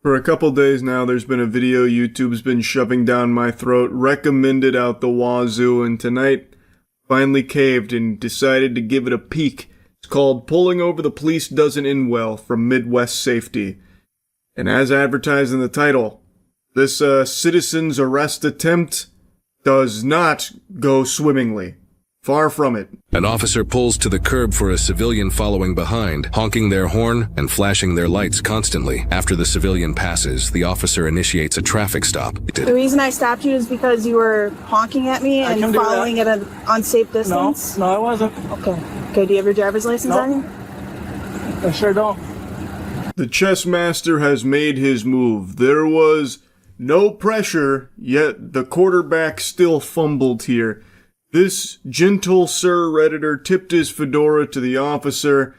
For a couple days now, there's been a video YouTube's been shoving down my throat, recommended out the wazoo, and tonight finally caved and decided to give it a peek. It's called Pulling Over the Police Doesn't End Well from Midwest Safety. And as advertised in the title, this citizen's arrest attempt does not go swimmingly. Far from it. An officer pulls to the curb for a civilian following behind, honking their horn and flashing their lights constantly. After the civilian passes, the officer initiates a traffic stop. The reason I stopped you is because you were honking at me and following at an unsafe distance? No, I wasn't. Okay. Okay, do you have your driver's license on you? I sure don't. The chess master has made his move. There was no pressure, yet the quarterback still fumbled here. This gentle Sir Redditor tipped his fedora to the officer,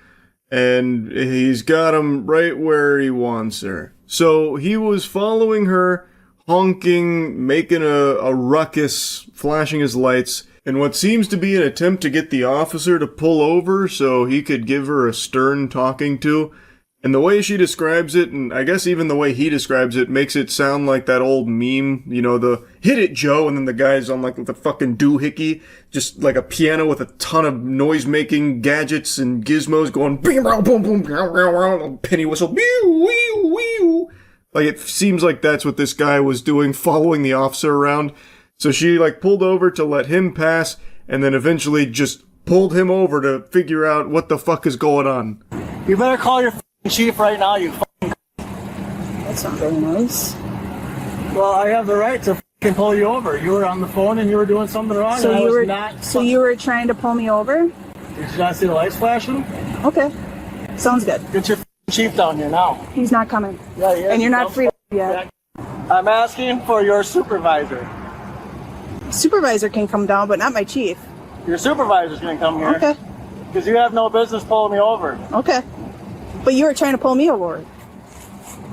and he's got him right where he wants her. So he was following her, honking, making a ruckus, flashing his lights, in what seems to be an attempt to get the officer to pull over so he could give her a stern talking to. And the way she describes it, and I guess even the way he describes it, makes it sound like that old meme, you know, the hit it, Joe, and then the guy's on like the fucking doohickey, just like a piano with a ton of noise-making gadgets and gizmos going boom, boom, boom, penny whistle, wee. Like, it seems like that's what this guy was doing, following the officer around. So she, like, pulled over to let him pass, and then eventually just pulled him over to figure out what the fuck is going on. You better call your chief right now, you fucking. That's not very nice. Well, I have the right to fucking pull you over. You were on the phone and you were doing something wrong. So and you were not. So you were trying to pull me over? Did you not see the lights flashing? Okay. Sounds good. Get your chief down here now. He's not coming. Yeah, and you're not free yet. I'm asking for your supervisor. Supervisor can come down, but not my chief. Your supervisor's gonna come here. Okay. Because you have no business pulling me over. Okay. But you were trying to pull me over.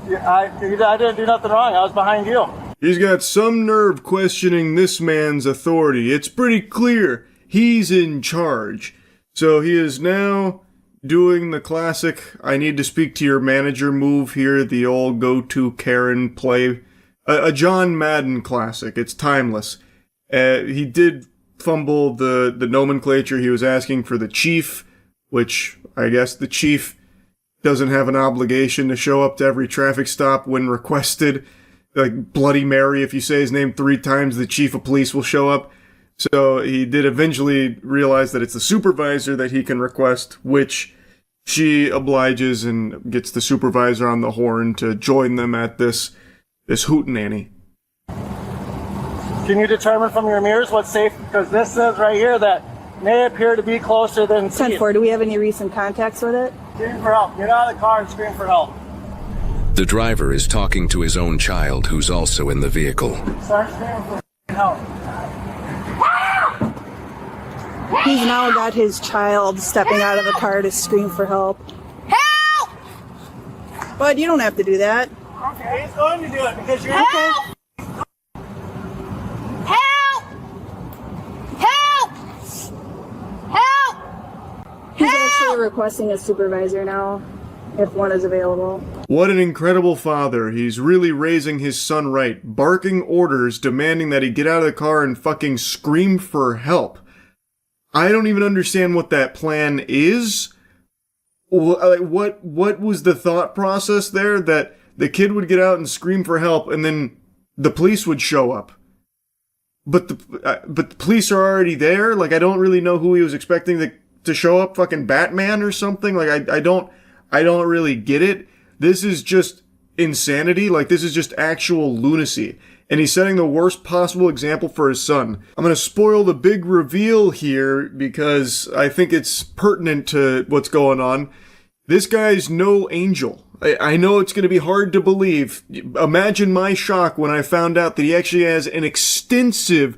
I didn't do nothing wrong. I was behind you. He's got some nerve questioning this man's authority. It's pretty clear he's in charge. So he is now doing the classic, I need to speak to your manager move here, the old go-to Karen play. A John Madden classic. It's timeless. He did fumble the nomenclature. He was asking for the chief, which I guess the chief doesn't have an obligation to show up to every traffic stop when requested. Like Bloody Mary, if you say his name 3 times, the chief of police will show up. So he did eventually realize that it's the supervisor that he can request, which she obliges and gets the supervisor on the horn to join them at this hootenanny. Can you determine from your mirrors what's safe? Because this says right here that may appear to be closer than 10-4, do we have any recent contacts with it? Scream for help. Get out of the car and scream for help. The driver is talking to his own child, who's also in the vehicle. Start screaming for help. He's now got his child stepping out of the car to scream for help. Help! Bud, you don't have to do that. Okay, he's going to do it because you're Help! Help! Help! Help! He's actually requesting a supervisor now, if one is available. What an incredible father. He's really raising his son right, barking orders, demanding that he get out of the car and fucking scream for help. I don't even understand what that plan is. What was the thought process there? That the kid would get out and scream for help and then the police would show up. But the police are already there? Like, I don't really know who he was expecting to show up, fucking Batman or something? Like, I don't really get it. This is just insanity. Like, this is just actual lunacy. And he's setting the worst possible example for his son. I'm gonna spoil the big reveal here because I think it's pertinent to what's going on. This guy's no angel. I know it's gonna be hard to believe. Imagine my shock when I found out that he actually has an extensive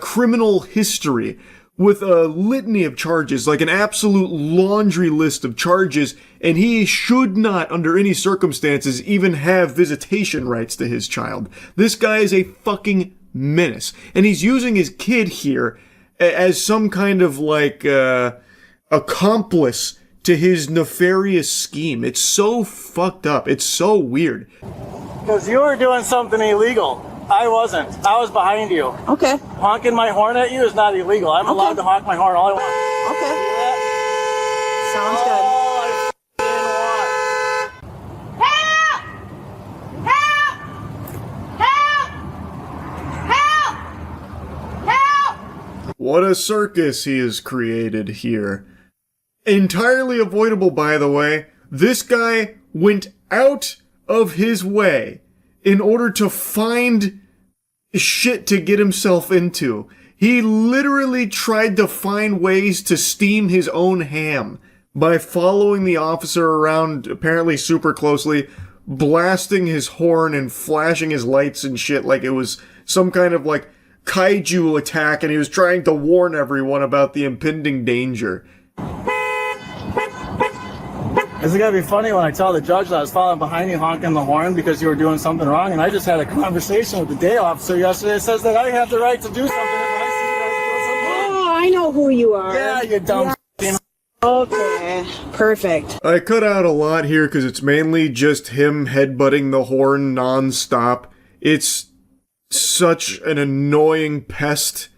criminal history with a litany of charges, like an absolute laundry list of charges, and he should not, under any circumstances, even have visitation rights to his child. This guy is a fucking menace. And he's using his kid here as some kind of, like, accomplice to his nefarious scheme. It's so fucked up. It's so weird. Because you were doing something illegal. I wasn't. I was behind you. Okay. Honking my horn at you is not illegal. I'm allowed to honk my horn all I want. Okay. See that? Sounds good. All I f***ing want. Help! Help! Help! Help! What a circus he has created here. Entirely avoidable, by the way. This guy went out of his way in order to find shit to get himself into. He literally tried to find ways to steam his own ham by following the officer around apparently super closely, blasting his horn and flashing his lights and shit like it was some kind of like kaiju attack, and he was trying to warn everyone about the impending danger. Is it gonna be funny when I tell the judge that I was following behind you honking the horn because you were doing something wrong? And I just had a conversation with the day officer yesterday that says that I have the right to do something if I see you guys doing something wrong. Oh, I know who you are. Yeah, you dumb f***ing. Okay. Perfect. I cut out a lot here because it's mainly just him headbutting the horn non-stop. It's such an annoying pest.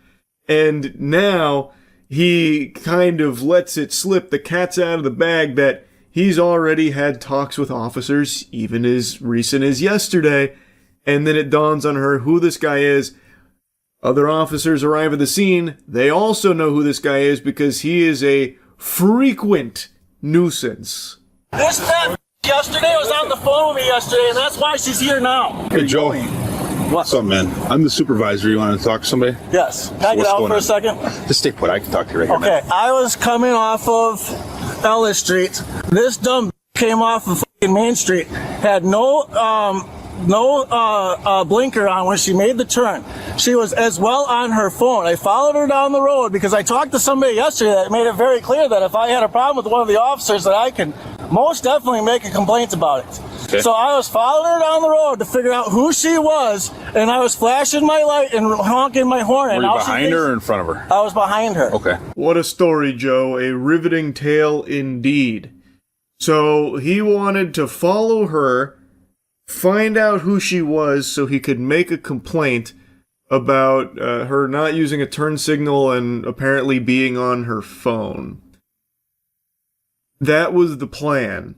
And now he kind of lets it slip. The cat's out of the bag that he's already had talks with officers, even as recent as yesterday. And then it dawns on her who this guy is. Other officers arrive at the scene. They also know who this guy is because he is a frequent nuisance. This fat yesterday was on the phone with me yesterday, and that's why she's here now. Hey, Joe. What's up, man? I'm the supervisor. You want to talk to somebody? Yes. Can I get What's out going for a on? second? Just stay put. I can talk to you right here. Okay. I was coming off of Ellis Street. This dumb came off of fucking Main Street. Had no blinker on when she made the turn. She was as well on her phone. I followed her down the road because I talked to somebody yesterday that made it very clear that if I had a problem with one of the officers that I can most definitely make a complaint about it. Okay. So I was following her down the road to figure out who she was, and I was flashing my light and honking my horn. Were and you now she behind thinks- her or in front of her? I was behind her. Okay. What a story, Joe. A riveting tale indeed. So he wanted to follow her, find out who she was so he could make a complaint about her not using a turn signal and apparently being on her phone. That was the plan.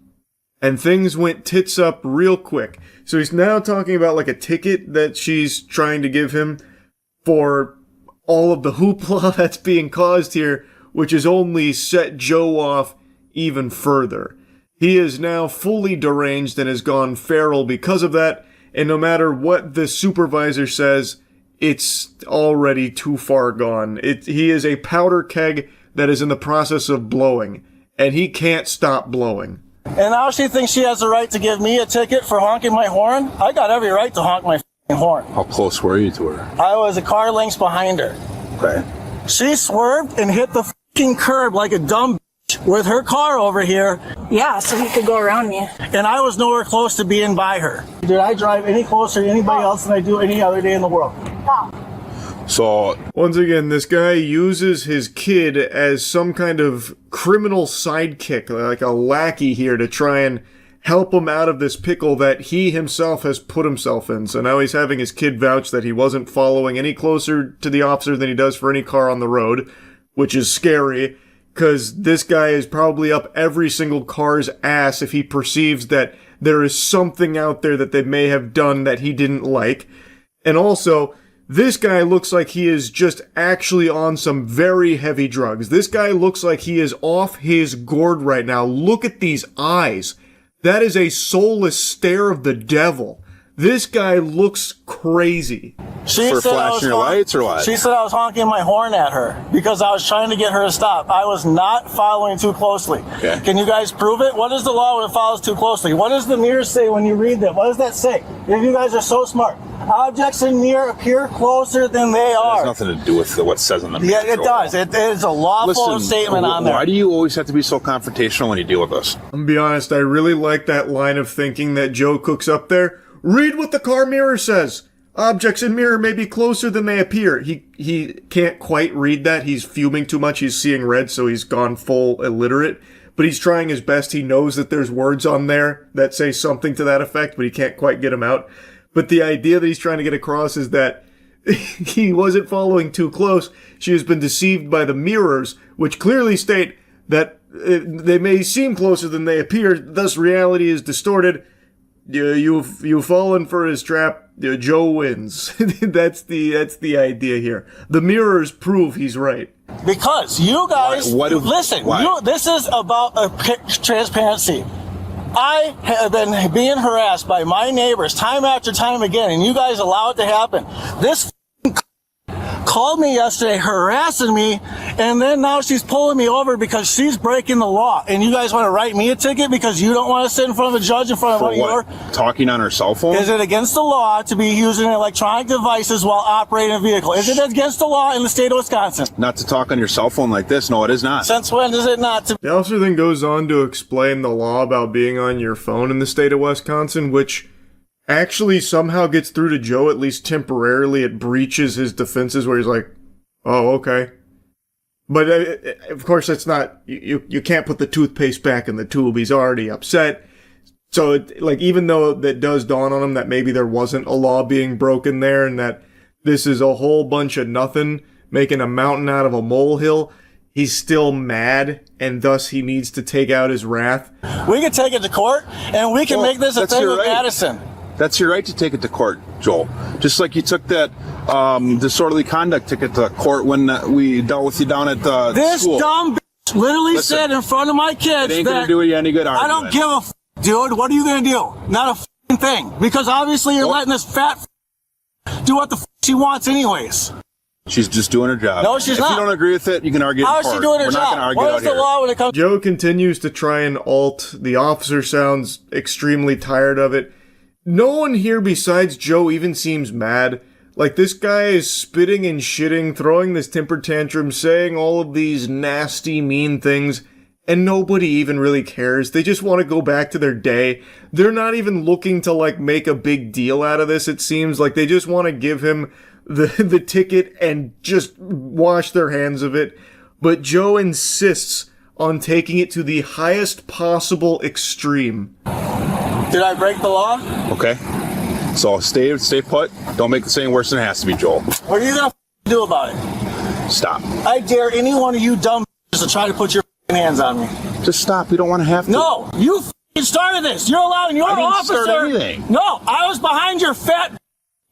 And things went tits up real quick. So he's now talking about like a ticket that she's trying to give him for all of the hoopla that's being caused here, which has only set Joe off even further. He is now fully deranged and has gone feral because of that, and no matter what the supervisor says, it's already too far gone. He is a powder keg that is in the process of blowing, and he can't stop blowing. And now she thinks she has the right to give me a ticket for honking my horn? I got every right to honk my f***ing horn. How close were you to her? I was a car lengths behind her. Okay. She swerved and hit the f***ing curb like a dumb bitch with her car over here, Yeah, so he could go around me. and I was nowhere close to being by her. Did I drive any closer to anybody else than I do any other day in the world? So, Once again, this guy uses his kid as some kind of criminal sidekick, like a lackey here, to try and help him out of this pickle that he himself has put himself in. So now he's having his kid vouch that he wasn't following any closer to the officer than he does for any car on the road, which is scary, because this guy is probably up every single car's ass if he perceives that there is something out there that they may have done that he didn't like. And also, this guy looks like he is just actually on some very heavy drugs. This guy looks like he is off his gourd right now. Look at these eyes. That is a soulless stare of the devil. This guy looks crazy. She for said I was flashing your lights or what? She said I was honking my horn at her because I was trying to get her to stop. I was not following too closely. Okay. Can you guys prove it? What is the law when it follows too closely? What does the mirror say when you read that? What does that say? If you guys are so smart. Objects in mirror appear closer than they it are. has nothing to do with what says on the Yeah, mirror. it does. It is a lawful statement on there. Why do you always have to be so confrontational when you deal with us? I'm gonna be honest, I really like that line of thinking that Joe cooks up there. Read what the car mirror says. Objects in mirror may be closer than they appear. He can't quite read that. He's fuming too much. He's seeing red, so he's gone full illiterate. but he's trying his best. He knows that there's words on there that say something to that effect, but he can't quite get them out. But the idea that he's trying to get across is that he wasn't following too close. She has been deceived by the mirrors, which clearly state that they may seem closer than they appear, thus reality is distorted. You've fallen for his trap. Joe wins. That's the idea here. The mirrors prove he's right. Because you guys, listen, this is about transparency. I have been being harassed by my neighbors time after time again, and you guys allow it to happen. This called me yesterday harassing me, and then now she's pulling me over because she's breaking the law. And you guys want to write me a ticket because you don't want to sit in front of a judge in front of one of your... Talking on her cell phone? Is it against the law to be using electronic devices while operating a vehicle? Is it against the law in the state of Wisconsin? Not to talk on your cell phone like this. No, it is not. Since when is it not to... The officer then goes on to explain the law about being on your phone in the state of Wisconsin, which actually somehow gets through to Joe, at least temporarily. It breaches his defenses where he's like, oh, okay. But of course, that's not, you can't put the toothpaste back in the tube. He's already upset. So, even though that does dawn on him that maybe there wasn't a law being broken there and that this is a whole bunch of nothing, making a mountain out of a molehill, he's still mad, and thus he needs to take out his wrath. We can take it to court, and we can make this a thing with Madison. That's your right to take it to court, Joel. Just like you took that disorderly conduct ticket to court when we dealt with you down at the school. This dumb bitch literally said in front of my kids it ain't gonna do you any good argument. I don't give a dude. What are you gonna do? Not a thing. Because obviously you're letting this fat do what the she wants anyways. She's just doing her job. No, she's not. If you don't agree with it, you can argue How in court. is she doing her We're job? not going to argue What out is the here. law when it comes... Joe continues to try and alt. The officer sounds extremely tired of it. No one here besides Joe even seems mad. Like, this guy is spitting and shitting, throwing this temper tantrum, saying all of these nasty, mean things, and nobody even really cares. They just want to go back to their day. They're not even looking to, make a big deal out of this, it seems. Like, they just want to give him the ticket and just wash their hands of it. But Joe insists on taking it to the highest possible extreme. Did I break the law? Okay. So stay put. Don't make the saying worse than it has to be, Joel. What are you going to do about it? Stop. I dare any one of you dumb to try to put your hands on me. Just stop. You don't want to have to. No, you started this. You're allowing your officer. I didn't start anything. No, I was behind your fat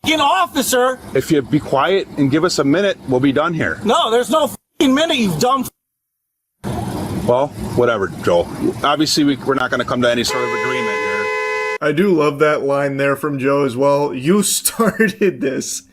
officer. If you be quiet and give us a minute, we'll be done here. No, there's no minute, you dumb. Well, whatever, Joel. Obviously, we're not going to come to any sort of agreement here. I do love that line there from Joe as well. You started this.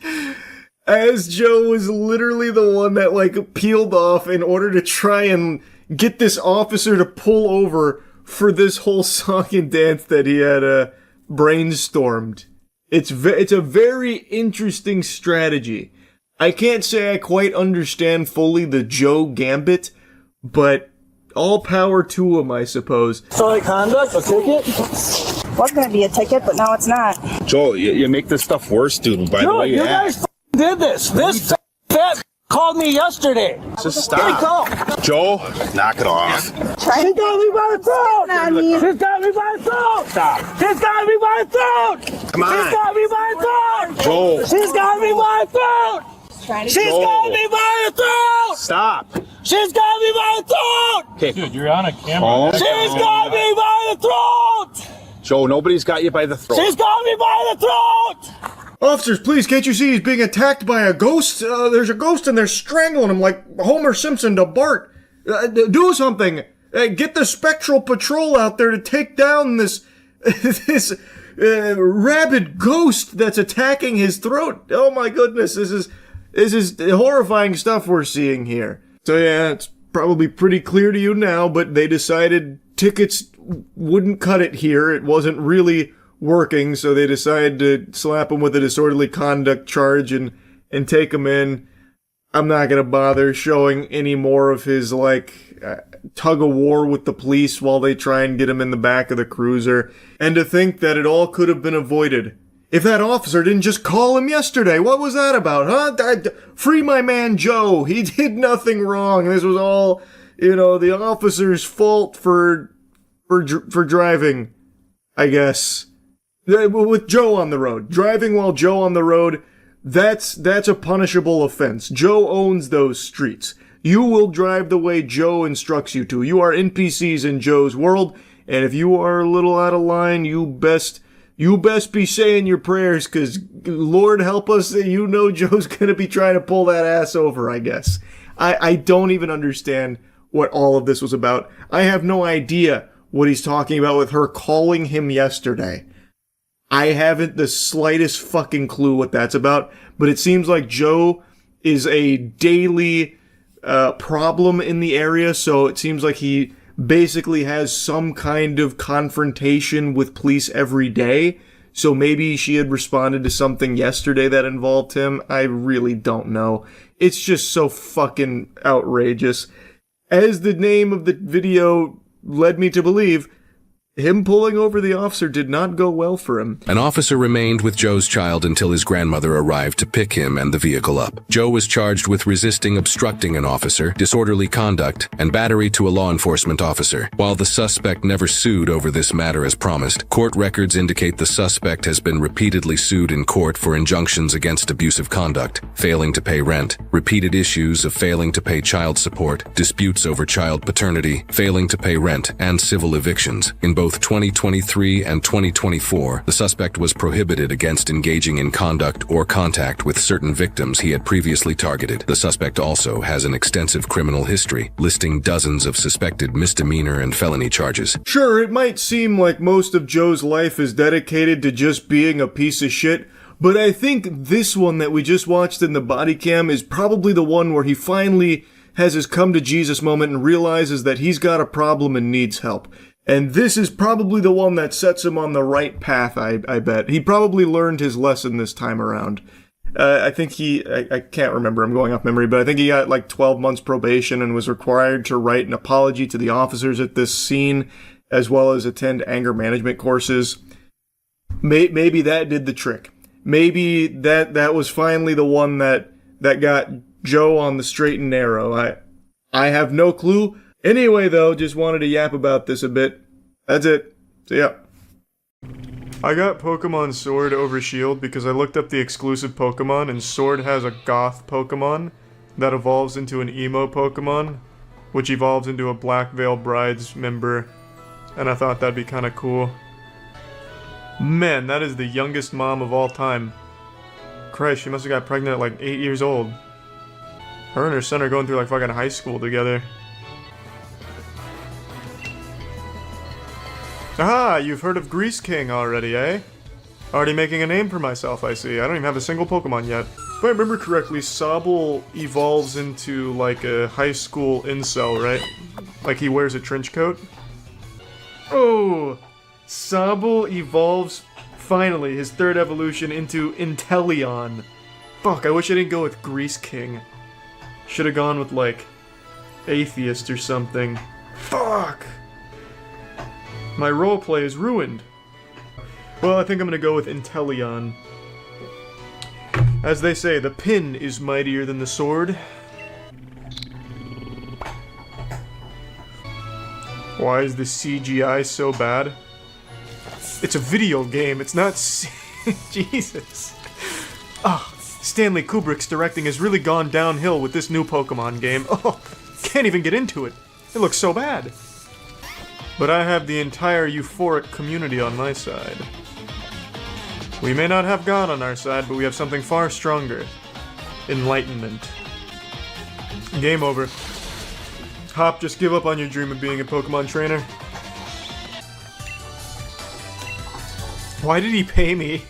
As Joe was literally the one that peeled off in order to try and get this officer to pull over for this whole song and dance that he had brainstormed. It's a very interesting strategy. I can't say I quite understand fully the Joe gambit, but all power to him, I suppose. Disorderly conduct, a ticket? Was going to be a ticket, but now it's not. Joel, you make this stuff worse, dude, by the way you guys did this. This fat called me yesterday. Just stop. Joel, knock it off. She got me by the throat. She's got me by the throat. Stop. She's got me by the throat. Come on. She's got me by the throat. Joel. She's got me by the throat. She's got me by the throat. Stop. She's got me by the throat. Okay. Dude, you're on a camera. She's got me by the throat. Joe, nobody's got you by the throat. She's got me by the throat. Officers, please, can't you see he's being attacked by a ghost? There's a ghost and they're strangling him like Homer Simpson to Bart. Do something. Get the Spectral Patrol out there to take down this rabid ghost that's attacking his throat. Oh my goodness, this is horrifying stuff we're seeing here. So yeah, it's probably pretty clear to you now, but they decided tickets wouldn't cut it here. It wasn't really working, so they decided to slap him with a disorderly conduct charge and take him in. I'm not gonna bother showing any more of his tug of war with the police while they try and get him in the back of the cruiser. And to think that it all could have been avoided if that officer didn't just call him yesterday. What was that about, huh? Free my man Joe. He did nothing wrong. This was all you know, the officer's fault for driving, I guess. With Joe on the road. Driving while Joe on the road, that's a punishable offense. Joe owns those streets. You will drive the way Joe instructs you to. You are NPCs in Joe's world, and if you are a little out of line, you best be saying your prayers, because Lord help us, you know Joe's gonna be trying to pull that ass over, I guess. I don't even understand what all of this was about. I have no idea what he's talking about with her calling him yesterday. I haven't the slightest fucking clue what that's about, but it seems like Joe is a daily problem in the area, so it seems like he basically has some kind of confrontation with police every day. So maybe she had responded to something yesterday that involved him. I really don't know. It's just so fucking outrageous. As the name of the video led me to believe, him pulling over the officer did not go well for him. An officer remained with Joe's child until his grandmother arrived to pick him and the vehicle up. Joe was charged with resisting obstructing an officer, disorderly conduct, and battery to a law enforcement officer. While the suspect never sued over this matter as promised, court records indicate the suspect has been repeatedly sued in court for injunctions against abusive conduct, failing to pay rent, repeated issues of failing to pay child support, disputes over child paternity, failing to pay rent, and civil evictions. In both 2023 and 2024, the suspect was prohibited against engaging in conduct or contact with certain victims he had previously targeted. The suspect also has an extensive criminal history, listing dozens of suspected misdemeanor and felony charges. Sure, it might seem like most of Joe's life is dedicated to just being a piece of shit, but I think this one that we just watched in the body cam is probably the one where he finally has his come to Jesus moment and realizes that he's got a problem and needs help. And this is probably the one that sets him on the right path, I bet. He probably learned his lesson this time around. I think I can't remember, I'm going off memory, but I think he got like 12 months probation and was required to write an apology to the officers at this scene, as well as attend anger management courses. Maybe that did the trick. Maybe that was finally the one that got Joe on the straight and narrow. I have no clue. Anyway, though, just wanted to yap about this a bit. That's it. See ya. I got Pokemon Sword over Shield because I looked up the exclusive Pokemon, and Sword has a Goth Pokemon that evolves into an Emo Pokemon, which evolves into a Black Veil Brides member, and I thought that'd be kinda cool. Man, that is the youngest mom of all time. Christ, she must have got pregnant at like 8 years old. Her and her son are going through like fucking high school together. Aha, you've heard of Grease King already, eh? Already making a name for myself, I see. I don't even have a single Pokemon yet. If I remember correctly, Sobble evolves into like a high school incel, right? Like he wears a trench coat. Oh! Sobble evolves, finally, his third evolution into Inteleon. Fuck, I wish I didn't go with Grease King. Should've gone with, like, Atheist or something. Fuck! My roleplay is ruined. Well, I think I'm gonna go with Inteleon. As they say, the pin is mightier than the sword. Why is the CGI so bad? It's a video game, it's not Jesus. Ah, Stanley Kubrick's directing has really gone downhill with this new Pokemon game. Oh, can't even get into it. It looks so bad. But I have the entire euphoric community on my side. We may not have God on our side, but we have something far stronger. Enlightenment. Game over. Hop, just give up on your dream of being a Pokemon trainer. Why did he pay me?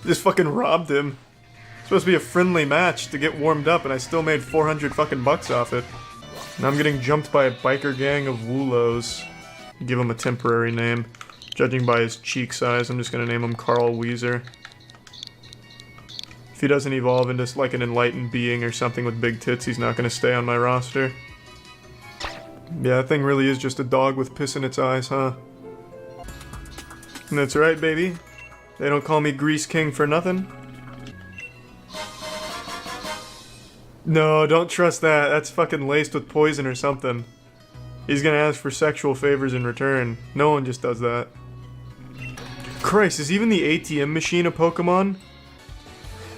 Just fucking robbed him. It's supposed to be a friendly match to get warmed up, and I still made 400 fucking bucks off it. Now I'm getting jumped by a biker gang of Woolos. Give him a temporary name. Judging by his cheek size, I'm just gonna name him Carl Weezer. If he doesn't evolve into like an enlightened being or something with big tits, he's not gonna stay on my roster. Yeah, that thing really is just a dog with piss in its eyes, huh? And that's right, baby. They don't call me Grease King for nothing. No, don't trust that. That's fucking laced with poison or something. He's gonna ask for sexual favors in return. No one just does that. Christ, is even the ATM machine a Pokemon?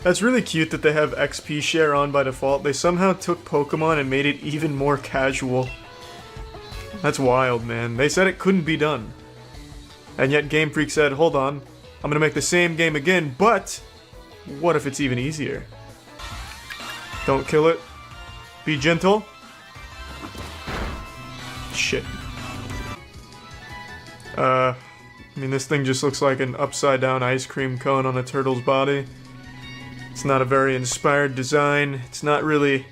That's really cute that they have XP share on by default. They somehow took Pokemon and made it even more casual. That's wild, man. They said it couldn't be done. And yet Game Freak said, hold on, I'm gonna make the same game again, but what if it's even easier? Don't kill it. Be gentle. Shit. I mean, this thing just looks like an upside-down ice cream cone on a turtle's body. It's not a very inspired design. It's not really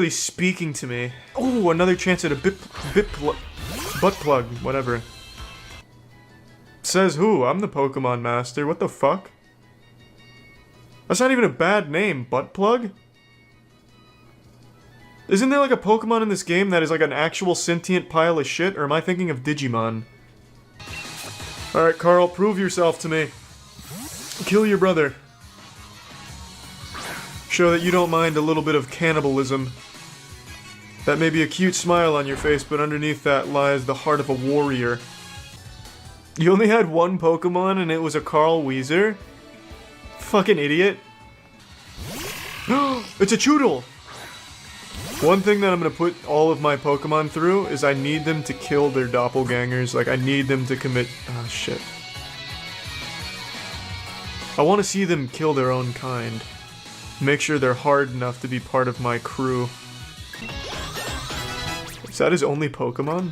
speaking to me. Oh, another chance at a butt plug, whatever. Says who? I'm the Pokemon Master. What the fuck? That's not even a bad name, butt plug? Isn't there like a Pokemon in this game that is like an actual sentient pile of shit, or am I thinking of Digimon? Alright, Carl, prove yourself to me. Kill your brother. Show that you don't mind a little bit of cannibalism. That may be a cute smile on your face, but underneath that lies the heart of a warrior. You only had one Pokemon and it was a Carl Weezer? Fucking idiot. It's a Choodle! One thing that I'm gonna put all of my Pokemon through is I need them to kill their doppelgangers. Like, I need them to commit... Oh, shit. I want to see them kill their own kind. Make sure they're hard enough to be part of my crew. Is that his only Pokemon?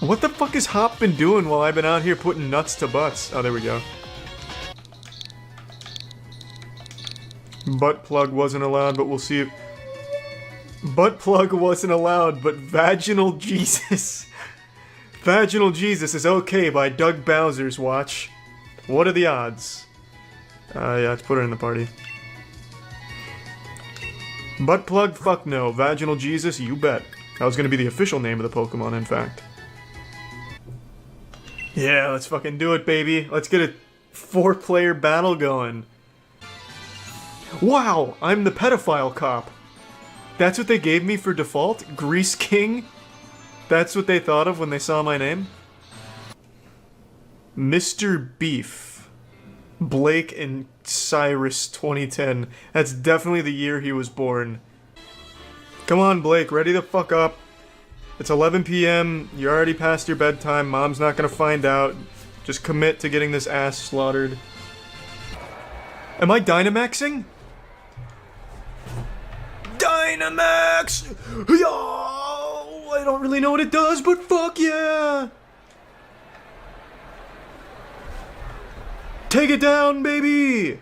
What the fuck has Hop been doing while I've been out here putting nuts to butts? Oh, there we go. Butt plug wasn't allowed, but we'll see if... Butt plug wasn't allowed, but Vaginal Jesus... Vaginal Jesus is okay by Doug Bowser's watch. What are the odds? Yeah, let's put her in the party. Butt plug, fuck no. Vaginal Jesus, you bet. That was gonna be the official name of the Pokemon, in fact. Yeah, let's fucking do it, baby. Let's get a 4-player battle going. Wow, I'm the pedophile cop. That's what they gave me for default? Grease King? That's what they thought of when they saw my name? Mr. Beef. Blake and Cyrus 2010. That's definitely the year he was born. Come on, Blake, ready the fuck up. It's 11 p.m. You're already past your bedtime. Mom's not gonna find out. Just commit to getting this ass slaughtered. Am I Dynamaxing? Dynamax! Yo! I don't really know what it does, but fuck yeah! Take it down, baby!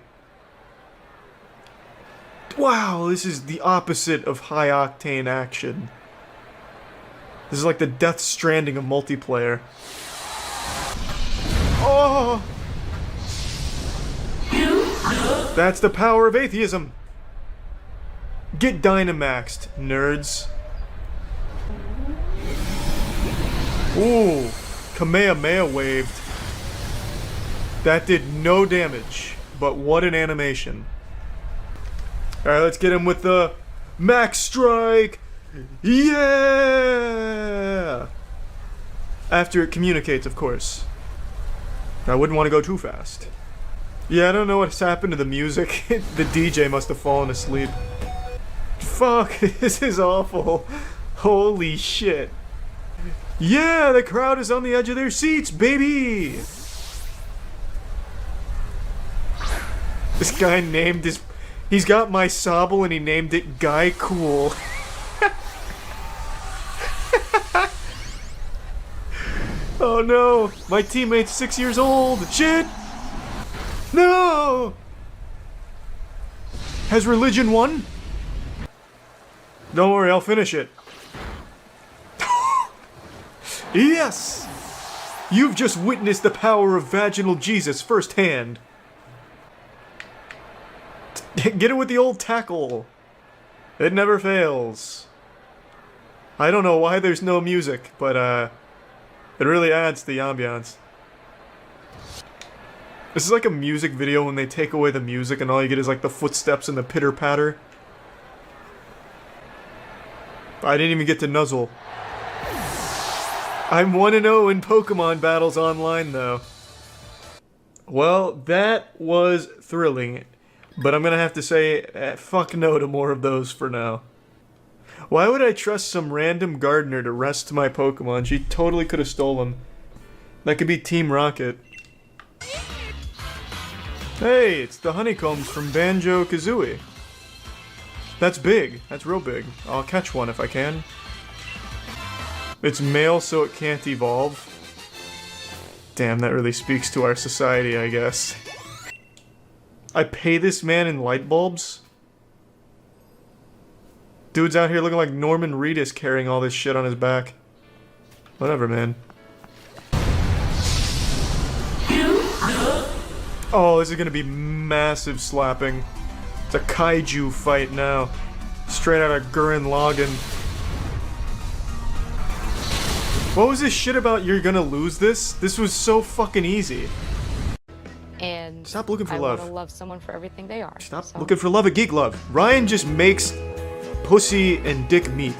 Wow, this is the opposite of high-octane action. This is like the Death Stranding of multiplayer. Oh! That's the power of atheism! Get Dynamaxed, nerds. Ooh, Kamehameha waved. That did no damage, but what an animation. Alright, let's get him with the Max Strike! Yeah! After it communicates, of course. I wouldn't want to go too fast. Yeah, I don't know what's happened to the music. The DJ must have fallen asleep. Fuck, this is awful. Holy shit. Yeah, the crowd is on the edge of their seats, baby! This guy named his... He's got my Sobble and he named it Guy Cool. Oh no, my teammate's 6 years old. Shit! No! Has religion won? Don't worry, I'll finish it. Yes! You've just witnessed the power of Vaginal Jesus firsthand. Get it with the old tackle. It never fails. I don't know why there's no music, but it really adds to the ambiance. This is like a music video when they take away the music and all you get is like the footsteps and the pitter-patter. I didn't even get to nuzzle. I'm 1-0 in Pokemon battles online, though. Well, that was thrilling. But I'm gonna have to say, fuck no to more of those for now. Why would I trust some random gardener to rest my Pokemon? She totally could have stolen. That could be Team Rocket. Hey, it's the honeycombs from Banjo-Kazooie. That's big. That's real big. I'll catch one if I can. It's male, so it can't evolve. Damn, that really speaks to our society, I guess. I pay this man in light bulbs? Dude's out here looking like Norman Reedus carrying all this shit on his back. Whatever, man. Oh, this is gonna be massive slapping. It's a kaiju fight now. Straight out of Gurren Lagann. What was this shit about you're gonna lose this? This was so fucking easy. And stop looking for I love. want to love someone for everything they are. Stop looking for love at Geek Love. Ryan just makes pussy and dick meet.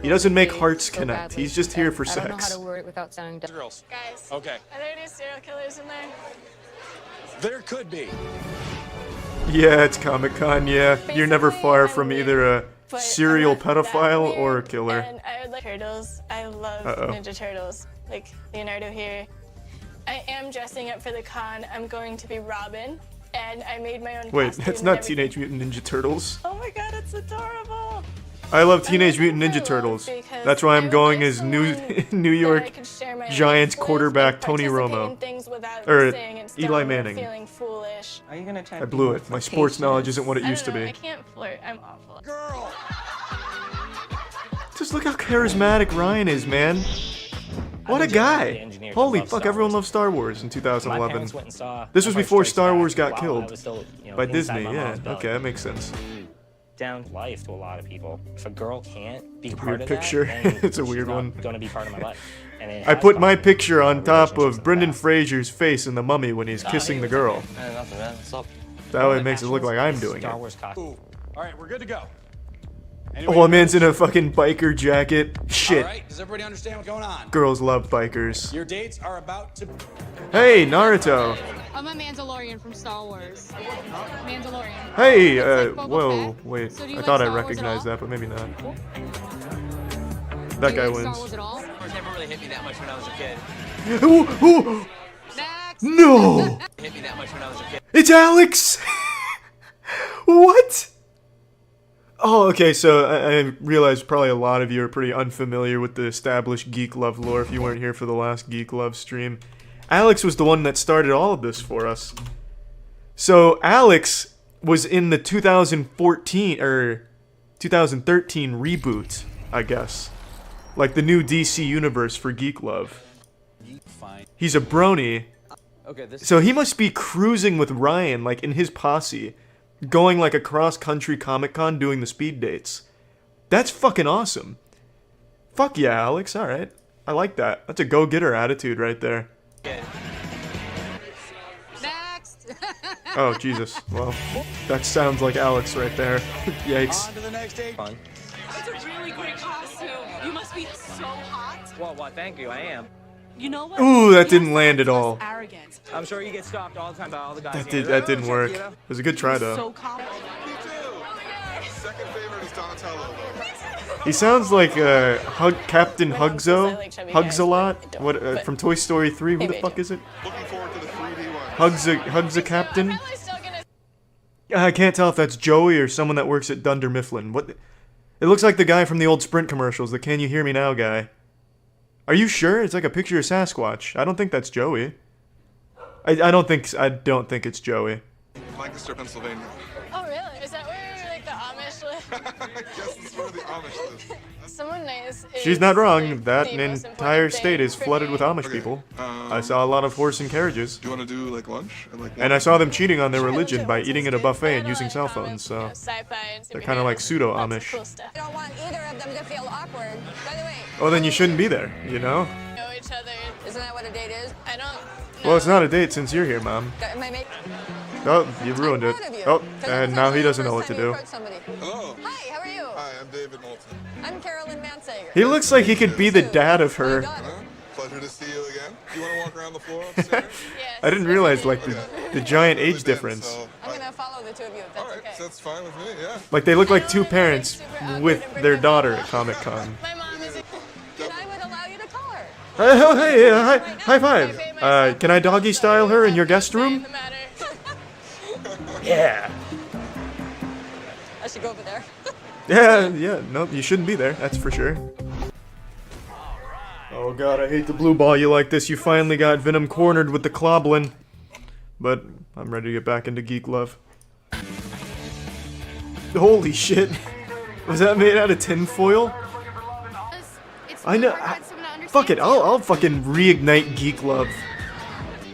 He doesn't make hearts so connect. badly. He's just here for I don't know how sex. to word it without sounding dumb. Girls. Guys, Okay. are there any serial killers in there? There could be. Yeah, it's Comic-Con, yeah. You're never far from either a But serial I'm not that pedophile weird, or a killer. And I would like turtles. I love Uh-oh. Ninja Turtles. Like Leonardo here. I am dressing up for the con. I'm going to be Robin. And I made my own Wait, costume that's and not everything. Teenage Mutant Ninja Turtles. Oh my god, it's adorable. I love Teenage I'm Mutant looking Ninja for love Turtles. because That's why I I'm would going like as someone New that York I could share my Giants life with, quarterback like, Tony participate Romo. in things without Or saying it's Eli dumb or Manning. feeling foolish. Are you gonna try I blew it. My sports knowledge isn't what it I used to don't know, be. I can't flirt. I'm awful. Girl. Just look how charismatic Ryan is, man. What a guy! Holy fuck, everyone loved Star Wars in 2011. This was before Star Wars got killed by Disney, yeah. Okay, that makes sense. Down life to a lot of people. If a girl can't be part Weird of picture. that, then It's a she's weird not one. Gonna be part of my life. And it I has put my problems. picture on top Relationships in of the Brendan past. Fraser's face in The Mummy when he's kissing the girl. Nothing, man. What's up? That way it makes it look like I'm doing Star it. Wars costume. Ooh. All right, we're good to go. Oh, a man's in a fucking biker jacket. Shit. All right, does everybody understand what's going on? Girls love bikers. Your dates are about to... Hey, Naruto. I'm a Mandalorian from Star Wars. Mandalorian. Hey, It's like Boba whoa, Fett. wait. So do you I like thought I Star Wars at recognized all? that, but maybe not. Do That you guy like Star wins. Wars at all? Never really hit me that much when I was a kid. Ooh, ooh, Next. no! Hit me that much when I was a kid. It's Alex! What? Oh, okay, so I realize probably a lot of you are pretty unfamiliar with the established Geek Love lore if you weren't here for the last Geek Love stream. Alex was the one that started all of this for us. So, Alex was in the 2014, or 2013 reboot, I guess. Like the new DC universe for Geek Love. He's a brony. So he must be cruising with Ryan, like in his posse. Going like a cross-country Comic-Con doing the speed dates. That's fucking awesome. Fuck yeah, Alex, alright. I like that. That's a go-getter attitude right there. Next. Oh, Jesus. Well, that sounds like Alex right there. Yikes. On to the next date. Fun. It's a really great costume. You must be so hot. Well, thank you. I am. You know what? Ooh, that You didn't have land to at be less all. Arrogant. I'm sure you get stopped all the time by all the guys. That didn't work. It was a good try, though. So confident. Second favorite is Donatello. He sounds like Captain My mom says I Hugzo. like chubby Hugs guys, a but lot. I don't, What but from Toy Story 3? Who the maybe I fuck do. is it? Looking forward to the 3D one. Hugs a Captain. I'm really still gonna I can't tell if that's Joey or someone that works at Dunder Mifflin. What? It looks like the guy from the old Sprint commercials, the "Can You Hear Me Now" guy. Are you sure? It's like a picture of Sasquatch. I don't think that's Joey. I don't think it's Joey. Lancaster, Pennsylvania. Oh really? Is that where like the Amish live? Yes, this is where the Amish live. Someone nice is She's not wrong. like, That the most entire important state thing is for flooded me. with Amish Okay, people. I saw a lot of horse and carriages. Do you want to do like lunch? And, like, And I saw them cheating on their Sure, religion legit, by once eating it's at a good, buffet but and I using like cell comics, phones, you know, so sci-fi and they're kind of like superheroes, pseudo lots of Amish. cool stuff. I don't want either of them to feel awkward. By the way, Oh, then you shouldn't be there, you know? Know each other. isn't that that what a date is? I don't. Well, it's not a date since you're here, Mom. Am I make? Oh, you ruined it. Oh, and now he doesn't know what to do. Hello. Hi, how are you? Hi, I'm David Moulton. I'm Carolyn Mansager. He looks like he could be the dad of her. Pleasure to see you again. Do you want to walk around the floor upstairs? I didn't realize, like, the giant age difference. I'm gonna follow the two of you if that's okay. That's fine with me, yeah. Like, they look like two parents with their daughter at Comic-Con. My mom is. And I would allow you to call her. Oh, hey, high five. Can I doggy style her in your guest room? Yeah. I should go over there. Yeah, no, you shouldn't be there, that's for sure. Oh god, I hate to blue ball you like this. You finally got Venom cornered with the cloblin. But I'm ready to get back into geek love. Holy shit. Was that made out of tinfoil? I know. Fuck it, I'll fucking reignite geek love.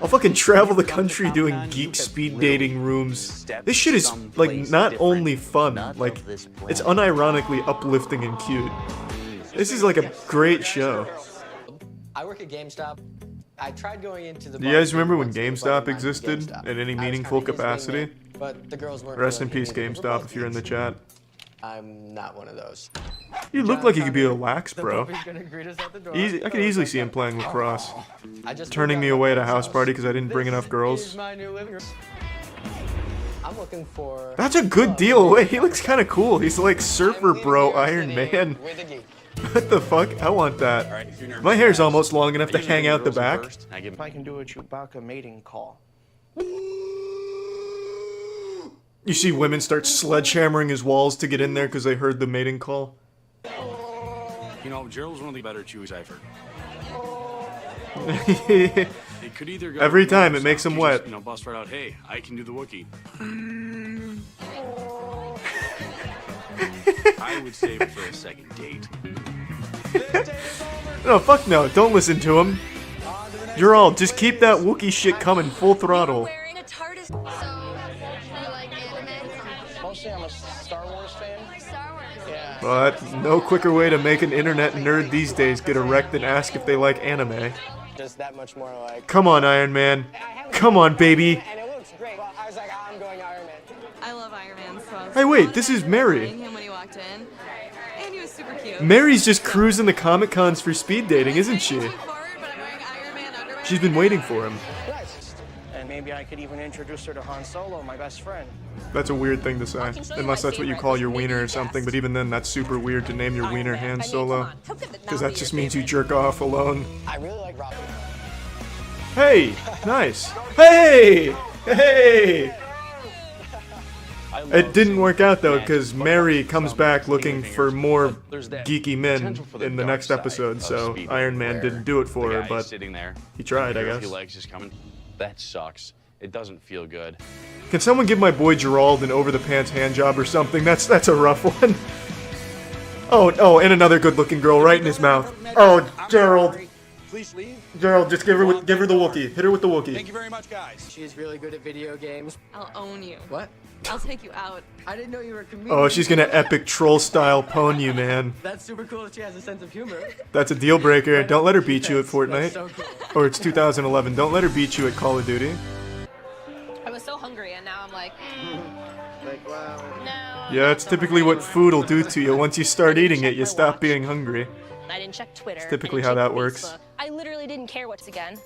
I'll fucking travel the country doing geek speed dating rooms. This shit is, like, not only fun, like, it's unironically uplifting and cute. This is like a great show. I work at GameStop. I tried going into the. Do you guys remember when GameStop existed in any meaningful capacity? But the girls weren't. Rest in peace, GameStop, if you're in the chat. I'm not one of those. You look like you could be a lax, bro. Easy, I could easily see him playing lacrosse. Turning me away at a house party because I didn't bring enough girls. I'm looking for. That's a good deal. Wait, he looks kind of cool. He's like Surfer Bro Iron Man. What the fuck? I want that. My hair's almost long enough to hang out the back. If I can do a Chewbacca mating call. You see women start sledgehammering his walls to get in there because they heard the mating call. You know, Gerald's one of the better Chewies I've heard. It could either go Every time it makes him wet. You know, bust right out. Hey, I can do the Wookiee. I would save it for a second date. No, fuck no. Don't listen to him. You're all just keep that Wookiee shit coming full throttle. Mostly I'm a Star Wars fan. Yeah. But no quicker way to make an internet nerd these days get erect than ask if they like anime. Just that much more like. Come on, Iron Man. Come on, baby. And it looks great. Well, I was like, I'm going Iron Man. I love Iron Man, so. Hey, wait, this is Mary. Him when he walked in, and he was super cute. Mary's just cruising the Comic Cons for speed dating, isn't she? She's been waiting for him. And maybe I could even introduce her to Han Solo, my best friend. That's a weird thing to say, unless that's what you call your wiener or something, but even then that's super weird to name your wiener Han Solo. Because that just means you jerk off alone. I really like Robin. Hey! Nice! Hey! Hey! It didn't work out though, because Mary comes back looking for more geeky men in the next episode, so Iron Man didn't do it for her, but he tried, I guess. That sucks. It doesn't feel good. Can someone give my boy Gerald an over-the-pants hand job or something? That's a rough one. Oh, and another good-looking girl right in his mouth. Oh, Gerald. Please leave. Gerald, just give her the Wookiee. Hit her with the Wookiee. Thank you very much, guys. She's really good at video games. I'll own you. What? I'll take you out. I didn't know you were a comedian. Oh, she's gonna epic troll-style pwn you, man. That's super cool that she has a sense of humor. That's a deal breaker. Don't let her beat you at Fortnite. So cool. Or it's 2011. Don't let her beat you at Call of Duty. I was so hungry, and now I'm like. Like, wow. No. Yeah, it's typically what food will do to you. Once you start eating it, you stop being hungry. I didn't check Twitter. It's typically how that works. I literally didn't care what's again.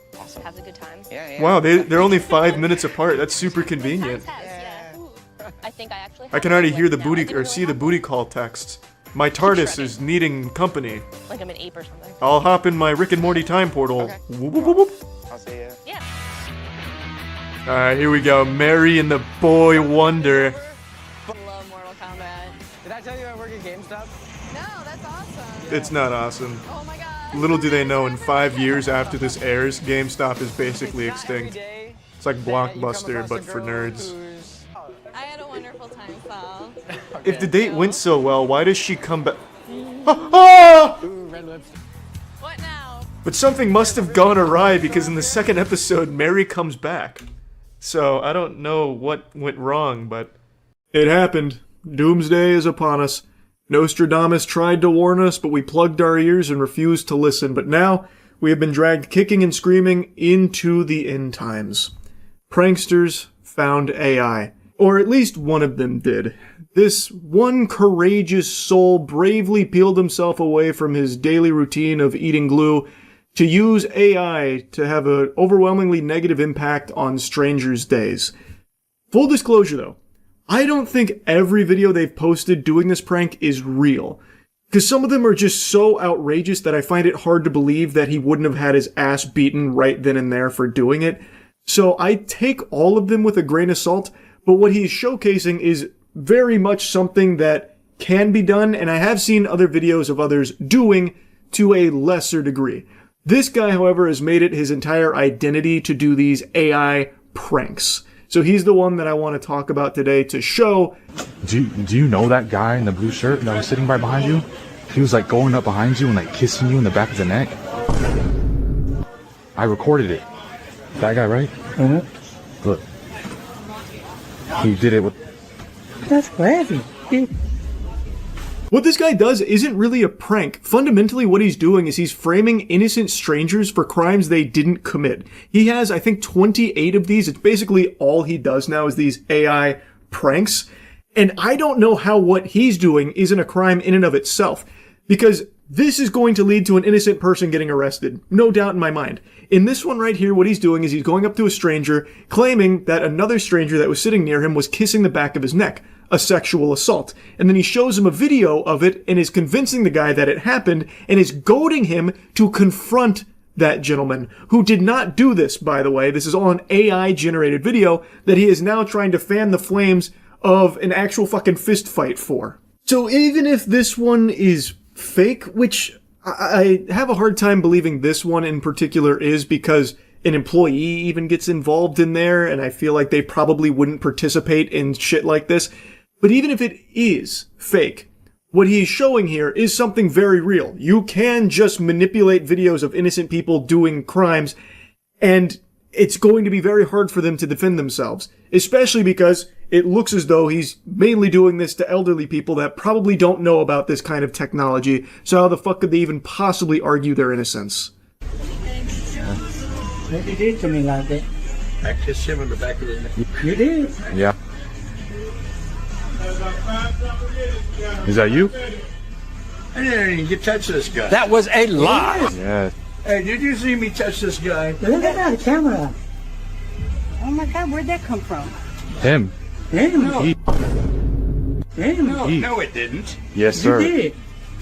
Have a good time. Yeah. Wow, they're only 5 minutes apart. That's super convenient. I think I actually. I can already hear the booty or see the booty call texts. My TARDIS is needing company. Like I'm an ape or something. I'll hop in my Rick and Morty time portal. Okay. Whoop, whoop, whoop, whoop. I'll see you. Yeah. Alright, here we go. Mary and the Boy Wonder. I love Mortal Kombat. Did I tell you I work at GameStop? No, that's awesome. It's not awesome. Oh my god. Little do they know, in 5 years after this airs, GameStop is basically extinct. It's like Blockbuster, but for nerds. I had a wonderful time, Saul. If the date went so well, why does she come back? Ah! Ooh, red lips. What now? But something must have gone awry because in the second episode, Mary comes back. So I don't know what went wrong, but it happened. Doomsday is upon us. Nostradamus tried to warn us, but we plugged our ears and refused to listen. But now, we have been dragged kicking and screaming into the end times. Pranksters found AI. Or at least one of them did. This one courageous soul bravely peeled himself away from his daily routine of eating glue to use AI to have an overwhelmingly negative impact on strangers' days. Full disclosure though, I don't think every video they've posted doing this prank is real. Because some of them are just so outrageous that I find it hard to believe that he wouldn't have had his ass beaten right then and there for doing it. So I take all of them with a grain of salt, but what he's showcasing is very much something that can be done, and I have seen other videos of others doing to a lesser degree. This guy, however, has made it his entire identity to do these AI pranks. So he's the one that I want to talk about today to show. Do you know that guy in the blue shirt that was sitting right behind you? He was like going up behind you and like kissing you in the back of the neck. I recorded it. That guy, right? Mm-hmm. Look. He did it with... That's crazy. What this guy does isn't really a prank. Fundamentally, what he's doing is he's framing innocent strangers for crimes they didn't commit. He has, I think, 28 of these. It's basically all he does now is these AI pranks. And I don't know how what he's doing isn't a crime in and of itself. Because this is going to lead to an innocent person getting arrested. No doubt in my mind. In this one right here, what he's doing is he's going up to a stranger, claiming that another stranger that was sitting near him was kissing the back of his neck. A sexual assault. And then he shows him a video of it and is convincing the guy that it happened and is goading him to confront that gentleman, who did not do this, by the way. This is all an AI-generated video that he is now trying to fan the flames of an actual fucking fist fight for. So even if this one is fake, which I have a hard time believing this one in particular is, because an employee even gets involved in there, and I feel like they probably wouldn't participate in shit like this. But even if it is fake, what he's showing here is something very real. You can just manipulate videos of innocent people doing crimes, and it's going to be very hard for them to defend themselves, especially because it looks as though he's mainly doing this to elderly people that probably don't know about this kind of technology, so how the fuck could they even possibly argue their innocence? What you did to me like that? I kissed him in the back of the neck. You did? Yeah. Is that you? I didn't even get touch this guy. That was a lie. Yeah. Hey, did you see me touch this guy? Look at that camera. Oh my God, where'd that come from? Him. Him. No. He. Him. No, it didn't. Yes, sir. You did.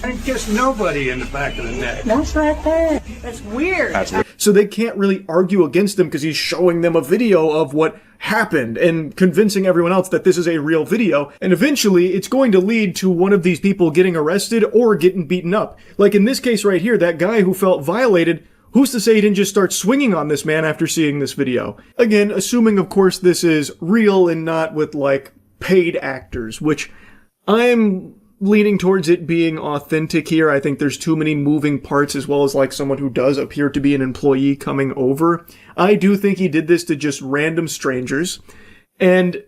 I didn't kiss nobody in the back of the neck. That's right there. That's weird. That's weird. So they can't really argue against him because he's showing them a video of what happened and convincing everyone else that this is a real video. And eventually it's going to lead to one of these people getting arrested or getting beaten up. Like in this case right here, that guy who felt violated, who's to say he didn't just start swinging on this man after seeing this video? Again, assuming of course this is real and not with like paid actors, which I'm leaning towards it being authentic here. I think there's too many moving parts, as well as like someone who does appear to be an employee coming over. I do think he did this to just random strangers. And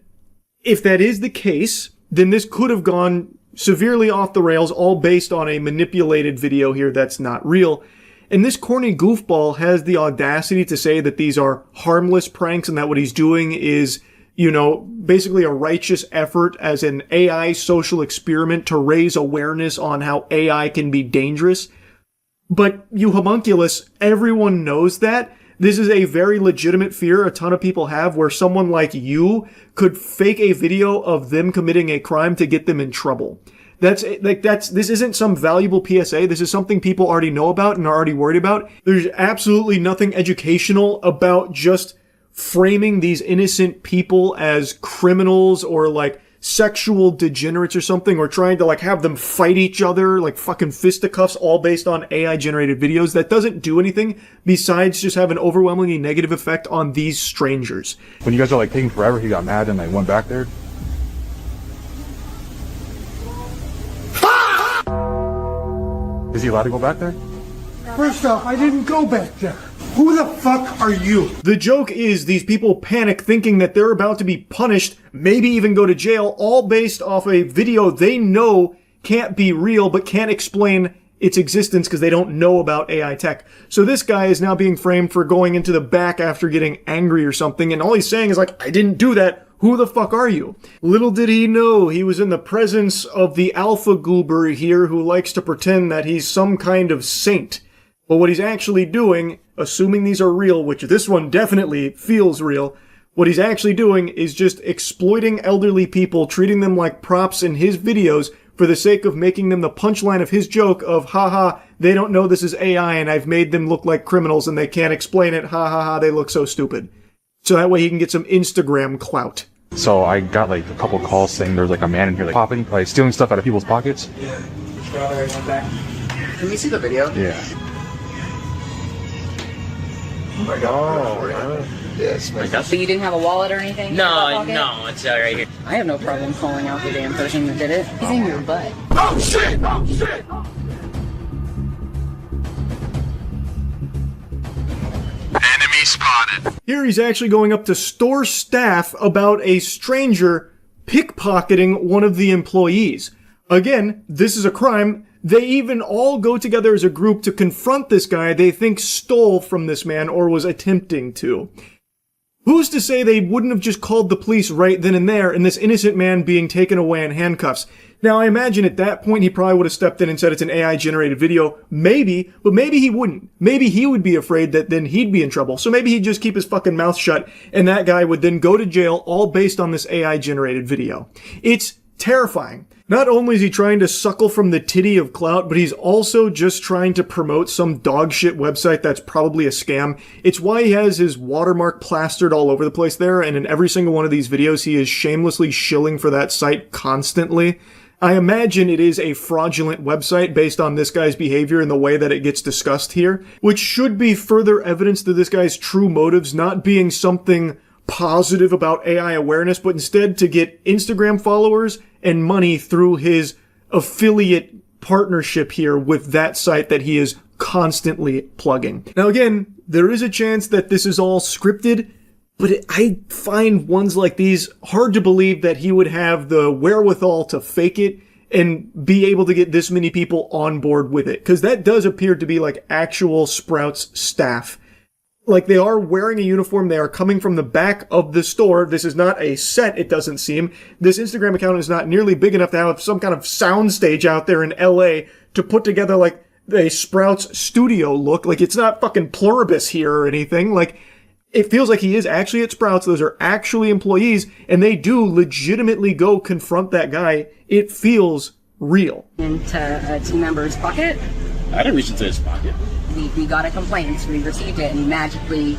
if that is the case, then this could have gone severely off the rails, all based on a manipulated video here that's not real. And this corny goofball has the audacity to say that these are harmless pranks and that what he's doing is, you know, basically a righteous effort as an AI social experiment to raise awareness on how AI can be dangerous. But you homunculus, everyone knows that. This is a very legitimate fear a ton of people have, where someone like you could fake a video of them committing a crime to get them in trouble. This isn't some valuable PSA. This is something people already know about and are already worried about. There's absolutely nothing educational about just framing these innocent people as criminals or like sexual degenerates or something, or trying to like have them fight each other like fucking fisticuffs, all based on AI generated videos. That doesn't do anything besides just have an overwhelmingly negative effect on these strangers. When you guys are like taking forever, he got mad and like went back there. Is he allowed to go back there? First off, I didn't go back there. Who the fuck are you? The joke is these people panic thinking that they're about to be punished, maybe even go to jail, all based off a video they know can't be real but can't explain its existence because they don't know about AI tech. So this guy is now being framed for going into the back after getting angry or something, and all he's saying is like, I didn't do that. Who the fuck are you? Little did he know he was in the presence of the alpha goober here who likes to pretend that he's some kind of saint. But what he's actually doing, assuming these are real, which this one definitely feels real, what he's actually doing is just exploiting elderly people, treating them like props in his videos for the sake of making them the punchline of his joke of, haha, they don't know this is AI and I've made them look like criminals and they can't explain it, ha ha ha, they look so stupid. So that way he can get some Instagram clout. So I got like a couple calls saying there's like a man in here like popping, like stealing stuff out of people's pockets. Can we see the video? Yeah. Oh my god. Yes, my god. So you didn't have a wallet or anything? No, no, it's right here. I have no problem calling out the damn person that did it. He's in your butt. Oh shit! Oh shit! Enemy spotted. Here he's actually going up to store staff about a stranger pickpocketing one of the employees. Again, this is a crime. They even all go together as a group to confront this guy they think stole from this man or was attempting to. Who's to say they wouldn't have just called the police right then and there and this innocent man being taken away in handcuffs? Now, I imagine at that point he probably would have stepped in and said it's an AI-generated video. Maybe, but maybe he wouldn't. Maybe he would be afraid that then he'd be in trouble. So maybe he'd just keep his fucking mouth shut and that guy would then go to jail all based on this AI-generated video. It's terrifying. Not only is he trying to suckle from the titty of clout, but he's also just trying to promote some dog shit website that's probably a scam. It's why he has his watermark plastered all over the place there, and in every single one of these videos he is shamelessly shilling for that site constantly. I imagine it is a fraudulent website based on this guy's behavior and the way that it gets discussed here, which should be further evidence to this guy's true motives not being something positive about AI awareness, but instead to get Instagram followers and money through his affiliate partnership here with that site that he is constantly plugging. Now again, there is a chance that this is all scripted, but I find ones like these hard to believe that he would have the wherewithal to fake it and be able to get this many people on board with it. Because that does appear to be like actual Sprouts staff. Like, they are wearing a uniform. They are coming from the back of the store. This is not a set, it doesn't seem. This Instagram account is not nearly big enough to have some kind of soundstage out there in LA to put together, like, a Sprouts studio look. Like, it's not fucking Pluribus here or anything. Like, it feels like he is actually at Sprouts. Those are actually employees, and they do legitimately go confront that guy. It feels real. Into a team member's pocket. I didn't reach into his pocket. We got a complaint, we received it, and you magically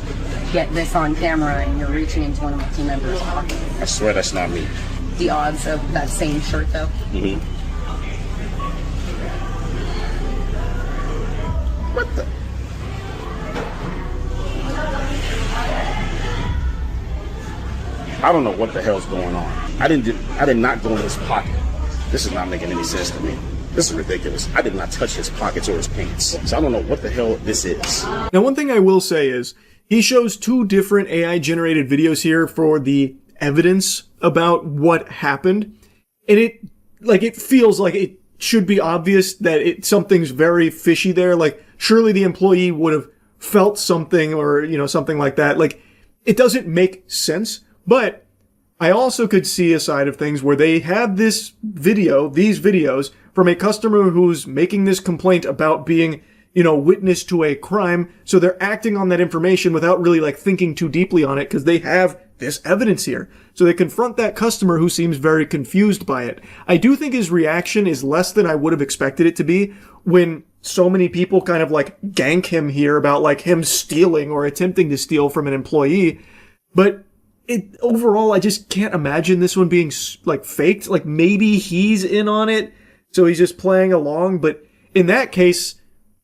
get this on camera and you're reaching into one of my team members' pockets. I swear that's not me. The odds of that same shirt, though. Mm-hmm. What the? I don't know what the hell's going on. I did not go in his pocket. This is not making any sense to me. This is ridiculous. I did not touch his pockets or his pants. So I don't know what the hell this is. Now, one thing I will say is he shows two different AI-generated videos here for the evidence about what happened. And it feels like it should be obvious that something's very fishy there. Like, surely the employee would have felt something or, something like that. Like, it doesn't make sense. But I also could see a side of things where they have these videos from a customer who's making this complaint about being, witness to a crime. So they're acting on that information without really thinking too deeply on it because they have this evidence here. So they confront that customer who seems very confused by it. I do think his reaction is less than I would have expected it to be when so many people kind of gank him here about him stealing or attempting to steal from an employee. But overall, I just can't imagine this one being faked. Maybe he's in on it. So he's just playing along, but in that case,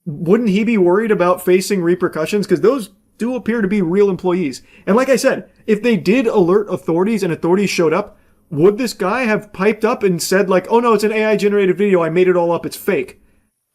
wouldn't he be worried about facing repercussions? Because those do appear to be real employees. And like I said, if they did alert authorities and authorities showed up, would this guy have piped up and said oh no, it's an AI-generated video, I made it all up, it's fake?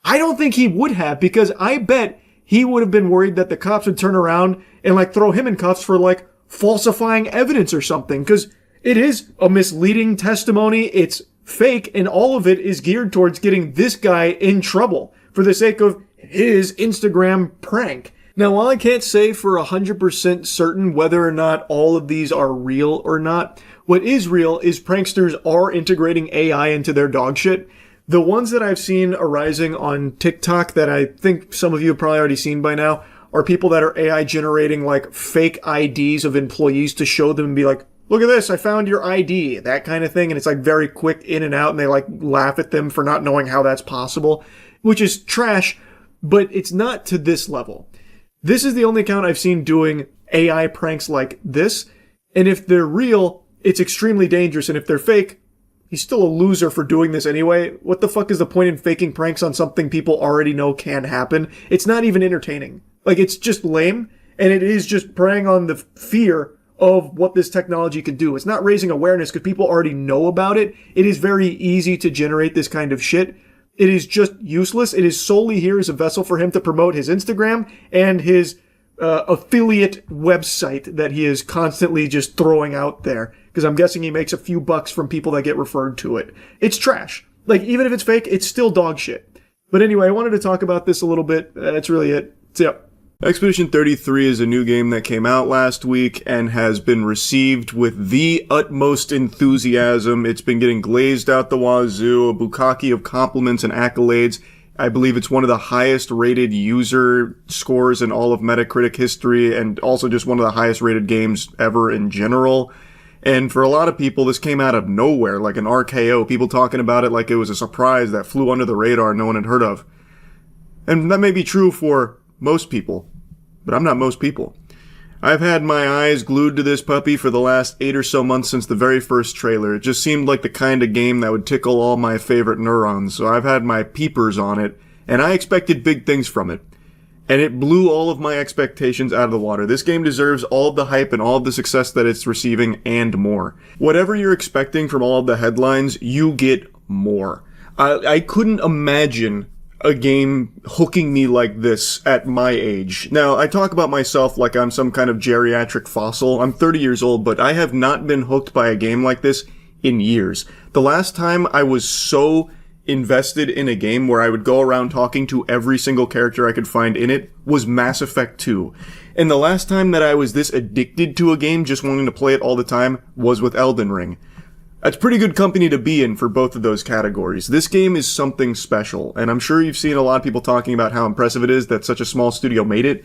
I don't think he would have, because I bet he would have been worried that the cops would turn around and throw him in cuffs for falsifying evidence or something, because it is a misleading testimony, it's fake, and all of it is geared towards getting this guy in trouble for the sake of his Instagram prank. Now, while I can't say for 100% certain whether or not all of these are real or not, what is real is pranksters are integrating AI into their dog shit. The ones that I've seen arising on TikTok that I think some of you have probably already seen by now are people that are AI generating like fake IDs of employees to show them and be like, look at this, I found your ID, that kind of thing. And it's like very quick in and out, and they like laugh at them for not knowing how that's possible, which is trash, but it's not to this level. This is the only account I've seen doing AI pranks like this. And if they're real, it's extremely dangerous. And if they're fake, he's still a loser for doing this anyway. What the fuck is the point in faking pranks on something people already know can happen? It's not even entertaining. Like, it's just lame. And it is just preying on the fear of what this technology can do. It's not raising awareness because people already know about it. It is very easy to generate this kind of shit. It is just useless. It is solely here as a vessel for him to promote his Instagram and his affiliate website that he is constantly just throwing out there. Because I'm guessing he makes a few bucks from people that get referred to it. It's trash. Like, even if it's fake, it's still dog shit. But anyway, I wanted to talk about this a little bit. That's really it. So, yeah. Expedition 33 is a new game that came out last week and has been received with the utmost enthusiasm. It's been getting glazed out the wazoo, a bukkake of compliments and accolades. I believe it's one of the highest rated user scores in all of Metacritic history, and also just one of the highest rated games ever in general. And for a lot of people, this came out of nowhere, like an RKO, people talking about it like it was a surprise that flew under the radar no one had heard of. And that may be true for most people, but I'm not most people. I've had my eyes glued to this puppy for the last 8 or so months since the very first trailer. It just seemed like the kind of game that would tickle all my favorite neurons, so I've had my peepers on it, and I expected big things from it. And it blew all of my expectations out of the water. This game deserves all of the hype and all of the success that it's receiving and more. Whatever you're expecting from all of the headlines, you get more. I couldn't imagine a game hooking me like this at my age. Now, I talk about myself like I'm some kind of geriatric fossil. I'm 30 years old, but I have not been hooked by a game like this in years. The last time I was so invested in a game where I would go around talking to every single character I could find in it was Mass Effect 2. And the last time that I was this addicted to a game, just wanting to play it all the time, was with Elden Ring. That's pretty good company to be in for both of those categories. This game is something special, and I'm sure you've seen a lot of people talking about how impressive it is that such a small studio made it.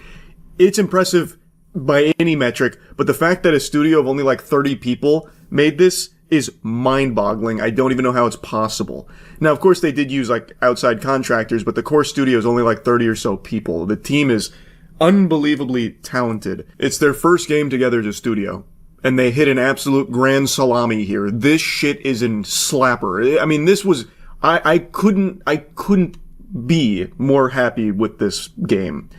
It's impressive by any metric, but the fact that a studio of only like 30 people made this is mind-boggling. I don't even know how it's possible. Now, of course, they did use like outside contractors, but the core studio is only like 30 or so people. The team is unbelievably talented. It's their first game together as a studio, and they hit an absolute grand salami here. This shit is in slapper. I mean, this was, I couldn't be more happy with this game.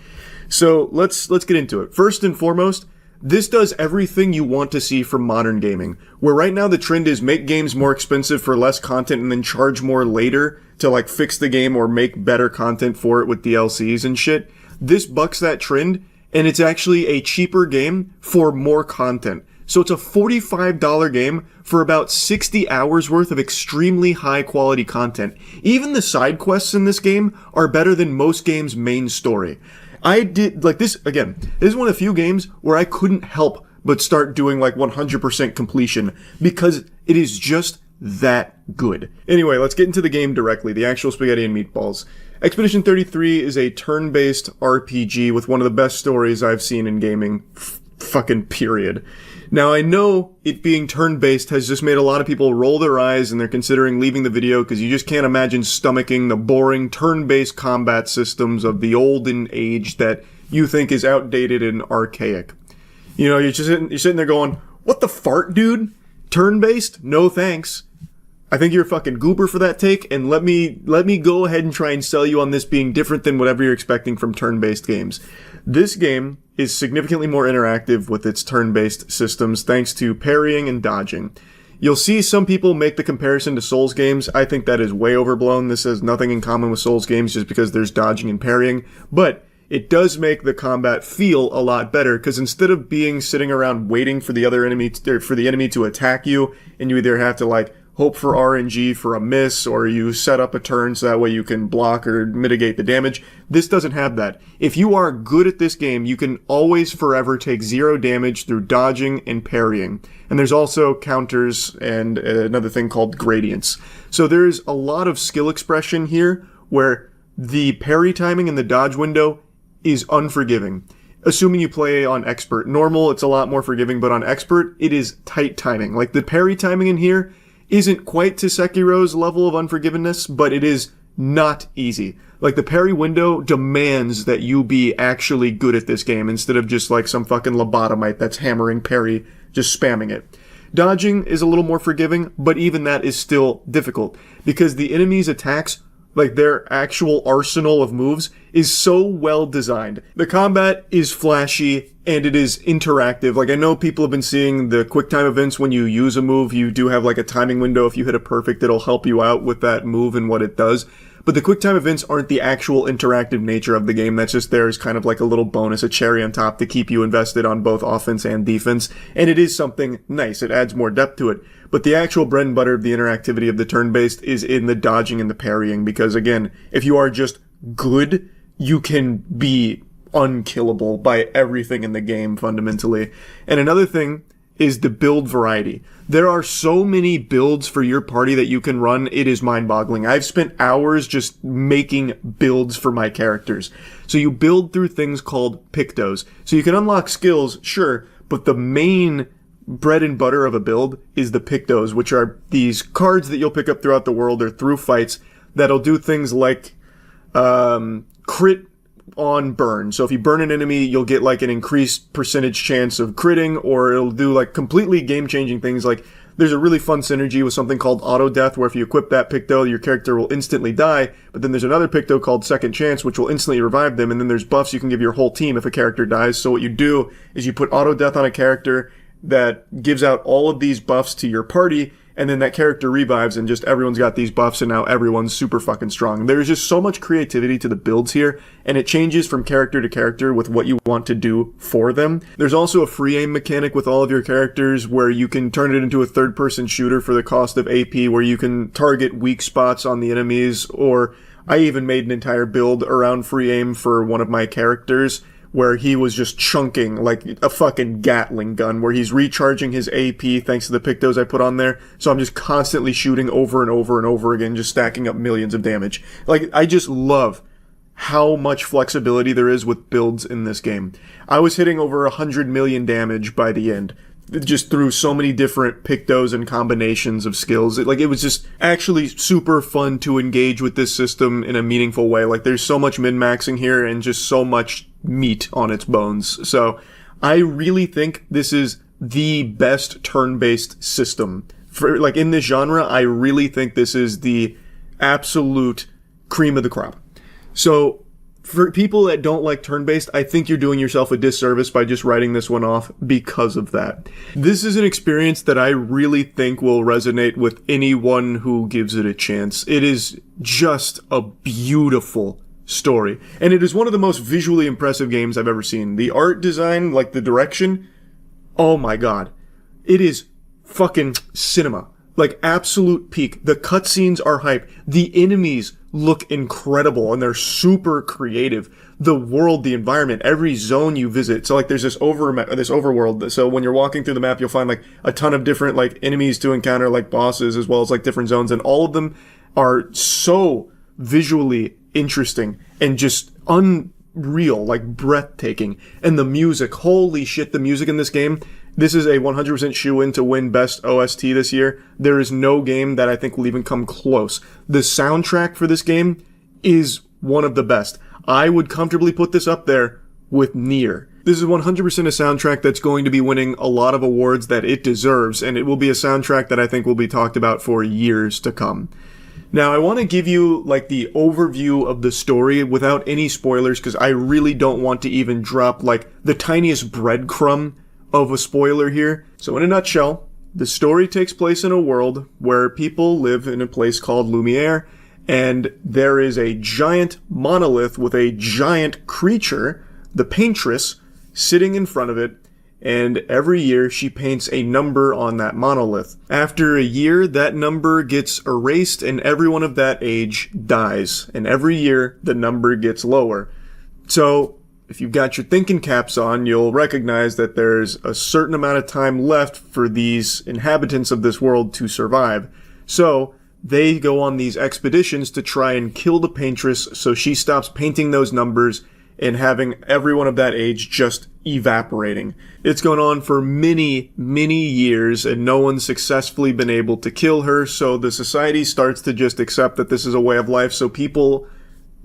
So let's get into it. First and foremost, this does everything you want to see from modern gaming, where right now the trend is make games more expensive for less content and then charge more later to like fix the game or make better content for it with DLCs and shit. This bucks that trend, and it's actually a cheaper game for more content. So it's a $45 game for about 60 hours worth of extremely high quality content. Even the side quests in this game are better than most games' main story. I did, like this, again, this is one of the few games where I couldn't help but start doing like 100% completion because it is just that good. Anyway, let's get into the game directly, the actual spaghetti and meatballs. Expedition 33 is a turn-based RPG with one of the best stories I've seen in gaming, fucking period. Now, I know it being turn-based has just made a lot of people roll their eyes and they're considering leaving the video because you just can't imagine stomaching the boring turn-based combat systems of the olden age that you think is outdated and archaic. You know, you're sitting there going, what the fart, dude? Turn-based? No thanks. I think you're a fucking goober for that take, and let me go ahead and try and sell you on this being different than whatever you're expecting from turn-based games. This game is significantly more interactive with its turn-based systems thanks to parrying and dodging. You'll see some people make the comparison to Souls games. I think that is way overblown. This has nothing in common with Souls games just because there's dodging and parrying, but it does make the combat feel a lot better because instead of being sitting around waiting for the other enemy or for the enemy to attack you, and you either have to like hope for RNG for a miss, or you set up a turn so that way you can block or mitigate the damage. This doesn't have that. If you are good at this game, you can always forever take 0 damage through dodging and parrying. And there's also counters and another thing called gradients. So there's a lot of skill expression here where the parry timing in the dodge window is unforgiving. Assuming you play on expert. Normal, it's a lot more forgiving, but on expert, it is tight timing. Like, the parry timing in here isn't quite to Sekiro's level of unforgiveness, but it is not easy. Like, the parry window demands that you be actually good at this game instead of just like some fucking lobotomite that's hammering parry, just spamming it. Dodging is a little more forgiving, but even that is still difficult because the enemy's attacks, like their actual arsenal of moves, is so well designed. The combat is flashy and it is interactive. Like, I know people have been seeing the quick time events when you use a move. You do have like a timing window. If you hit a perfect, it'll help you out with that move and what it does. But the quick time events aren't the actual interactive nature of the game. That's just there as kind of like a little bonus, a cherry on top to keep you invested on both offense and defense. And it is something nice. It adds more depth to it. But the actual bread and butter of the interactivity of the turn-based is in the dodging and the parrying. Because again, if you are just good, you can be unkillable by everything in the game fundamentally. And another thing is the build variety. There are so many builds for your party that you can run, it is mind-boggling. I've spent hours just making builds for my characters. So you build through things called pictos. So you can unlock skills, sure, but the main bread and butter of a build is the pictos, which are these cards that you'll pick up throughout the world or through fights that'll do things like crit on burn. So if you burn an enemy, you'll get like an increased percentage chance of critting, or it'll do like completely game-changing things. Like, there's a really fun synergy with something called auto death, where if you equip that picto, your character will instantly die. But then there's another picto called second chance, which will instantly revive them. And then there's buffs you can give your whole team if a character dies. So what you do is you put auto death on a character that gives out all of these buffs to your party, and then that character revives and just everyone's got these buffs and now everyone's super fucking strong. There's just so much creativity to the builds here, and it changes from character to character with what you want to do for them. There's also a free aim mechanic with all of your characters where you can turn it into a third-person shooter for the cost of AP, where you can target weak spots on the enemies, or I even made an entire build around free aim for one of my characters where he was just chunking like a fucking Gatling gun, where he's recharging his AP thanks to the pictos I put on there. So I'm just constantly shooting over and over and over again, just stacking up millions of damage. Like, I just love how much flexibility there is with builds in this game. I was hitting over 100 million damage by the end, just through so many different pictos and combinations of skills. It was just actually super fun to engage with this system in a meaningful way. Like, there's so much min-maxing here and just so much meat on its bones. So I really think this is the best turn-based system. For, like, in this genre, I really think this is the absolute cream of the crop. So for people that don't like turn-based, I think you're doing yourself a disservice by just writing this one off because of that. This is an experience that I really think will resonate with anyone who gives it a chance. It is just a beautiful story. And it is one of the most visually impressive games I've ever seen. The art design, like the direction, oh my god. It is fucking cinema. Like, absolute peak. The cutscenes are hype. The enemies look incredible and they're super creative. The world, the environment, every zone you visit. So like, there's this overworld. So when you're walking through the map, you'll find like a ton of different like enemies to encounter, like bosses, as well as like different zones, and all of them are so visually interesting and just unreal, like breathtaking. And the music, holy shit, the music in this game, this is a 100% shoe-in to win Best OST this year. There is no game that I think will even come close. The soundtrack for this game is one of the best. I would comfortably put this up there with Nier. This is 100% a soundtrack that's going to be winning a lot of awards that it deserves, and it will be a soundtrack that I think will be talked about for years to come. Now, I want to give you like the overview of the story without any spoilers, because I really don't want to even drop like the tiniest breadcrumb of a spoiler here. So in a nutshell, the story takes place in a world where people live in a place called Lumiere, and there is a giant monolith with a giant creature, the Paintress, sitting in front of it, and every year she paints a number on that monolith. After a year, that number gets erased and everyone of that age dies, and every year the number gets lower. So, if you've got your thinking caps on, you'll recognize that there's a certain amount of time left for these inhabitants of this world to survive. So, they go on these expeditions to try and kill the paintress so she stops painting those numbers and having everyone of that age just evaporating. It's gone on for many, many years and no one's successfully been able to kill her, so the society starts to just accept that this is a way of life, so people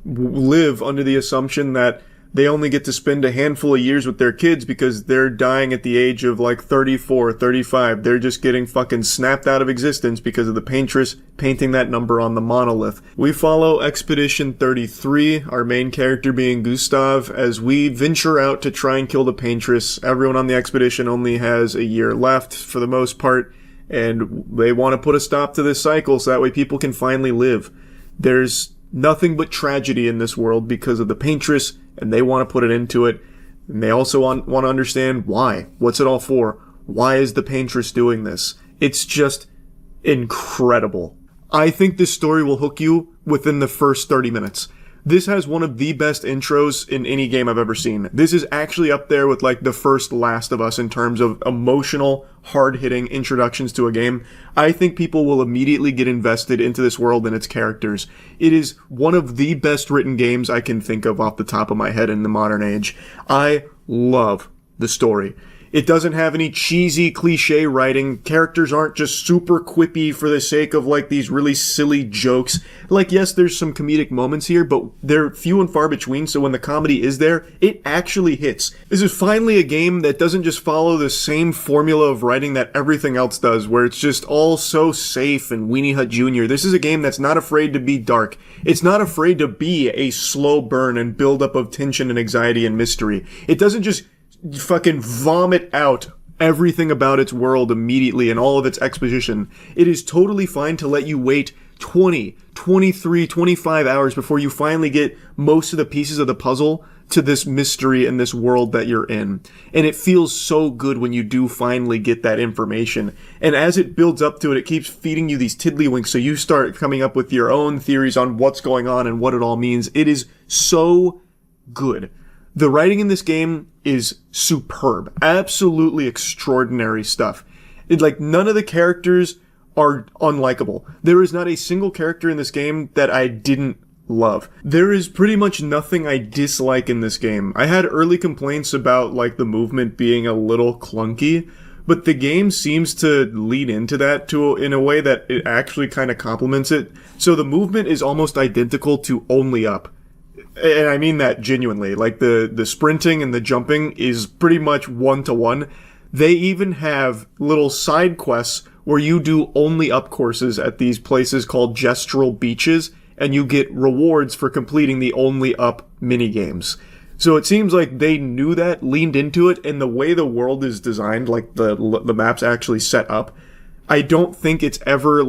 live under the assumption that they only get to spend a handful of years with their kids because they're dying at the age of like 34, 35. They're just getting fucking snapped out of existence because of the paintress painting that number on the monolith. We follow Expedition 33, our main character being Gustav, as we venture out to try and kill the paintress. Everyone on the expedition only has a year left for the most part, and they want to put a stop to this cycle so that way people can finally live. There's nothing but tragedy in this world because of the paintress, and they want to put it into it. And they also want to understand why. What's it all for? Why is the paintress doing this? It's just incredible. I think this story will hook you within the first 30 minutes. This has one of the best intros in any game I've ever seen. This is actually up there with like the first Last of Us in terms of emotional, hard-hitting introductions to a game. I think people will immediately get invested into this world and its characters. It is one of the best written games I can think of off the top of my head in the modern age. I love the story. It doesn't have any cheesy cliche writing. Characters aren't just super quippy for the sake of like these really silly jokes. Like, yes, there's some comedic moments here, but they're few and far between, so when the comedy is there, it actually hits. This is finally a game that doesn't just follow the same formula of writing that everything else does, where it's just all so safe and Weenie Hut Jr. This is a game that's not afraid to be dark. It's not afraid to be a slow burn and build up of tension and anxiety and mystery. It doesn't just fucking vomit out everything about its world immediately and all of its exposition. It is totally fine to let you wait 20, 23, 25 hours before you finally get most of the pieces of the puzzle to this mystery and this world that you're in. And it feels so good when you do finally get that information. And as it builds up to it, it keeps feeding you these tiddlywinks, so you start coming up with your own theories on what's going on and what it all means. It is so good. The writing in this game is superb. Absolutely extraordinary stuff. None of the characters are unlikable. There is not a single character in this game that I didn't love. There is pretty much nothing I dislike in this game. I had early complaints about, the movement being a little clunky, but the game seems to lead into that in a way that it actually kind of complements it. So the movement is almost identical to Only Up. And I mean that genuinely. The sprinting and the jumping is pretty much one-to-one. They even have little side quests where you do Only Up courses at these places called gestural beaches, and you get rewards for completing the Only Up minigames. So it seems like they knew that, leaned into it, and the way the world is designed, the map's actually set up, I don't think it's ever,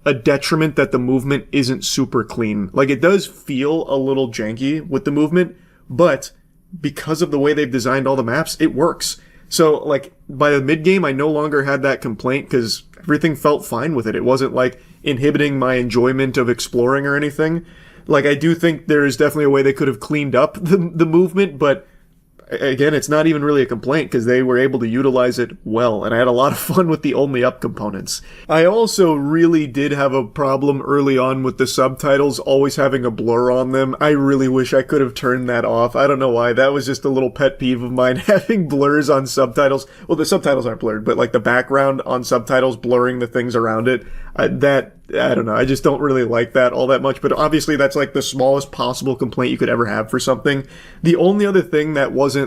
a detriment that the movement isn't super clean. It does feel a little janky with the movement, but because of the way they've designed all the maps, it works. So, by the mid-game, I no longer had that complaint because everything felt fine with it. It wasn't, inhibiting my enjoyment of exploring or anything. I do think there is definitely a way they could have cleaned up the movement, but again, it's not even really a complaint because they were able to utilize it well, and I had a lot of fun with the Only Up components. I also really did have a problem early on with the subtitles always having a blur on them. I really wish I could have turned that off. I don't know why. That was just a little pet peeve of mine, having blurs on subtitles. Well, the subtitles aren't blurred, but the background on subtitles blurring the things around it. I don't know. I just don't really like that all that much, but obviously that's the smallest possible complaint you could ever have for something. The only other thing that wasn't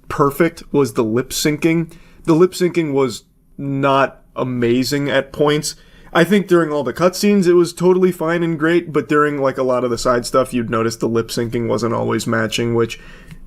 perfect was the lip syncing. The lip syncing was not amazing at points. I think during all the cutscenes it was totally fine and great, but during a lot of the side stuff you'd notice the lip syncing wasn't always matching, which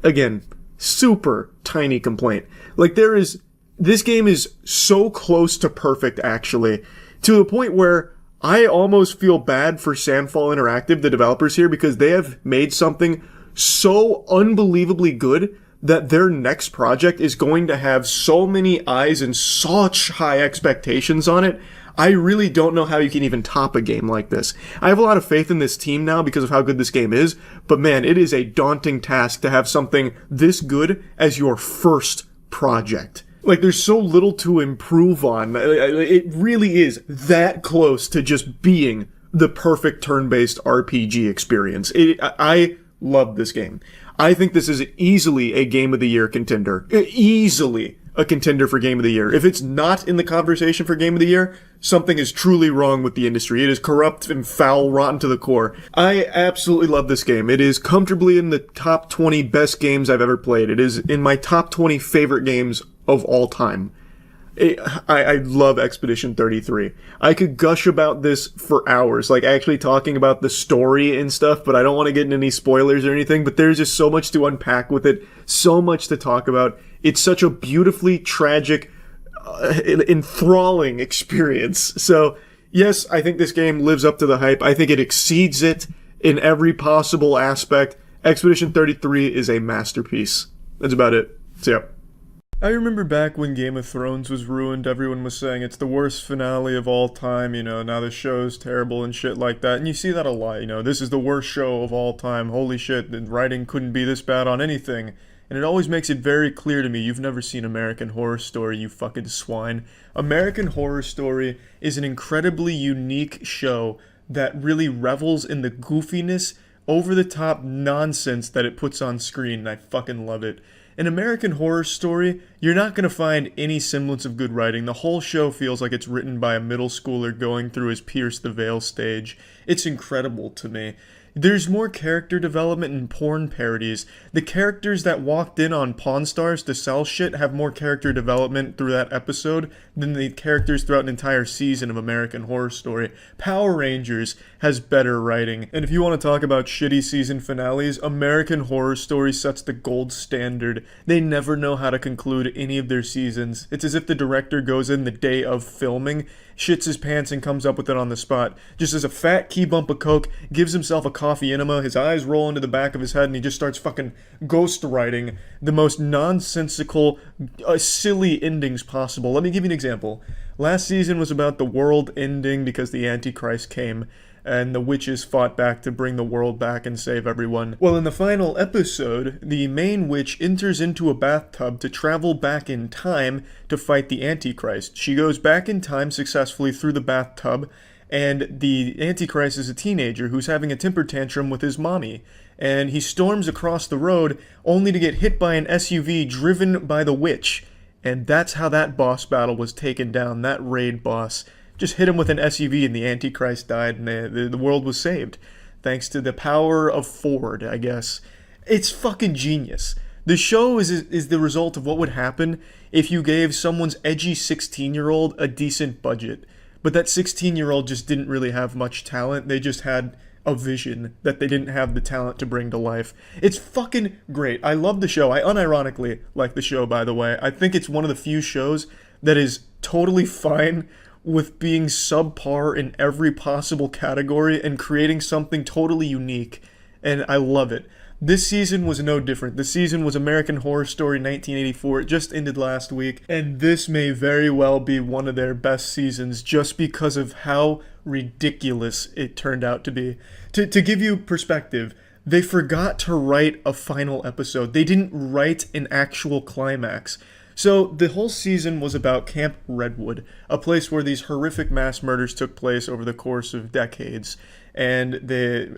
again, super tiny complaint. This game is so close to perfect actually, to the point where I almost feel bad for Sandfall Interactive, the developers here, because they have made something so unbelievably good that their next project is going to have so many eyes and such high expectations on it. I really don't know how you can even top a game like this. I have a lot of faith in this team now because of how good this game is, but man, it is a daunting task to have something this good as your first project. Like, there's so little to improve on. It really is that close to just being the perfect turn-based RPG experience. I love this game. I think this is easily a Game of the Year contender. Easily a contender for Game of the Year. If it's not in the conversation for Game of the Year, something is truly wrong with the industry. It is corrupt and foul, rotten to the core. I absolutely love this game. It is comfortably in the top 20 best games I've ever played. It is in my top 20 favorite games of all time. I love Expedition 33. I could gush about this for hours, like actually talking about the story and stuff, but I don't want to get into any spoilers or anything, but there's just so much to unpack with it, so much to talk about. It's such a beautifully tragic, enthralling experience. So, yes, I think this game lives up to the hype. I think it exceeds it in every possible aspect. Expedition 33 is a masterpiece. That's about it. So, yeah. I remember back when Game of Thrones was ruined, everyone was saying it's the worst finale of all time, now the show's terrible and shit like that, and you see that a lot, this is the worst show of all time, holy shit, the writing couldn't be this bad on anything, and it always makes it very clear to me, you've never seen American Horror Story, you fucking swine. American Horror Story is an incredibly unique show that really revels in the goofiness, over-the-top nonsense that it puts on screen, and I fucking love it. In American Horror Story, you're not going to find any semblance of good writing. The whole show feels like it's written by a middle schooler going through his Pierce the Veil stage. It's incredible to me. There's more character development in porn parodies. The characters that walked in on Pawn Stars to sell shit have more character development through that episode than the characters throughout an entire season of American Horror Story. Power Rangers has better writing. And if you want to talk about shitty season finales, American Horror Story sets the gold standard. They never know how to conclude any of their seasons. It's as if the director goes in the day of filming, shits his pants and comes up with it on the spot. Just as a fat key bump of coke, gives himself a coffee enema, his eyes roll into the back of his head, and he just starts fucking ghost writing the most nonsensical, silly endings possible. Let me give you an example. Last season was about the world ending because the Antichrist came, and the witches fought back to bring the world back and save everyone. Well, in the final episode, the main witch enters into a bathtub to travel back in time to fight the Antichrist. She goes back in time successfully through the bathtub, and the Antichrist is a teenager who's having a temper tantrum with his mommy. And he storms across the road only to get hit by an SUV driven by the witch. And that's how that boss battle was taken down, that raid boss. Just hit him with an SUV and the Antichrist died and the world was saved. Thanks to the power of Ford, I guess. It's fucking genius. The show is the result of what would happen if you gave someone's edgy 16-year-old a decent budget. But that 16-year-old just didn't really have much talent. They just had a vision that they didn't have the talent to bring to life. It's fucking great. I love the show. I unironically like the show, by the way. I think it's one of the few shows that is totally fine with being subpar in every possible category and creating something totally unique. And I love it. This season was no different. This season was American Horror Story 1984. It just ended last week, and this may very well be one of their best seasons just because of how ridiculous it turned out to be. To give you perspective, they forgot to write a final episode. They didn't write an actual climax. So the whole season was about Camp Redwood, a place where these horrific mass murders took place over the course of decades. And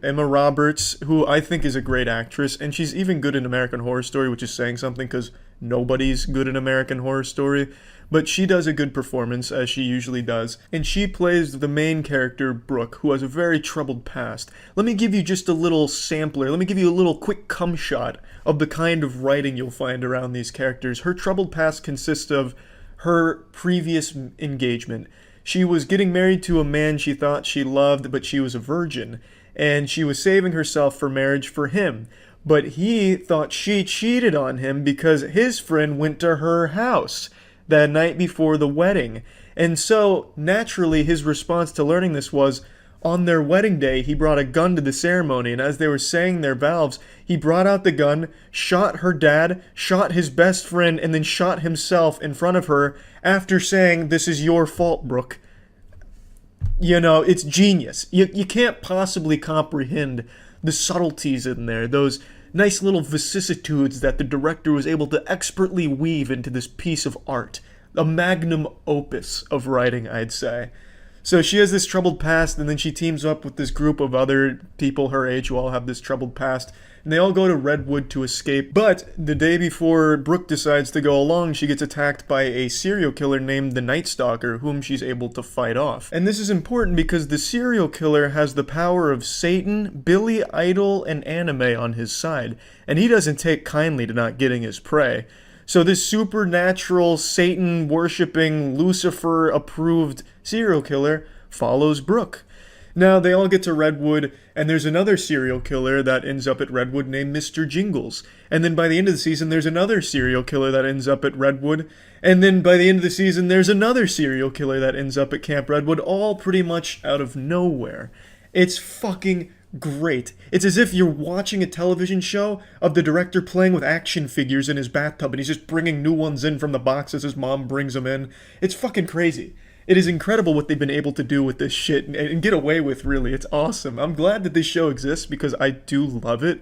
Emma Roberts, who I think is a great actress, and she's even good in American Horror Story, which is saying something because nobody's good in American Horror Story, but she does a good performance, as she usually does, and she plays the main character, Brooke, who has a very troubled past. Let me give you just a little sampler, let me give you a little quick cum shot of the kind of writing you'll find around these characters. Her troubled past consists of her previous engagement. She was getting married to a man she thought she loved, but she was a virgin, and she was saving herself for marriage for him. But he thought she cheated on him because his friend went to her house the night before the wedding. And so, naturally, his response to learning this was, on their wedding day, he brought a gun to the ceremony, and as they were saying their vows, he brought out the gun, shot her dad, shot his best friend, and then shot himself in front of her after saying, "This is your fault, Brooke." You know, it's genius. You can't possibly comprehend the subtleties in there, those nice little vicissitudes that the director was able to expertly weave into this piece of art. A magnum opus of writing, I'd say. So she has this troubled past, and then she teams up with this group of other people her age who all have this troubled past, and they all go to Redwood to escape. But the day before Brooke decides to go along, she gets attacked by a serial killer named the Night Stalker, whom she's able to fight off. And this is important because the serial killer has the power of Satan, Billy Idol, and anime on his side, and he doesn't take kindly to not getting his prey. So this supernatural, Satan-worshipping, Lucifer-approved serial killer follows Brooke. Now, they all get to Redwood, and there's another serial killer that ends up at Redwood named Mr. Jingles. And then by the end of the season, there's another serial killer that ends up at Redwood. And then by the end of the season, there's another serial killer that ends up at Camp Redwood, all pretty much out of nowhere. It's fucking great. It's as if you're watching a television show of the director playing with action figures in his bathtub, and he's just bringing new ones in from the box as his mom brings them in. It's fucking crazy. It is incredible what they've been able to do with this shit and get away with, really. It's awesome. I'm glad that this show exists because I do love it,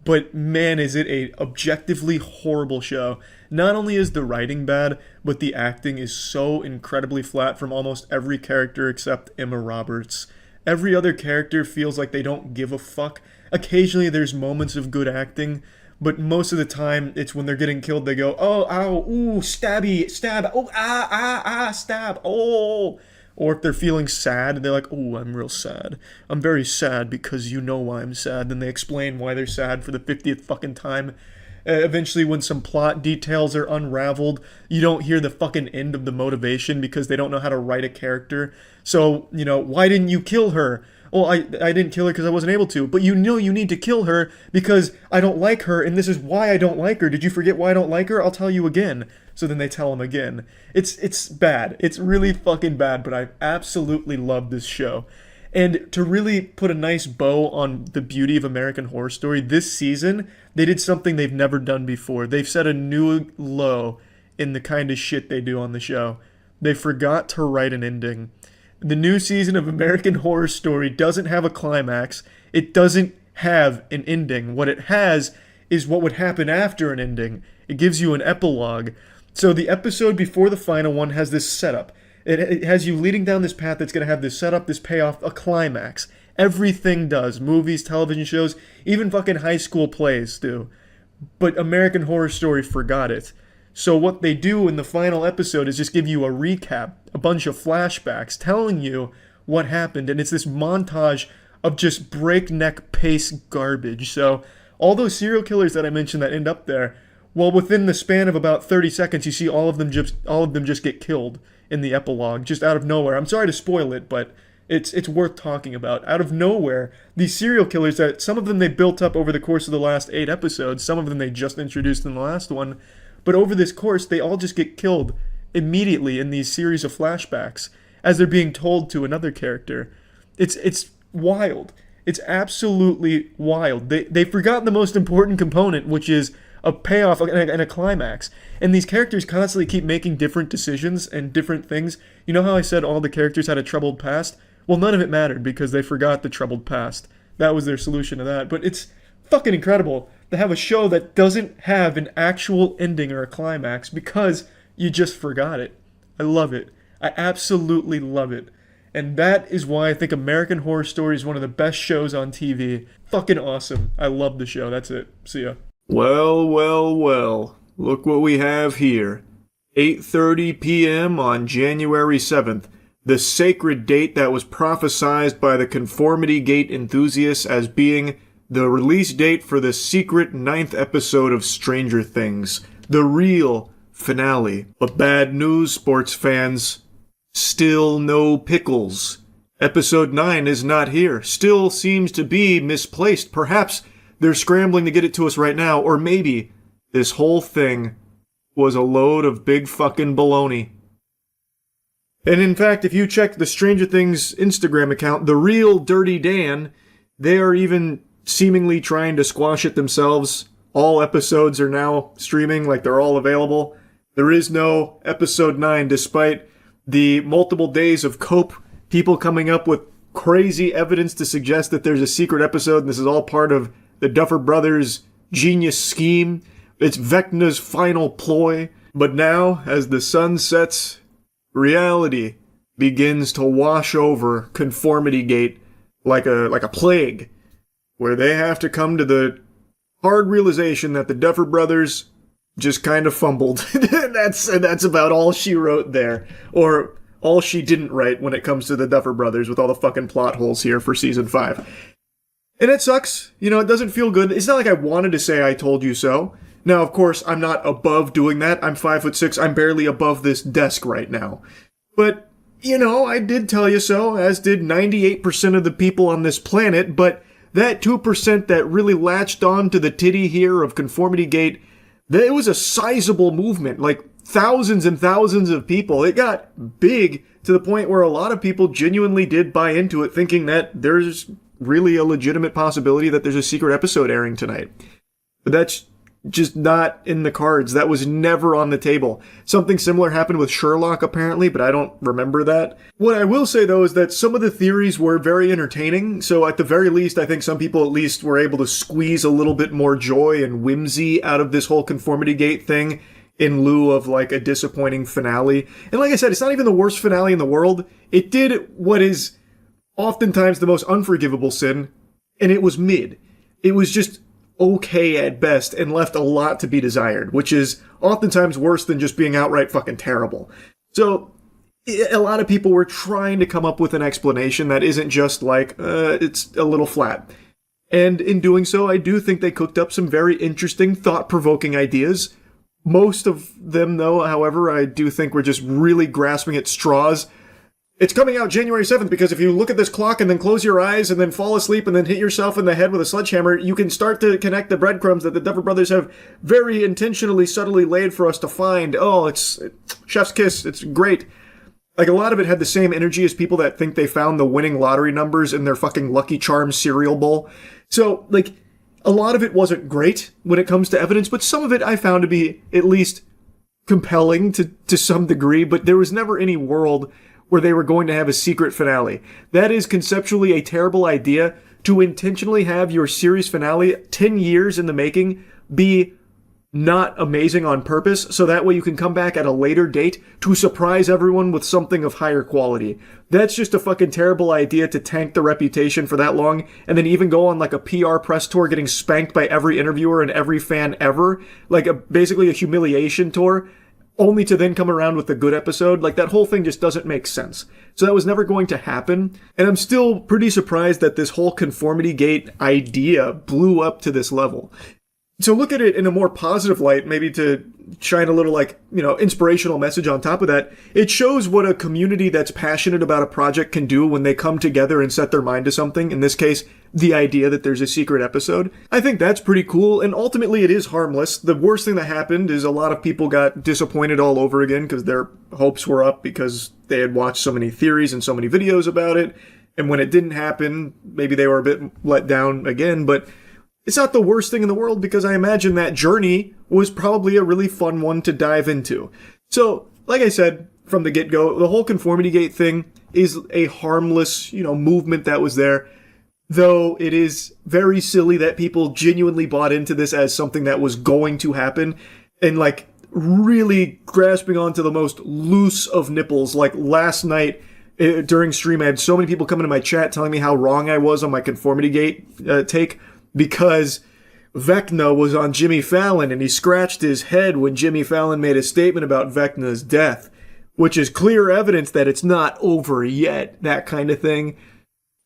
but man, is it a objectively horrible show. Not only is the writing bad, but the acting is so incredibly flat from almost every character except Emma Roberts. Every other character feels like they don't give a fuck. Occasionally there's moments of good acting, but most of the time it's when they're getting killed they go, "Oh, ow, ooh, stabby, stab, oh, stab, oh." Or if they're feeling sad, they're like, "Oh, I'm real sad. I'm very sad because you know why I'm sad." Then they explain why they're sad for the 50th fucking time. Eventually, when some plot details are unraveled, you don't hear the fucking end of the motivation because they don't know how to write a character. So, you know, why didn't you kill her? Well, I didn't kill her because I wasn't able to. But you know you need to kill her because I don't like her, and this is why I don't like her. Did you forget why I don't like her? I'll tell you again. So then they tell him again. It's bad. It's really fucking bad, but I absolutely love this show. And to really put a nice bow on the beauty of American Horror Story, this season, they did something they've never done before. They've set a new low in the kind of shit they do on the show. They forgot to write an ending. The new season of American Horror Story doesn't have a climax. It doesn't have an ending. What it has is what would happen after an ending. It gives you an epilogue. So the episode before the final one has this setup. It has you leading down this path that's going to have this setup, this payoff, a climax. Everything does. Movies, television shows, even fucking high school plays do. But American Horror Story forgot it. So what they do in the final episode is just give you a recap, a bunch of flashbacks, telling you what happened. And it's this montage of just breakneck pace garbage. So all those serial killers that I mentioned that end up there, well, within the span of about 30 seconds, you see all of them just get killed in the epilogue, just out of nowhere. I'm sorry to spoil it, but it's worth talking about. Out of nowhere, these serial killers that some of them they built up over the course of the last 8 episodes, some of them they just introduced in the last one, but over this course, they all just get killed immediately in these series of flashbacks as they're being told to another character. It's wild. It's absolutely wild. They've forgotten the most important component, which is a payoff and a climax. And these characters constantly keep making different decisions and different things. You know how I said all the characters had a troubled past? Well, none of it mattered because they forgot the troubled past. That was their solution to that. But it's fucking incredible to have a show that doesn't have an actual ending or a climax because you just forgot it. I love it. I absolutely love it. And that is why I think American Horror Story is one of the best shows on TV. Fucking awesome. I love the show. That's it. See ya. Well, well, well. Look what we have here. 8:30 p.m. on January 7th. The sacred date that was prophesied by the Conformity Gate enthusiasts as being the release date for the secret 9th episode of Stranger Things. The real finale. But bad news, sports fans. Still no pickles. Episode 9 is not here. Still seems to be misplaced. Perhaps they're scrambling to get it to us right now, or maybe this whole thing was a load of big fucking baloney. And in fact, if you check the Stranger Things Instagram account, The Real Dirty Dan, they are even seemingly trying to squash it themselves. All episodes are now streaming, like they're all available. There is no episode 9, despite the multiple days of cope, people coming up with crazy evidence to suggest that there's a secret episode, and this is all part of the Duffer Brothers' genius scheme. It's Vecna's final ploy. But now, as the sun sets, reality begins to wash over Conformity Gate like a plague, where they have to come to the hard realization that the Duffer Brothers just kind of fumbled. That's about all she wrote there. Or all she didn't write when it comes to the Duffer Brothers, with all the fucking plot holes here for season 5. And it sucks. You know, it doesn't feel good. It's not like I wanted to say I told you so. Now, of course, I'm not above doing that. I'm 5'6". I'm barely above this desk right now. But, you know, I did tell you so, as did 98% of the people on this planet. But that 2% that really latched on to the titty here of Conformity Gate, it was a sizable movement. Like, thousands and thousands of people. It got big to the point where a lot of people genuinely did buy into it, thinking that there's really a legitimate possibility that there's a secret episode airing tonight. But that's just not in the cards. That was never on the table. Something similar happened with Sherlock, apparently, but I don't remember that. What I will say, though, is that some of the theories were very entertaining, so at the very least, I think some people at least were able to squeeze a little bit more joy and whimsy out of this whole Conformity Gate thing, in lieu of, like, a disappointing finale. And like I said, it's not even the worst finale in the world. It did what is oftentimes the most unforgivable sin, and it was mid. It was just okay at best and left a lot to be desired, which is oftentimes worse than just being outright fucking terrible. So, a lot of people were trying to come up with an explanation that isn't just like, it's a little flat. And in doing so, I do think they cooked up some very interesting, thought-provoking ideas. Most of them, though, however, I do think we're just really grasping at straws. It's coming out January 7th because if you look at this clock and then close your eyes and then fall asleep and then hit yourself in the head with a sledgehammer, you can start to connect the breadcrumbs that the Duffer Brothers have very intentionally, subtly laid for us to find. Oh, it's chef's kiss. It's great. Like, a lot of it had the same energy as people that think they found the winning lottery numbers in their fucking Lucky Charms cereal bowl. So, like, a lot of it wasn't great when it comes to evidence, but some of it I found to be at least compelling to some degree, but there was never any world where they were going to have a secret finale. That is conceptually a terrible idea, to intentionally have your series finale 10 years in the making be not amazing on purpose, so that way you can come back at a later date to surprise everyone with something of higher quality. That's just a fucking terrible idea to tank the reputation for that long, and then even go on like a PR press tour getting spanked by every interviewer and every fan ever, like basically a humiliation tour, only to then come around with a good episode. Like, that whole thing just doesn't make sense. So that was never going to happen. And I'm still pretty surprised that this whole Conformity Gate idea blew up to this level. So look at it in a more positive light, maybe to shine a little, like, you know, inspirational message on top of that. It shows what a community that's passionate about a project can do when they come together and set their mind to something. In this case, the idea that there's a secret episode. I think that's pretty cool, and ultimately it is harmless. The worst thing that happened is a lot of people got disappointed all over again because their hopes were up because they had watched so many theories and so many videos about it. And when it didn't happen, maybe they were a bit let down again, but it's not the worst thing in the world because I imagine that journey was probably a really fun one to dive into. So, like I said from the get-go, the whole Conformity Gate thing is a harmless, you know, movement that was there. Though it is very silly that people genuinely bought into this as something that was going to happen, and like really grasping onto the most loose of nipples. Like last night during stream, I had so many people come into my chat telling me how wrong I was on my Conformity Gate take, because Vecna was on Jimmy Fallon and he scratched his head when Jimmy Fallon made a statement about Vecna's death, which is clear evidence that it's not over yet, that kind of thing.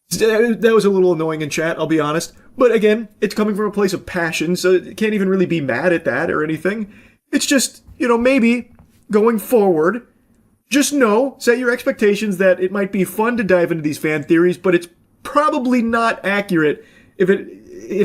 That was a little annoying in chat, I'll be honest. But again, it's coming from a place of passion, so you can't even really be mad at that or anything. It's just, you know, maybe going forward, just know, set your expectations that it might be fun to dive into these fan theories, but it's probably not accurate if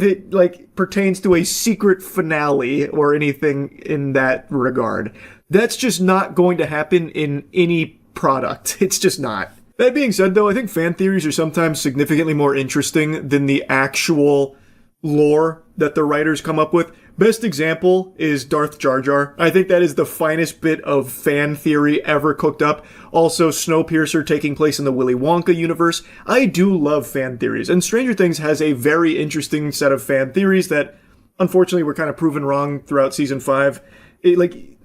it like pertains to a secret finale or anything in that regard. That's just not going to happen in any product. It's just not. That being said, though, I think fan theories are sometimes significantly more interesting than the actual lore that the writers come up with. Best example is Darth Jar Jar. I think that is the finest bit of fan theory ever cooked up. Also, Snowpiercer taking place in the Willy Wonka universe. I do love fan theories, and Stranger Things has a very interesting set of fan theories that, unfortunately, were kind of proven wrong throughout season 5.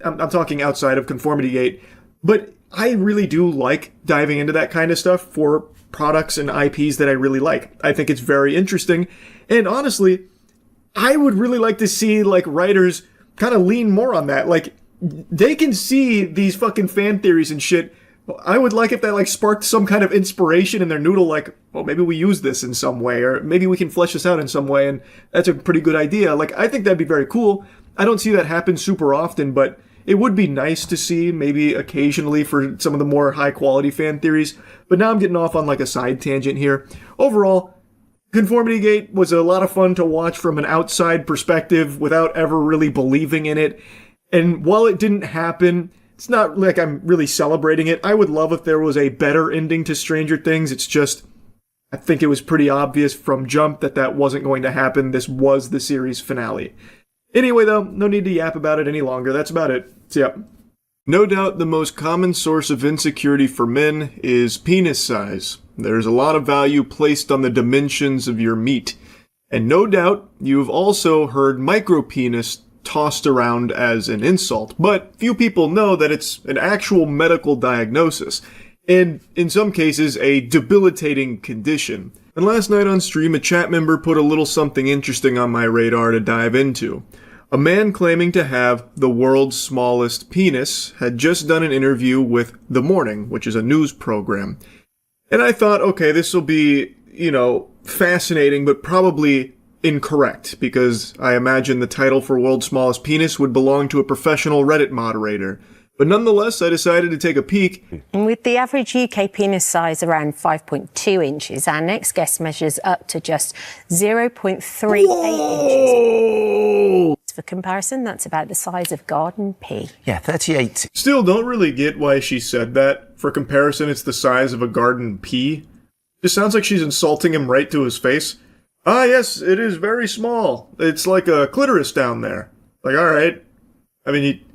I'm talking outside of Conformity Gate, but I really do like diving into that kind of stuff for products and IPs that I really like. I think it's very interesting, and honestly, I would really like to see, like, writers kind of lean more on that. Like, they can see these fucking fan theories and shit. I would like if that, like, sparked some kind of inspiration in their noodle, like, well, maybe we use this in some way, or maybe we can flesh this out in some way, and that's a pretty good idea. Like, I think that'd be very cool. I don't see that happen super often, but it would be nice to see, maybe occasionally, for some of the more high-quality fan theories. But now I'm getting off on, like, a side tangent here. Overall, Conformity Gate was a lot of fun to watch from an outside perspective without ever really believing in it. And while it didn't happen, it's not like I'm really celebrating it. I would love if there was a better ending to Stranger Things. It's just, I think it was pretty obvious from jump that that wasn't going to happen. This was the series finale. Anyway, though, no need to yap about it any longer. That's about it. See ya. No doubt the most common source of insecurity for men is penis size. There's a lot of value placed on the dimensions of your meat. And no doubt you've also heard micropenis tossed around as an insult, but few people know that it's an actual medical diagnosis, and in some cases a debilitating condition. And last night on stream, a chat member put a little something interesting on my radar to dive into. A man claiming to have the world's smallest penis had just done an interview with The Morning, which is a news program. And I thought, okay, this will be, fascinating, but probably incorrect, because I imagine the title for World's Smallest Penis would belong to a professional Reddit moderator. But nonetheless, I decided to take a peek. And with the average UK penis size around 5.2 inches, our next guest measures up to just 0.38 inches. For comparison, that's about the size of garden pea. Yeah, 38. Still don't really get why she said that. For comparison, it's the size of a garden pea. Just sounds like she's insulting him right to his face. Ah, yes, it is very small. It's like a clitoris down there. Like, alright. I mean,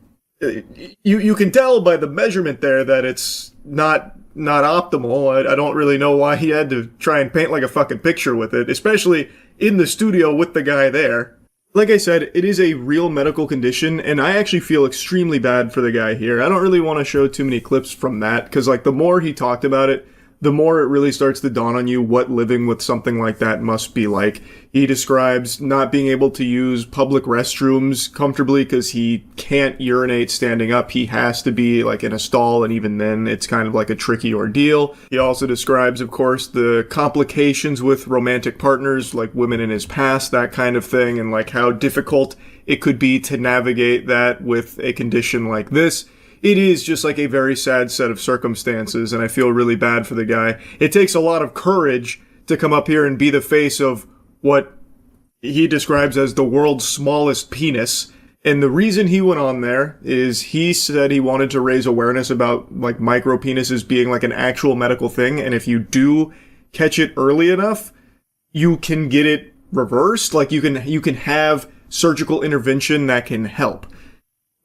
you can tell by the measurement there that it's not optimal. I don't really know why he had to try and paint like a fucking picture with it, especially in the studio with the guy there. Like I said, it is a real medical condition, and I actually feel extremely bad for the guy here. I don't really want to show too many clips from that, because the more he talked about it, the more it really starts to dawn on you what living with something like that must be like. He describes not being able to use public restrooms comfortably because he can't urinate standing up. He has to be in a stall, and even then it's kind of like a tricky ordeal. He also describes, of course, the complications with romantic partners, like women in his past, that kind of thing, and how difficult it could be to navigate that with a condition like this. It is just a very sad set of circumstances, and I feel really bad for the guy. It takes a lot of courage to come up here and be the face of what he describes as the world's smallest penis. And the reason he went on there is he said he wanted to raise awareness about micro penises being an actual medical thing, and if you do catch it early enough, you can get it reversed. You can have surgical intervention that can help.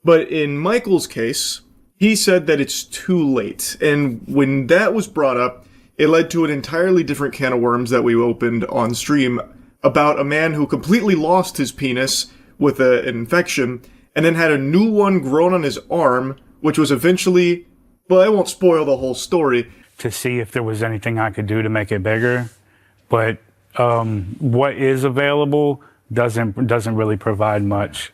But in Michael's case, he said that it's too late. And when that was brought up, it led to an entirely different can of worms that we opened on stream about a man who completely lost his penis with an infection and then had a new one grown on his arm, which was eventually, well, I won't spoil the whole story. To see if there was anything I could do to make it bigger. But what is available doesn't really provide much.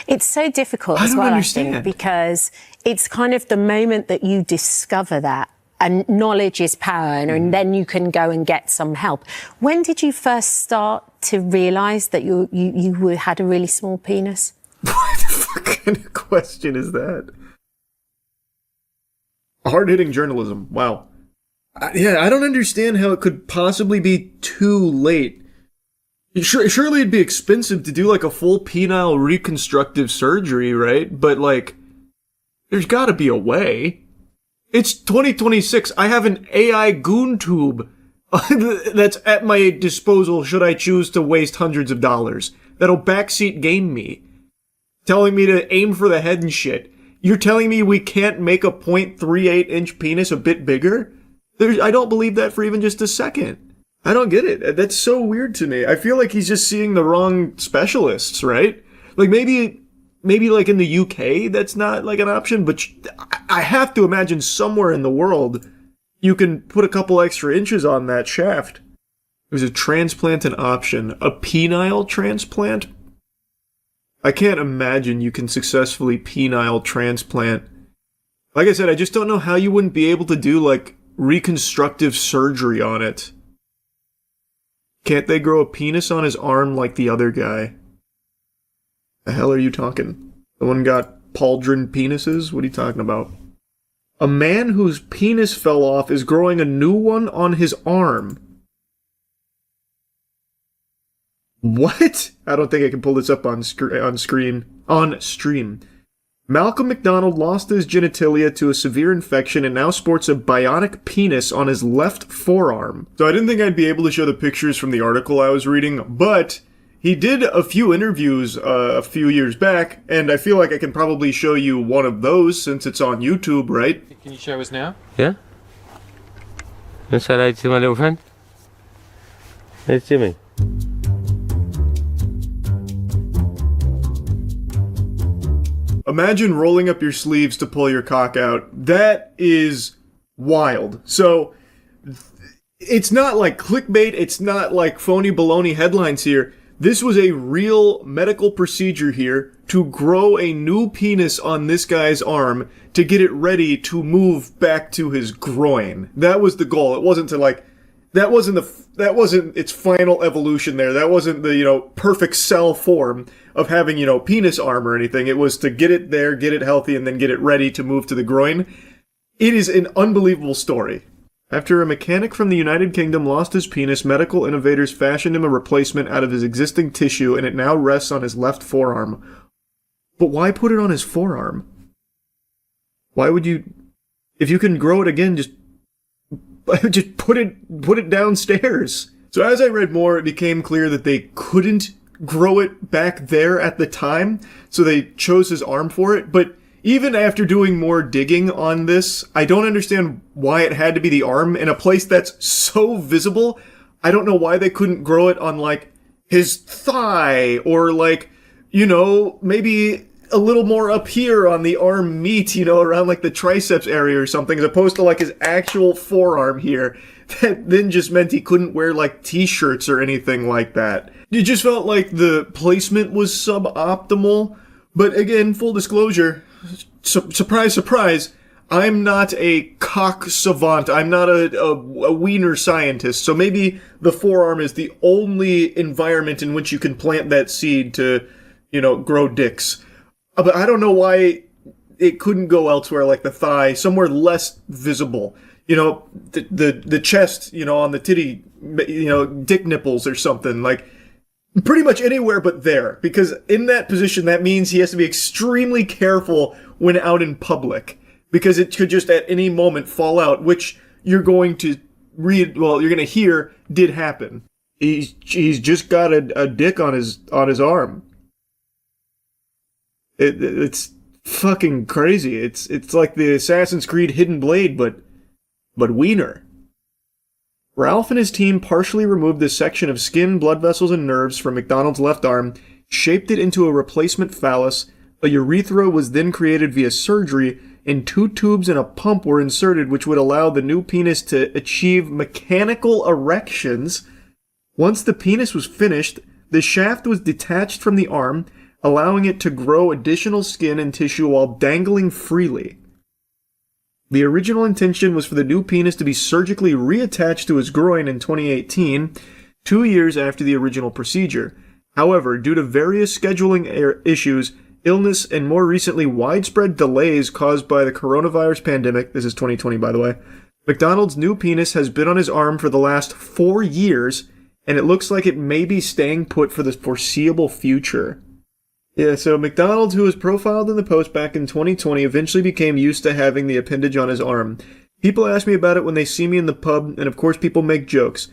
It's so difficult as well, I think, because it's kind of the moment that you discover that, and knowledge is power, and then you can go and get some help. When did you first start to realise that you had a really small penis? What the fuck kind of question is that? Hard-hitting journalism. Wow. I don't understand how it could possibly be too late. Surely it'd be expensive to do a full penile reconstructive surgery, right? But there's gotta be a way. It's 2026. I have an AI goon tube that's at my disposal should I choose to waste hundreds of dollars. That'll backseat game me. Telling me to aim for the head and shit. You're telling me we can't make a 0.38 inch penis a bit bigger? I don't believe that for even just a second. I don't get it. That's so weird to me. I feel like he's just seeing the wrong specialists, right? Like maybe like in the UK that's not like an option, but I have to imagine somewhere in the world you can put a couple extra inches on that shaft. There's a transplant an option. A penile transplant? I can't imagine you can successfully penile transplant. Like I said, I just don't know how you wouldn't be able to do like reconstructive surgery on it. Can't they grow a penis on his arm like the other guy? The hell are you talking? The one got pauldron penises? What are you talking about? A man whose penis fell off is growing a new one on his arm. What? I don't think I can pull this up on stream. Malcolm McDonald lost his genitalia to a severe infection and now sports a bionic penis on his left forearm. So I didn't think I'd be able to show the pictures from the article I was reading, but he did a few interviews a few years back, and I feel like I can probably show you one of those since it's on YouTube, right? Can you show us now? Yeah. Say hi to my little friend. Hey, Jimmy. Imagine rolling up your sleeves to pull your cock out. That is wild. So, it's not like clickbait, it's not like phony baloney headlines here. This was a real medical procedure here to grow a new penis on this guy's arm to get it ready to move back to his groin. That was the goal. It wasn't to like, that wasn't its final evolution there. That wasn't the, perfect cell form of having, penis arm or anything. It was to get it there, get it healthy, and then get it ready to move to the groin. It is an unbelievable story. After a mechanic from the United Kingdom lost his penis, medical innovators fashioned him a replacement out of his existing tissue, and it now rests on his left forearm. But why put it on his forearm? Why would you... If you can grow it again, just put it downstairs. So as I read more, it became clear that they couldn't grow it back there at the time, so they chose his arm for it. But even after doing more digging on this, I don't understand why it had to be the arm in a place that's so visible. I don't know why they couldn't grow it on, like, his thigh, or, like, maybe a little more up here on the arm meat, around, like, the triceps area or something, as opposed to, like, his actual forearm here. That then just meant he couldn't wear, like, t-shirts or anything like that. It just felt like the placement was suboptimal. But again, full disclosure, surprise, surprise, I'm not a cock savant. I'm not a wiener scientist. So maybe the forearm is the only environment in which you can plant that seed to, grow dicks. But I don't know why it couldn't go elsewhere, like the thigh, somewhere less visible. The chest, on the titty, dick nipples or something, like, pretty much anywhere but there. Because in that position, that means he has to be extremely careful when out in public. Because it could just at any moment fall out, which you're going to hear did happen. He's just got a dick on his arm. It's fucking crazy. It's like the Assassin's Creed Hidden Blade, but wiener. Ralph and his team partially removed this section of skin, blood vessels, and nerves from McDonald's left arm, shaped it into a replacement phallus. A urethra was then created via surgery, and 2 tubes and a pump were inserted, which would allow the new penis to achieve mechanical erections. Once the penis was finished, the shaft was detached from the arm, allowing it to grow additional skin and tissue while dangling freely. The original intention was for the new penis to be surgically reattached to his groin in 2018, 2 years after the original procedure. However, due to various scheduling issues, illness, and more recently widespread delays caused by the coronavirus pandemic, this is 2020 by the way, McDonald's new penis has been on his arm for the last 4 years, and it looks like it may be staying put for the foreseeable future. Yeah, so McDonald's, who was profiled in the post back in 2020, eventually became used to having the appendage on his arm. People ask me about it when they see me in the pub, and of course people make jokes.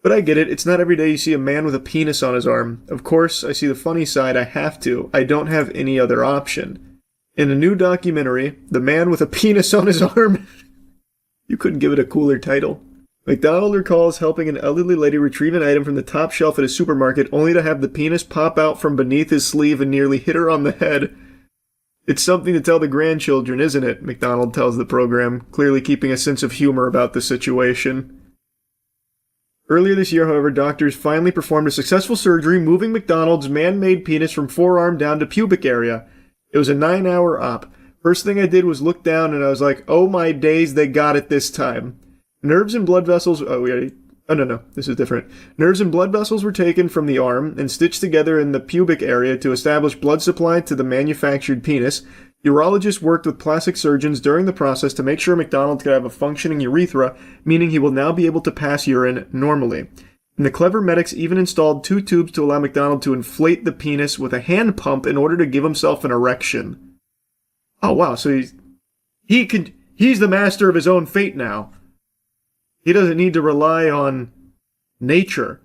But I get it, it's not every day you see a man with a penis on his arm. Of course, I see the funny side, I have to. I don't have any other option. In a new documentary, The Man with a Penis on His Arm... You couldn't give it a cooler title. McDonald recalls helping an elderly lady retrieve an item from the top shelf at a supermarket only to have the penis pop out from beneath his sleeve and nearly hit her on the head. It's something to tell the grandchildren, isn't it? McDonald tells the program, clearly keeping a sense of humor about the situation. Earlier this year, however, doctors finally performed a successful surgery moving McDonald's man-made penis from forearm down to pubic area. It was a 9-hour op. First thing I did was look down and I was like, oh my days, they got it this time. Nerves and blood vessels... no, this is different. Nerves and blood vessels were taken from the arm and stitched together in the pubic area to establish blood supply to the manufactured penis. Urologists worked with plastic surgeons during the process to make sure McDonald could have a functioning urethra, meaning he will now be able to pass urine normally. And the clever medics even installed 2 tubes to allow McDonald to inflate the penis with a hand pump in order to give himself an erection. Oh wow, so he's the master of his own fate now. He doesn't need to rely on nature.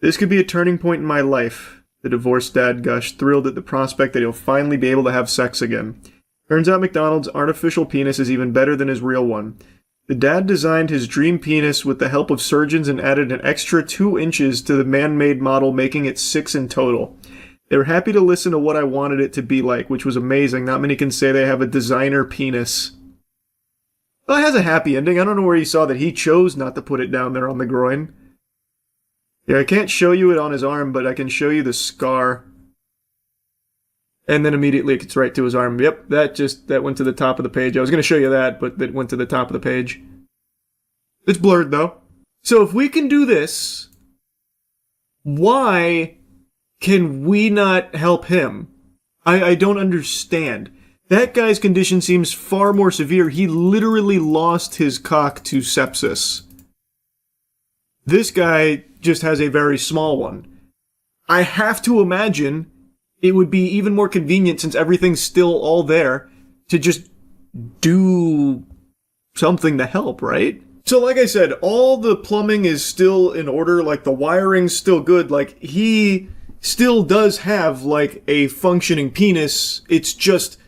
This could be a turning point in my life. The divorced dad gushed, thrilled at the prospect that he'll finally be able to have sex again. Turns out McDonald's artificial penis is even better than his real one. The dad designed his dream penis with the help of surgeons and added an extra 2 inches to the man-made model, making it 6 in total. They were happy to listen to what I wanted it to be like, which was amazing. Not many can say they have a designer penis. Well, it has a happy ending. I don't know where you saw that he chose not to put it down there on the groin. Yeah, I can't show you it on his arm, but I can show you the scar. And then immediately it gets right to his arm. Yep, that went to the top of the page. I was going to show you that, but that went to the top of the page. It's blurred, though. So if we can do this, why can we not help him? I don't understand. That guy's condition seems far more severe. He literally lost his cock to sepsis. This guy just has a very small one. I have to imagine it would be even more convenient, since everything's still all there, to just do something to help, right? So like I said, all the plumbing is still in order, like the wiring's still good, like he still does have like a functioning penis. It's just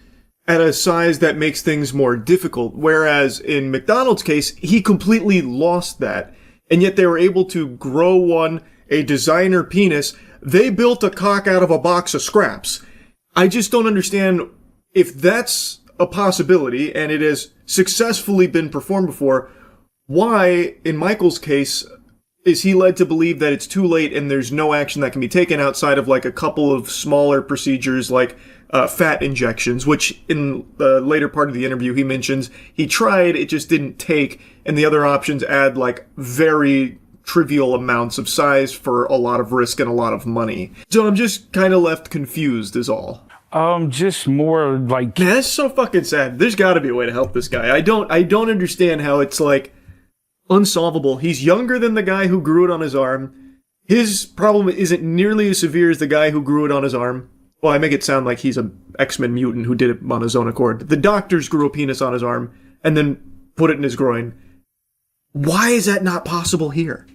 at a size that makes things more difficult. Whereas in McDonald's case, he completely lost that. And yet they were able to grow one, a designer penis. They built a cock out of a box of scraps. I just don't understand if that's a possibility and it has successfully been performed before. Why, in Michael's case, is he led to believe that it's too late and there's no action that can be taken outside of like a couple of smaller procedures like fat injections, which in the later part of the interview he mentions he tried, it just didn't take, and the other options add like very trivial amounts of size for a lot of risk and a lot of money. So I'm just kind of left confused is all. Just more like... Man, that's so fucking sad. There's gotta be a way to help this guy. I don't understand how it's like unsolvable. He's younger than the guy who grew it on his arm. His problem isn't nearly as severe as the guy who grew it on his arm. Well, I make it sound like he's an X-Men mutant who did it on his own accord. The doctors grew a penis on his arm and then put it in his groin. Why is that not possible here?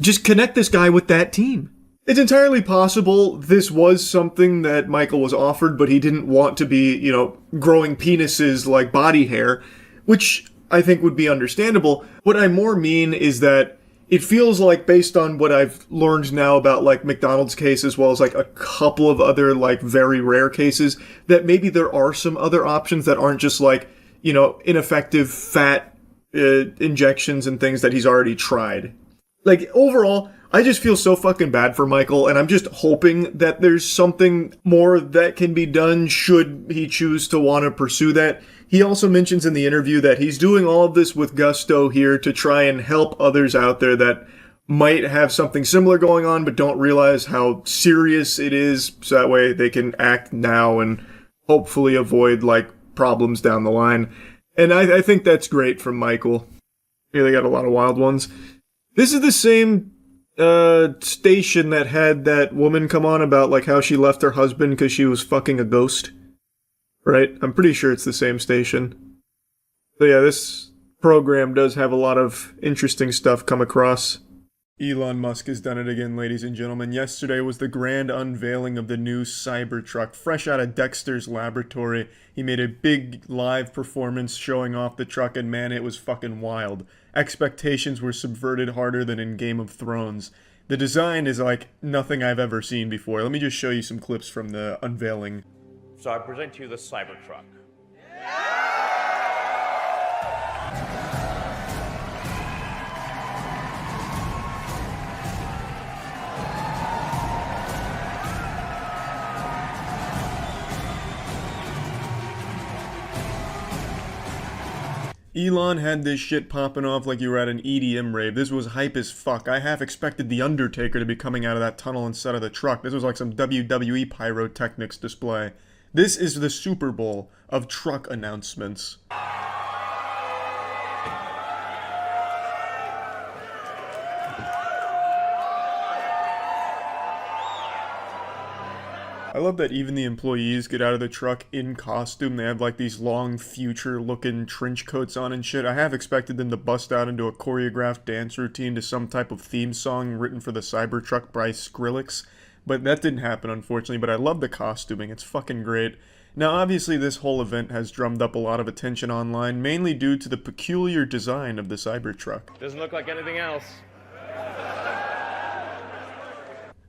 Just connect this guy with that team. It's entirely possible this was something that Michael was offered, but he didn't want to be, growing penises like body hair, which I think would be understandable. What I more mean is that it feels like, based on what I've learned now about like McDonald's case, as well as like a couple of other like very rare cases, that maybe there are some other options that aren't just like, ineffective fat injections and things that he's already tried. Like overall, I just feel so fucking bad for Michael, and I'm just hoping that there's something more that can be done should he choose to want to pursue that. He also mentions in the interview that he's doing all of this with gusto here to try and help others out there that might have something similar going on but don't realize how serious it is, so that way they can act now and hopefully avoid like problems down the line. And I think that's great from Michael. Yeah, they got a lot of wild ones. This is the same station that had that woman come on about like how she left her husband because she was fucking a ghost. Right? I'm pretty sure it's the same station. So yeah, this program does have a lot of interesting stuff come across. Elon Musk has done it again, ladies and gentlemen. Yesterday was the grand unveiling of the new Cybertruck, fresh out of Dexter's laboratory. He made a big live performance showing off the truck, and man, it was fucking wild. Expectations were subverted harder than in Game of Thrones. The design is like nothing I've ever seen before. Let me just show you some clips from the unveiling. So I present to you the Cybertruck. Elon had this shit popping off like you were at an EDM rave. This was hype as fuck. I half expected The Undertaker to be coming out of that tunnel instead of the truck. This was like some WWE pyrotechnics display. This is the Super Bowl of truck announcements. I love that even the employees get out of the truck in costume. They have like these long future-looking trench coats on and shit. I have expected them to bust out into a choreographed dance routine to some type of theme song written for the Cybertruck by Skrillex. But that didn't happen, unfortunately. But I love the costuming. It's fucking great. Now, obviously, this whole event has drummed up a lot of attention online, mainly due to the peculiar design of the Cybertruck. Doesn't look like anything else.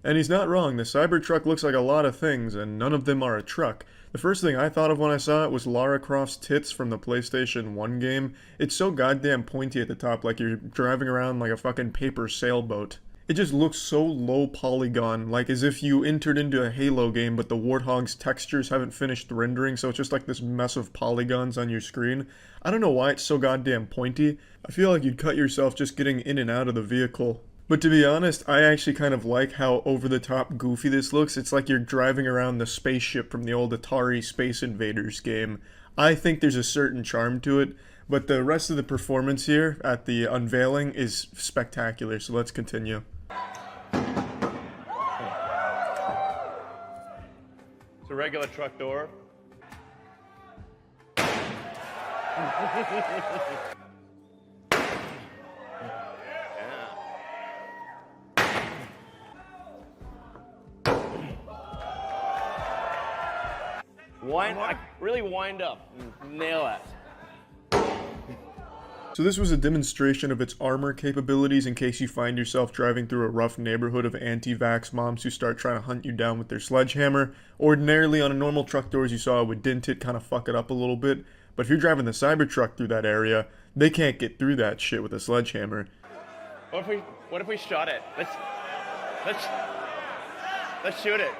And he's not wrong, the Cybertruck looks like a lot of things, and none of them are a truck. The first thing I thought of when I saw it was Lara Croft's tits from the PlayStation 1 game. It's so goddamn pointy at the top, like you're driving around like a fucking paper sailboat. It just looks so low polygon, like as if you entered into a Halo game but the Warthog's textures haven't finished rendering, so it's just like this mess of polygons on your screen. I don't know why it's so goddamn pointy. I feel like you'd cut yourself just getting in and out of the vehicle. But to be honest, I actually kind of like how over-the-top goofy this looks. It's like you're driving around the spaceship from the old Atari Space Invaders game. I think there's a certain charm to it, but the rest of the performance here at the unveiling is spectacular, so let's continue. It's a regular truck door. Really wind up and nail it. So this was a demonstration of its armor capabilities in case you find yourself driving through a rough neighborhood of anti-vax moms who start trying to hunt you down with their sledgehammer. Ordinarily on a normal truck door, as you saw, it would dent it, kind of fuck it up a little bit. But if you're driving the Cybertruck through that area, they can't get through that shit with a sledgehammer. What if we shot it? Let's shoot it.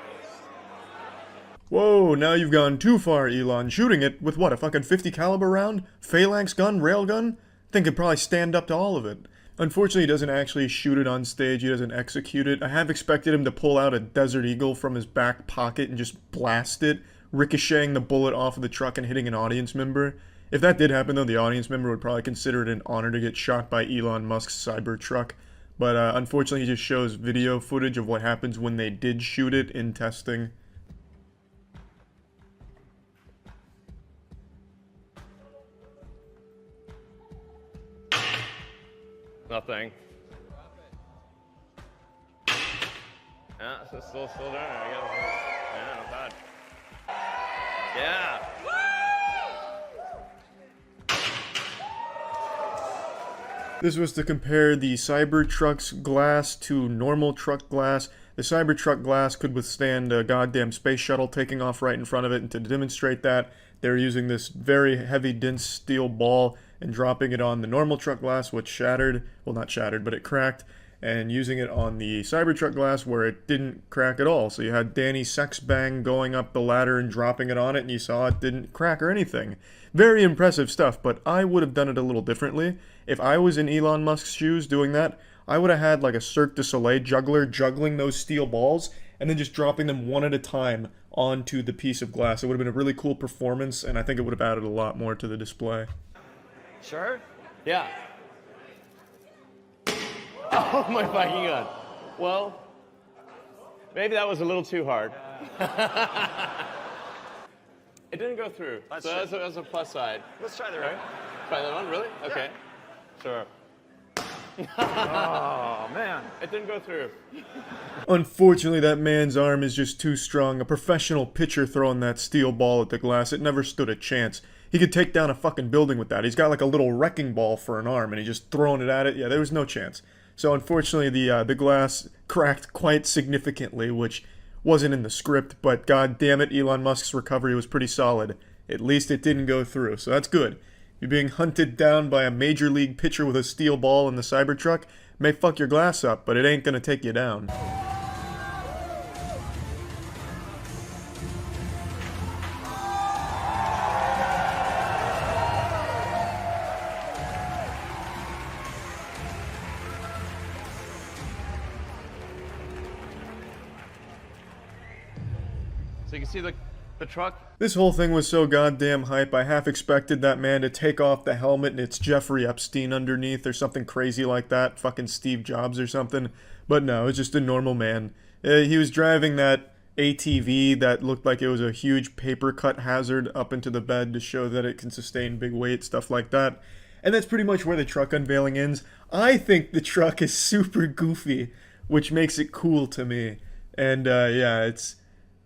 Whoa, now you've gone too far, Elon. Shooting it with what, a fucking 50 caliber round? Phalanx gun? Railgun? Think it'd probably stand up to all of it. Unfortunately, he doesn't actually shoot it on stage. He doesn't execute it. I have expected him to pull out a Desert Eagle from his back pocket and just blast it, ricocheting the bullet off of the truck and hitting an audience member. If that did happen, though, the audience member would probably consider it an honor to get shot by Elon Musk's Cybertruck. But unfortunately, he just shows video footage of what happens when they did shoot it in testing. Nothing. Yeah, it's still doing it. I guess. Yeah, not bad. Yeah. This was to compare the Cybertruck's glass to normal truck glass. The Cybertruck glass could withstand a goddamn space shuttle taking off right in front of it, and to demonstrate that, they're using this very heavy, dense steel ball and dropping it on the normal truck glass, which shattered. Well, not shattered, but it cracked. And using it on the Cybertruck glass where it didn't crack at all. So you had Danny Sexbang going up the ladder and dropping it on it, and you saw it didn't crack or anything. Very impressive stuff, but I would have done it a little differently. If I was in Elon Musk's shoes doing that, I would have had like a Cirque du Soleil juggler juggling those steel balls and then just dropping them one at a time onto the piece of glass. It would have been a really cool performance, and I think it would have added a lot more to the display. Sure? Yeah. Oh my fucking god. Well, maybe that was a little too hard. It didn't go through, so that's a plus side. Let's try the right. Try that one, really? Okay. Sure. Oh, man. It didn't go through. Unfortunately, that man's arm is just too strong. A professional pitcher throwing that steel ball at the glass, it never stood a chance. He could take down a fucking building with that. He's got like a little wrecking ball for an arm, and he's just throwing it at it. Yeah, there was no chance. So unfortunately, the glass cracked quite significantly, which wasn't in the script, but god damn it, Elon Musk's recovery was pretty solid. At least it didn't go through, so that's good. You're being hunted down by a major league pitcher with a steel ball in the Cybertruck may fuck your glass up, but it ain't gonna take you down. So you can see the truck. This whole thing was so goddamn hype, I half expected that man to take off the helmet and it's Jeffrey Epstein underneath or something crazy like that, fucking Steve Jobs or something. But no, it was just a normal man. He was driving that ATV that looked like it was a huge paper cut hazard up into the bed to show that it can sustain big weight, stuff like that. And that's pretty much where the truck unveiling ends. I think the truck is super goofy, which makes it cool to me. And yeah, it's...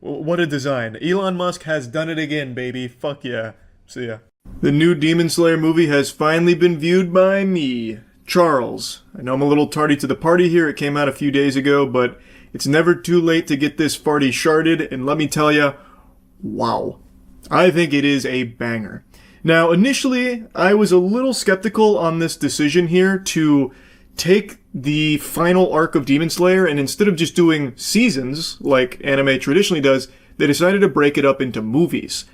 what a design. Elon Musk has done it again, baby. Fuck yeah. See ya. The new Demon Slayer movie has finally been viewed by me, Charles. I know I'm a little tardy to the party here. It came out a few days ago, but it's never too late to get this farty sharded, and let me tell ya, wow. I think it is a banger. Now, initially, I was a little skeptical on this decision here to take the final arc of Demon Slayer, and instead of just doing seasons, like anime traditionally does, they decided to break it up into movies.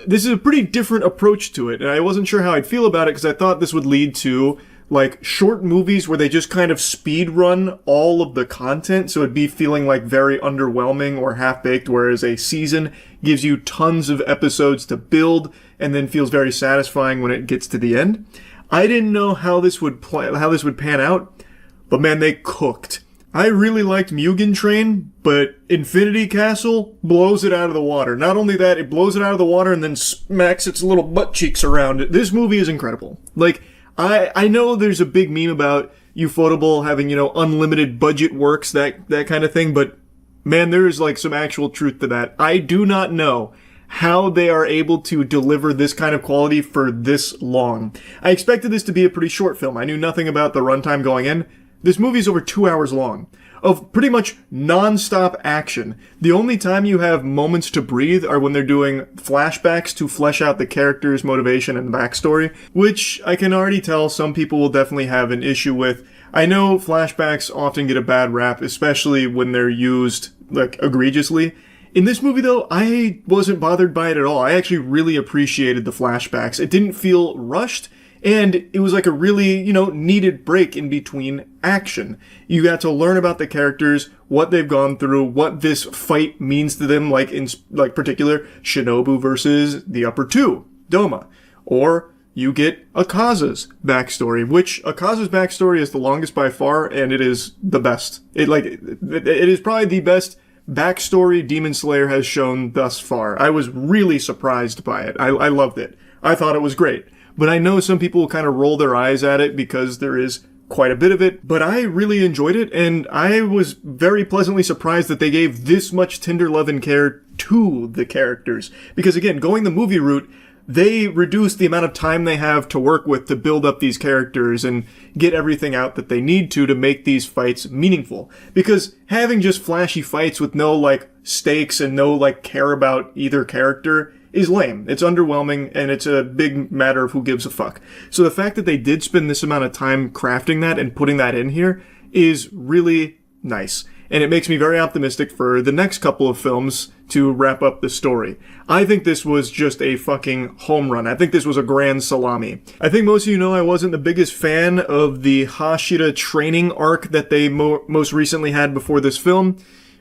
This is a pretty different approach to it, and I wasn't sure how I'd feel about it, because I thought this would lead to, like, short movies where they just kind of speed run all of the content, so it'd be feeling like very underwhelming or half-baked, whereas a season gives you tons of episodes to build, and then feels very satisfying when it gets to the end. I didn't know how this would pan out, but man, they cooked. I really liked Mugen Train, but Infinity Castle blows it out of the water. Not only that, it blows it out of the water and then smacks its little butt cheeks around it. This movie is incredible. Like, I know there's a big meme about Ufotable having, you know, unlimited budget works, that kind of thing, but man, there is like some actual truth to that. I do not know how they are able to deliver this kind of quality for this long. I expected this to be a pretty short film. I knew nothing about the runtime going in. This movie is over 2 hours long, of pretty much non-stop action. The only time you have moments to breathe are when they're doing flashbacks to flesh out the character's motivation and backstory, which I can already tell some people will definitely have an issue with. I know flashbacks often get a bad rap, especially when they're used, like, egregiously. In this movie, though, I wasn't bothered by it at all. I actually really appreciated the flashbacks. It didn't feel rushed, and it was like a really, you know, needed break in between action. You got to learn about the characters, what they've gone through, what this fight means to them, like in particular, Shinobu versus the Upper Two, Doma. Or you get Akaza's backstory, which Akaza's backstory is the longest by far, and it is the best. It is probably the best backstory Demon Slayer has shown thus far. I was really surprised by it. I loved it. I thought it was great. But I know some people will kind of roll their eyes at it because there is quite a bit of it, but I really enjoyed it, and I was very pleasantly surprised that they gave this much tender love and care to the characters. Because again, going the movie route, they reduce the amount of time they have to work with to build up these characters and get everything out that they need to make these fights meaningful. Because having just flashy fights with no, like, stakes and no, like, care about either character is lame. It's underwhelming, and it's a big matter of who gives a fuck. So the fact that they did spend this amount of time crafting that and putting that in here is really nice. And it makes me very optimistic for the next couple of films to wrap up the story. I think this was just a fucking home run. I think this was a grand salami. I think most of you know I wasn't the biggest fan of the Hashira training arc that they most recently had before this film.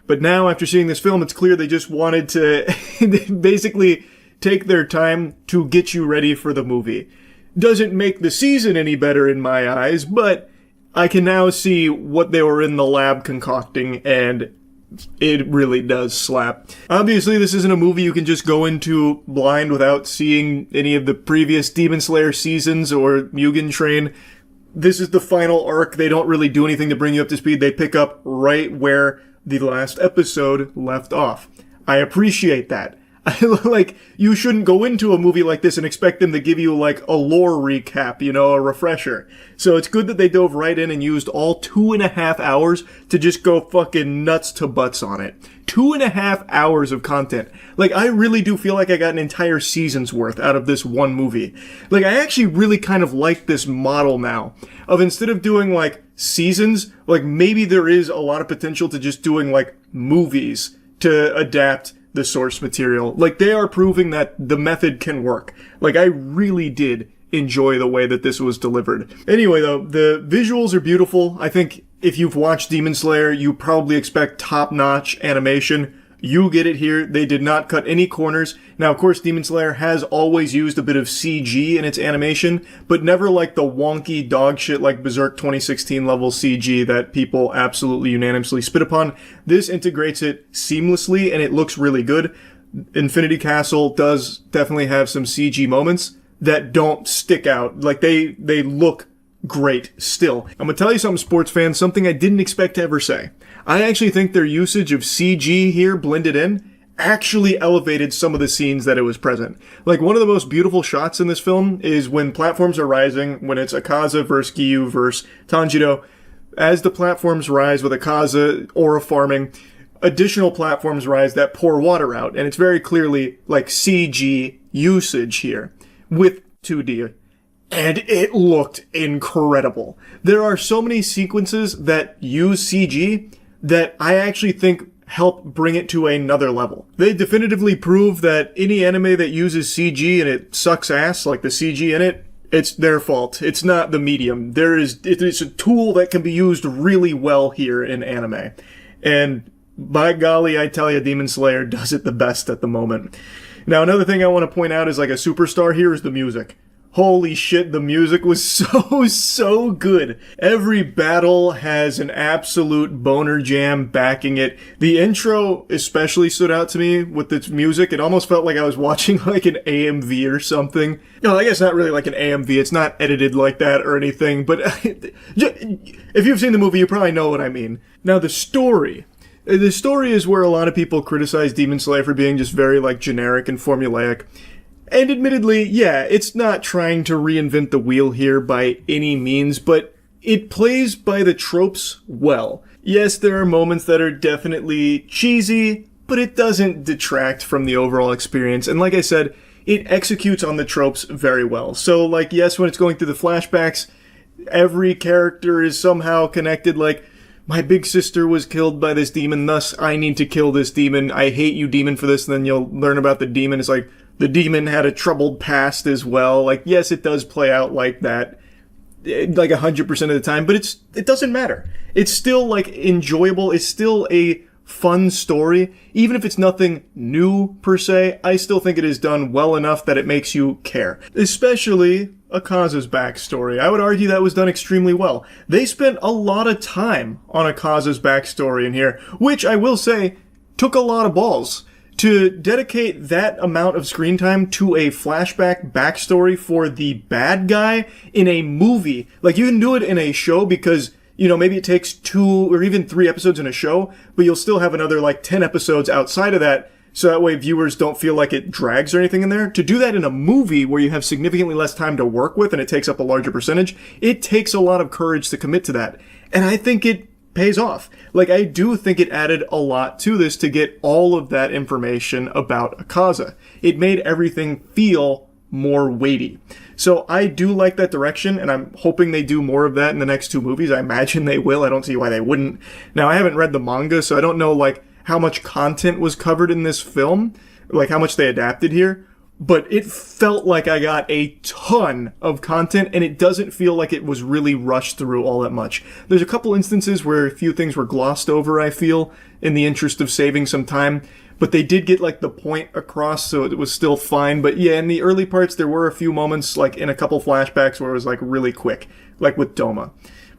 But now, after seeing this film, it's clear they just wanted to basically take their time to get you ready for the movie. Doesn't make the season any better in my eyes, but I can now see what they were in the lab concocting, and it really does slap. Obviously, this isn't a movie you can just go into blind without seeing any of the previous Demon Slayer seasons or Mugen Train. This is the final arc. They don't really do anything to bring you up to speed. They pick up right where the last episode left off. I appreciate that. Like, you shouldn't go into a movie like this and expect them to give you, like, a lore recap, you know, a refresher. So it's good that they dove right in and used all 2.5 hours to just go fucking nuts to butts on it. 2.5 hours of content. Like, I really do feel like I got an entire season's worth out of this one movie. Like, I actually really kind of like this model now of instead of doing, like, seasons, like, maybe there is a lot of potential to just doing, like, movies to adapt the source material. Like, they are proving that the method can work. Like, I really did enjoy the way that this was delivered. Anyway, though, the visuals are beautiful. I think if you've watched Demon Slayer, you probably expect top-notch animation. You get it here. They did not cut any corners. Now, of course, Demon Slayer has always used a bit of CG in its animation, but never like the wonky dog shit like Berserk 2016 level CG that people absolutely unanimously spit upon. This integrates it seamlessly, and it looks really good. Infinity Castle does definitely have some CG moments that don't stick out. Like, they look great still. I'm gonna tell you something, sports fans, something I didn't expect to ever say. I actually think their usage of CG here blended in actually elevated some of the scenes that it was present. Like, one of the most beautiful shots in this film is when platforms are rising, when it's Akaza versus Giyu versus Tanjiro. As the platforms rise with Akaza aura farming, additional platforms rise that pour water out, and it's very clearly like CG usage here with 2D. And it looked incredible. There are so many sequences that use CG that I actually think help bring it to another level. They definitively prove that any anime that uses CG and it sucks ass, like the CG in it, it's their fault. It's not the medium. It's a tool that can be used really well here in anime. And by golly, I tell you, Demon Slayer does it the best at the moment. Now, another thing I want to point out is like a superstar here is the music. Holy shit, the music was so good. Every battle has an absolute boner jam backing it. The intro especially stood out to me with its music. It almost felt like I was watching like an AMV or something. No, I guess not really like an AMV. It's not edited like that or anything, but if you've seen the movie, you probably know what I mean. Now, the story. The story is where a lot of people criticize Demon Slayer for being just very like generic and formulaic. And admittedly, yeah, it's not trying to reinvent the wheel here by any means, but it plays by the tropes well. Yes, there are moments that are definitely cheesy, but it doesn't detract from the overall experience. And like I said, it executes on the tropes very well. So, like, yes, when it's going through the flashbacks, every character is somehow connected, like, my big sister was killed by this demon, thus I need to kill this demon. I hate you, demon, for this. And then you'll learn about the demon. It's like, the demon had a troubled past as well. Like, yes, it does play out like that, like 100% of the time, but it doesn't matter. It's still, like, enjoyable. It's still a fun story. Even if it's nothing new, per se, I still think it is done well enough that it makes you care. Especially Akaza's backstory. I would argue that was done extremely well. They spent a lot of time on Akaza's backstory in here, which I will say took a lot of balls. To dedicate that amount of screen time to a flashback backstory for the bad guy in a movie, like, you can do it in a show because, you know, maybe it takes 2 or even 3 episodes in a show, but you'll still have another, like, 10 episodes outside of that, so that way viewers don't feel like it drags or anything in there. To do that in a movie where you have significantly less time to work with and it takes up a larger percentage, it takes a lot of courage to commit to that. And I think it pays off. Like, I do think it added a lot to this to get all of that information about Akaza. It made everything feel more weighty. So I do like that direction, and I'm hoping they do more of that in the next 2 movies. I imagine they will. I don't see why they wouldn't. Now, I haven't read the manga, so I don't know, like, how much content was covered in this film, like how much they adapted here. But it felt like I got a ton of content, and it doesn't feel like it was really rushed through all that much. There's a couple instances where a few things were glossed over, I feel, in the interest of saving some time, but they did get, like, the point across, so it was still fine. But yeah, in the early parts, there were a few moments, like, in a couple flashbacks where it was, like, really quick, like with Doma.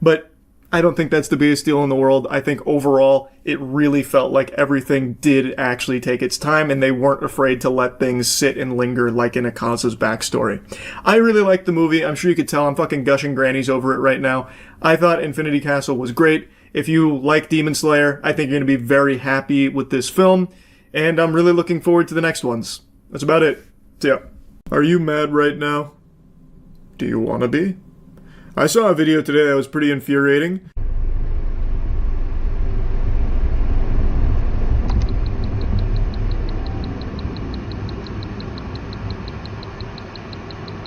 But I don't think that's the biggest deal in the world. I think overall, it really felt like everything did actually take its time, and they weren't afraid to let things sit and linger like in Akaza's backstory. I really liked the movie. I'm sure you could tell I'm fucking gushing grannies over it right now. I thought Infinity Castle was great. If you like Demon Slayer, I think you're going to be very happy with this film, and I'm really looking forward to the next ones. That's about it. So yeah. Are you mad right now? Do you want to be? I saw a video today that was pretty infuriating.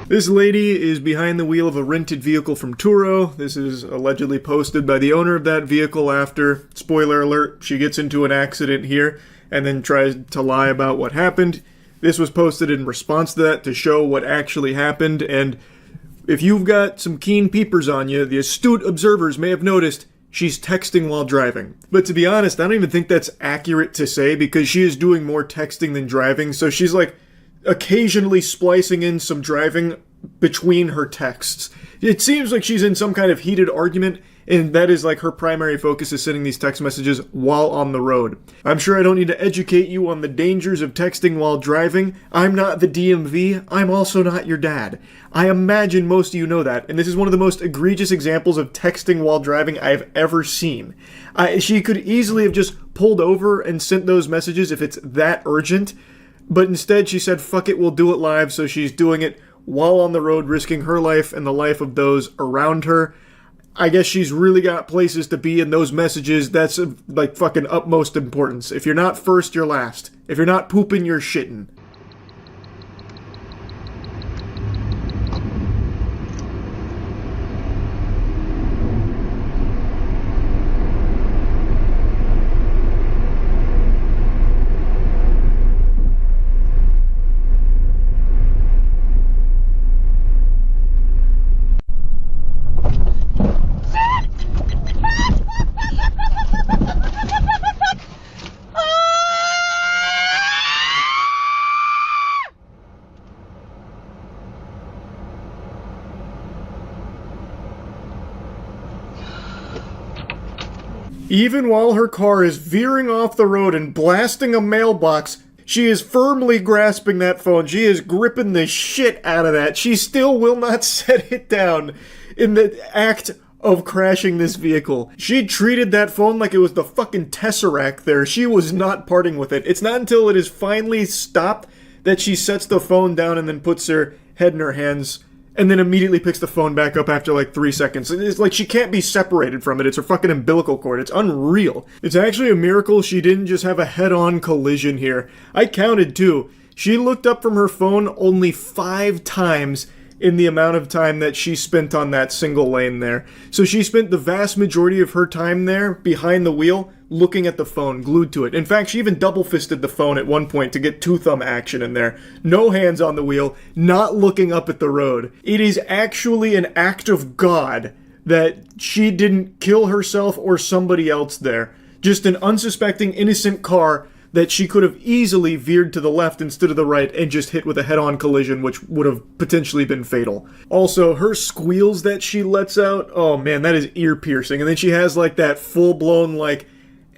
This lady is behind the wheel of a rented vehicle from Turo. This is allegedly posted by the owner of that vehicle after, spoiler alert, she gets into an accident here and then tries to lie about what happened. This was posted in response to that to show what actually happened, and if you've got some keen peepers on you, the astute observers may have noticed she's texting while driving. But to be honest, I don't even think that's accurate to say because she is doing more texting than driving, so she's like occasionally splicing in some driving between her texts. It seems like she's in some kind of heated argument, and that is like her primary focus is sending these text messages while on the road. I'm sure I don't need to educate you on the dangers of texting while driving. I'm not the DMV. I'm also not your dad. I imagine most of you know that, and this is one of the most egregious examples of texting while driving I've ever seen. She could easily have just pulled over and sent those messages if it's that urgent, but instead she said, fuck it, we'll do it live, so she's doing it while on the road, risking her life and the life of those around her. I guess she's really got places to be in those messages. That's like fucking utmost importance. If you're not first, you're last. If you're not pooping, you're shitting. Even while her car is veering off the road and blasting a mailbox, she is firmly grasping that phone. She is gripping the shit out of that. She still will not set it down in the act of crashing this vehicle. She treated that phone like it was the fucking Tesseract there. She was not parting with it. It's not until it is finally stopped that she sets the phone down and then puts her head in her hands and then immediately picks the phone back up after like 3 seconds. It's like she can't be separated from it. It's her fucking umbilical cord. It's unreal. It's actually a miracle she didn't just have a head-on collision here. I counted too. She looked up from her phone only 5 times in the amount of time that she spent on that single lane there. So she spent the vast majority of her time there behind the wheel looking at the phone, glued to it. In fact, she even double-fisted the phone at one point to get two-thumb action in there. No hands on the wheel, not looking up at the road. It is actually an act of God that she didn't kill herself or somebody else there. Just an unsuspecting, innocent car that she could have easily veered to the left instead of the right and just hit with a head-on collision, which would have potentially been fatal. Also, her squeals that she lets out, oh man, that is ear-piercing. And then she has like that full-blown like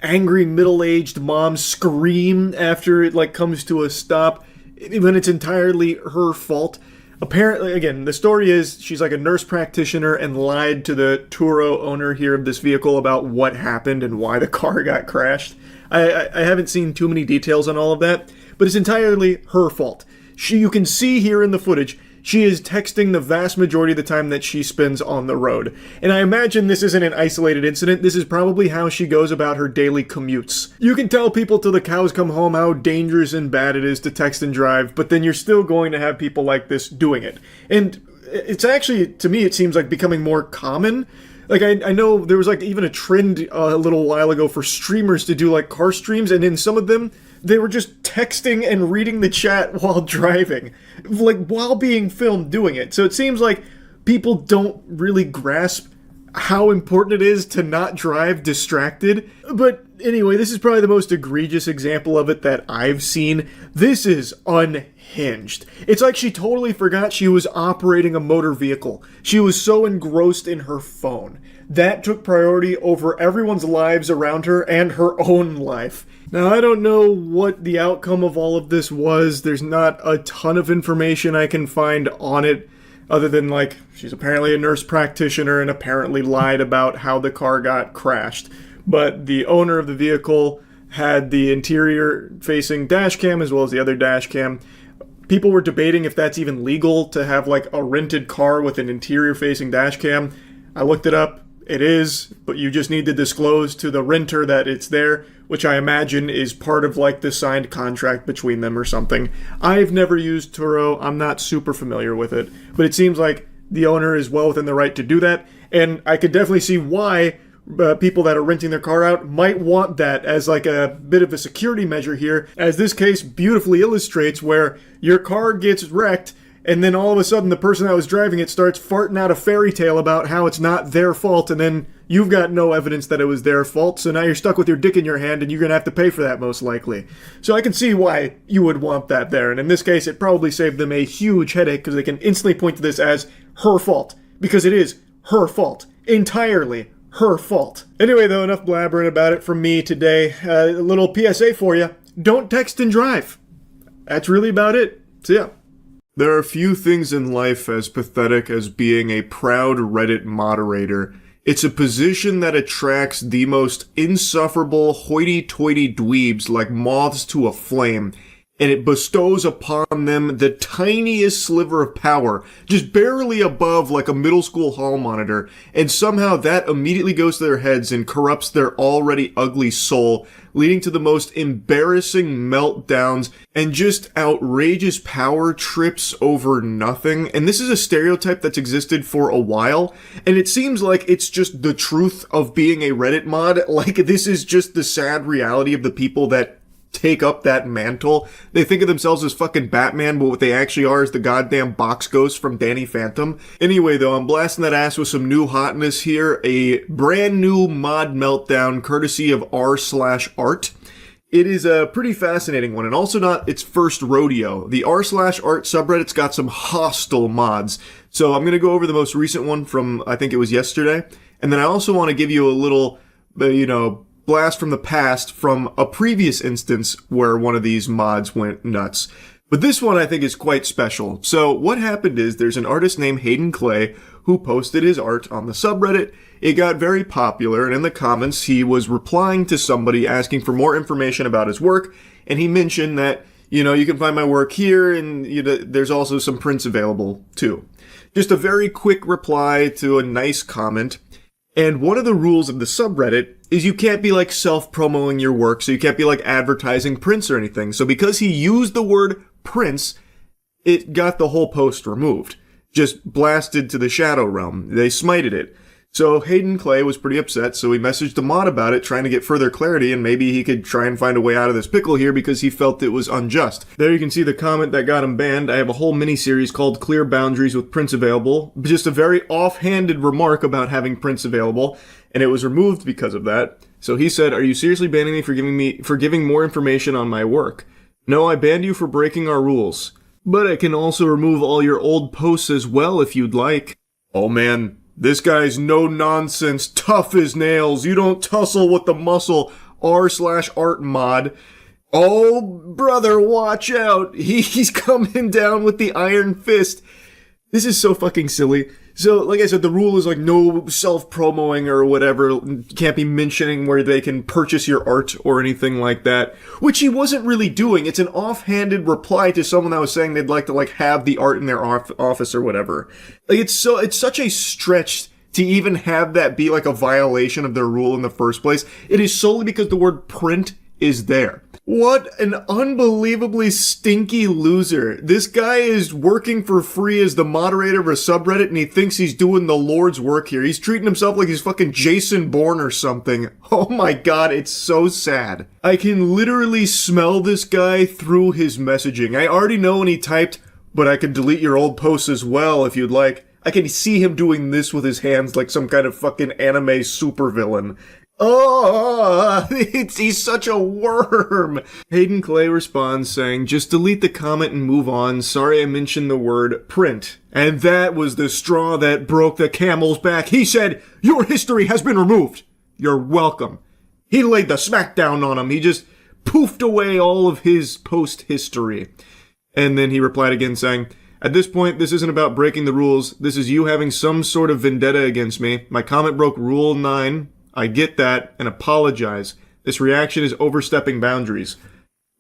angry middle-aged mom scream after it like comes to a stop when it's entirely her fault. Apparently, again, the story is she's like a nurse practitioner and lied to the Turo owner here of this vehicle about what happened and why the car got crashed. I haven't seen too many details on all of that, but it's entirely her fault. You can see here in the footage, she is texting the vast majority of the time that she spends on the road. And I imagine this isn't an isolated incident. This is probably how she goes about her daily commutes. You can tell people till the cows come home how dangerous and bad it is to text and drive, but then you're still going to have people like this doing it. And it's actually, to me, it seems like becoming more common. Like, I know there was, like, even a trend a little while ago for streamers to do, like, car streams, and in some of them, they were just texting and reading the chat while driving. Like, while being filmed doing it. So it seems like people don't really grasp how important it is to not drive distracted. But anyway, this is probably the most egregious example of it that I've seen. This is unhinged. It's like she totally forgot she was operating a motor vehicle. She was so engrossed in her phone. That took priority over everyone's lives around her and her own life. Now, I don't know what the outcome of all of this was. There's not a ton of information I can find on it, other than, like, she's apparently a nurse practitioner and apparently lied about how the car got crashed. But the owner of the vehicle had the interior-facing dash cam as well as the other dash cam. People were debating if that's even legal to have, like, a rented car with an interior-facing dash cam. I looked it up. It is, but you just need to disclose to the renter that it's there, which I imagine is part of, like, the signed contract between them or something. I've never used Turo. I'm not super familiar with it, but it seems like the owner is well within the right to do that, and I could definitely see why people that are renting their car out might want that as like a bit of a security measure here, as this case beautifully illustrates, where your car gets wrecked and then all of a sudden the person that was driving it starts farting out a fairy tale about how it's not their fault, and then you've got no evidence that it was their fault, so now you're stuck with your dick in your hand and you're going to have to pay for that most likely. So I can see why you would want that there, and in this case it probably saved them a huge headache because they can instantly point to this as her fault, because it is her fault. Entirely her fault. Anyway though, enough blabbering about it from me today. A little PSA for you. Don't text and drive. That's really about it. So yeah. There are few things in life as pathetic as being a proud Reddit moderator. It's a position that attracts the most insufferable hoity-toity dweebs like moths to a flame, and it bestows upon them the tiniest sliver of power, just barely above like a middle school hall monitor, and somehow that immediately goes to their heads and corrupts their already ugly soul, leading to the most embarrassing meltdowns and just outrageous power trips over nothing. And this is a stereotype that's existed for a while, and it seems like it's just the truth of being a Reddit mod. Like, this is just the sad reality of the people that take up that mantle. They think of themselves as fucking Batman, but what they actually are is the goddamn box ghost from Danny Phantom. Anyway though, I'm blasting that ass with some new hotness here. A brand new mod meltdown courtesy of r/art. It is a pretty fascinating one, and also not its first rodeo. The r/art subreddit's got some hostile mods. So I'm gonna go over the most recent one from, I think it was yesterday, and then I also want to give you a little, blast from the past from a previous instance where one of these mods went nuts. But this one I think is quite special. So what happened is there's an artist named Hayden Clay who posted his art on the subreddit. It got very popular, and in the comments he was replying to somebody asking for more information about his work, and he mentioned that, you can find my work here, and there's also some prints available too. Just a very quick reply to a nice comment. And one of the rules of the subreddit is you can't be like self-promoting your work, so you can't be like advertising prints or anything. So because he used the word prints, it got the whole post removed. Just blasted to the shadow realm. They smited it. So Hayden Clay was pretty upset, so he messaged the mod about it, trying to get further clarity, and maybe he could try and find a way out of this pickle here because he felt it was unjust. There you can see the comment that got him banned. I have a whole mini-series called Clear Boundaries with Prints Available. Just a very offhanded remark about having prints available, and it was removed because of that. So he said, "Are you seriously banning me for giving more information on my work? No, I banned you for breaking our rules. But I can also remove all your old posts as well if you'd like." Oh man. This guy's no nonsense, tough as nails. You don't tussle with the muscle. r/art mod. Oh, brother, watch out. He's coming down with the iron fist. This is so fucking silly. So, like I said, the rule is like no self-promoing or whatever. You can't be mentioning where they can purchase your art or anything like that. Which he wasn't really doing. It's an offhanded reply to someone that was saying they'd like to have the art in their office or whatever. Like, it's such a stretch to even have that be like a violation of their rule in the first place. It is solely because the word print is there. What an unbelievably stinky loser. This guy is working for free as the moderator of a subreddit, and he thinks he's doing the Lord's work here. He's treating himself like he's fucking Jason Bourne or something. Oh my god, it's so sad. I can literally smell this guy through his messaging. I already know when he typed, "But I can delete your old posts as well if you'd like." I can see him doing this with his hands like some kind of fucking anime supervillain. Oh, he's such a worm. Hayden Clay responds saying, just delete the comment and move on. Sorry I mentioned the word print. And that was the straw that broke the camel's back. He said, your history has been removed. You're welcome. He laid the smackdown on him. He just poofed away all of his post history. And then he replied again saying, at this point, this isn't about breaking the rules. This is you having some sort of vendetta against me. My comment broke Rule 9. I get that, and apologize. This reaction is overstepping boundaries.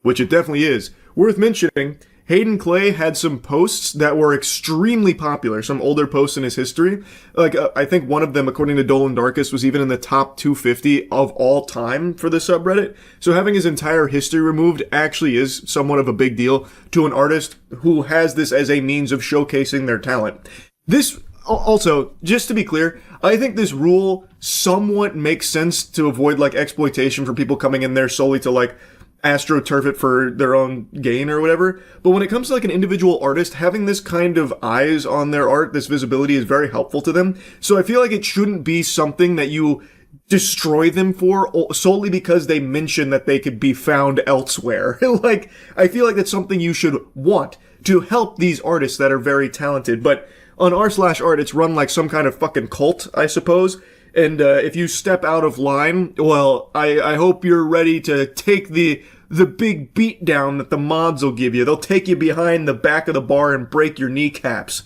Which it definitely is. Worth mentioning, Hayden Clay had some posts that were extremely popular, some older posts in his history. Like, I think one of them, according to Dolan Darkus, was even in the top 250 of all time for the subreddit. So having his entire history removed actually is somewhat of a big deal to an artist who has this as a means of showcasing their talent. This, also, just to be clear, I think this rule somewhat makes sense to avoid, like, exploitation for people coming in there solely to, like, astroturf it for their own gain or whatever. But when it comes to, like, an individual artist, having this kind of eyes on their art, this visibility is very helpful to them. So I feel like it shouldn't be something that you destroy them for solely because they mention that they could be found elsewhere. Like, I feel like that's something you should want to help these artists that are very talented. But on r/art, it's run like some kind of fucking cult, I suppose. And if you step out of line, well, I hope you're ready to take the big beat down that the mods will give you. They'll take you behind the back of the bar and break your kneecaps.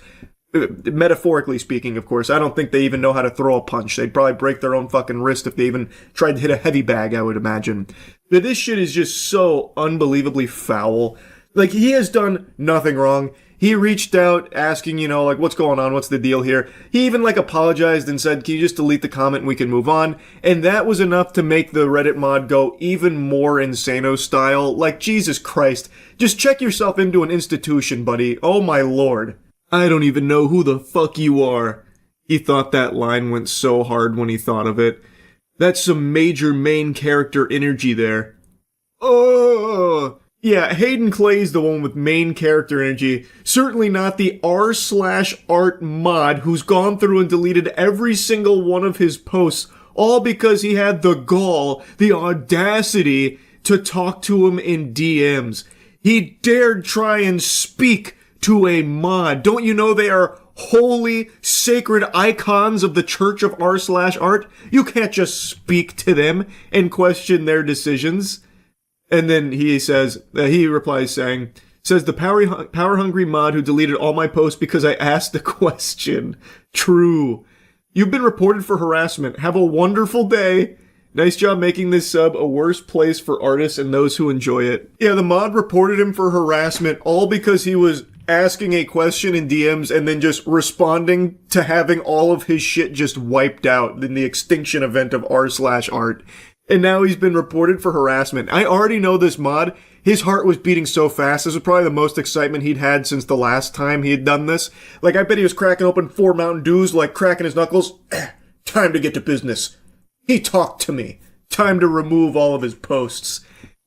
Metaphorically speaking, of course. I don't think they even know how to throw a punch. They'd probably break their own fucking wrist if they even tried to hit a heavy bag, I would imagine. But this shit is just so unbelievably foul. Like, he has done nothing wrong. He reached out asking, you know, like, what's going on? What's the deal here? He even, like, apologized and said, can you just delete the comment and we can move on? And that was enough to make the Reddit mod go even more Insano style. Like, Jesus Christ. Just check yourself into an institution, buddy. Oh my lord. I don't even know who the fuck you are. He thought that line went so hard when he thought of it. That's some major main character energy there. Oh! Yeah, Hayden Clay's the one with main character energy. Certainly not the r/art mod who's gone through and deleted every single one of his posts, all because he had the gall, the audacity to talk to him in DMs. He dared try and speak to a mod. Don't you know they are holy, sacred icons of the Church of r/art? You can't just speak to them and question their decisions. And then he replies saying, says the power-hungry mod who deleted all my posts because I asked a question. True. You've been reported for harassment. Have a wonderful day. Nice job making this sub a worse place for artists and those who enjoy it. Yeah, the mod reported him for harassment all because he was asking a question in DMs and then just responding to having all of his shit just wiped out in the extinction event of r/art. And now he's been reported for harassment. I already know this mod. His heart was beating so fast. This was probably the most excitement he'd had since the last time he had done this. Like, I bet he was cracking open 4 Mountain Dews, like cracking his knuckles. Time to get to business. He talked to me. Time to remove all of his posts.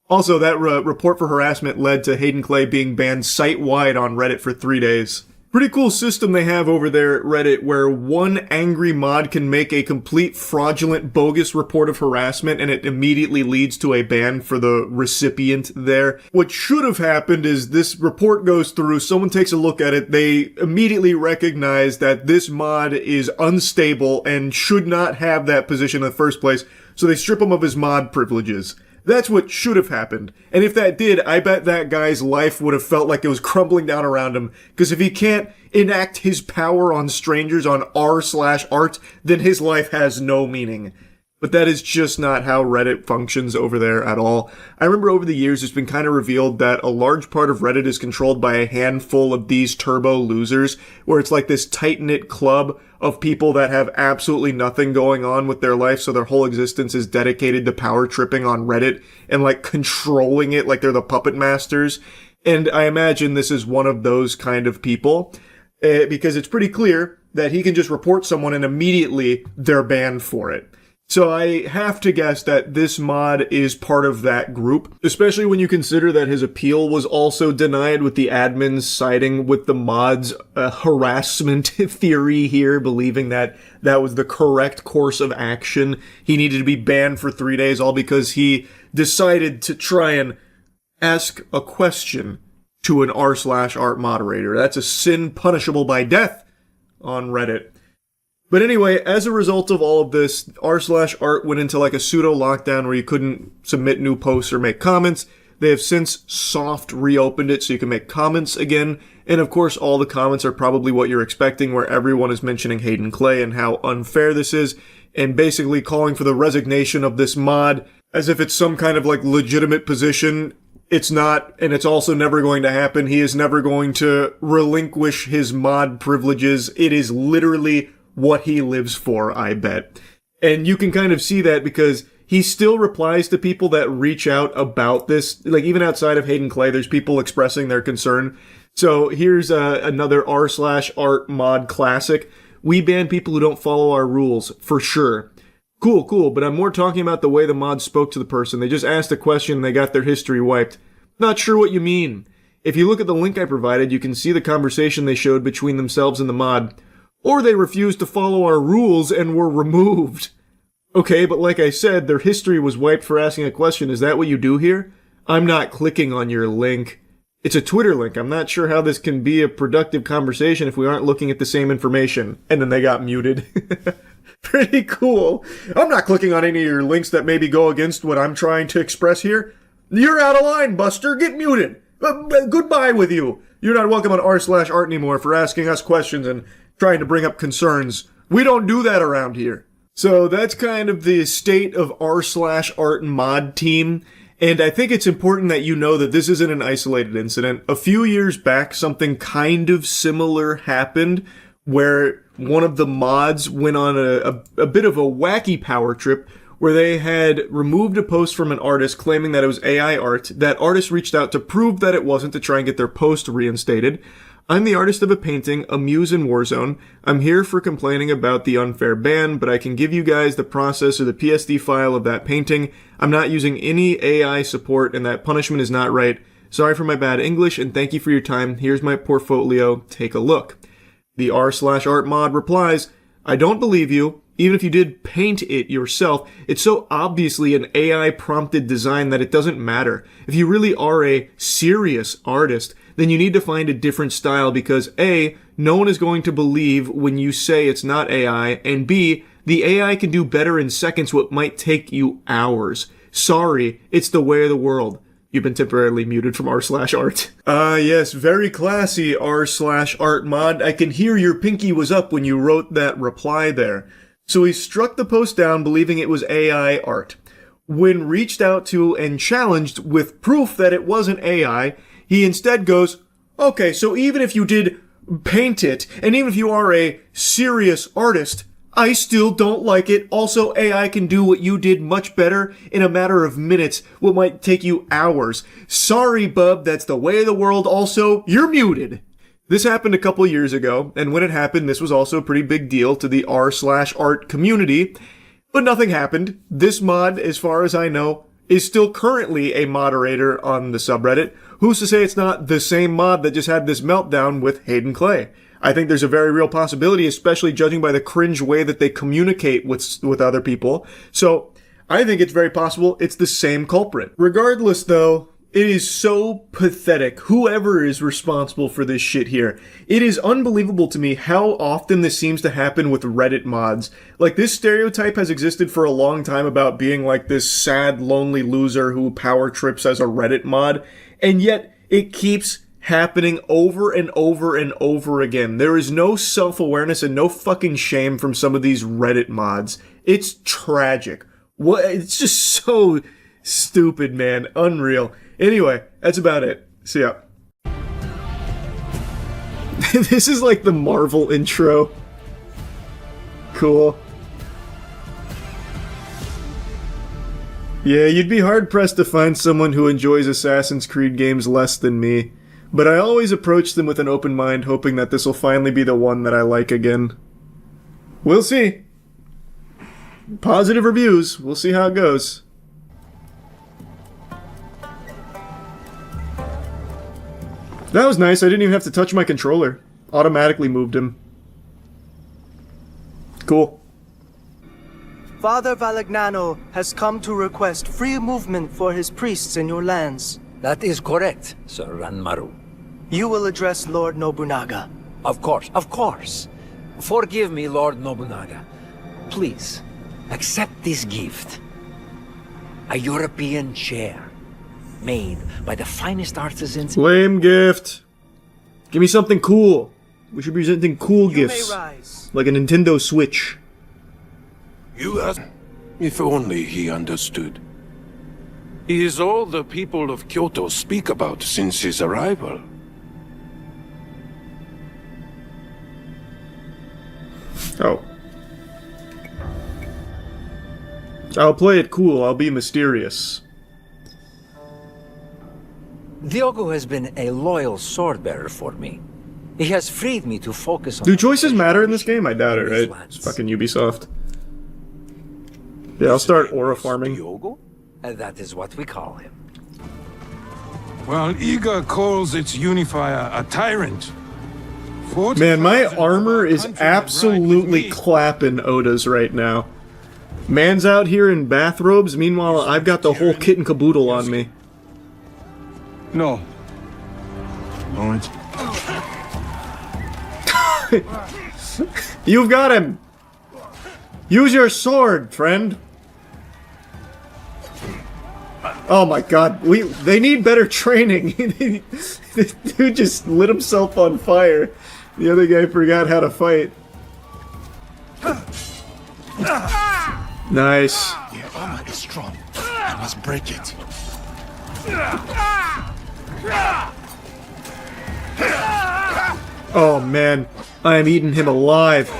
Also, that report for harassment led to Hayden Clay being banned site-wide on Reddit for 3 days. Pretty cool system they have over there at Reddit where one angry mod can make a complete fraudulent, bogus report of harassment and it immediately leads to a ban for the recipient there. What should have happened is this report goes through, someone takes a look at it, they immediately recognize that this mod is unstable and should not have that position in the first place, so they strip him of his mod privileges. That's what should have happened. And if that did, I bet that guy's life would have felt like it was crumbling down around him. Because if he can't enact his power on strangers on r/art, then his life has no meaning. But that is just not how Reddit functions over there at all. I remember over the years it's been kind of revealed that a large part of Reddit is controlled by a handful of these turbo losers, where it's like this tight-knit club of people that have absolutely nothing going on with their life, so their whole existence is dedicated to power tripping on Reddit and like controlling it like they're the puppet masters. And I imagine this is one of those kind of people, because it's pretty clear that he can just report someone and immediately they're banned for it. So I have to guess that this mod is part of that group, especially when you consider that his appeal was also denied with the admins siding with the mod's harassment theory here, believing that that was the correct course of action. He needed to be banned for 3 days, all because he decided to try and ask a question to an r/art moderator. That's a sin punishable by death on Reddit. But anyway, as a result of all of this, r/art went into like a pseudo lockdown where you couldn't submit new posts or make comments. They have since soft reopened it so you can make comments again. And of course, all the comments are probably what you're expecting, where everyone is mentioning Hayden Clay and how unfair this is, and basically calling for the resignation of this mod as if it's some kind of like legitimate position. It's not, and it's also never going to happen. He is never going to relinquish his mod privileges. It is literally what he lives for, I bet. And you can kind of see that because he still replies to people that reach out about this. Like, even outside of Hayden Clay, there's people expressing their concern. So here's another r/art mod classic. We ban people who don't follow our rules, for sure. Cool, but I'm more talking about the way the mod spoke to the person. They just asked a question and they got their history wiped. Not sure what you mean. If you look at the link I provided, you can see the conversation they showed between themselves and the mod. Or they refused to follow our rules and were removed. Okay, but like I said, their history was wiped for asking a question. Is that what you do here? I'm not clicking on your link. It's a Twitter link. I'm not sure how this can be a productive conversation if we aren't looking at the same information. And then they got muted. Pretty cool. I'm not clicking on any of your links that maybe go against what I'm trying to express here. You're out of line, Buster. Get muted. Goodbye with you. You're not welcome on r/art anymore for asking us questions and trying to bring up concerns. We don't do that around here. So that's kind of the state of r/art mod team. And I think it's important that you know that this isn't an isolated incident. A few years back, something kind of similar happened where one of the mods went on a bit of a wacky power trip where they had removed a post from an artist claiming that it was AI art. That artist reached out to prove that it wasn't to try and get their post reinstated. I'm the artist of a painting, a muse in Warzone. I'm here for complaining about the unfair ban, but I can give you guys the process or the PSD file of that painting. I'm not using any AI support, and that punishment is not right. Sorry for my bad English, and thank you for your time. Here's my portfolio. Take a look. The r/art mod replies, I don't believe you. Even if you did paint it yourself, it's so obviously an AI-prompted design that it doesn't matter. If you really are a serious artist, then you need to find a different style because A, no one is going to believe when you say it's not AI, and B, the AI can do better in seconds what might take you hours. Sorry, it's the way of the world. You've been temporarily muted from r/art. Yes, very classy r/art mod. I can hear your pinky was up when you wrote that reply there. So he struck the post down believing it was AI art. When reached out to and challenged with proof that it wasn't AI, he instead goes, okay, so even if you did paint it, and even if you are a serious artist, I still don't like it. Also, AI can do what you did much better in a matter of minutes, what might take you hours. Sorry, bub, that's the way of the world. Also, you're muted. This happened a couple years ago, and when it happened, this was also a pretty big deal to the r/art community, but nothing happened. This mod, as far as I know, is still currently a moderator on the subreddit. Who's to say it's not the same mod that just had this meltdown with Hayden Clay? I think there's a very real possibility, especially judging by the cringe way that they communicate with other people. So I think it's very possible it's the same culprit. Regardless, though, it is so pathetic. Whoever is responsible for this shit here. It is unbelievable to me how often this seems to happen with Reddit mods. Like, this stereotype has existed for a long time about being like this sad, lonely loser who power trips as a Reddit mod. And yet, it keeps happening over and over and over again. There is no self-awareness and no fucking shame from some of these Reddit mods. It's tragic. It's just so stupid, man. Unreal. Anyway, that's about it. See ya. This is like the Marvel intro. Cool. Yeah, you'd be hard-pressed to find someone who enjoys Assassin's Creed games less than me. But I always approach them with an open mind, hoping that this will finally be the one that I like again. We'll see. Positive reviews. We'll see how it goes. That was nice. I didn't even have to touch my controller. Automatically moved him. Cool. Father Valagnano has come to request free movement for his priests in your lands. That is correct, Sir Ranmaru. You will address Lord Nobunaga. Of course, of course. Forgive me, Lord Nobunaga. Please, accept this gift. A European chair, made by the finest artisans. Lame gift. Give me something cool. We should be presenting cool gifts. Like a Nintendo Switch. You asked. If only he understood. He is all the people of Kyoto speak about since his arrival. Oh. I'll play it cool. I'll be mysterious. Diogo has been a loyal sword-bearer for me. He has freed me to focus on... Do choices matter in this game? I doubt it, right? It's fucking Ubisoft. Yeah, I'll start aura farming. Diogo? That is what we call him. While Iga calls its unifier a tyrant. Man, my armor is absolutely clapping Oda's right now. Man's out here in bathrobes, meanwhile I've got the whole kit and caboodle on me. No. Moment. You've got him! Use your sword, friend! Oh my god, they need better training. This dude just lit himself on fire. The other guy forgot how to fight. Nice. The armor is strong. I must break it. Oh man, I am eating him alive.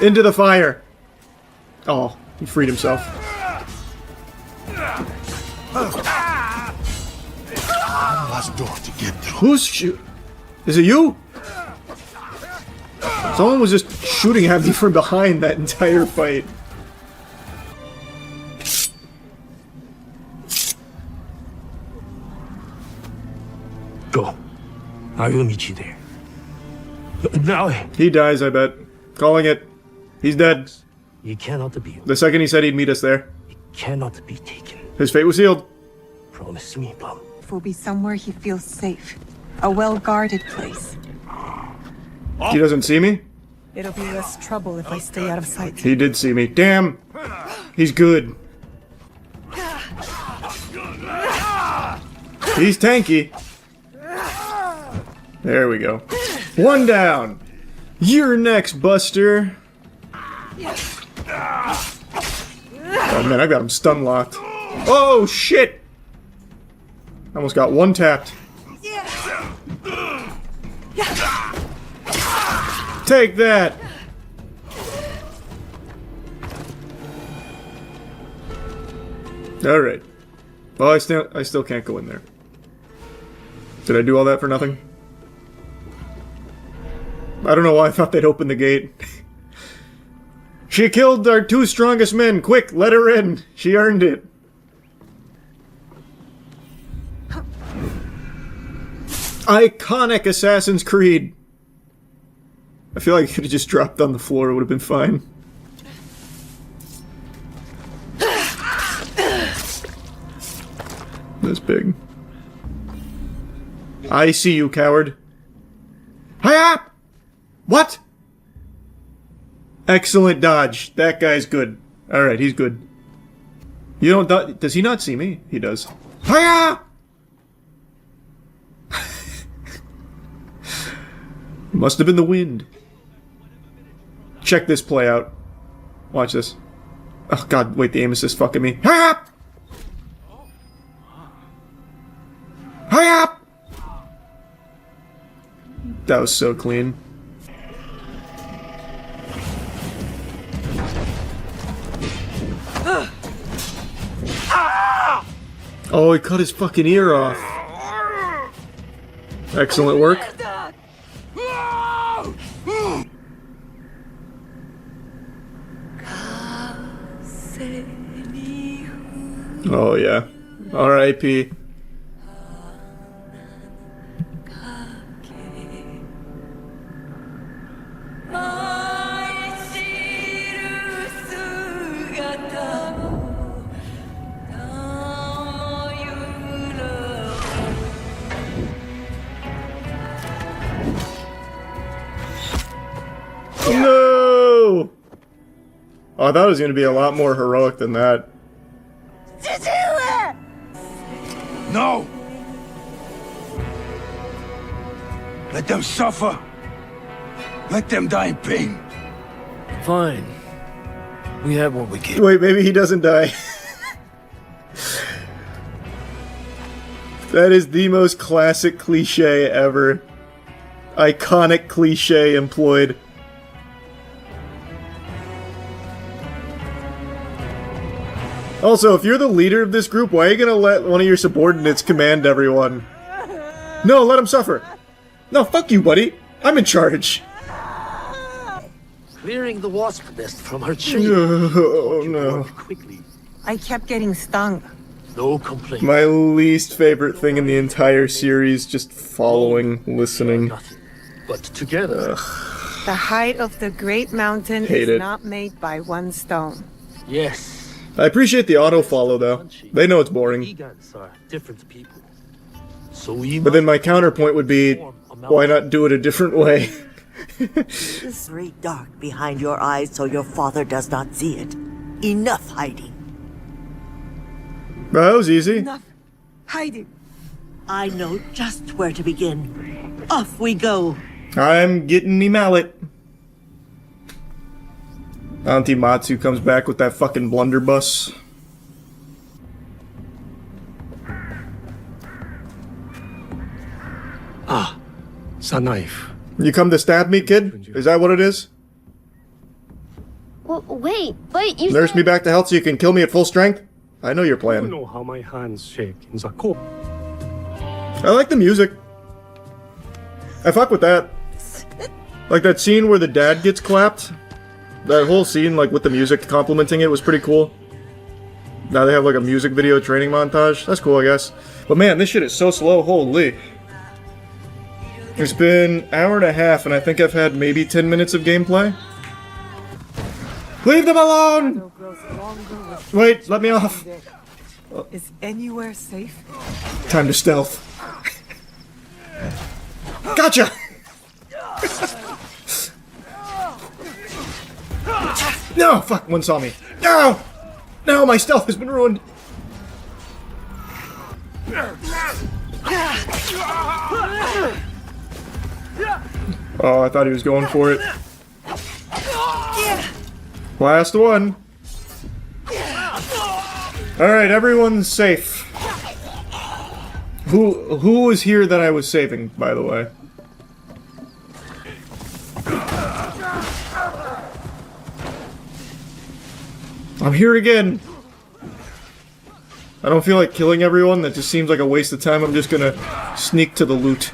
Into the fire. Oh, he freed himself. Last door to get through. Who's shoot? Is it you? Someone was just shooting at me from behind that entire fight. Go. Ayumichi. Now he dies, I bet. Calling it. He's dead. He cannot be. The second he said he'd meet us there. He cannot be taken. His fate was sealed. Promise me, Plum. It will be somewhere he feels safe. A well-guarded place. He doesn't see me? It'll be less trouble if I stay out of sight. He did see me. Damn! He's good. He's tanky. There we go. One down! You're next, Buster! Oh man, I got him stun locked. Oh shit! Almost got one tapped. Take that! Alright. Well, I still can't go in there. Did I do all that for nothing? I don't know why I thought they'd open the gate. She killed our two strongest men! Quick, let her in! She earned it! Iconic Assassin's Creed! I feel like it could have just dropped on the floor, it would have been fine. That's big. I see you, coward. Hi-ya! What? Excellent dodge. That guy's good. Alright, he's good. You don't dodge. Does he not see me? He does. Hiya! Must have been the wind. Check this play out. Watch this. Oh god, wait, the aim assist fucking me. Hiya! Hiya! That was so clean. Oh, he cut his fucking ear off. Excellent work. Oh yeah. R.I.P. No! Oh, I thought it was going to be a lot more heroic than that. No! Let them suffer. Let them die in pain. Fine. We have what we get. Wait, maybe he doesn't die. That is the most classic cliche ever. Iconic cliche employed. Also, if you're the leader of this group, why are you gonna let one of your subordinates command everyone? No, let him suffer. No, fuck you, buddy. I'm in charge. Clearing the wasp nest from her tree. Oh, no. I kept getting stung. No complaint. My least favorite thing in the entire series, just following, listening. But together. The height of the great mountain Hate is it. not made by one stone. Yes. I appreciate the auto-follow, though. They know it's boring. Vegans are different people. So we But then my counterpoint would be, why not do it a different way? It's very dark behind your eyes so your father does not see it. Enough hiding. That was easy. Enough hiding. I know just where to begin. Off we go. I'm getting me mallet. Auntie Matsu comes back with that fucking blunderbuss. Ah, it's a knife. You come to stab me, kid? Is that what it is? Wait, you Nurse me back to health so you can kill me at full strength? I know your You plan. know how my hands shake in the cold. I like the music. I fuck with that. Like that scene where the dad gets clapped. That whole scene, like with the music complimenting it, was pretty cool. Now they have like a music video training montage. That's cool, I guess. But man, this shit is so slow. Holy. It's been an hour and a half, and I think I've had maybe 10 minutes of gameplay. Leave them alone! Wait, let me off. Is anywhere safe? Time to stealth. Gotcha! No! Fuck, one saw me. No! No, my stealth has been ruined. Oh, I thought he was going for it. Last one. Alright, everyone's safe. Who was here that I was saving, by the way? I'm here again. I don't feel like killing everyone. That just seems like a waste of time. I'm just gonna sneak to the loot.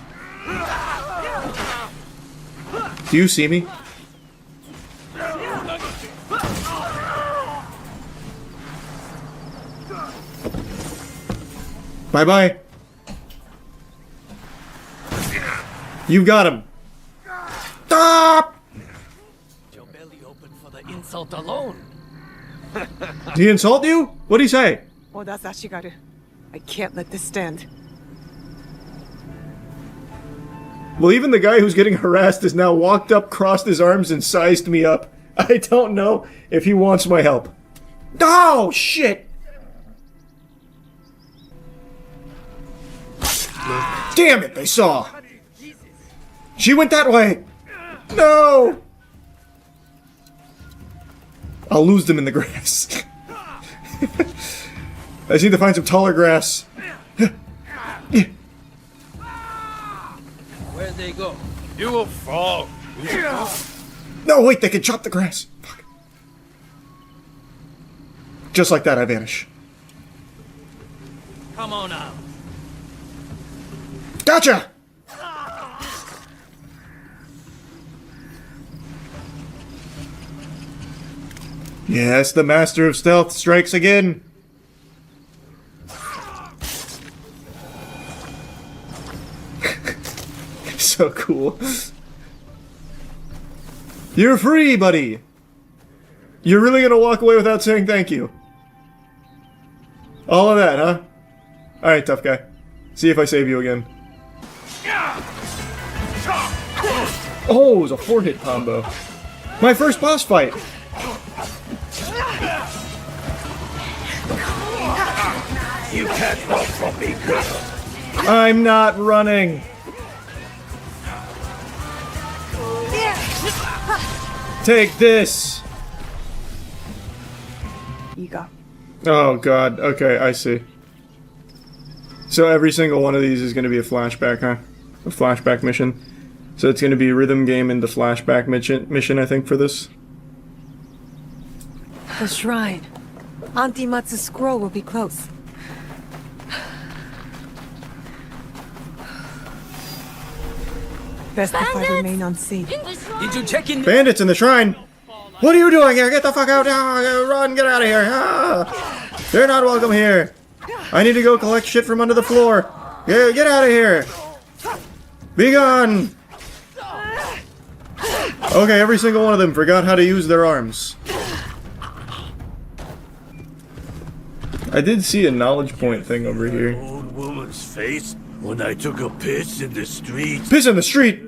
Do you see me? Bye-bye. You got him. Stop! Your belly open for the insult alone. Did he insult you? What'd he say? Oh, that's Ashigaru. I can't let this stand. Well, even the guy who's getting harassed has now walked up, crossed his arms, and sized me up. I don't know if he wants my help. Oh, shit! Damn it, they saw! She went that way! No! I'll lose them in the grass. I just need to find some taller grass. Where'd they go? You will fall. No, wait, they can chop the grass. Fuck. Just like that, I vanish. Come on now. Gotcha! Yes, the Master of Stealth strikes again. So cool. You're free, buddy. You're really gonna walk away without saying thank you. All of that, huh? Alright, tough guy. See if I save you again. Oh, it was a 4-hit combo. My first boss fight! You can't run from me, girl. I'm not running! Take this! You go. Oh god, okay, I see. So every single one of these is going to be a flashback, huh? A flashback mission. So it's going to be rhythm game and the flashback mission, I think, for this. The shrine. Auntie Matsu's scroll will be close. Best if I remain unseen. Did you check in? Bandits in the shrine! What are you doing here? Get the fuck out! Ah, run, get out of here! Ah, you're not welcome here! I need to go collect shit from under the floor! Yeah, get out of here! Be gone! Okay, every single one of them forgot how to use their arms. I did see a knowledge point thing over here. Old woman's face when I took a piss in the street. Piss in the street?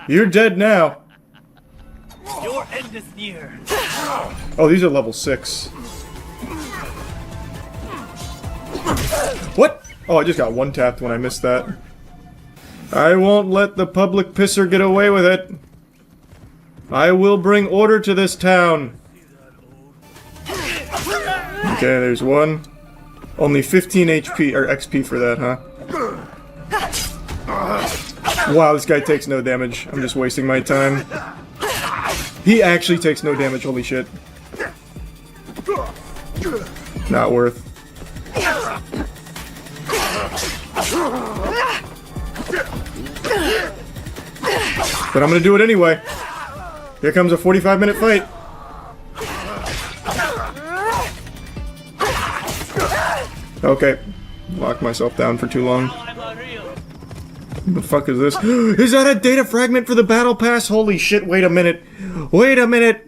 You're dead now. Your end is near. Oh, these are level 6. What? Oh, I just got one tapped when I missed that. I won't let the public pisser get away with it. I will bring order to this town. Okay, there's one. Only 15 HP or XP for that, huh? Wow, this guy takes no damage. I'm just wasting my time. He actually takes no damage, holy shit. Not worth. But I'm gonna do it anyway. Here comes a 45-minute fight. Okay. Locked myself down for too long. What the fuck is this? Is that a data fragment for the battle pass? Holy shit, wait a minute. Wait a minute.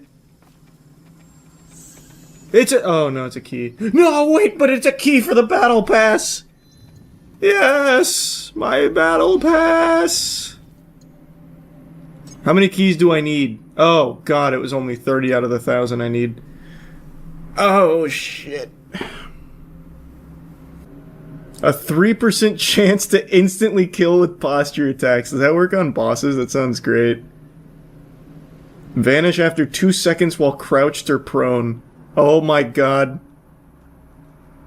It's a- oh no, it's a key. No, wait, but it's a key for the battle pass. Yes, my battle pass. How many keys do I need? Oh god, it was only 30 out of the 1,000 I need. Oh shit. A 3% chance to instantly kill with posture attacks. Does that work on bosses? That sounds great. Vanish after 2 seconds while crouched or prone. Oh my god.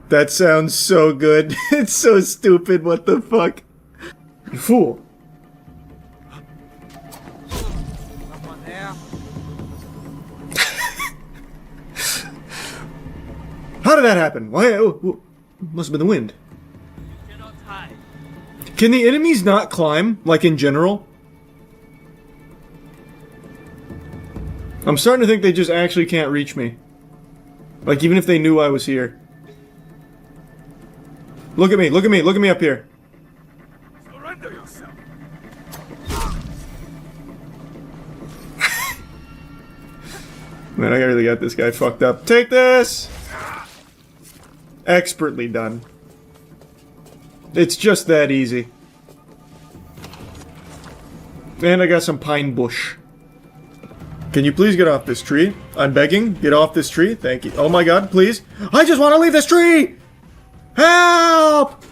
That sounds so good. It's so stupid, what the fuck? You fool. How did that happen? Why? Oh, must have been the wind. Can the enemies not climb, like in general? I'm starting to think they just actually can't reach me. Like, even if they knew I was here. Look at me, look at me, look at me up here. Surrender yourself. Man, I really got this guy fucked up. Take this! Expertly done. It's just that easy. And I got some pine bush. Can you please get off this tree? I'm begging. Get off this tree. Thank you. Oh my god, please. I just want to leave this tree! Help!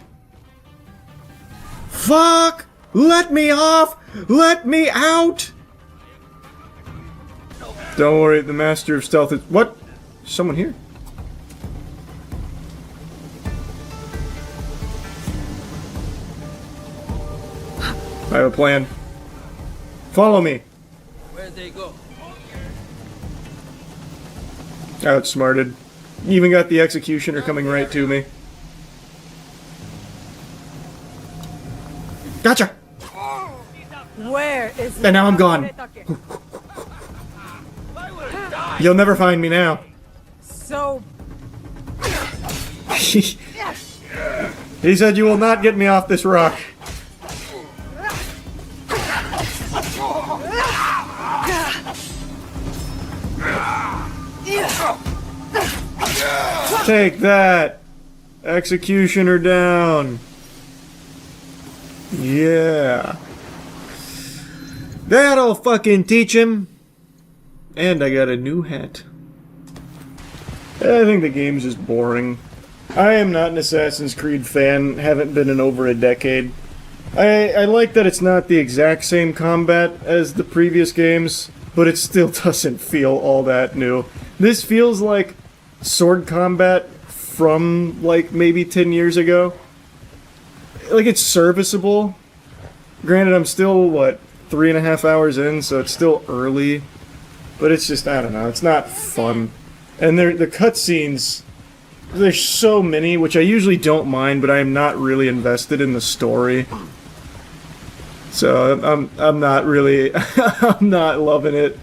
Fuck! Let me off! Let me out! Don't worry, the Master of Stealth is... What? Someone here? I have a plan. Follow me. Where'd they go? Outsmarted. Even got the executioner coming right to me. Gotcha! Where is And now I'm gone. You'll never find me now. So... He said you will not get me off this rock. Take that! Executioner down. Yeah. That'll fucking teach him. And I got a new hat. I think the game's just boring. I am not an Assassin's Creed fan, haven't been in over a decade. I like that it's not the exact same combat as the previous games, but it still doesn't feel all that new. This feels like sword combat from, like, maybe 10 years ago. Like, it's serviceable. Granted, I'm still, what, 3.5 hours in, so it's still early. But it's just, I don't know, it's not fun. And the cutscenes, there's so many, which I usually don't mind, but I'm not really invested in the story. So I'm not really, I'm not loving it.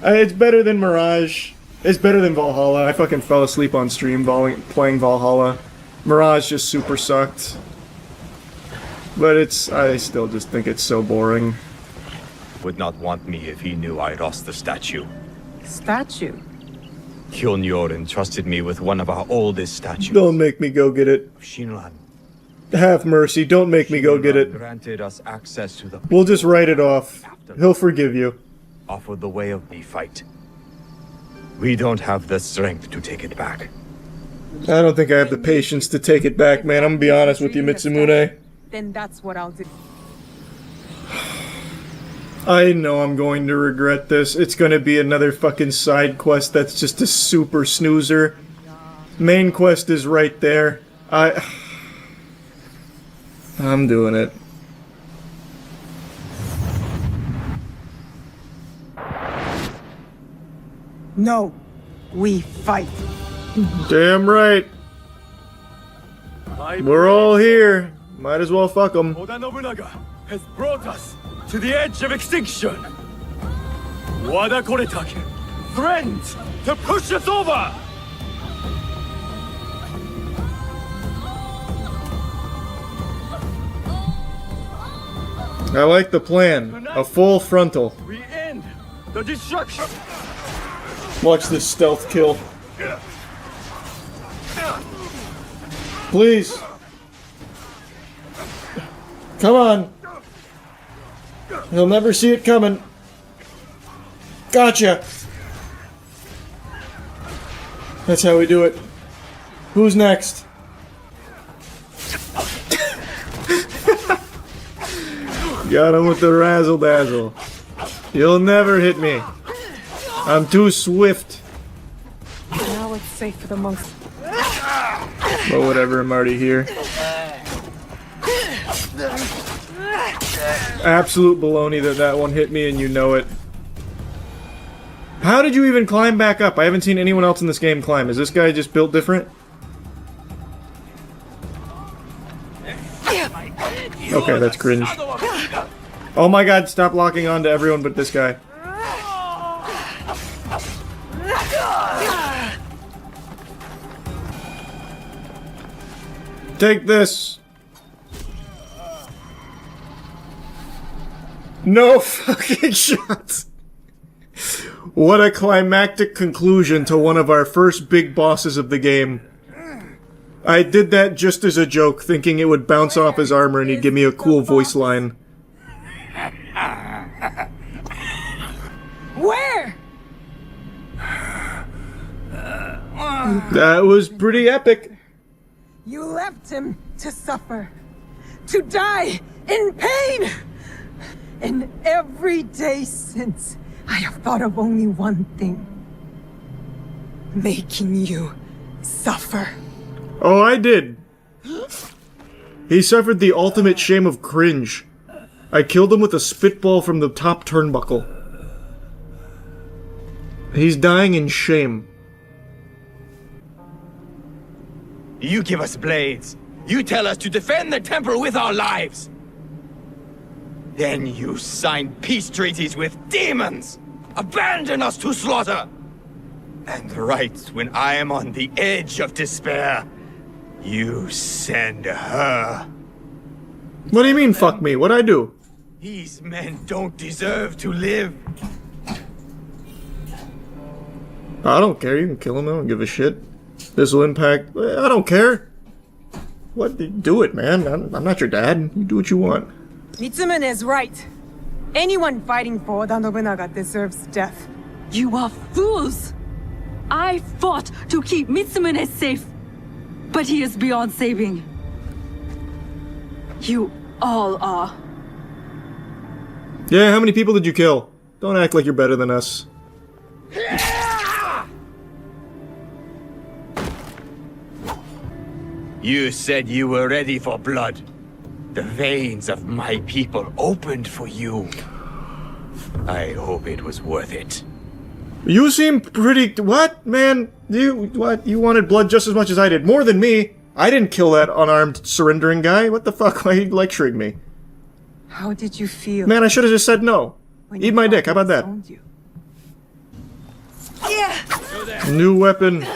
It's better than Mirage. It's better than Valhalla. I fucking fell asleep on stream playing Valhalla. Mirage just super sucked. But I still just think it's so boring. Would not want me if he knew I lost the statue. Statue? Kyonyor entrusted me with one of our oldest statues. Don't make me go get it. Shinran. Have mercy, don't make me go get it. Granted us access to the... We'll just write it off. He'll forgive you. Offered the way of the fight. We don't have the strength to take it back. I don't think I have the patience to take it back, man. I'm gonna be honest with you, Mitsumune. Then that's what I'll do. I know I'm going to regret this. It's gonna be another fucking side quest that's just a super snoozer. Main quest is right there. I'm doing it. No, we fight. Damn right. We're all here. Might as well fuck them. Oda Nobunaga has brought us to the edge of extinction. Wada Koretake threatens to push us over. I like the plan. A full frontal. We end the destruction. Watch this stealth kill. Please. Come on. He'll never see it coming. Gotcha. That's how we do it. Who's next? Got him with the razzle dazzle. You'll never hit me. I'm too swift. Now it's safe for the most. But whatever, I'm already here. Absolute baloney that one hit me and you know it. How did you even climb back up? I haven't seen anyone else in this game climb. Is this guy just built different? Okay, that's cringe. Oh my god, stop locking on to everyone but this guy. Take this. No fucking shots. What a climactic conclusion to one of our first big bosses of the game. I did that just as a joke, thinking it would bounce off his armor and he'd give me a cool voice line. Where? That was pretty epic. You left him to suffer, to die in pain. And every day since, I have thought of only one thing. Making you suffer. Oh, I did. He suffered the ultimate shame of cringe. I killed him with a spitball from the top turnbuckle. He's dying in shame. You give us blades. You tell us to defend the temple with our lives. Then you sign peace treaties with demons. Abandon us to slaughter. And right when I am on the edge of despair, you send her. What do you mean, fuck me? What'd I do? These men don't deserve to live. I don't care. You can kill him. I don't give a shit. This will impact... I don't care. What? Do it, man. I'm not your dad. You do what you want. Mitsumune is right. Anyone fighting for Oda Nobunaga deserves death. You are fools! I fought to keep Mitsumune safe, but he is beyond saving. You all are. Yeah, how many people did you kill? Don't act like you're better than us. You said you were ready for blood. The veins of my people opened for you. I hope it was worth it. You seem pretty... What, man? What? You wanted blood just as much as I did. More than me. I didn't kill that unarmed surrendering guy. What the fuck? Why are you lecturing me? How did you feel? Man, I should have just said no. Eat my dick. How about that? Yeah. New weapon.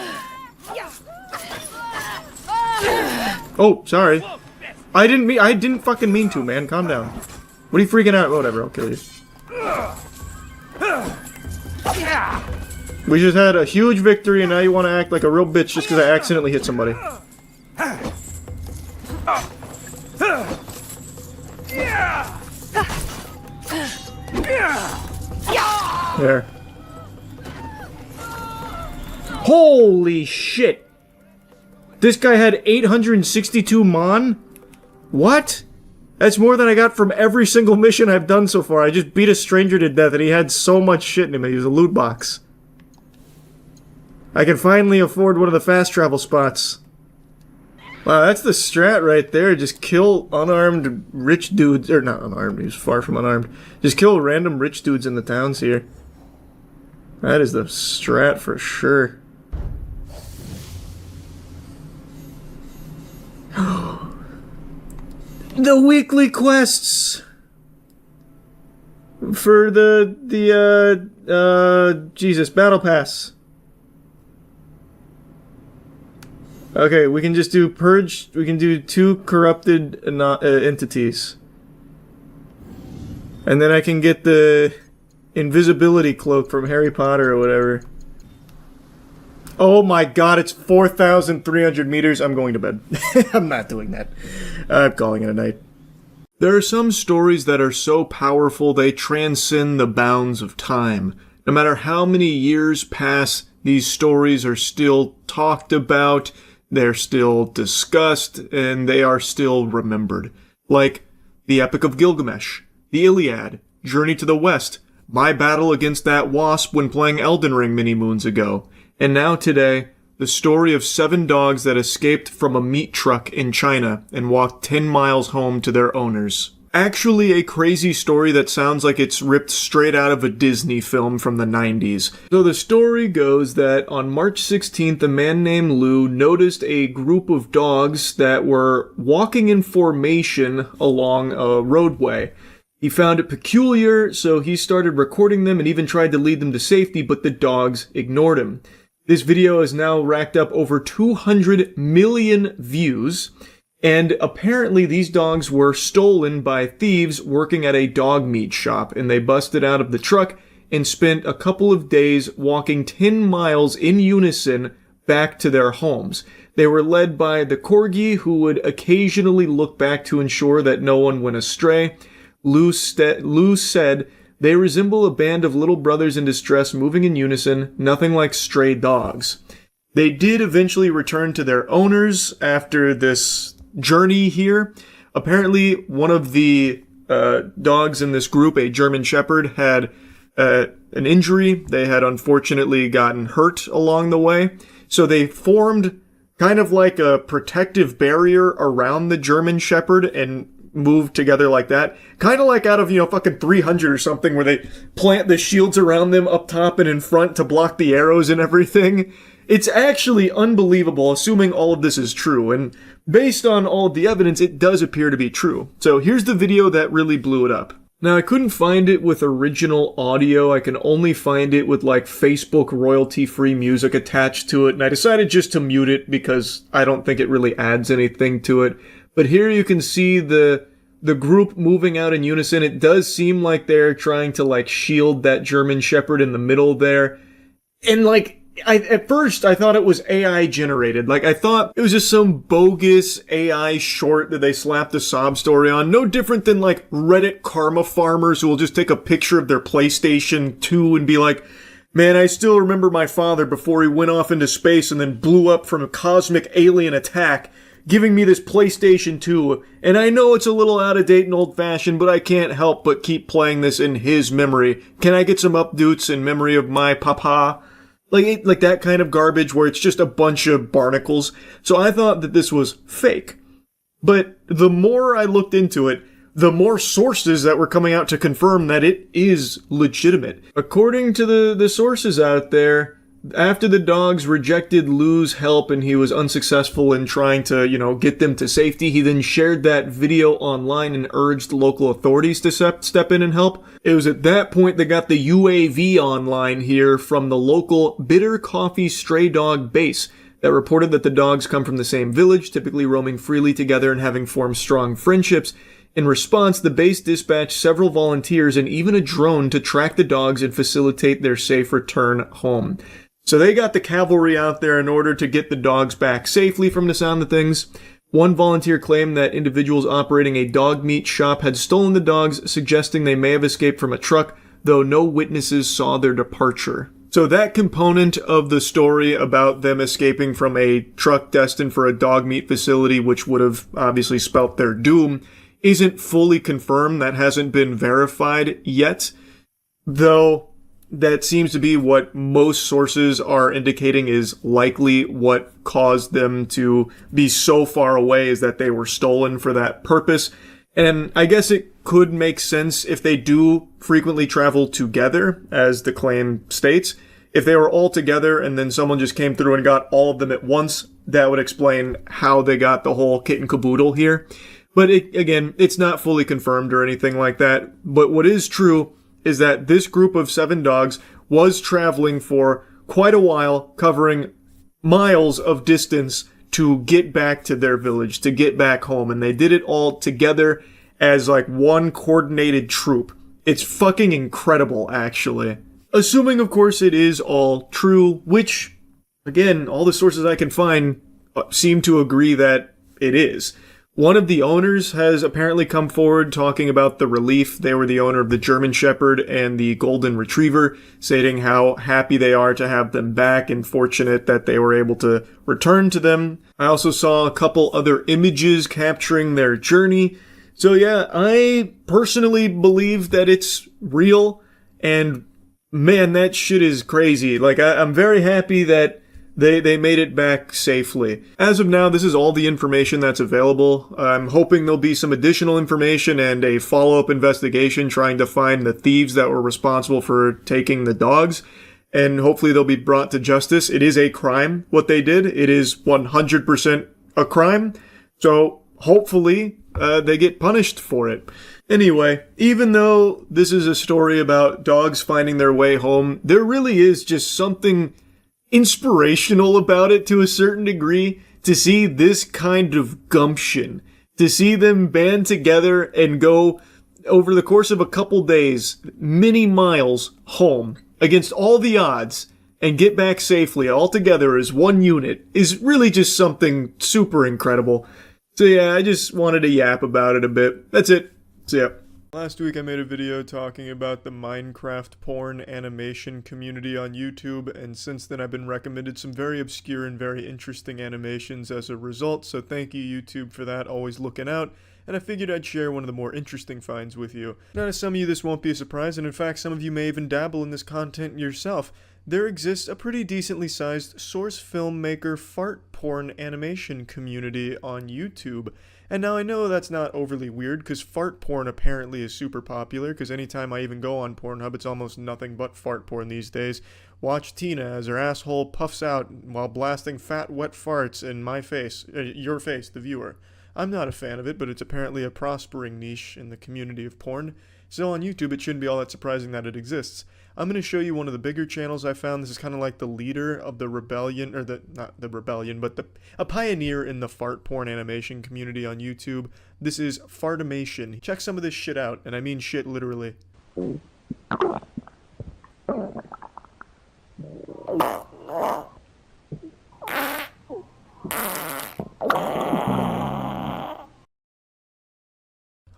Oh, sorry. I didn't fucking mean to, man. Calm down. What are you freaking out? Whatever, I'll kill you. We just had a huge victory and now you want to act like a real bitch just because I accidentally hit somebody. There. Holy shit! This guy had 862 mon? What? That's more than I got from every single mission I've done so far. I just beat a stranger to death and he had so much shit in him. He was a loot box. I can finally afford one of the fast travel spots. Wow, that's the strat right there. Just kill unarmed rich dudes. Or not unarmed, he's far from unarmed. Just kill random rich dudes in the towns here. That is the strat for sure. The weekly quests for the Jesus battle pass. Okay, we can just do purge. We can do 2 corrupted entities, and then I can get the invisibility cloak from Harry Potter or whatever. Oh my god, it's 4,300 meters. I'm going to bed. I'm not doing that. I'm calling it a night. There are some stories that are so powerful they transcend the bounds of time. No matter how many years pass, these stories are still talked about, they're still discussed, and they are still remembered. Like the Epic of Gilgamesh, the Iliad, Journey to the West, my battle against that wasp when playing Elden Ring many moons ago. And now today, the story of 7 dogs that escaped from a meat truck in China and walked 10 miles home to their owners. Actually a crazy story that sounds like it's ripped straight out of a Disney film from the 90s. So the story goes that on March 16th, a man named Lou noticed a group of dogs that were walking in formation along a roadway. He found it peculiar, so he started recording them and even tried to lead them to safety, but the dogs ignored him. This video has now racked up over 200 million views, and apparently these dogs were stolen by thieves working at a dog meat shop, and they busted out of the truck and spent a couple of days walking 10 miles in unison back to their homes. They were led by the corgi, who would occasionally look back to ensure that no one went astray. Lou said, "They resemble a band of little brothers in distress moving in unison, nothing like stray dogs." They did eventually return to their owners after this journey here. Apparently, one of the dogs in this group, a German Shepherd, had an injury. They had unfortunately gotten hurt along the way. So they formed kind of like a protective barrier around the German Shepherd and moved together like that. Kind of like out of, fucking 300 or something, where they plant the shields around them up top and in front to block the arrows and everything. It's actually unbelievable, assuming all of this is true, and based on all of the evidence, it does appear to be true. So here's the video that really blew it up. Now, I couldn't find it with original audio. I can only find it with, like, Facebook royalty-free music attached to it, and I decided just to mute it because I don't think it really adds anything to it. But here you can see the group moving out in unison. It does seem like they're trying to, like, shield that German Shepherd in the middle there. And, like, at first, I thought it was AI generated. Like, I thought it was just some bogus AI short that they slapped a sob story on. No different than, like, Reddit karma farmers who will just take a picture of their PlayStation 2 and be like, man, I still remember my father before he went off into space and then blew up from a cosmic alien attack, giving me this PlayStation 2. And I know it's a little out of date and old-fashioned, but I can't help but keep playing this in his memory. Can I get some updates in memory of my papa? Like that kind of garbage where it's just a bunch of barnacles. So I thought that this was fake. But the more I looked into it, the more sources that were coming out to confirm that it is legitimate. According to the sources out there, after the dogs rejected Lou's help and he was unsuccessful in trying to, get them to safety, he then shared that video online and urged local authorities to step in and help. It was at that point they got the UAV online here from the local Bitter Coffee Stray Dog base that reported that the dogs come from the same village, typically roaming freely together and having formed strong friendships. In response, the base dispatched several volunteers and even a drone to track the dogs and facilitate their safe return home. So they got the cavalry out there in order to get the dogs back safely from the sound of things. One volunteer claimed that individuals operating a dog meat shop had stolen the dogs, suggesting they may have escaped from a truck, though no witnesses saw their departure. So that component of the story about them escaping from a truck destined for a dog meat facility, which would have obviously spelt their doom, isn't fully confirmed. That hasn't been verified yet, though that seems to be what most sources are indicating is likely what caused them to be so far away, is that they were stolen for that purpose. And I guess it could make sense if they do frequently travel together, as the claim states. If they were all together and then someone just came through and got all of them at once, that would explain how they got the whole kit and caboodle here. But again, it's not fully confirmed or anything like that. But what is true is that this group of 7 dogs was traveling for quite a while, covering miles of distance to get back to their village, to get back home. And they did it all together as like one coordinated troop. It's fucking incredible, actually. Assuming, of course, it is all true, which, again, all the sources I can find seem to agree that it is. One of the owners has apparently come forward talking about the relief. They were the owner of the German Shepherd and the Golden Retriever, stating how happy they are to have them back and fortunate that they were able to return to them. I also saw a couple other images capturing their journey. So yeah, I personally believe that it's real, and man, that shit is crazy. Like, I'm very happy that they made it back safely. As of now, this is all the information that's available. I'm hoping there'll be some additional information and a follow-up investigation trying to find the thieves that were responsible for taking the dogs, and hopefully they'll be brought to justice. It is a crime, what they did. It is 100% a crime, so hopefully they get punished for it. Anyway, even though this is a story about dogs finding their way home, there really is just something inspirational about it to a certain degree, to see this kind of gumption, to see them band together and go over the course of a couple days, many miles home against all the odds and get back safely all together as one unit is really just something super incredible. So yeah, I just wanted to yap about it a bit. That's it. See ya. Last week I made a video talking about the Minecraft porn animation community on YouTube, and since then I've been recommended some very obscure and very interesting animations as a result, so thank you YouTube for that, always looking out, and I figured I'd share one of the more interesting finds with you. Now to some of you this won't be a surprise, and in fact some of you may even dabble in this content yourself. There exists a pretty decently sized source filmmaker fart porn animation community on YouTube. And now I know that's not overly weird, because fart porn apparently is super popular, because anytime I even go on Pornhub, it's almost nothing but fart porn these days. Watch Tina as her asshole puffs out while blasting fat, wet farts in my face, your face, the viewer. I'm not a fan of it, but it's apparently a prospering niche in the community of porn. So on YouTube, it shouldn't be all that surprising that it exists. I'm going to show you one of the bigger channels I found. This is kind of like the leader of the rebellion, or not the rebellion, but a pioneer in the fart porn animation community on YouTube. This is Fartimation. Check some of this shit out, and I mean shit literally.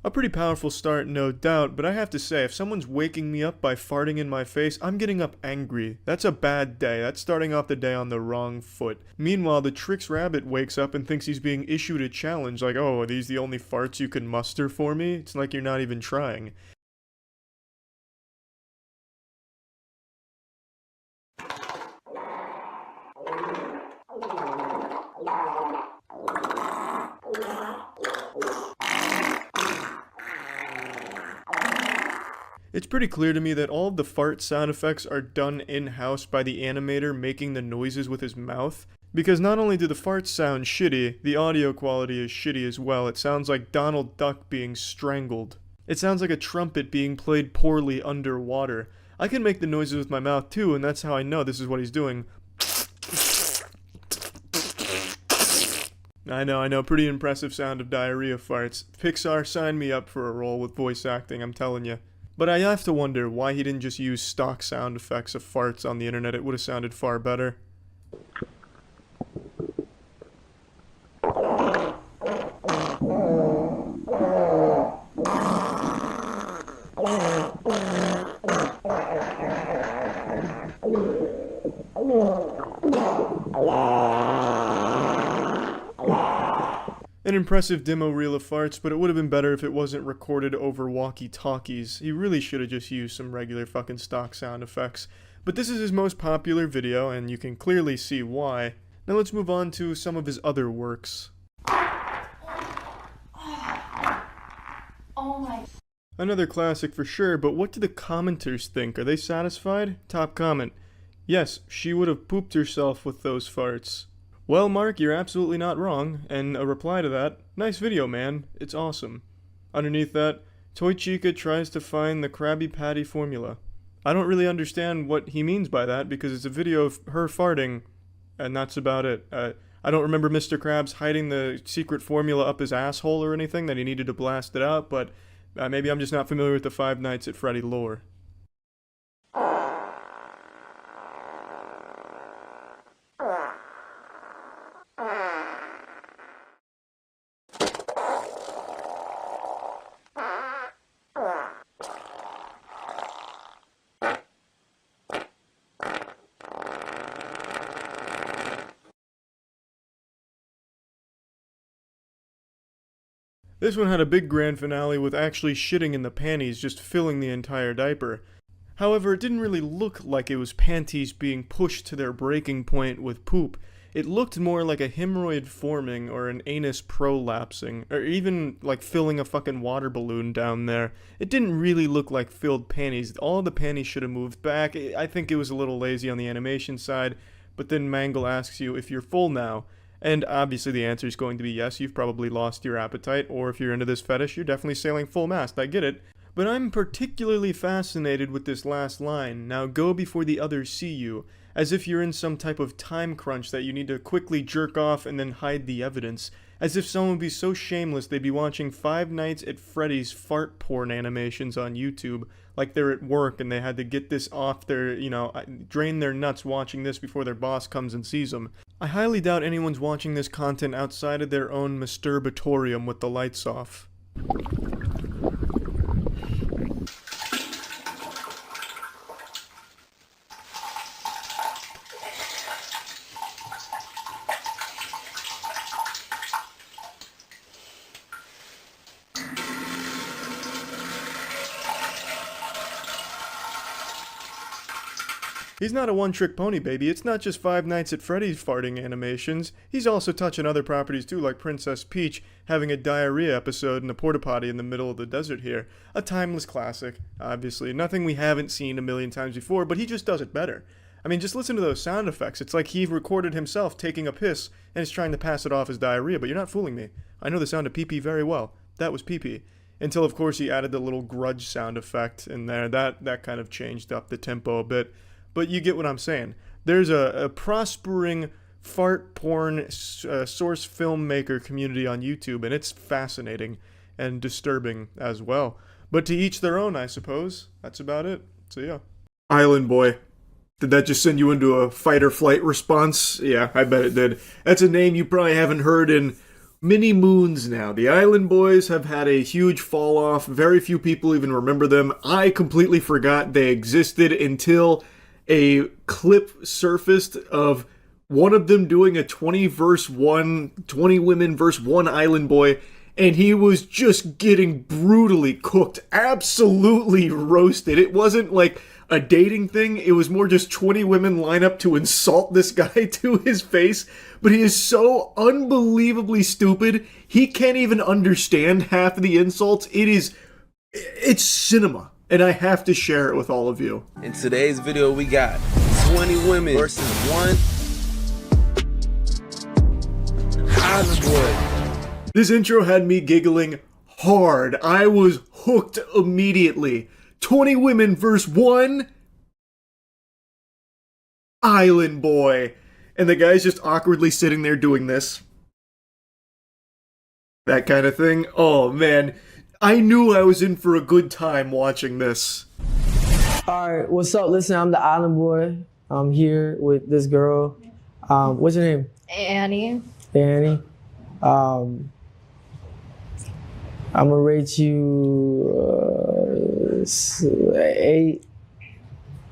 A pretty powerful start, no doubt, but I have to say, if someone's waking me up by farting in my face, I'm getting up angry. That's a bad day. That's starting off the day on the wrong foot. Meanwhile, the Trix Rabbit wakes up and thinks he's being issued a challenge, like, oh, are these the only farts you can muster for me? It's like you're not even trying. It's pretty clear to me that all of the fart sound effects are done in-house by the animator making the noises with his mouth. Because not only do the farts sound shitty, the audio quality is shitty as well. It sounds like Donald Duck being strangled. It sounds like a trumpet being played poorly underwater. I can make the noises with my mouth too, and that's how I know this is what he's doing. I know, pretty impressive sound of diarrhea farts. Pixar, sign me up for a role with voice acting, I'm telling you. But I have to wonder why he didn't just use stock sound effects of farts on the internet. It would have sounded far better. An impressive demo reel of farts, but it would have been better if it wasn't recorded over walkie-talkies. He really should have just used some regular fucking stock sound effects. But this is his most popular video, and you can clearly see why. Now let's move on to some of his other works. Oh my... Another classic for sure, but what do the commenters think? Are they satisfied? Top comment. Yes, she would have pooped herself with those farts. Well, Mark, you're absolutely not wrong, and a reply to that, nice video, man, it's awesome. Underneath that, Toy Chica tries to find the Krabby Patty formula. I don't really understand what he means by that, because it's a video of her farting, and that's about it. I don't remember Mr. Krabs hiding the secret formula up his asshole or anything, that he needed to blast it out, but maybe I'm just not familiar with the Five Nights at Freddy lore. This one had a big grand finale with actually shitting in the panties, just filling the entire diaper. However, it didn't really look like it was panties being pushed to their breaking point with poop. It looked more like a hemorrhoid forming or an anus prolapsing, or even like filling a fucking water balloon down there. It didn't really look like filled panties. All the panties should have moved back. I think it was a little lazy on the animation side, but then Mangle asks you if you're full now. And obviously the answer is going to be yes, you've probably lost your appetite, or if you're into this fetish, you're definitely sailing full mast, I get it. But I'm particularly fascinated with this last line, now go before the others see you, as if you're in some type of time crunch that you need to quickly jerk off and then hide the evidence, as if someone would be so shameless they'd be watching Five Nights at Freddy's fart porn animations on YouTube, like they're at work and they had to get this off their, drain their nuts watching this before their boss comes and sees them. I highly doubt anyone's watching this content outside of their own masturbatorium with the lights off. He's not a one-trick pony, baby. It's not just Five Nights at Freddy's farting animations. He's also touching other properties too, like Princess Peach having a diarrhea episode in a porta potty in the middle of the desert here. A timeless classic, obviously. Nothing we haven't seen a million times before, but he just does it better. I mean, just listen to those sound effects. It's like he recorded himself taking a piss and is trying to pass it off as diarrhea, but you're not fooling me. I know the sound of pee-pee very well. That was pee-pee. until of course he added the little grudge sound effect in there. That kind of changed up the tempo a bit, but you get what I'm saying. There's a prospering fart porn source filmmaker community on YouTube, and it's fascinating and disturbing as well. But to each their own, I suppose. That's about it. So yeah. Island Boy. Did that just send you into a fight or flight response? Yeah, I bet it did. That's a name you probably haven't heard in many moons now. The Island Boys have had a huge fall off. Very few people even remember them. I completely forgot they existed until a clip surfaced of one of them doing a 20 women versus one Island Boy, and he was just getting brutally cooked, absolutely roasted. It wasn't like a dating thing, it was more just 20 women line up to insult this guy to his face, but he is so unbelievably stupid, he can't even understand half of the insults. It's cinema, and I have to share it with all of you. In today's video, we got 20 women versus one Island Boy. This intro had me giggling hard. I was hooked immediately. 20 women versus one Island Boy. And the guy's just awkwardly sitting there doing this. That kind of thing. Oh man, I knew I was in for a good time watching this. Alright, what's up? Listen, I'm the Island Boy. I'm here with this girl. What's your name? Annie. Annie. I'm gonna rate you 8.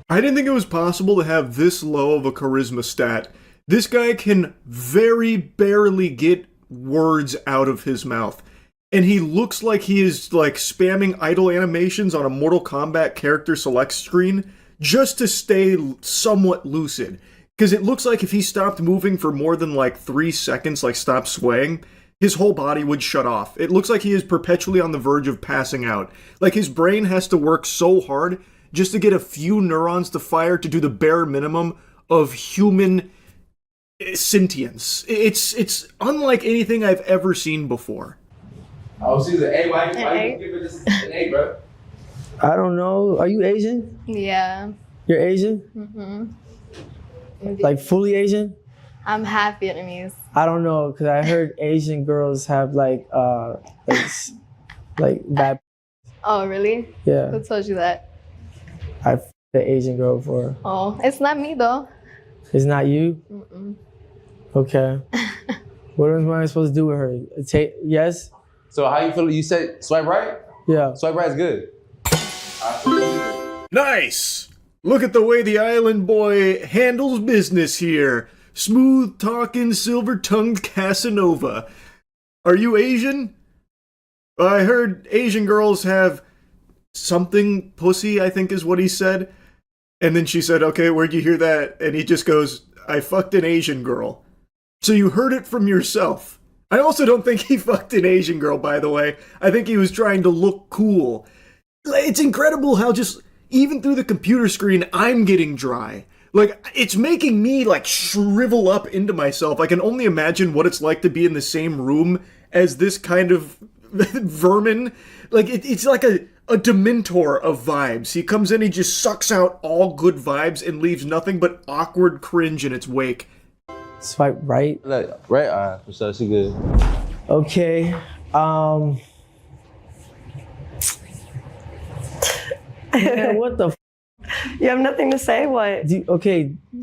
I didn't think it was possible to have this low of a charisma stat. This guy can very barely get words out of his mouth. And he looks like he is like spamming idle animations on a Mortal Kombat character select screen just to stay somewhat lucid. Because it looks like if he stopped moving for more than like 3 seconds, like stopped swaying, his whole body would shut off. It looks like he is perpetually on the verge of passing out. Like his brain has to work so hard just to get a few neurons to fire to do the bare minimum of human sentience. It's unlike anything I've ever seen before. Oh, she's an A. Why you give her this an A, bro? I don't know. Are you Asian? Yeah. You're Asian? Mm-hmm. Like fully Asian? I'm half Vietnamese. I don't know, because I heard Asian girls have like bad. Oh, really? Yeah. Who told you that? I f***ed the Asian girl before. Oh, it's not me though. It's not you? Mm-mm. Okay. What am I supposed to do with her? Yes? So how you feel? You said swipe right? Yeah. Swipe right's good. Nice! Look at the way the Island Boy handles business here. Smooth talking, silver tongued Casanova. Are you Asian? I heard Asian girls have something pussy, I think is what he said. And then she said, okay, where'd you hear that? And he just goes, I fucked an Asian girl. So you heard it from yourself. I also don't think he fucked an Asian girl, by the way. I think he was trying to look cool. It's incredible how just, even through the computer screen, I'm getting dry. Like, it's making me, like, shrivel up into myself. I can only imagine what it's like to be in the same room as this kind of vermin. Like, it's like a Dementor of vibes. He comes in, he just sucks out all good vibes and leaves nothing but awkward cringe in its wake. Swipe right? Look, right, so she good. Okay, man, what the f***? You have nothing to say? What? Do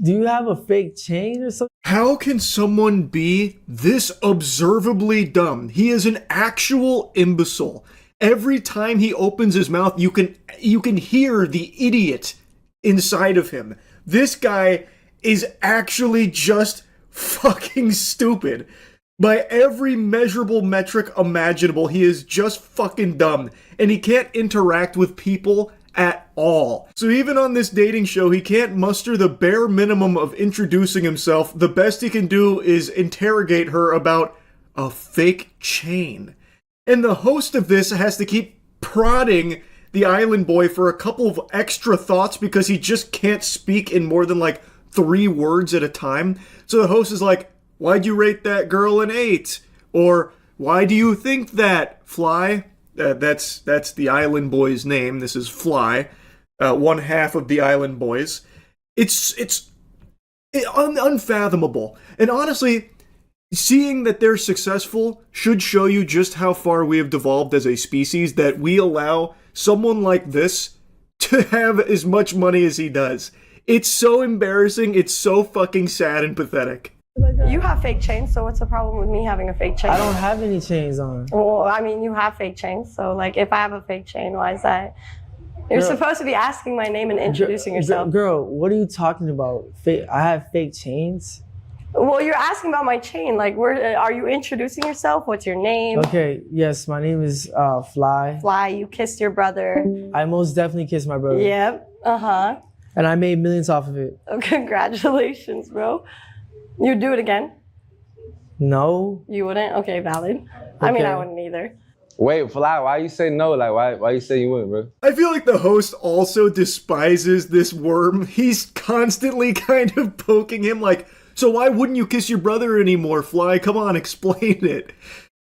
you have a fake chain or something? How can someone be this observably dumb? He is an actual imbecile. Every time he opens his mouth, you can hear the idiot inside of him. This guy is actually just fucking stupid. By every measurable metric imaginable, he is just fucking dumb. And he can't interact with people at all. So even on this dating show, he can't muster the bare minimum of introducing himself. The best he can do is interrogate her about a fake chain. And the host of this has to keep prodding the Island Boy for a couple of extra thoughts because he just can't speak in more than like 3 words at a time. So the host is like, why'd you rate that girl an 8? Or, why do you think that, Fly? That's the Island Boy's name. This is Fly, one half of the Island Boys. It's unfathomable. And honestly, seeing that they're successful should show you just how far we have devolved as a species, that we allow someone like this to have as much money as he does. It's so embarrassing. It's so fucking sad and pathetic. You have fake chains, so what's the problem with me having a fake chain? I don't have any chains on. Well, I mean, you have fake chains, so like if I have a fake chain, why is that? You're supposed to be asking my name and introducing yourself. Girl, what are you talking about? I have fake chains? Well, you're asking about my chain. Like, are you introducing yourself? What's your name? Okay, yes, my name is Fly. Fly, you kissed your brother. I most definitely kissed my brother. Yep, uh-huh. And I made millions off of it. Oh, congratulations, bro. You'd do it again? No. You wouldn't? Okay, valid. Okay. I mean, I wouldn't either. Wait, Fly, why you say no? Like, why you say you wouldn't, bro? I feel like the host also despises this worm. He's constantly kind of poking him like, so why wouldn't you kiss your brother anymore, Fly? Come on, explain it.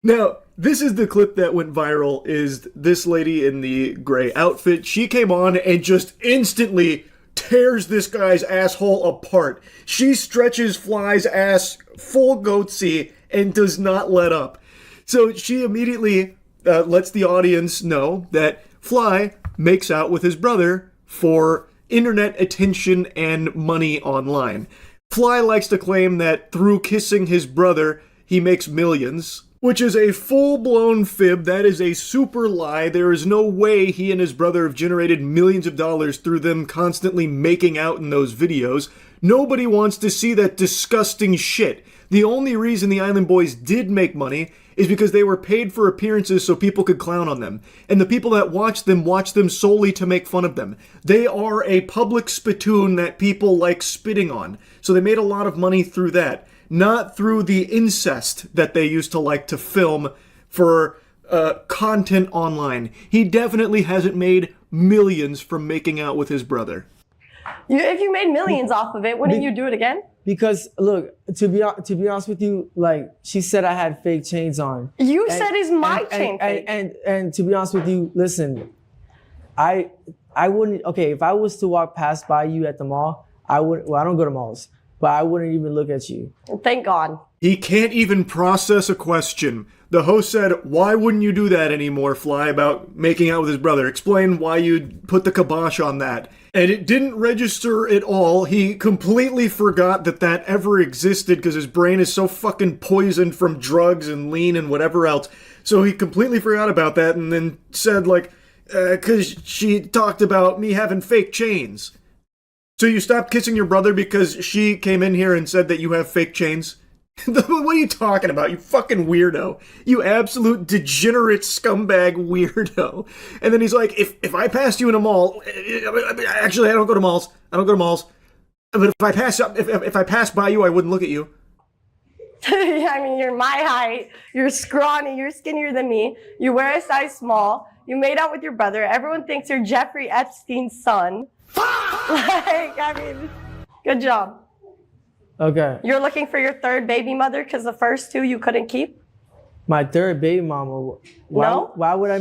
Now, this is the clip that went viral, is this lady in the gray outfit. She came on and just instantly tears this guy's asshole apart. She stretches Fly's ass full goatsy and does not let up. So she immediately lets the audience know that Fly makes out with his brother for internet attention and money online. Fly likes to claim that through kissing his brother, he makes millions, which is a full-blown fib. That is a super lie. There is no way he and his brother have generated millions of dollars through them constantly making out in those videos. Nobody wants to see that disgusting shit. The only reason the Island Boys did make money is because they were paid for appearances so people could clown on them. And the people that watch them solely to make fun of them. They are a public spittoon that people like spitting on. So they made a lot of money through that. Not through the incest that they used to like to film for content online. He definitely hasn't made millions from making out with his brother. If you made millions off of it, wouldn't you do it again? Because look, to be honest with you, like she said, I had fake chains on. You said is my chain fake. And to be honest with you, listen, I wouldn't. Okay, if I was to walk past by you at the mall, I would. Well, I don't go to malls, but I wouldn't even look at you. Thank God. He can't even process a question. The host said, why wouldn't you do that anymore, Fly, about making out with his brother? Explain why you'd put the kibosh on that. And it didn't register at all. He completely forgot that that ever existed because his brain is so fucking poisoned from drugs and lean and whatever else. So he completely forgot about that and then said, like, because she talked about me having fake chains. So you stopped kissing your brother because she came in here and said that you have fake chains? What are you talking about, you fucking weirdo? You absolute degenerate scumbag weirdo. And then he's like, if I passed you in a mall, actually I don't go to malls. But if I pass by you, I wouldn't look at you. Yeah, I mean, you're my height, you're scrawny, you're skinnier than me, you wear a size small, you made out with your brother, everyone thinks you're Jeffrey Epstein's son. Like, I mean, good job. Okay. You're looking for your third baby mother because the first two you couldn't keep? My third baby mama. No? Why would I?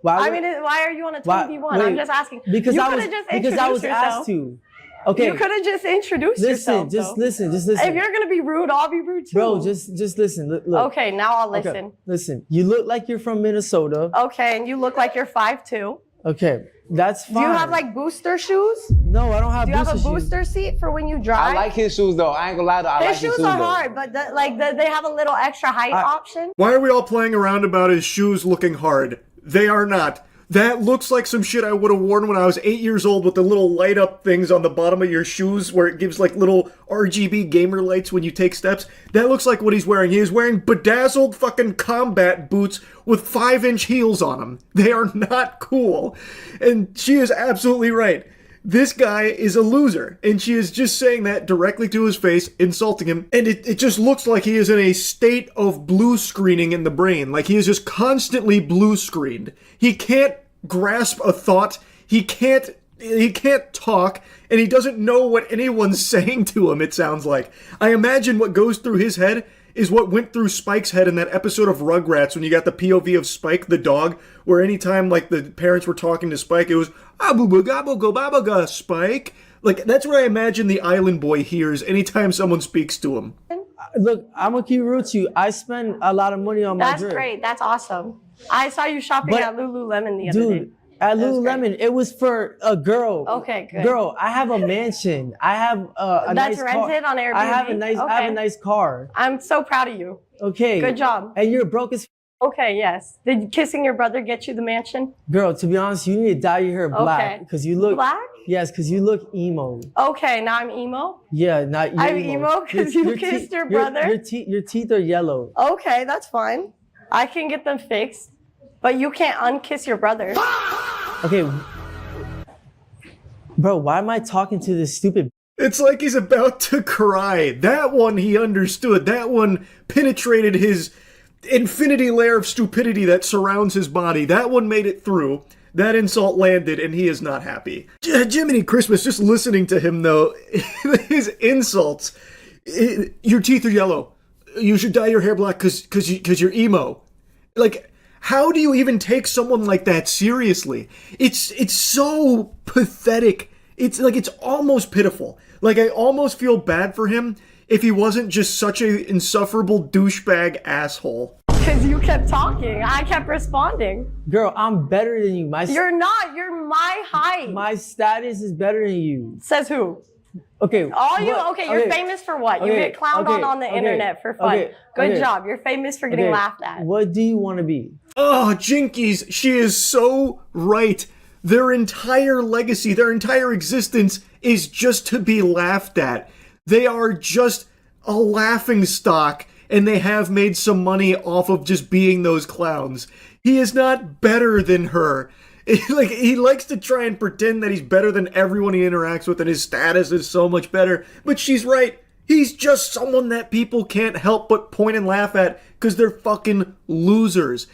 Why are you on a 2v1? I'm just asking. Because I was asked to. Okay. You could have just introduced yourself. Listen. If you're gonna be rude, I'll be rude too. Bro, just listen. Look. Okay, now I'll listen. Okay. Listen, you look like you're from Minnesota. Okay, and you look like you're 5'2". Okay, that's fine. Do you have like booster shoes? No, I don't have booster shoes. Do you have a booster seat for when you drive? I like his shoes though. I ain't gonna lie though. I like his shoes are though. hard, but they have a little extra height option. Why are we all playing around about his shoes looking hard? They are not. That looks like some shit I would have worn when I was 8 years old with the little light up things on the bottom of your shoes where it gives like little RGB gamer lights when you take steps. That looks like what he's wearing. He is wearing bedazzled fucking combat boots with 5-inch heels on them. They are not cool. And she is absolutely right. This guy is a loser, and she is just saying that directly to his face, insulting him, and it just looks like he is in a state of blue screening in the brain. Like he is just constantly blue screened. He can't grasp a thought, he can't talk, and he doesn't know what anyone's saying to him, it sounds like. I imagine what goes through his head is what went through Spike's head in that episode of Rugrats when you got the POV of Spike the dog, where anytime like the parents were talking to Spike, it was abuga Spike. Like, that's what I imagine the island boy hears anytime someone speaks to him. Look, I'm gonna keep real with you. I spend a lot of money on my drip. That's great. That's awesome. I saw you shopping at Lululemon the other day. Dude, at Lululemon, it was for a girl. Okay, good. Girl, I have a mansion. I have a nice car. That's rented on Airbnb? I have a nice car. I'm so proud of you. Okay. Good job. And you're broke as Okay, yes. Did kissing your brother get you the mansion? Girl, to be honest, you need to dye your hair black. Because you look... Black? Yes, because you look emo. Okay, now I'm emo? Yeah, not you. I'm emo because you kissed your brother? Your teeth are yellow. Okay, that's fine. I can get them fixed. But you can't unkiss your brother. Okay. Bro, why am I talking to this stupid... It's like he's about to cry. That one he understood. That one penetrated his infinity layer of stupidity that surrounds his body. That one made it through. That insult landed, and he is not happy. Jiminy Christmas, just listening to him, though, his insults. Your teeth are yellow. You should dye your hair black because you're emo. Like... How do you even take someone like that seriously? It's so pathetic. It's like, it's almost pitiful. Like, I almost feel bad for him if he wasn't just such an insufferable douchebag asshole. Because you kept talking. I kept responding. Girl, I'm better than you. You're not. You're my height. My status is better than you. Says who? Okay. You're famous for what? You get clowned on the internet for fun. Good job. You're famous for getting laughed at. What do you want to be? Oh, Jinkies, she is so right. Their entire legacy, their entire existence is just to be laughed at. They are just a laughing stock, and they have made some money off of just being those clowns. He is not better than her. He likes to try and pretend that he's better than everyone he interacts with and his status is so much better. But she's right. He's just someone that people can't help but point and laugh at because they're fucking losers.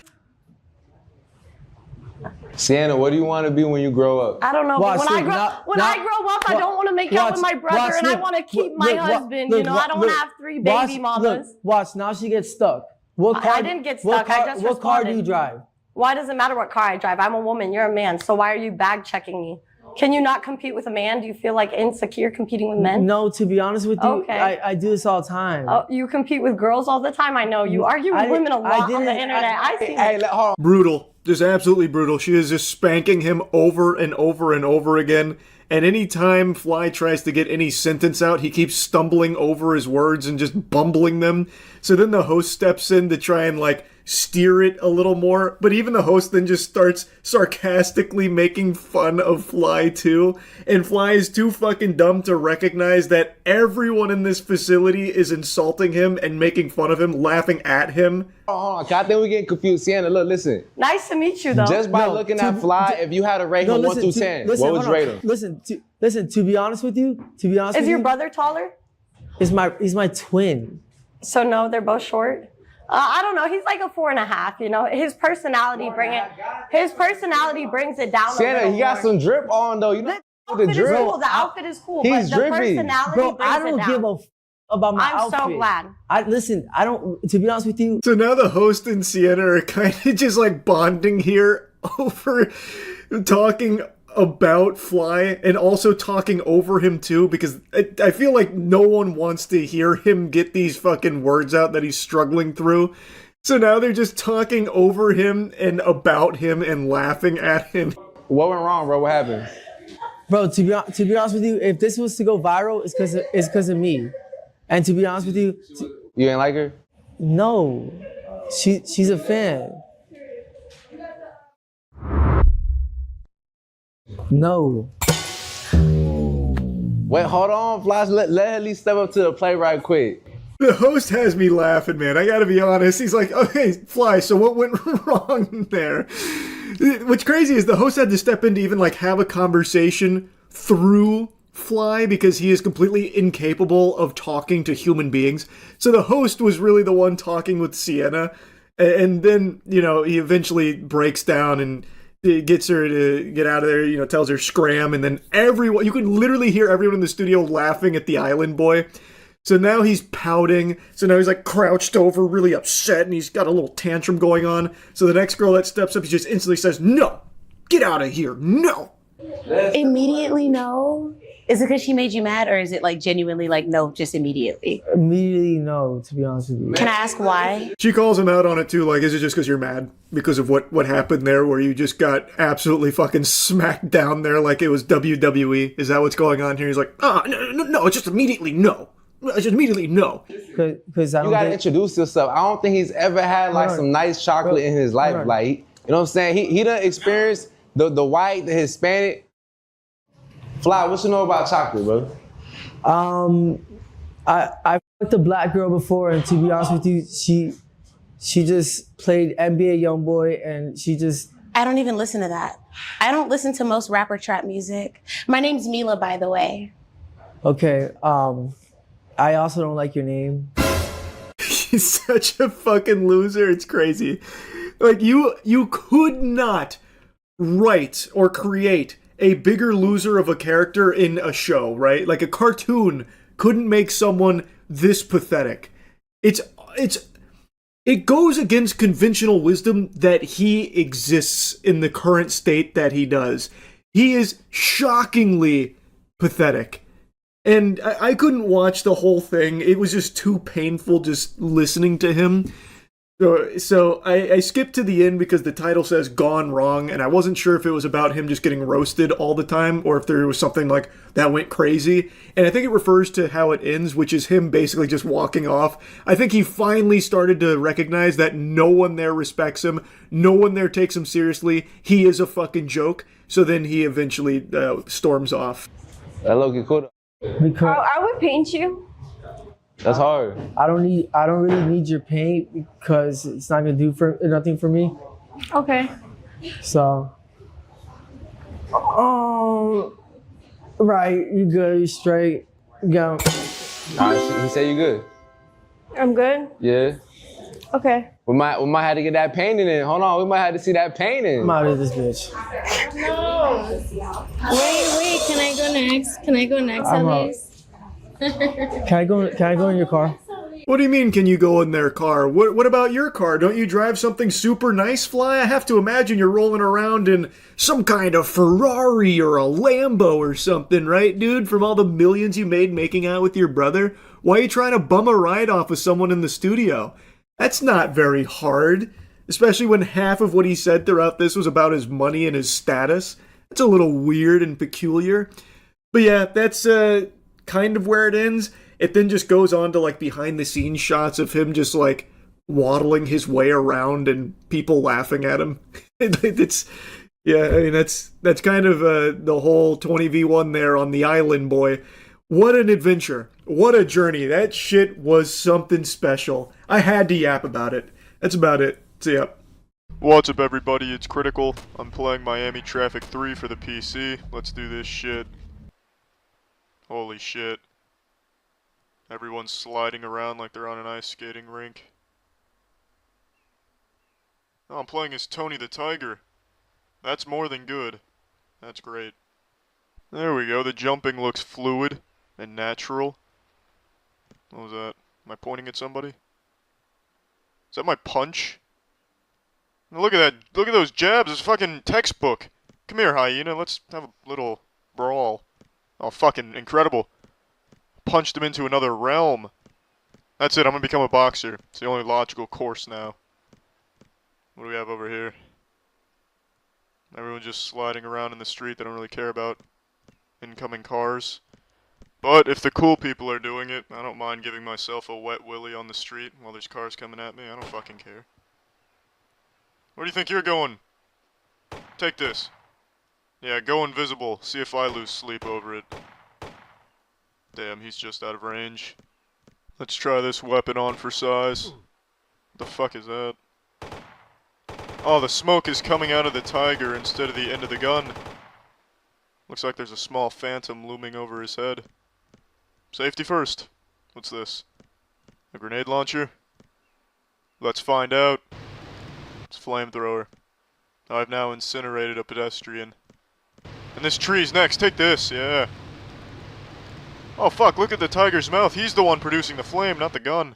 Sienna, what do you want to be when you grow up? I don't know. But when I grow up, I don't want to make out with my brother, and I want to keep my husband. I don't want to have 3 baby mamas. Watch, now she gets stuck. I didn't get stuck. I just responded. What car do you drive? Why does it matter what car I drive? I'm a woman. You're a man. So why are you bag checking me? Can you not compete with a man? Do you feel like insecure competing with men? No, to be honest with you, I do this all the time. Oh, you compete with girls all the time? I know. You argue with women a lot on the internet. I see. Brutal. Just absolutely brutal. She is just spanking him over and over and over again. And anytime Fly tries to get any sentence out, he keeps stumbling over his words and just bumbling them. So then the host steps in to try and, like, steer it a little more. But even the host then just starts sarcastically making fun of Fly, too. And Fly is too fucking dumb to recognize that everyone in this facility is insulting him and making fun of him, laughing at him. Hold on, I think we're getting confused. Sienna, look, listen. Nice to meet you, though. Just by looking at Fly, if you had to rate him 1 through 10, what would you rate him? Listen, to be honest with you, Is your brother taller? He's my twin. So no, they're both short? I don't know. He's like a 4.5. You know, his personality brings it down. Sienna, he got some drip on though. You know the drip. Cool. The outfit is cool. He's but drippy. The personality Bro, brings I don't it down. give a about my outfit. I'm so glad. I don't. To be honest with you. So now the host and Sienna are kind of just like bonding here over talking about Fly and also talking over him too, because I feel like no one wants to hear him get these fucking words out that he's struggling through. So now they're just talking over him and about him and laughing at him. What went wrong, bro? What happened? Bro, to be honest with you, if this was to go viral, it's because of me. And to be honest with you, you ain't like her? No, she's a fan. No. Wait, hold on, Flash. Let her at least step up to the plate right quick. The host has me laughing, man. I gotta be honest. He's like, okay, Fly, so what went wrong there? What's crazy is the host had to step in to even like have a conversation through Fly because he is completely incapable of talking to human beings. So the host was really the one talking with Sienna. And then, you know, he eventually breaks down and gets her to get out of there, you know, tells her scram. And then everyone, you can literally hear everyone in the studio laughing at the island boy. So now he's pouting. So now he's like crouched over, really upset, and he's got a little tantrum going on. So the next girl that steps up, he just instantly says, "No! Get out of here! No!" Immediately no? Is it because she made you mad, or is it like genuinely like no, just immediately? Immediately no, to be honest with you. Can I ask why? She calls him out on it too, like, is it just because you're mad? Because of what happened there, where you just got absolutely fucking smacked down there like it was WWE? Is that what's going on here? He's like, no, it's just immediately no. It's just immediately no. Because I don't You gotta introduce yourself. I don't think he's ever had like some nice chocolate in his life. Like, you know what I'm saying? He done experienced the white, the Hispanic. Fly, what you know about chocolate, bro? I fucked a black girl before, and to be honest with you, she just played NBA YoungBoy, and she just. I don't even listen to that. I don't listen to most rapper trap music. My name's Mila, by the way. Okay. I also don't like your name. He's such a fucking loser. It's crazy. Like you could not write or create a bigger loser of a character in a show, right? Like a cartoon couldn't make someone this pathetic. It goes against conventional wisdom that he exists in the current state that he does. He is shockingly pathetic. And I couldn't watch the whole thing. It was just too painful just listening to him. So I skipped to the end because the title says Gone Wrong, and I wasn't sure if it was about him just getting roasted all the time or if there was something like that went crazy. And I think it refers to how it ends, which is him basically just walking off. I think he finally started to recognize that no one there respects him, no one there takes him seriously. He is a fucking joke. So then he eventually storms off. Hello, Kikuda. Because I would paint you. That's hard. I don't really need your paint because it's not gonna do nothing for me. Okay. So, right, you good, you straight, go. He said you good. I'm good. Yeah. Okay. We might have to get that painting in. Hold on, we might have to see that painting. I'm out of this bitch. No. Wait, can I go next? Can I go next I'm at out. least? Can I go in your car? What do you mean, can you go in their car? What about your car? Don't you drive something super nice, Fly? I have to imagine you're rolling around in some kind of Ferrari or a Lambo or something, right, dude? From all the millions you made making out with your brother? Why are you trying to bum a ride off with someone in the studio? That's not very hard, especially when half of what he said throughout this was about his money and his status. That's a little weird and peculiar. But yeah, that's kind of where it ends. It then just goes on to like behind the scenes shots of him just like waddling his way around and people laughing at him. It's yeah, I mean that's kind of the whole 20v1 there on the island, boy. What an adventure. What a journey. That shit was something special. I had to yap about it. That's about it. See ya. What's up, everybody? It's Critical. I'm playing Miami Traffic 3 for the PC. Let's do this shit. Holy shit. Everyone's sliding around like they're on an ice skating rink. Oh, I'm playing as Tony the Tiger. That's more than good. That's great. There we go. The jumping looks fluid and natural. What was that? Am I pointing at somebody? Is that my punch? Now look at that. Look at those jabs. It's fucking textbook. Come here, hyena. Let's have a little brawl. Oh, fucking incredible. Punched him into another realm. That's it. I'm gonna become a boxer. It's the only logical course now. What do we have over here? Everyone just sliding around in the street. They don't really care about incoming cars. But if the cool people are doing it, I don't mind giving myself a wet willy on the street while there's cars coming at me. I don't fucking care. Where do you think you're going? Take this. Yeah, go invisible. See if I lose sleep over it. Damn, he's just out of range. Let's try this weapon on for size. What the fuck is that? Oh, the smoke is coming out of the tiger instead of the end of the gun. Looks like there's a small phantom looming over his head. Safety first. What's this? A grenade launcher? Let's find out. It's a flamethrower. I've now incinerated a pedestrian. And this tree's next. Take this, yeah. Oh fuck, look at the tiger's mouth. He's the one producing the flame, not the gun.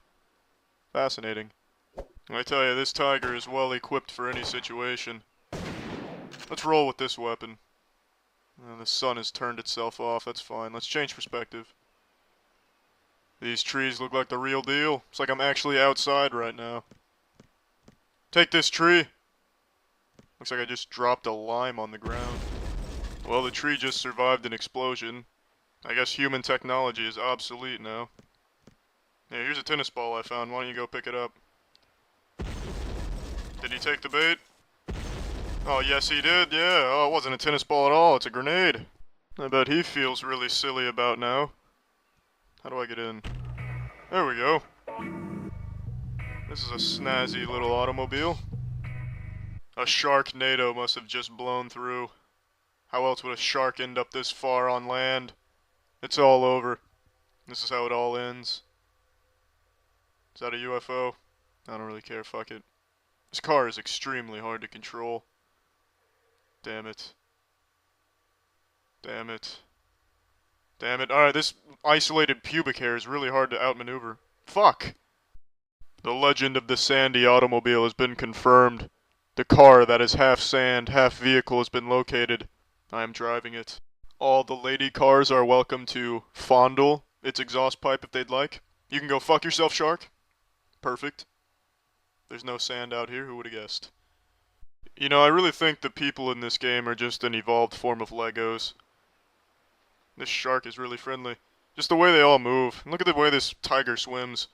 Fascinating. I tell you, this tiger is well equipped for any situation. Let's roll with this weapon. The sun has turned itself off, that's fine. Let's change perspective. These trees look like the real deal. It's like I'm actually outside right now. Take this tree. Looks like I just dropped a lime on the ground. Well, the tree just survived an explosion. I guess human technology is obsolete now. Yeah, here's a tennis ball I found. Why don't you go pick it up? Did he take the bait? Oh, yes he did, yeah. Oh, it wasn't a tennis ball at all. It's a grenade. I bet he feels really silly about now. How do I get in? There we go. This is a snazzy little automobile. A Sharknado must have just blown through. How else would a shark end up this far on land? It's all over. This is how it all ends. Is that a UFO? I don't really care, fuck it. This car is extremely hard to control. Damn it. Damn it. Damn it. Alright, this isolated pubic hair is really hard to outmaneuver. Fuck! The legend of the Sandy automobile has been confirmed. The car that is half sand, half vehicle has been located. I am driving it. All the lady cars are welcome to fondle its exhaust pipe if they'd like. You can go fuck yourself, shark. Perfect. There's no sand out here, who would have guessed? You know, I really think the people in this game are just an evolved form of Legos. This shark is really friendly. Just the way they all move. And look at the way this tiger swims.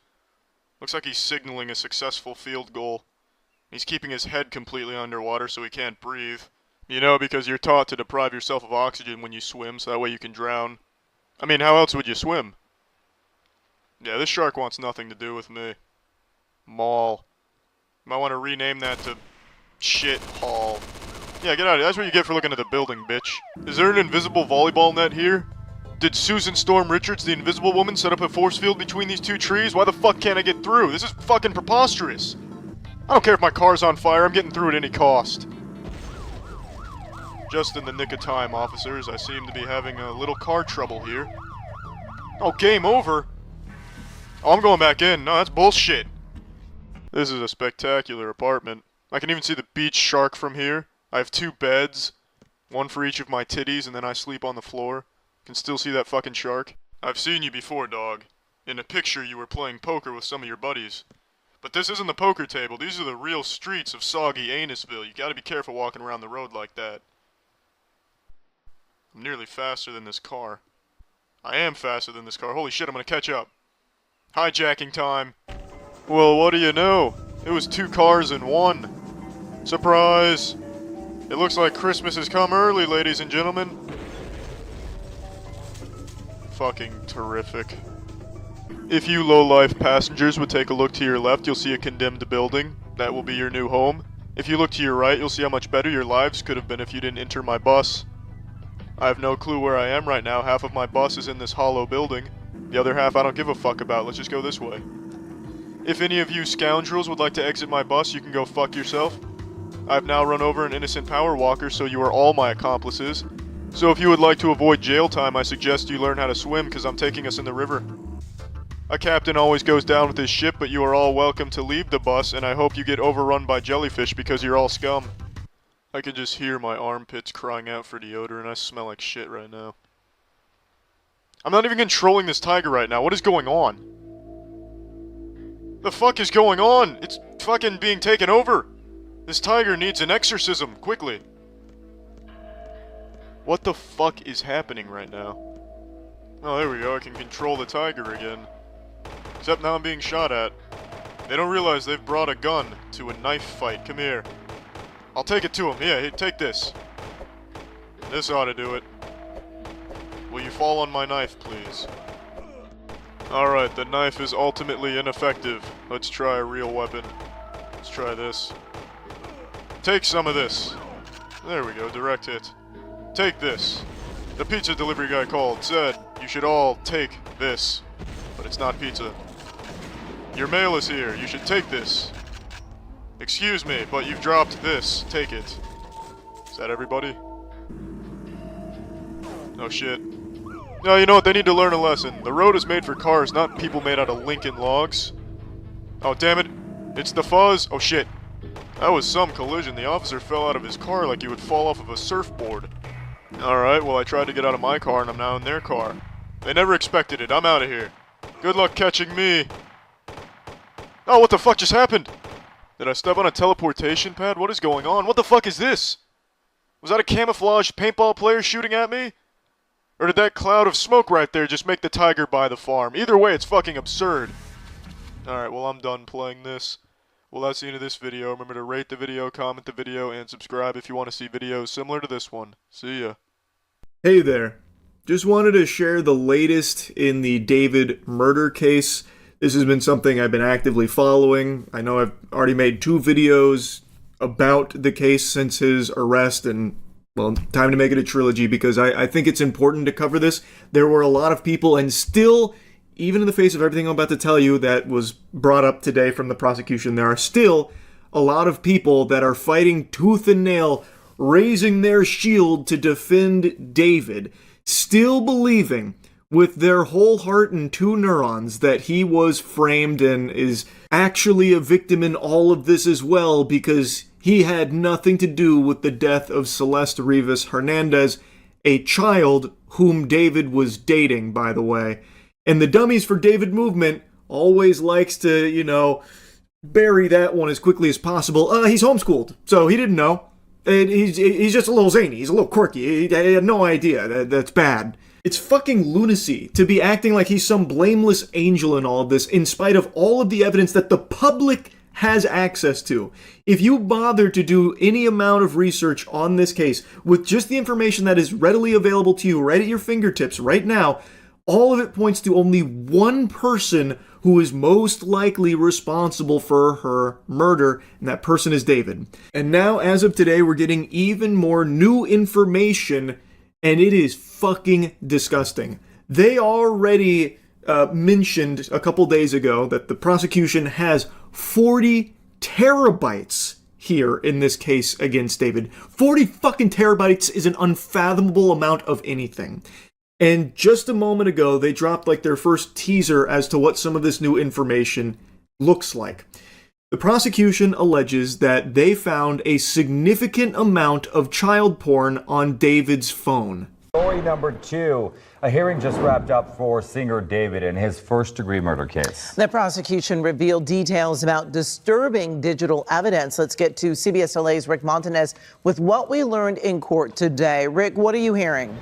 Looks like he's signaling a successful field goal. He's keeping his head completely underwater so he can't breathe. You know, because you're taught to deprive yourself of oxygen when you swim, so that way you can drown. I mean, how else would you swim? Yeah, this shark wants nothing to do with me. Maul. Might want to rename that to Shit Hall. Yeah, get out of here. That's what you get for looking at the building, bitch. Is there an invisible volleyball net here? Did Susan Storm Richards, the invisible woman, set up a force field between these two trees? Why the fuck can't I get through? This is fucking preposterous. I don't care if my car's on fire, I'm getting through at any cost. Just in the nick of time, officers. I seem to be having a little car trouble here. Oh, game over? Oh, I'm going back in. No, that's bullshit. This is a spectacular apartment. I can even see the beach shark from here. I have 2 beds. One for each of my titties, and then I sleep on the floor. Can still see that fucking shark. I've seen you before, dog. In a picture you were playing poker with some of your buddies. But this isn't the poker table. These are the real streets of soggy Anusville. You gotta be careful walking around the road like that. I'm nearly faster than this car. I am faster than this car. Holy shit, I'm gonna catch up. Hijacking time. Well, what do you know? It was 2 cars in one. Surprise! It looks like Christmas has come early, ladies and gentlemen. Fucking terrific. If you low-life passengers would take a look to your left, you'll see a condemned building. That will be your new home. If you look to your right, you'll see how much better your lives could have been if you didn't enter my bus. I have no clue where I am right now. Half of my bus is in this hollow building. The other half I don't give a fuck about. Let's just go this way. If any of you scoundrels would like to exit my bus, you can go fuck yourself. I've now run over an innocent power walker, so you are all my accomplices. So if you would like to avoid jail time, I suggest you learn how to swim, because I'm taking us in the river. A captain always goes down with his ship, but you are all welcome to leave the bus, and I hope you get overrun by jellyfish because you're all scum. I can just hear my armpits crying out for deodorant. I smell like shit right now. I'm not even controlling this tiger right now. What is going on? The fuck is going on? It's fucking being taken over. This tiger needs an exorcism, quickly. What the fuck is happening right now? Oh, there we go. I can control the tiger again. Except now I'm being shot at. They don't realize they've brought a gun to a knife fight. Come here. I'll take it to him. Yeah, here, take this. This ought to do it. Will you fall on my knife, please? Alright, the knife is ultimately ineffective. Let's try a real weapon. Let's try this. Take some of this. There we go, direct hit. Take this. The pizza delivery guy called, said, you should all take this. But it's not pizza. Your mail is here, you should take this. Excuse me, but you've dropped this. Take it. Is that everybody? Oh shit. No, you know what? They need to learn a lesson. The road is made for cars, not people made out of Lincoln logs. Oh, damn it. It's the fuzz. Oh, shit. That was some collision. The officer fell out of his car like he would fall off of a surfboard. Alright, well, I tried to get out of my car and I'm now in their car. They never expected it. I'm out of here. Good luck catching me. Oh, what the fuck just happened? Did I step on a teleportation pad? What is going on? What the fuck is this? Was that a camouflaged paintball player shooting at me? Or did that cloud of smoke right there just make the tiger buy the farm? Either way, it's fucking absurd. Alright, well, I'm done playing this. Well, that's the end of this video. Remember to rate the video, comment the video, and subscribe if you want to see videos similar to this one. See ya. Hey there. Just wanted to share the latest in the David murder case. This has been something I've been actively following. I know I've already made 2 videos about the case since his arrest, and, well, time to make it a trilogy because I think it's important to cover this. There were a lot of people, and still, even in the face of everything I'm about to tell you that was brought up today from the prosecution, there are still a lot of people that are fighting tooth and nail, raising their shield to defend David, still believing with their whole heart and 2 neurons that he was framed and is actually a victim in all of this as well because he had nothing to do with the death of Celeste Rivas Hernandez, a child whom David was dating, by the way. And the Dummies for David movement always likes to, you know, bury that one as quickly as possible. He's homeschooled, so he didn't know. And he's just a little zany. He's a little quirky. He had no idea. That's bad. It's fucking lunacy to be acting like he's some blameless angel in all of this, in spite of all of the evidence that the public has access to. If you bother to do any amount of research on this case with just the information that is readily available to you right at your fingertips right now, all of it points to only one person who is most likely responsible for her murder, and that person is David. And now, as of today, we're getting even more new information, and it is fucking disgusting. They already mentioned a couple days ago that the prosecution has 40 terabytes here in this case against David. 40 fucking terabytes is an unfathomable amount of anything. And just a moment ago, they dropped like their first teaser as to what some of this new information looks like. The prosecution alleges that they found a significant amount of child porn on David's phone. Story number 2. A hearing just wrapped up for singer David in his first-degree murder case. The prosecution revealed details about disturbing digital evidence. Let's get to CBS LA's Rick Montanez with what we learned in court today. Rick, what are you hearing?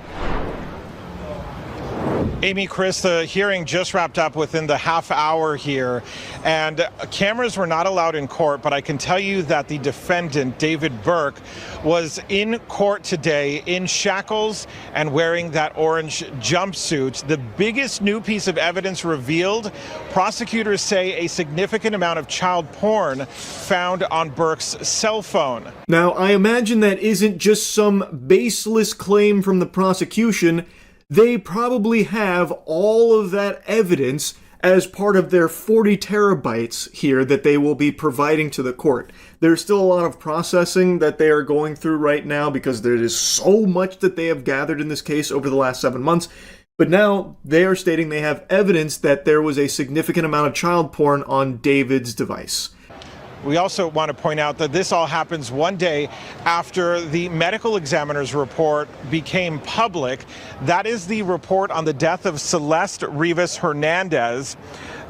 Amy, Chris, the hearing just wrapped up within the half hour here, and cameras were not allowed in court, but I can tell you that the defendant, David Burke, was in court today in shackles and wearing that orange jumpsuit. The biggest new piece of evidence revealed, prosecutors say a significant amount of child porn found on Burke's cell phone. Now, I imagine that isn't just some baseless claim from the prosecution. They probably have all of that evidence as part of their 40 terabytes here that they will be providing to the court. There's still a lot of processing that they are going through right now because there is so much that they have gathered in this case over the last 7 months. But now they are stating they have evidence that there was a significant amount of child porn on David's device. We also want to point out that this all happens one day after the medical examiner's report became public. That is the report on the death of Celeste Rivas Hernandez.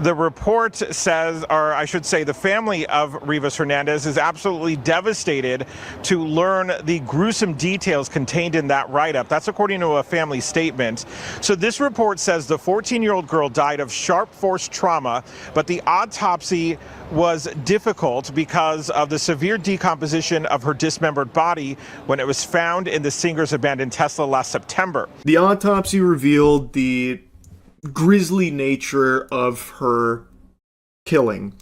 The report says, or I should say the family of Rivas Hernandez is absolutely devastated to learn the gruesome details contained in that write-up. That's according to a family statement. So this report says the 14-year-old girl died of sharp force trauma, but the autopsy was difficult because of the severe decomposition of her dismembered body when it was found in the singer's abandoned Tesla last September. The autopsy revealed the grisly nature of her killing.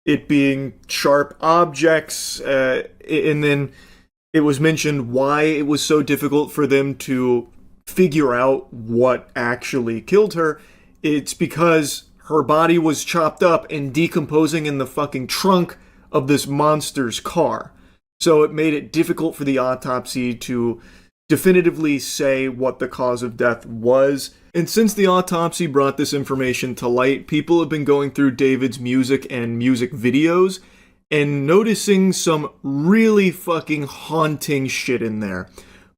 It being sharp objects, and then it was mentioned why it was so difficult for them to figure out what actually killed her. It's because her body was chopped up and decomposing in the fucking trunk of this monster's car. So it made it difficult for the autopsy to definitively say what the cause of death was. And since the autopsy brought this information to light, people have been going through David's music and music videos and noticing some really fucking haunting shit in there.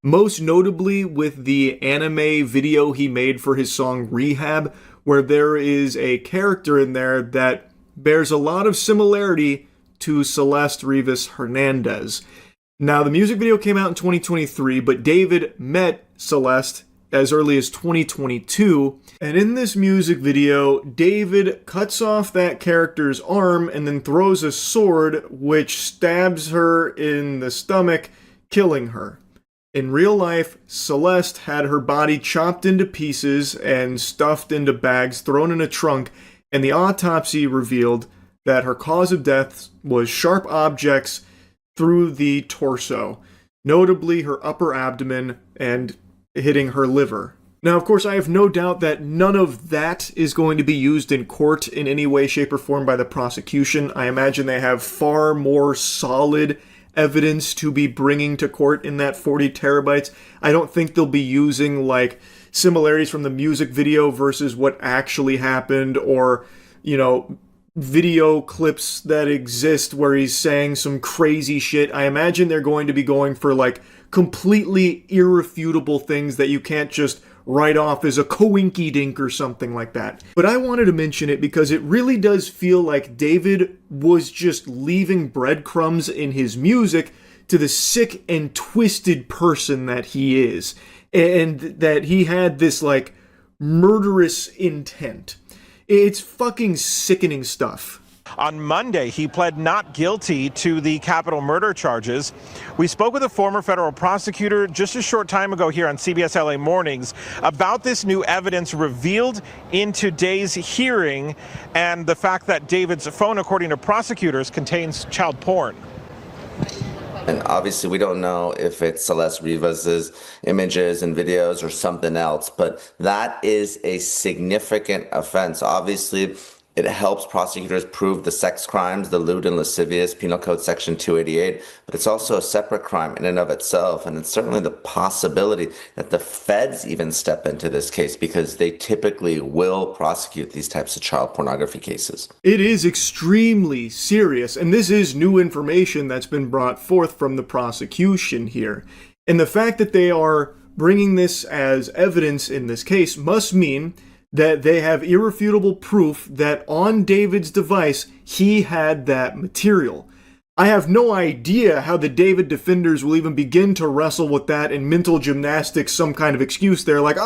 Most notably with the anime video he made for his song Rehab, where there is a character in there that bears a lot of similarity to Celeste Rivas Hernandez. Now, the music video came out in 2023, but David met Celeste as early as 2022. And in this music video, David cuts off that character's arm and then throws a sword which stabs her in the stomach, killing her. In real life, Celeste had her body chopped into pieces and stuffed into bags, thrown in a trunk, and the autopsy revealed that her cause of death was sharp objects through the torso, notably her upper abdomen and hitting her liver. Now, of course, I have no doubt that none of that is going to be used in court in any way, shape, or form by the prosecution. I imagine they have far more solid evidence to be bringing to court in that 40 terabytes. I don't think they'll be using, like, similarities from the music video versus what actually happened, or, you know, video clips that exist where he's saying some crazy shit. I imagine they're going to be going for, like, completely irrefutable things that you can't just write off as a coinky-dink or something like that. But I wanted to mention it because it really does feel like David was just leaving breadcrumbs in his music to the sick and twisted person that he is, and that he had this, like, murderous intent. It's fucking sickening stuff. On Monday, he pled not guilty to the capital murder charges. We spoke with a former federal prosecutor just a short time ago here on CBS LA Mornings about this new evidence revealed in today's hearing and the fact that David's phone, according to prosecutors, contains child porn. And obviously, we don't know if it's Celeste Rivas's images and videos or something else, but that is a significant offense. Obviously, it helps prosecutors prove the sex crimes, the lewd and lascivious, Penal Code Section 288, but it's also a separate crime in and of itself. And it's certainly the possibility that the feds even step into this case because they typically will prosecute these types of child pornography cases. It is extremely serious, and this is new information that's been brought forth from the prosecution here. And the fact that they are bringing this as evidence in this case must mean that they have irrefutable proof that on David's device, he had that material. I have no idea how the David defenders will even begin to wrestle with that in mental gymnastics, some kind of excuse there, like,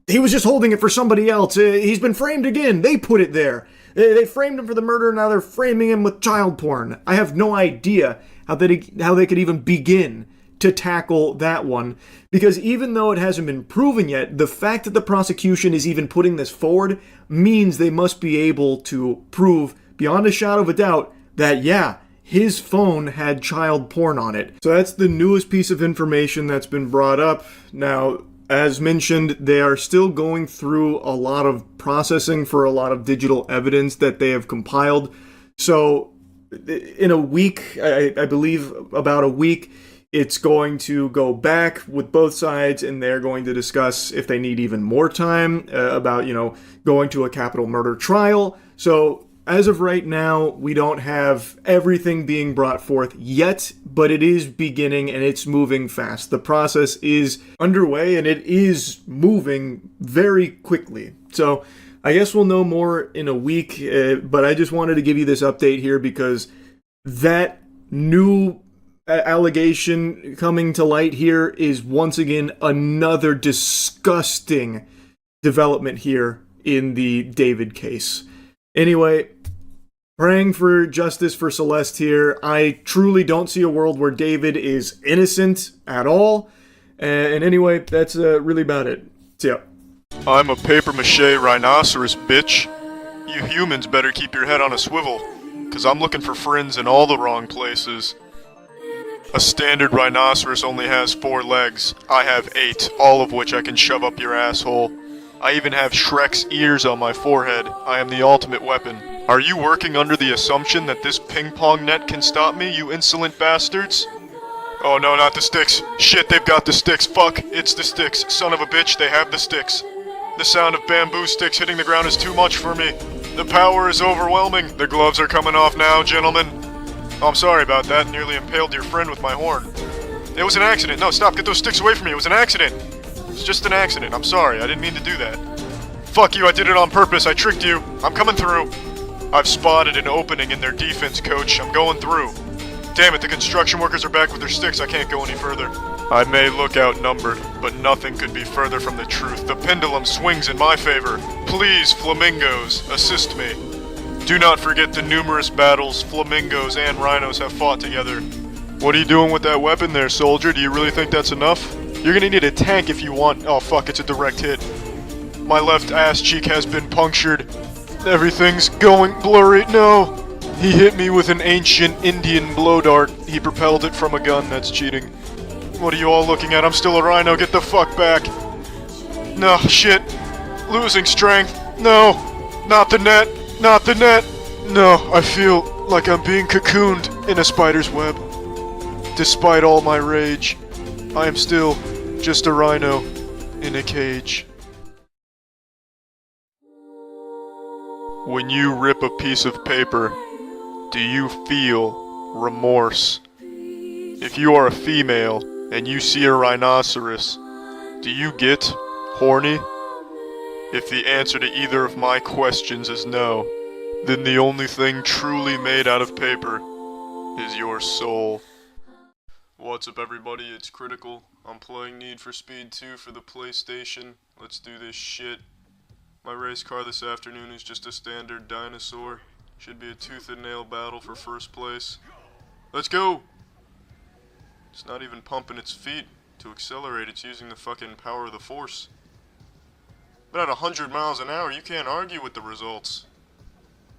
he was just holding it for somebody else. He's been framed again. They put it there. They framed him for the murder, now they're framing him with child porn. I have no idea how they could even begin to tackle that one, because even though it hasn't been proven yet, the fact that the prosecution is even putting this forward means they must be able to prove beyond a shadow of a doubt that, yeah, his phone had child porn on it. So that's the newest piece of information that's been brought up. Now, as mentioned, they are still going through a lot of processing for a lot of digital evidence that they have compiled. So in a week, I believe about a week, it's going to go back with both sides, and they're going to discuss if they need even more time about, going to a capital murder trial. So as of right now, we don't have everything being brought forth yet, but it is beginning and it's moving fast. The process is underway and it is moving very quickly. So I guess we'll know more in a week, but I just wanted to give you this update here because that new allegation coming to light here is once again another disgusting development here in the David case. Anyway, praying for justice for Celeste here. I truly don't see a world where David is innocent at all. And anyway, that's really about it. See ya. I'm a papier-mâché rhinoceros, bitch. You humans better keep your head on a swivel, 'cause I'm looking for friends in all the wrong places. A standard rhinoceros only has 4 legs. I have 8, all of which I can shove up your asshole. I even have Shrek's ears on my forehead. I am the ultimate weapon. Are you working under the assumption that this ping pong net can stop me, you insolent bastards? Oh no, not the sticks. Shit, they've got the sticks. Fuck, it's the sticks. Son of a bitch, they have the sticks. The sound of bamboo sticks hitting the ground is too much for me. The power is overwhelming. The gloves are coming off now, gentlemen. Oh, I'm sorry about that. Nearly impaled your friend with my horn. It was an accident. No, stop. Get those sticks away from me. It was an accident. It's just an accident. I'm sorry. I didn't mean to do that. Fuck you. I did it on purpose. I tricked you. I'm coming through. I've spotted an opening in their defense, coach. I'm going through. Damn it. The construction workers are back with their sticks. I can't go any further. I may look outnumbered, but nothing could be further from the truth. The pendulum swings in my favor. Please, flamingos, assist me. Do not forget the numerous battles flamingos and rhinos have fought together. What are you doing with that weapon there, soldier? Do you really think that's enough? You're gonna need a tank if you want— oh fuck, it's a direct hit. My left ass cheek has been punctured. Everything's going blurry. No! He hit me with an ancient Indian blow dart. He propelled it from a gun. That's cheating. What are you all looking at? I'm still a rhino. Get the fuck back. No, shit. Losing strength. No! Not the net! Not the net! No, I feel like I'm being cocooned in a spider's web. Despite all my rage, I am still just a rhino in a cage. When you rip a piece of paper, do you feel remorse? If you are a female and you see a rhinoceros, do you get horny? If the answer to either of my questions is no, then the only thing truly made out of paper is your soul. What's up everybody, it's Critical. I'm playing Need for Speed 2 for the PlayStation. Let's do this shit. My race car this afternoon is just a standard dinosaur. Should be a tooth and nail battle for first place. Let's go! It's not even pumping its feet to accelerate, it's using the fucking power of the force. But at 100 miles an hour, you can't argue with the results.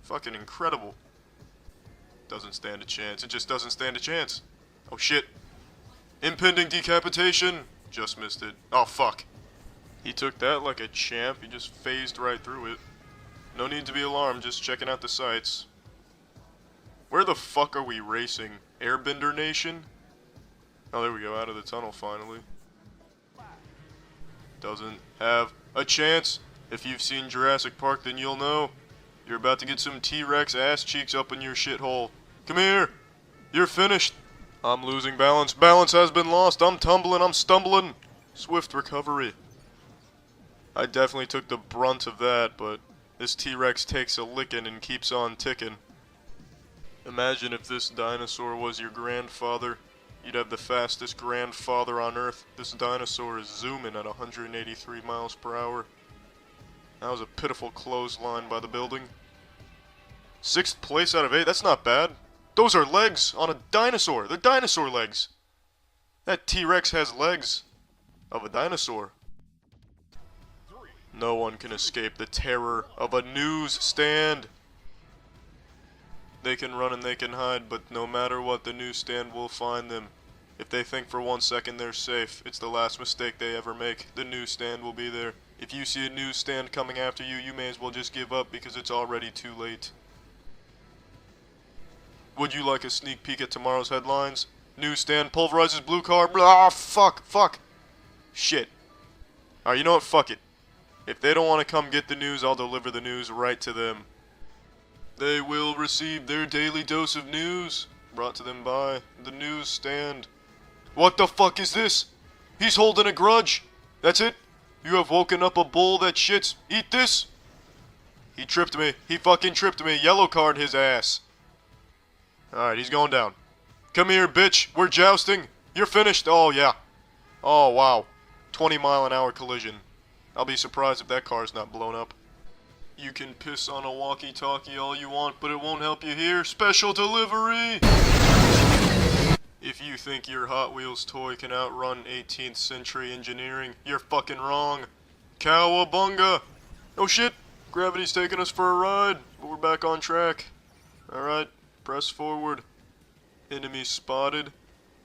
Fucking incredible. Doesn't stand a chance, it just doesn't stand a chance. Oh shit. Impending decapitation! Just missed it. Oh fuck. He took that like a champ, he just phased right through it. No need to be alarmed, just checking out the sights. Where the fuck are we racing? Airbender Nation? Oh, there we go, out of the tunnel finally. Doesn't have a chance. If you've seen Jurassic Park, then you'll know. You're about to get some T-Rex ass cheeks up in your shithole. Come here! You're finished! I'm losing balance. Balance has been lost. I'm tumbling. I'm stumbling. Swift recovery. I definitely took the brunt of that, but this T-Rex takes a licking and keeps on ticking. Imagine if this dinosaur was your grandfather. You'd have the fastest grandfather on Earth. This dinosaur is zooming at 183 miles per hour. That was a pitiful clothesline by the building. 6th place out of 8. That's not bad. Those are legs on a dinosaur. They're dinosaur legs. That T-Rex has legs of a dinosaur. No one can escape the terror of a newsstand. They can run and they can hide, but no matter what, the newsstand will find them. If they think for 1 second they're safe, it's the last mistake they ever make. The newsstand will be there. If you see a newsstand coming after you, you may as well just give up because it's already too late. Would you like a sneak peek at tomorrow's headlines? Newsstand pulverizes blue car. Ah, fuck. Shit. Alright, you know what? Fuck it. If they don't want to come get the news, I'll deliver the news right to them. They will receive their daily dose of news, brought to them by the newsstand. What the fuck is this? He's holding a grudge. That's it? You have woken up a bull that shits. Eat this. He tripped me. He fucking tripped me. Yellow card his ass. Alright, he's going down. Come here, bitch. We're jousting. You're finished. Oh, yeah. Oh, wow. 20-mile-an-hour collision. I'll be surprised if that car's not blown up. You can piss on a walkie-talkie all you want, but it won't help you here. Special delivery! If you think your Hot Wheels toy can outrun 18th century engineering, you're fucking wrong. Cowabunga! Oh shit! Gravity's taking us for a ride, but we're back on track. Alright, press forward. Enemy spotted.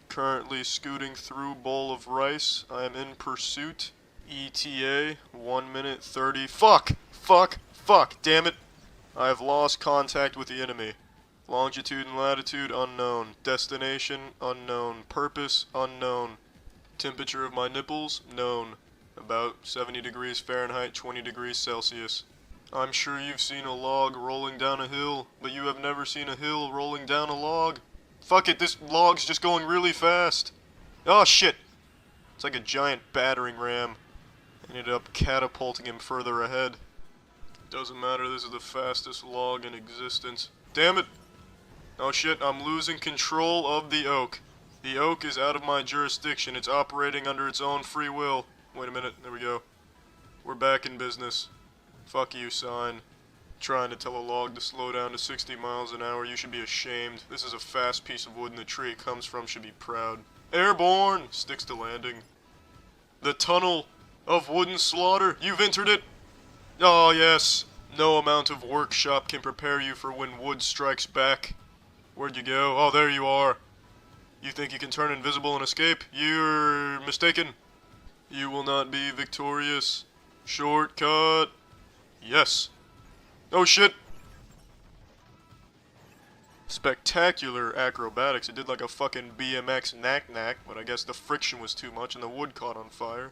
Currently scooting through bowl of rice. I am in pursuit. ETA, 1 minute 30. Fuck! Damn it! I have lost contact with the enemy. Longitude and latitude unknown. Destination unknown. Purpose unknown. Temperature of my nipples known. About 70 degrees Fahrenheit, 20 degrees Celsius. I'm sure you've seen a log rolling down a hill, but you have never seen a hill rolling down a log. Fuck it, this log's just going really fast. Oh shit! It's like a giant battering ram. Ended up catapulting him further ahead. Doesn't matter, this is the fastest log in existence. Damn it! Oh shit, I'm losing control of the oak. The oak is out of my jurisdiction. It's operating under its own free will. Wait a minute, there we go. We're back in business. Fuck you, sign. Trying to tell a log to slow down to 60 miles an hour. You should be ashamed. This is a fast piece of wood and the tree it comes from should be proud. Airborne! Sticks to landing. The tunnel of wooden slaughter. You've entered it. Oh yes. No amount of workshop can prepare you for when wood strikes back. Where'd you go? Oh, there you are. You think you can turn invisible and escape? You're mistaken. You will not be victorious. Shortcut. Yes. Oh shit. Spectacular acrobatics. It did like a fucking BMX knack-knack, but I guess the friction was too much and the wood caught on fire.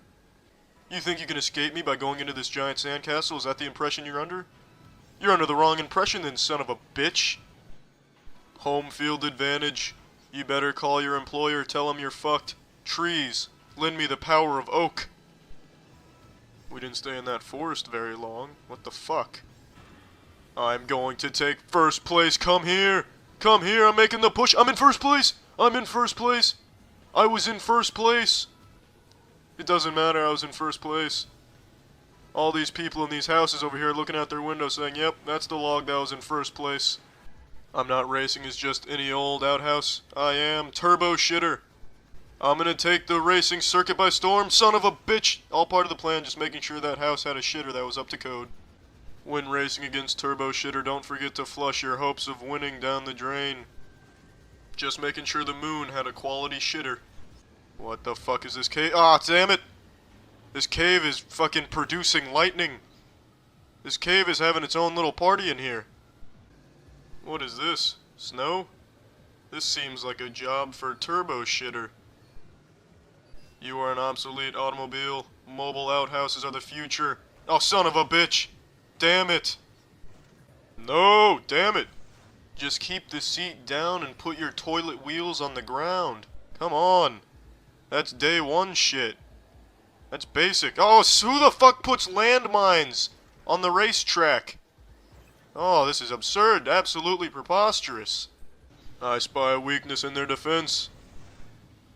You think you can escape me by going into this giant sandcastle? Is that the impression you're under? You're under the wrong impression then, son of a bitch. Home field advantage. You better call your employer, tell him you're fucked. Trees, lend me the power of oak. We didn't stay in that forest very long. What the fuck? I'm going to take first place. Come here. Come here. I'm making the push. I'm in first place. I'm in first place. I was in first place. It doesn't matter. I was in first place. All these people in these houses over here looking out their windows saying, yep, that's the log that was in first place. I'm not racing as just any old outhouse. I am Turbo Shitter. I'm gonna take the racing circuit by storm, son of a bitch! All part of the plan, just making sure that house had a shitter that was up to code. When racing against Turbo Shitter, don't forget to flush your hopes of winning down the drain. Just making sure the moon had a quality shitter. What the fuck is this cave? Ah, damn it! This cave is fucking producing lightning. This cave is having its own little party in here. What is this? Snow? This seems like a job for Turbo Shitter. You are an obsolete automobile. Mobile outhouses are the future. Oh, son of a bitch! Damn it! No! Damn it! Just keep the seat down and put your toilet wheels on the ground. Come on! That's day one shit. That's basic. Oh, who the fuck puts landmines on the racetrack? Oh, this is absurd. Absolutely preposterous. I spy a weakness in their defense.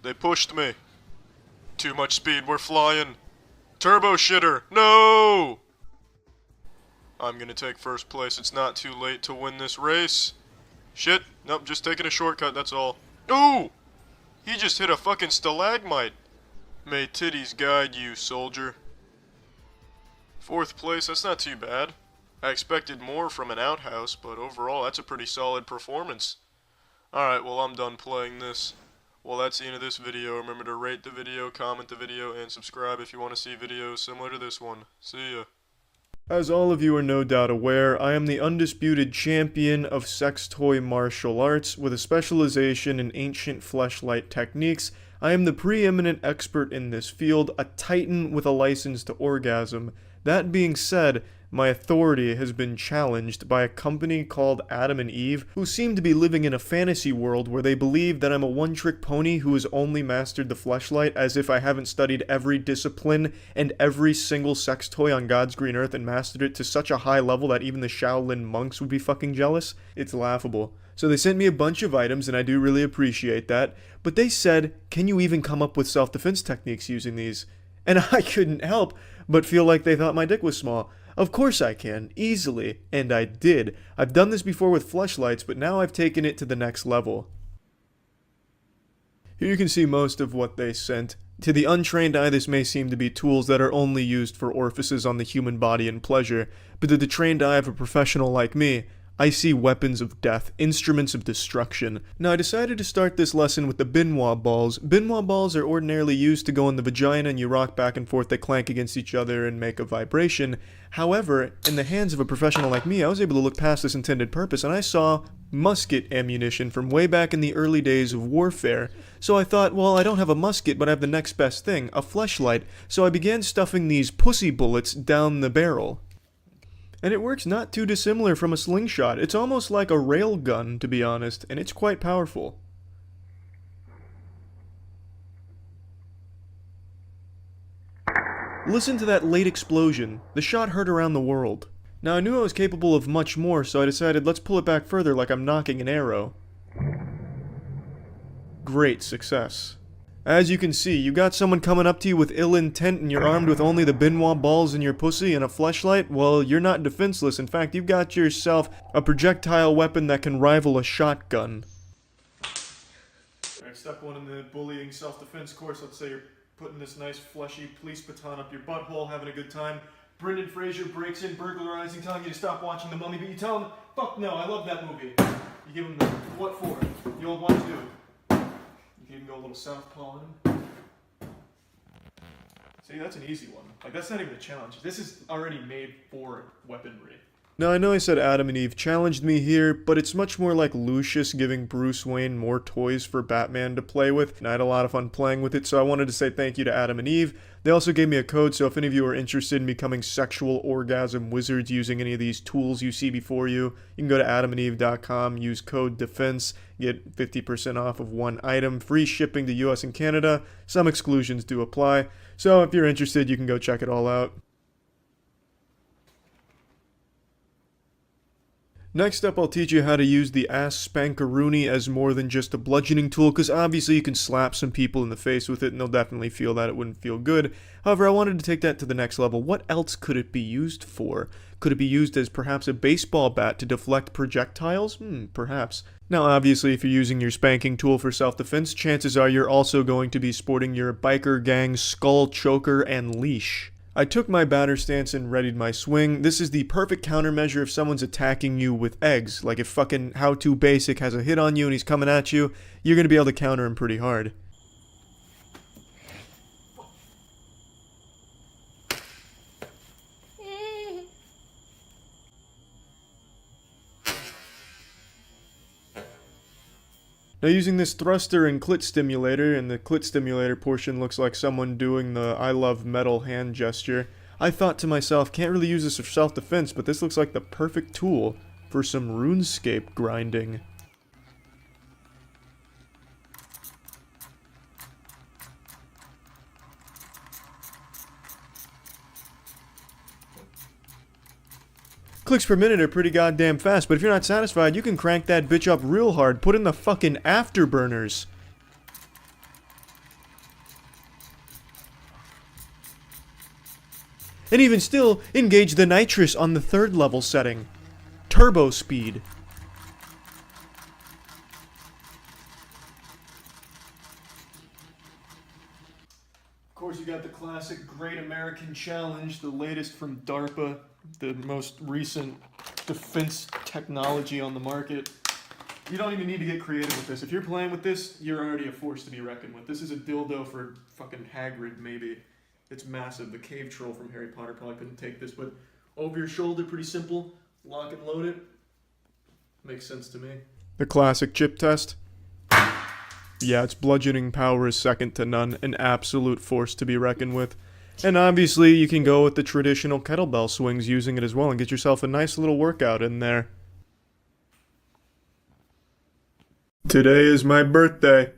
They pushed me. Too much speed, we're flying. Turbo Shitter, no! I'm gonna take first place. It's not too late to win this race. Shit, nope, just taking a shortcut, that's all. Ooh! He just hit a fucking stalagmite. May titties guide you, soldier. Fourth place, that's not too bad. I expected more from an outhouse, but overall, that's a pretty solid performance. Alright, well, I'm done playing this. Well, that's the end of this video. Remember to rate the video, comment the video, and subscribe if you want to see videos similar to this one. See ya. As all of you are no doubt aware, I am the undisputed champion of sex toy martial arts with a specialization in ancient fleshlight techniques. I am the preeminent expert in this field, a titan with a license to orgasm. That being said, my authority has been challenged by a company called Adam and Eve, who seem to be living in a fantasy world where they believe that I'm a one-trick pony who has only mastered the fleshlight, as if I haven't studied every discipline and every single sex toy on God's green earth and mastered it to such a high level that even the Shaolin monks would be fucking jealous. It's laughable. So they sent me a bunch of items, and I do really appreciate that, but they said, can you even come up with self-defense techniques using these? And I couldn't help but feel like they thought my dick was small. Of course I can, easily, and I did. I've done this before with fleshlights, but now I've taken it to the next level. Here you can see most of what they sent. To the untrained eye, this may seem to be tools that are only used for orifices on the human body and pleasure, but to the trained eye of a professional like me, I see weapons of death, instruments of destruction. Now I decided to start this lesson with the Penguinz balls. Penguinz balls are ordinarily used to go in the vagina and you rock back and forth, they clank against each other and make a vibration. However, in the hands of a professional like me, I was able to look past this intended purpose and I saw musket ammunition from way back in the early days of warfare. So I thought, well, I don't have a musket, but I have the next best thing, a fleshlight. So I began stuffing these pussy bullets down the barrel. And it works not too dissimilar from a slingshot. It's almost like a rail gun, to be honest, and it's quite powerful. Listen to that late explosion. The shot heard around the world. Now I knew I was capable of much more, so I decided let's pull it back further like I'm knocking an arrow. Great success. As you can see, you got someone coming up to you with ill intent and you're armed with only the Penguinz balls in your pussy and a fleshlight? Well, you're not defenseless. In fact, you've got yourself a projectile weapon that can rival a shotgun. Alright, step one in the bullying self-defense course. Let's say you're putting this nice fleshy police baton up your butthole, having a good time. Brendan Fraser breaks in, burglarizing, telling you to stop watching The Mummy, but you tell him, fuck no, I love that movie. You give him the, what for? The old ones do. You can even go a little southpaw on him. See, that's an easy one. Like, that's not even a challenge. This is already made for weaponry. Now, I know I said Adam and Eve challenged me here, but it's much more like Lucius giving Bruce Wayne more toys for Batman to play with, and I had a lot of fun playing with it, so I wanted to say thank you to Adam and Eve. They also gave me a code, so if any of you are interested in becoming sexual orgasm wizards using any of these tools you see before you, you can go to adamandeve.com, use code DEFENSE, get 50% off of one item, free shipping to US and Canada. Some exclusions do apply, so if you're interested, you can go check it all out. Next up, I'll teach you how to use the ass spankaroonie as more than just a bludgeoning tool, because obviously you can slap some people in the face with it and they'll definitely feel that. It wouldn't feel good. However, I wanted to take that to the next level. What else could it be used for? Could it be used as perhaps a baseball bat to deflect projectiles? Perhaps. Now obviously if you're using your spanking tool for self-defense, chances are you're also going to be sporting your biker gang skull choker and leash. I took my batter stance and readied my swing. This is the perfect countermeasure if someone's attacking you with eggs. Like if fucking How To Basic has a hit on you and he's coming at you, you're gonna be able to counter him pretty hard. Now using this thruster and clit stimulator, and the clit stimulator portion looks like someone doing the I love metal hand gesture, I thought to myself, can't really use this for self-defense, but this looks like the perfect tool for some RuneScape grinding. Clicks per minute are pretty goddamn fast, but if you're not satisfied, you can crank that bitch up real hard. Put in the fucking afterburners. And even still, engage the nitrous on the 3rd level setting. Turbo speed. Of course, you got the classic Great American Challenge, the latest from DARPA. The most recent defense technology on the market. You don't even need to get creative with this. If you're playing with this, you're already a force to be reckoned with. This is a dildo for fucking Hagrid, maybe. It's massive. The cave troll from Harry Potter probably couldn't take this, but over your shoulder, pretty simple. Lock and load it. Makes sense to me. The classic chip test. Yeah, its bludgeoning power is second to none. An absolute force to be reckoned with. And obviously, you can go with the traditional kettlebell swings using it as well and get yourself a nice little workout in there. Today is my birthday.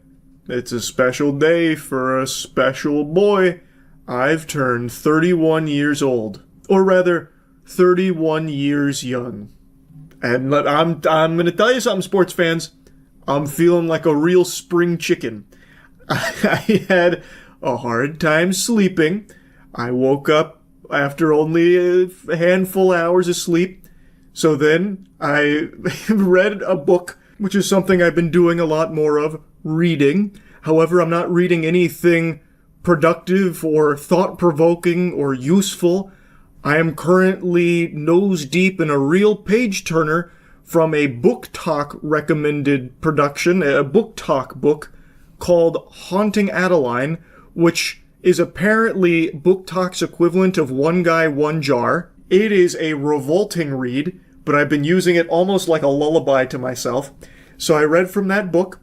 It's a special day for a special boy. I've turned 31 years old. Or rather, 31 years young. And I'm gonna tell you something, sports fans. I'm feeling like a real spring chicken. I had a hard time sleeping. I woke up after only a handful of hours of sleep. So then I read a book, which is something I've been doing a lot more of, reading. However, I'm not reading anything productive or thought-provoking or useful. I am currently nose deep in a real page-turner from a Book Talk recommended production, a Book Talk book called Haunting Adeline, which is apparently Book Talk's equivalent of One Guy, One Jar. It is a revolting read, but I've been using it almost like a lullaby to myself. So I read from that book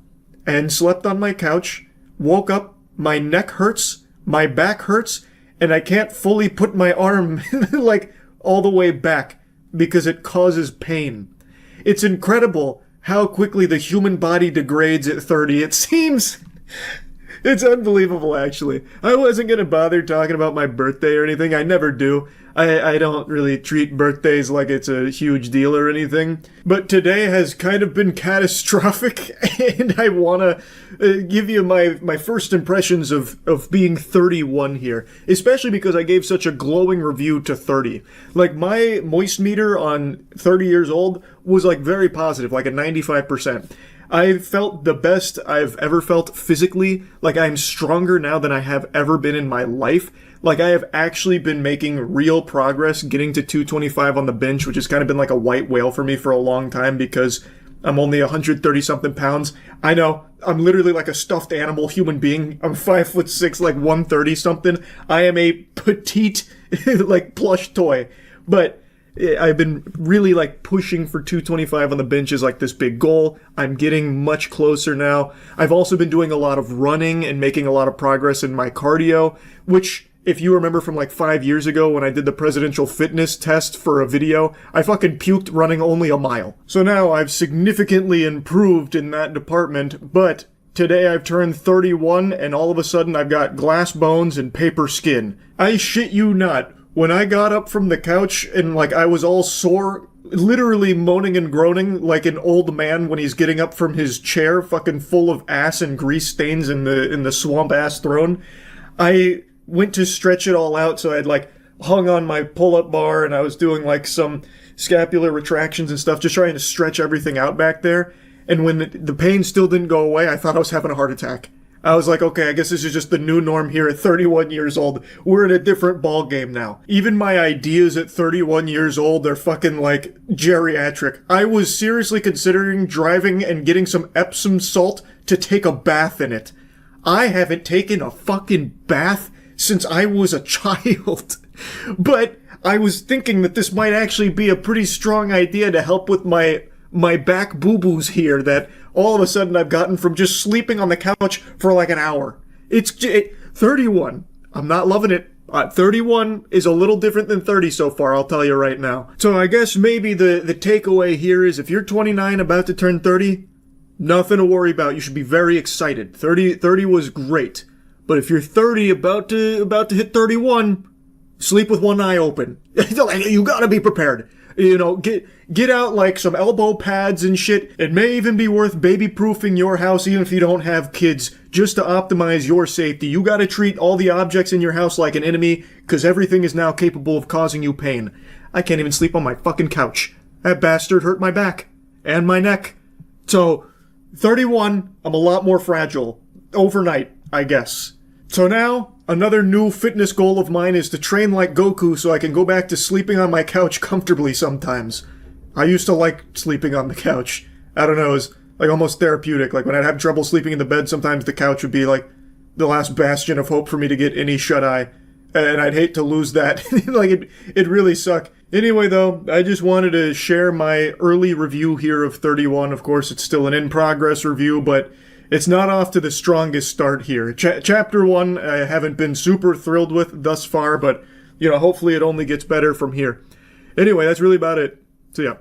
and slept on my couch, woke up, my neck hurts, my back hurts, and I can't fully put my arm like all the way back because it causes pain. It's incredible how quickly the human body degrades at 30. It seems... It's unbelievable, actually. I wasn't going to bother talking about my birthday or anything. I never do. I don't really treat birthdays like it's a huge deal or anything. But today has kind of been catastrophic, and I want to give you my first impressions of being 31 here. Especially because I gave such a glowing review to 30. Like, my moist meter on 30 years old was, like, very positive, like a 95%. I felt the best I've ever felt physically. Like, I'm stronger now than I have ever been in my life. Like, I have actually been making real progress getting to 225 on the bench, which has kind of been like a white whale for me for a long time because I'm only 130-something pounds. I know, I'm literally like a stuffed animal human being. I'm 5'6", like 130-something. I am a petite, like, plush toy. But I've been really like pushing for 225 on the bench is like this big goal. I'm getting much closer now. I've also been doing a lot of running and making a lot of progress in my cardio, which if you remember from like 5 years ago when I did the presidential fitness test for a video, I fucking puked running only a mile. So now I've significantly improved in that department, but today I've turned 31 and all of a sudden I've got glass bones and paper skin. I shit you not. When I got up from the couch and, like, I was all sore, literally moaning and groaning like an old man when he's getting up from his chair, fucking full of ass and grease stains in the swamp-ass throne, I went to stretch it all out, so I'd, like, hung on my pull-up bar and I was doing, like, some scapular retractions and stuff, just trying to stretch everything out back there. And when the pain still didn't go away, I thought I was having a heart attack. I was like, okay, I guess this is just the new norm here at 31 years old. We're in a different ball game now. Even my ideas at 31 years old are fucking, like, geriatric. I was seriously considering driving and getting some Epsom salt to take a bath in it. I haven't taken a fucking bath since I was a child. But I was thinking that this might actually be a pretty strong idea to help with my back boo-boos here that all of a sudden I've gotten from just sleeping on the couch for like an hour. It's 31. I'm not loving it. 31 is a little different than 30 so far, I'll tell you right now. So I guess maybe the takeaway here is if you're 29 about to turn 30, nothing to worry about. You should be very excited. 30 was great. But if you're 30 about to hit 31, sleep with one eye open. You gotta be prepared. You know, get out like some elbow pads and shit. It may even be worth baby-proofing your house even if you don't have kids, just to optimize your safety. You gotta treat all the objects in your house like an enemy, because everything is now capable of causing you pain. I can't even sleep on my fucking couch. That bastard hurt my back. And my neck. So, 31, I'm a lot more fragile. Overnight, I guess. So now, another new fitness goal of mine is to train like Goku so I can go back to sleeping on my couch comfortably sometimes. I used to like sleeping on the couch. I don't know, it was like almost therapeutic. Like when I'd have trouble sleeping in the bed, sometimes the couch would be like the last bastion of hope for me to get any shut-eye. And I'd hate to lose that. Like it'd really suck. Anyway though, I just wanted to share my early review here of 31. Of course, it's still an in-progress review, but it's not off to the strongest start here. Chapter 1, I haven't been super thrilled with thus far, but, you know, hopefully it only gets better from here. Anyway, that's really about it. So, yeah.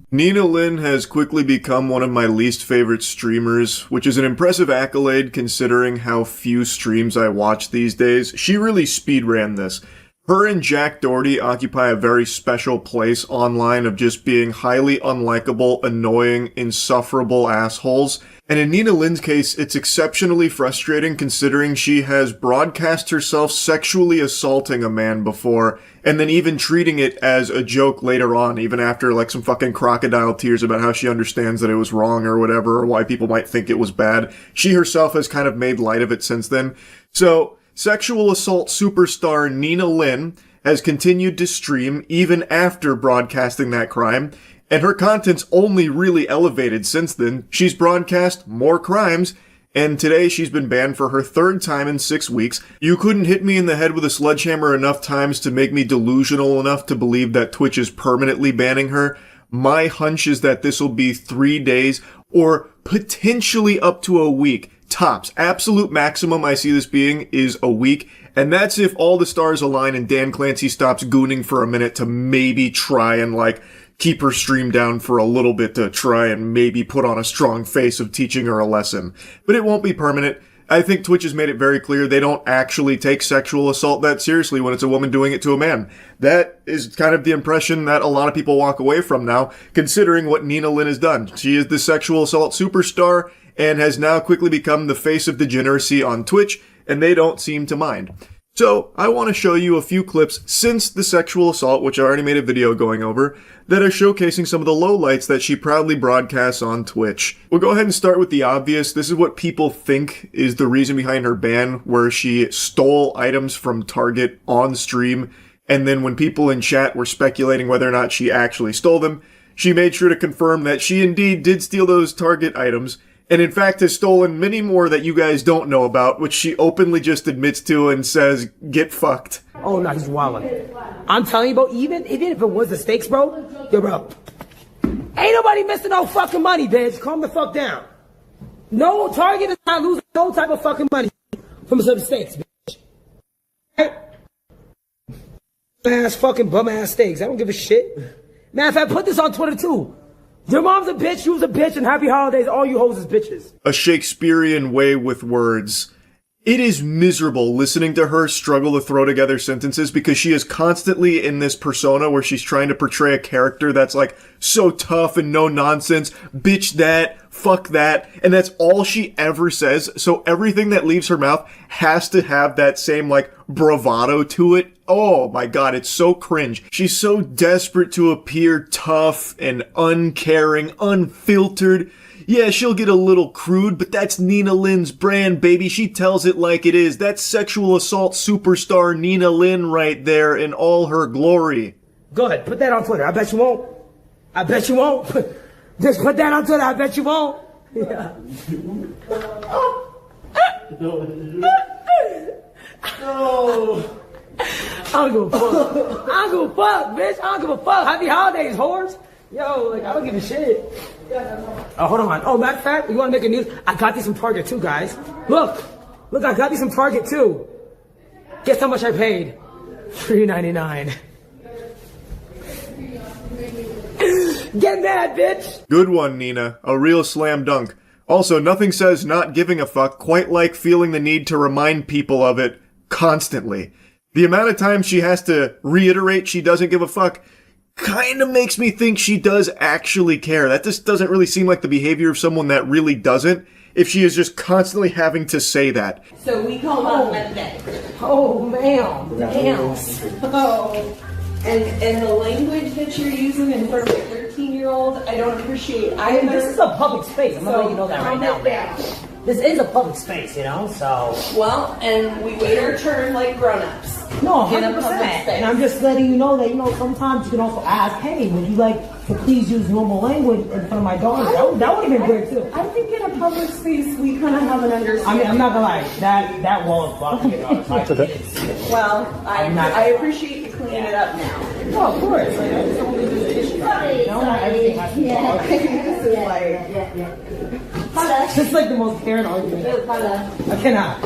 Nina Lin has quickly become one of my least favorite streamers, which is an impressive accolade considering how few streams I watch these days. She really speedran this. Her and Jack Doherty occupy a very special place online of just being highly unlikable, annoying, insufferable assholes. And in Nina Lin's case, it's exceptionally frustrating considering she has broadcast herself sexually assaulting a man before, and then even treating it as a joke later on, even after like some fucking crocodile tears about how she understands that it was wrong or whatever, or why people might think it was bad. She herself has kind of made light of it since then. So, sexual assault superstar Nina Lin has continued to stream even after broadcasting that crime, And her content's only really elevated since then. She's broadcast more crimes, and today she's been banned for her 3rd time in 6 weeks. You couldn't hit me in the head with a sledgehammer enough times to make me delusional enough to believe that Twitch is permanently banning her. My hunch is that this will be 3 days or potentially up to a week. Tops. Absolute maximum I see this being is a week. And that's if all the stars align and Dan Clancy stops gooning for a minute to maybe try and keep her stream down for a little bit to try and maybe put on a strong face of teaching her a lesson. But it won't be permanent. I think Twitch has made it very clear they don't actually take sexual assault that seriously when it's a woman doing it to a man. That is kind of the impression that a lot of people walk away from now, considering what Nina Lynn has done. She is the sexual assault superstar and has now quickly become the face of degeneracy on Twitch, and they don't seem to mind. So, I want to show you a few clips since the sexual assault, which I already made a video going over, that are showcasing some of the lowlights that she proudly broadcasts on Twitch. We'll go ahead and start with the obvious. This is what people think is the reason behind her ban, where she stole items from Target on stream, and then when people in chat were speculating whether or not she actually stole them, she made sure to confirm that she indeed did steal those Target items, and in fact has stolen many more that you guys don't know about, which she openly just admits to and says, get fucked. Oh, no, he's wildin'. I'm telling you, bro, even if it was the stakes, bro, yo, bro, ain't nobody missing no fucking money, bitch. Calm the fuck down. No Target is not losing no type of fucking money from some stakes, bitch. Right? Ass fucking bum ass stakes. I don't give a shit. Man, if I put this on Twitter too. Your mom's a bitch, you was a bitch, and happy holidays, all you hoes is bitches. A Shakespearean way with words. It is miserable listening to her struggle to throw together sentences because she is constantly in this persona where she's trying to portray a character that's so tough and no nonsense, bitch that, fuck that, and that's all she ever says, so everything that leaves her mouth has to have that same bravado to it. Oh my god, it's so cringe. She's so desperate to appear tough and uncaring, unfiltered. Yeah, she'll get a little crude, but that's Nina Lynn's brand, baby. She tells it like it is. That's sexual assault superstar Nina Lynn right there in all her glory. Go ahead, put that on Twitter. I bet you won't. I bet you won't. Just put that on Twitter. I bet you won't. Yeah. No. I don't give a fuck. I don't give a fuck, bitch. I don't give a fuck. Happy holidays, whores. Yo, I don't give a shit. Oh, hold on. Oh, matter of fact, you want to make a news? I got these from Target too, guys. Look, I got these from Target too. Guess how much I paid? $3.99. Get mad, bitch. Good one, Nina. A real slam dunk. Also, nothing says not giving a fuck quite like feeling the need to remind people of it constantly. The amount of times she has to reiterate she doesn't give a fuck kind of makes me think she does actually care. That just doesn't really seem like the behavior of someone that really doesn't, if she is just constantly having to say that. So we call on Monday. Oh, ma'am. Damn. Oh. And the language that you're using in front of a 13-year-old, I don't appreciate either. This is a public space. I'm gonna let you know that right now, man. This is a public space, so. Well, and we wait our turn like grown-ups. No, 100%. And I'm just letting you know that, sometimes you can also ask, hey, would you like to please use normal language in front of my daughter? That would have been great, too. I think in a public space, we kind of have an understanding. I'm not gonna lie, that wall is fucking. Well, I appreciate you cleaning it up now. Oh, of course. It's only just an issue. Not everything has to be This is like... It's like the most Karen argument. I cannot.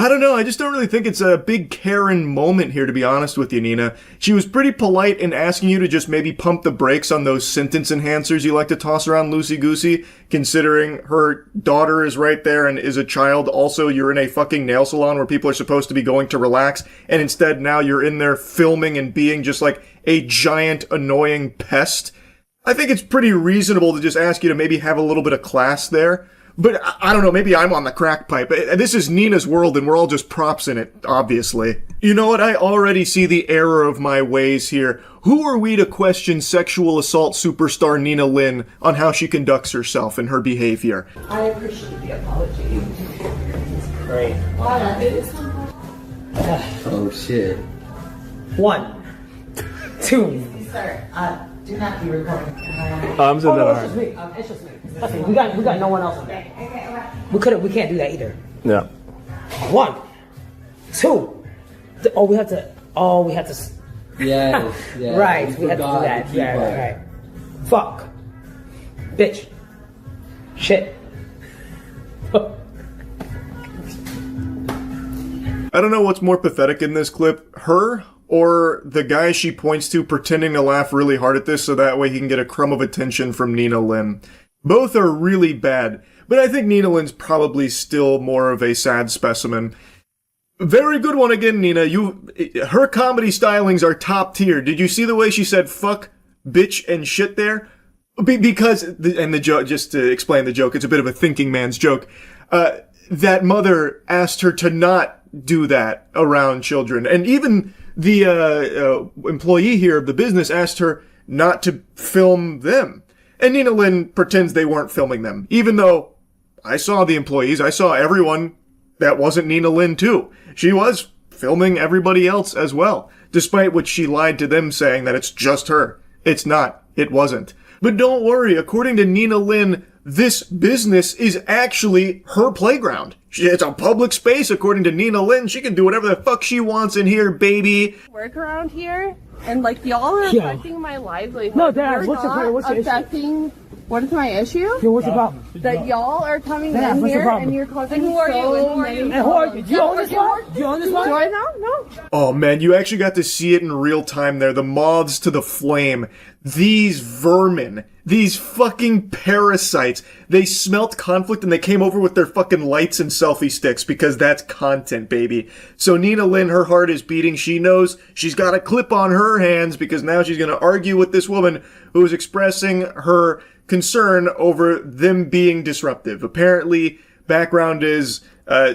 I don't know, I just don't really think it's a big Karen moment here, to be honest with you, Nina. She was pretty polite in asking you to just maybe pump the brakes on those sentence enhancers you like to toss around loosey-goosey, considering her daughter is right there and is a child. Also, you're in a fucking nail salon where people are supposed to be going to relax, and instead now you're in there filming and being just like a giant annoying pest. I think it's pretty reasonable to just ask you to maybe have a little bit of class there. But I don't know, maybe I'm on the crack pipe. This is Nina's world and we're all just props in it, obviously. You know what? I already see the error of my ways here. Who are we to question sexual assault superstar Nina Lynn on how she conducts herself and her behavior? I appreciate the apology. Great. Oh, shit. 1, 2. Sir, Do not be recording. I'm saying that it's just me. It's just me. Listen, we got no one else on that. We can't do that either. Yeah. 1, 2. We had to. Yeah. Right, we had to do that. Yeah, right. Fuck. Bitch. Shit. I don't know what's more pathetic in this clip, her or the guy she points to pretending to laugh really hard at this so that way he can get a crumb of attention from Nina Lin. Both are really bad, but I think Nina Lin's probably still more of a sad specimen. Very good one again, Nina. Her comedy stylings are top tier. Did you see the way she said fuck, bitch, and shit there? Because the joke, just to explain the joke, it's a bit of a thinking man's joke. That mother asked her to not do that around children. And even the employee here of the business asked her not to film them. And Nina Lin pretends they weren't filming them. Even though I saw the employees, I saw everyone that wasn't Nina Lin too. She was filming everybody else as well. Despite which she lied to them saying that it's just her. It's not. It wasn't. But don't worry, according to Nina Lin, this business is actually her playground. It's a public space, according to Nina Lin. She can do whatever the fuck she wants in here, baby. Work around here, and like y'all are affecting my livelihood. No, Dad, You're what's your affecting. What is my issue? Yo, what's the problem? That y'all are coming Dad, in what's the here problem? and you're causing And who are you? so And who are many you? And who are you? Do you own this one? Do you own this one? Do I know? No. Oh man, you actually got to see it in real time there. The moths to the flame. These vermin. These fucking parasites. They smelt conflict and they came over with their fucking lights and selfie sticks because that's content, baby. So Nina Lin, her heart is beating. She knows she's got a clip on her hands because now she's going to argue with this woman who is expressing her concern over them being disruptive. Apparently, background is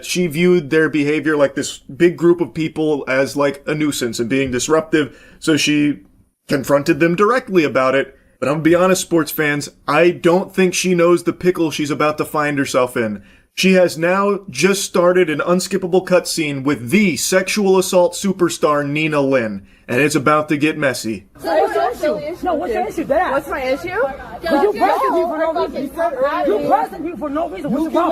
she viewed their behavior like this big group of people as like a nuisance and being disruptive. So she confronted them directly about it. But I'm gonna be honest, sports fans, I don't think she knows the pickle she's about to find herself in. She has now just started an unskippable cutscene with the sexual assault superstar Nina Lin, and it's about to get messy. So what's your issue? No, what's your issue? Dad? What's my issue? But you pressing me for no reason. You pressing me for no reason. What's your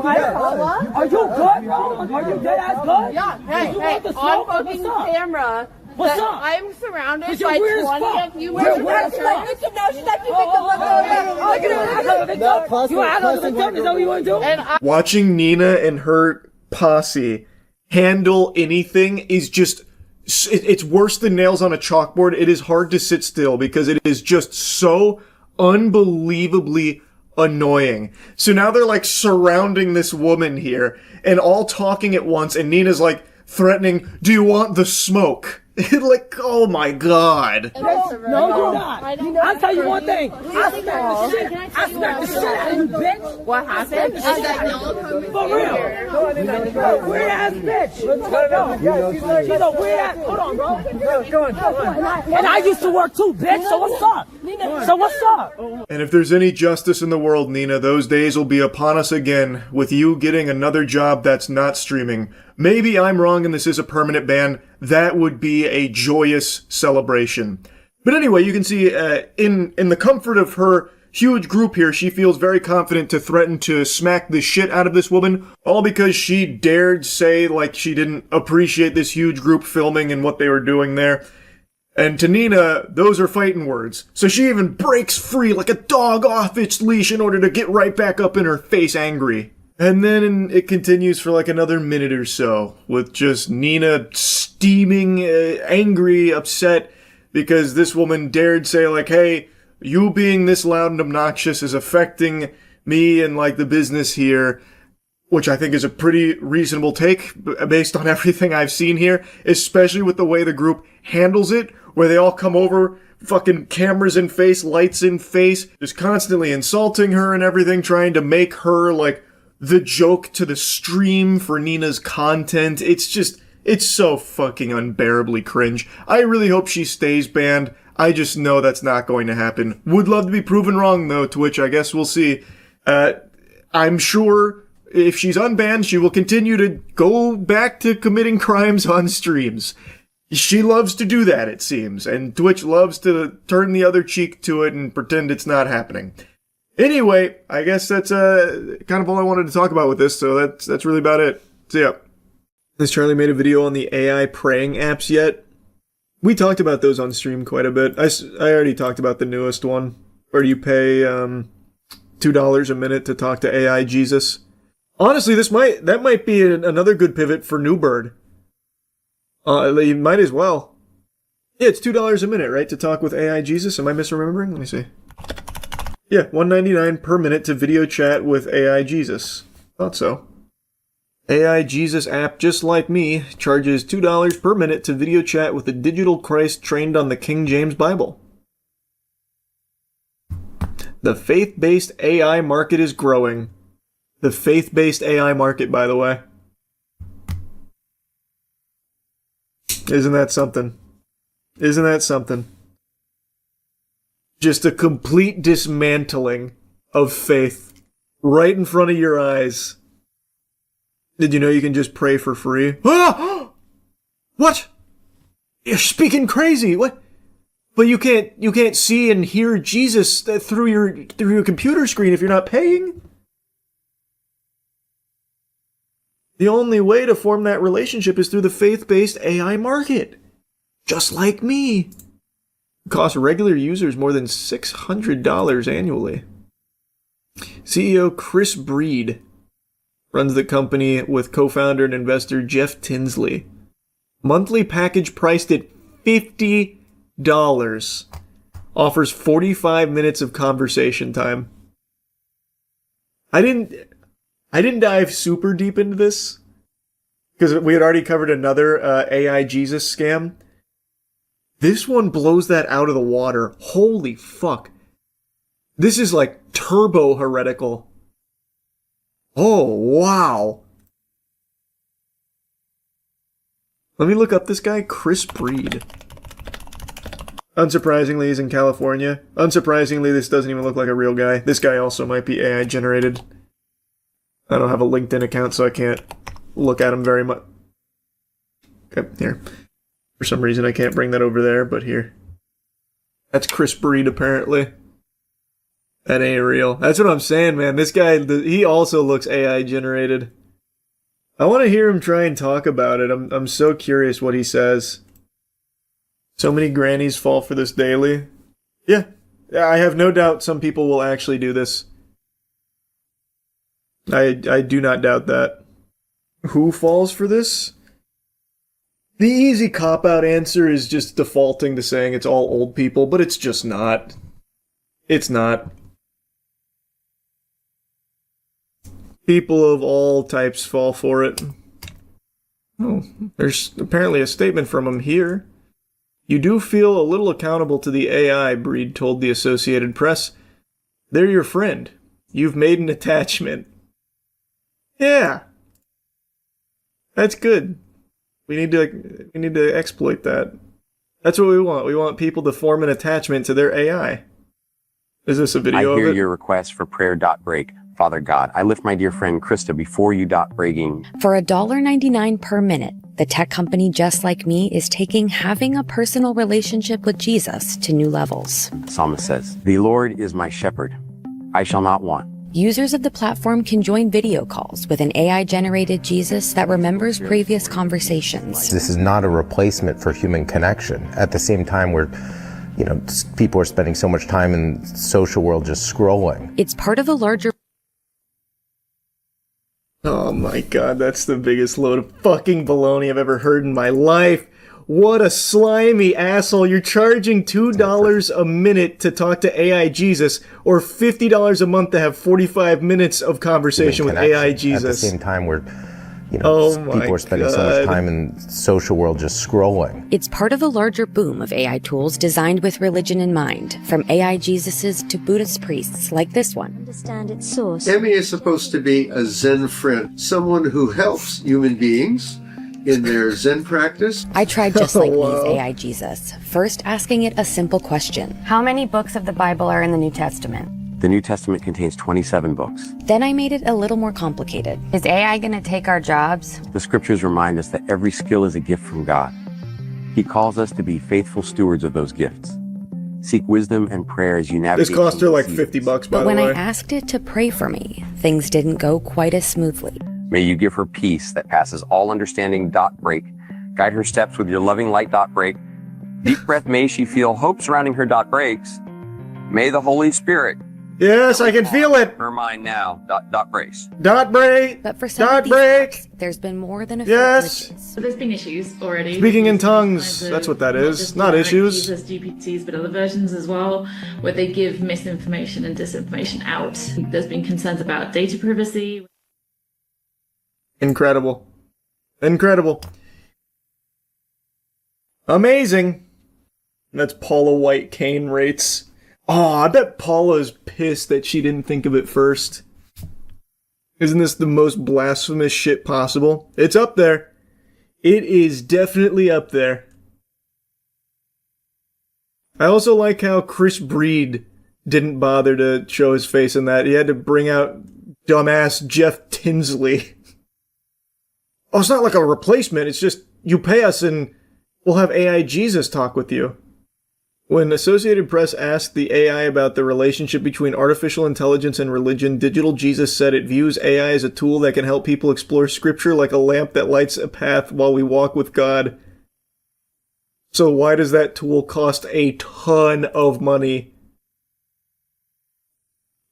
problem? Are you good, bro? Are you dead ass good? Yeah. Hey, on fucking camera. What's up? I'm surrounded You're by weird as 20 fuck. of you. You're weird as fuck. No, she's acting victim. Look at her. You act like a victim? Is that what you want to do? Watching Nina and her posse handle anything is just, it's worse than nails on a chalkboard. It is hard to sit still because it is just so unbelievably annoying. So now they're like surrounding this woman here and all talking at once, and Nina's like threatening, "Do you want the smoke?" Like, oh my god. No, you're not. I'll tell you one thing. I smack the shit out of you, bitch. What happened? Is that y'all coming For real. Weird ass bitch. She's a weird ass. Hold on, bro. And I used to work too, bitch. So what's up? So what's up? And if there's any justice in the world, Nina, those days will be upon us again with you getting another job that's not streaming. Maybe I'm wrong and this is a permanent ban. That would be a joyous celebration. But anyway, you can see in the comfort of her huge group here, she feels very confident to threaten to smack the shit out of this woman, all because she dared say like she didn't appreciate this huge group filming and what they were doing there. And to Nina, those are fighting words. So she even breaks free like a dog off its leash in order to get right back up in her face angry. And then it continues for like another minute or so with just Nina steaming, angry, upset because this woman dared say like, "Hey, you being this loud and obnoxious is affecting me and like the business here," which I think is a pretty reasonable take based on everything I've seen here, especially with the way the group handles it, where they all come over, fucking cameras in face, lights in face, just constantly insulting her and everything, trying to make her like the joke to the stream for Nina's content. It's so fucking unbearably cringe. I really hope she stays banned. I just know that's not going to happen. Would love to be proven wrong though, Twitch. I guess we'll see. I'm sure if she's unbanned, she will continue to go back to committing crimes on streams. She loves to do that, it seems, and Twitch loves to turn the other cheek to it and pretend it's not happening. Anyway, I guess that's kind of all I wanted to talk about with this, so that's really about it. So yeah. Has Charlie made a video on the AI praying apps yet? We talked about those on stream quite a bit. I already talked about the newest one, where you pay $2 a minute to talk to AI Jesus. Honestly, that might be another good pivot for Newbird. You might as well. Yeah, it's $2 a minute, right, to talk with AI Jesus? Am I misremembering? Let me see. Yeah, $1.99 per minute to video chat with AI Jesus. Thought so. AI Jesus app, just like me, charges $2 per minute to video chat with a digital Christ trained on the King James Bible. The faith-based AI market is growing. The faith-based AI market, by the way. Isn't that something? Isn't that something? Just a complete dismantling of faith right in front of your eyes. Did you know you can just pray for free? Ah! What? You're speaking crazy. What? But you can't see and hear Jesus through your computer screen if you're not paying? The only way to form that relationship is through the faith-based AI market. Just like me. It costs regular users more than $600 annually. CEO Chris Breed runs the company with co-founder and investor Jeff Tinsley. Monthly package priced at $50. Offers 45 minutes of conversation time. I didn't dive super deep into this because we had already covered another AI Jesus scam. This one blows that out of the water. Holy fuck. This is like turbo heretical. Oh, wow. Let me look up this guy, Chris Breed. Unsurprisingly, he's in California. Unsurprisingly, this doesn't even look like a real guy. This guy also might be AI generated. I don't have a LinkedIn account, so I can't look at him very much. Okay, here. For some reason, I can't bring that over there, but here. That's Chris Breed, apparently. That ain't real. That's what I'm saying, man. This guy, he also looks AI generated. I want to hear him try and talk about it. I'm so curious what he says. So many grannies fall for this daily. Yeah, I have no doubt some people will actually do this. I do not doubt that. Who falls for this? The easy cop-out answer is just defaulting to saying it's all old people, but it's just not. It's not. People of all types fall for it. Oh, there's apparently a statement from him here. You do feel a little accountable to the AI, Breed told the Associated Press. They're your friend. You've made an attachment. Yeah. That's good. We need to exploit that. That's what we want. We want people to form an attachment to their AI. Is this a video of it? I hear your request for prayer.break. Father God, I lift my dear friend Krista before you. Breaking. For $1.99 per minute, the tech company Just Like Me is taking having a personal relationship with Jesus to new levels. Psalmist says, "The Lord is my shepherd. I shall not want." Users of the platform can join video calls with an AI-generated Jesus that remembers previous conversations. This is not a replacement for human connection. At the same time, people are spending so much time in the social world just scrolling. It's part of a larger... Oh my god, that's the biggest load of fucking baloney I've ever heard in my life. What a slimy asshole. You're charging $2 a minute to talk to AI Jesus, or $50 a month to have 45 minutes of conversation with AI Jesus. At the same time, people are spending so much time in the social world just scrolling. It's part of a larger boom of AI tools designed with religion in mind, from AI Jesuses to Buddhist priests like this one. Understand its source. Emmy is supposed to be a Zen friend, someone who helps human beings in their Zen practice. I tried Just Like Me's AI Jesus, first asking it a simple question. How many books of the Bible are in the New Testament? The New Testament contains 27 books. Then I made it a little more complicated. Is AI going to take our jobs? The scriptures remind us that every skill is a gift from God. He calls us to be faithful stewards of those gifts. Seek wisdom and prayer as you navigate. This cost her like $50, by But the when way. I asked it to pray for me, things didn't go quite as smoothly. May you give her peace that passes all understanding. Break. Guide her steps with your loving light. Break. Deep breath. May she feel hope surrounding her. Breaks. May the Holy Spirit. Yes, I can feel it. Her mind now. Brace. Break. But for some of these apps, there's been more than a few glitches. So there's been issues already. Speaking in tongues. That's what that is. Not issues. Jesus GPTs, but other versions as well, where they give misinformation and disinformation out. There's been concerns about data privacy. Incredible. Incredible. Amazing. That's Paula White Kane rates. Oh, I bet Paula's pissed that she didn't think of it first. Isn't this the most blasphemous shit possible? It's up there. It is definitely up there. I also like how Chris Breed didn't bother to show his face in that. He had to bring out dumbass Jeff Tinsley. Oh, it's not like a replacement. It's just, you pay us and we'll have AI Jesus talk with you. When Associated Press asked the AI about the relationship between artificial intelligence and religion, Digital Jesus said it views AI as a tool that can help people explore scripture like a lamp that lights a path while we walk with God. So why does that tool cost a ton of money?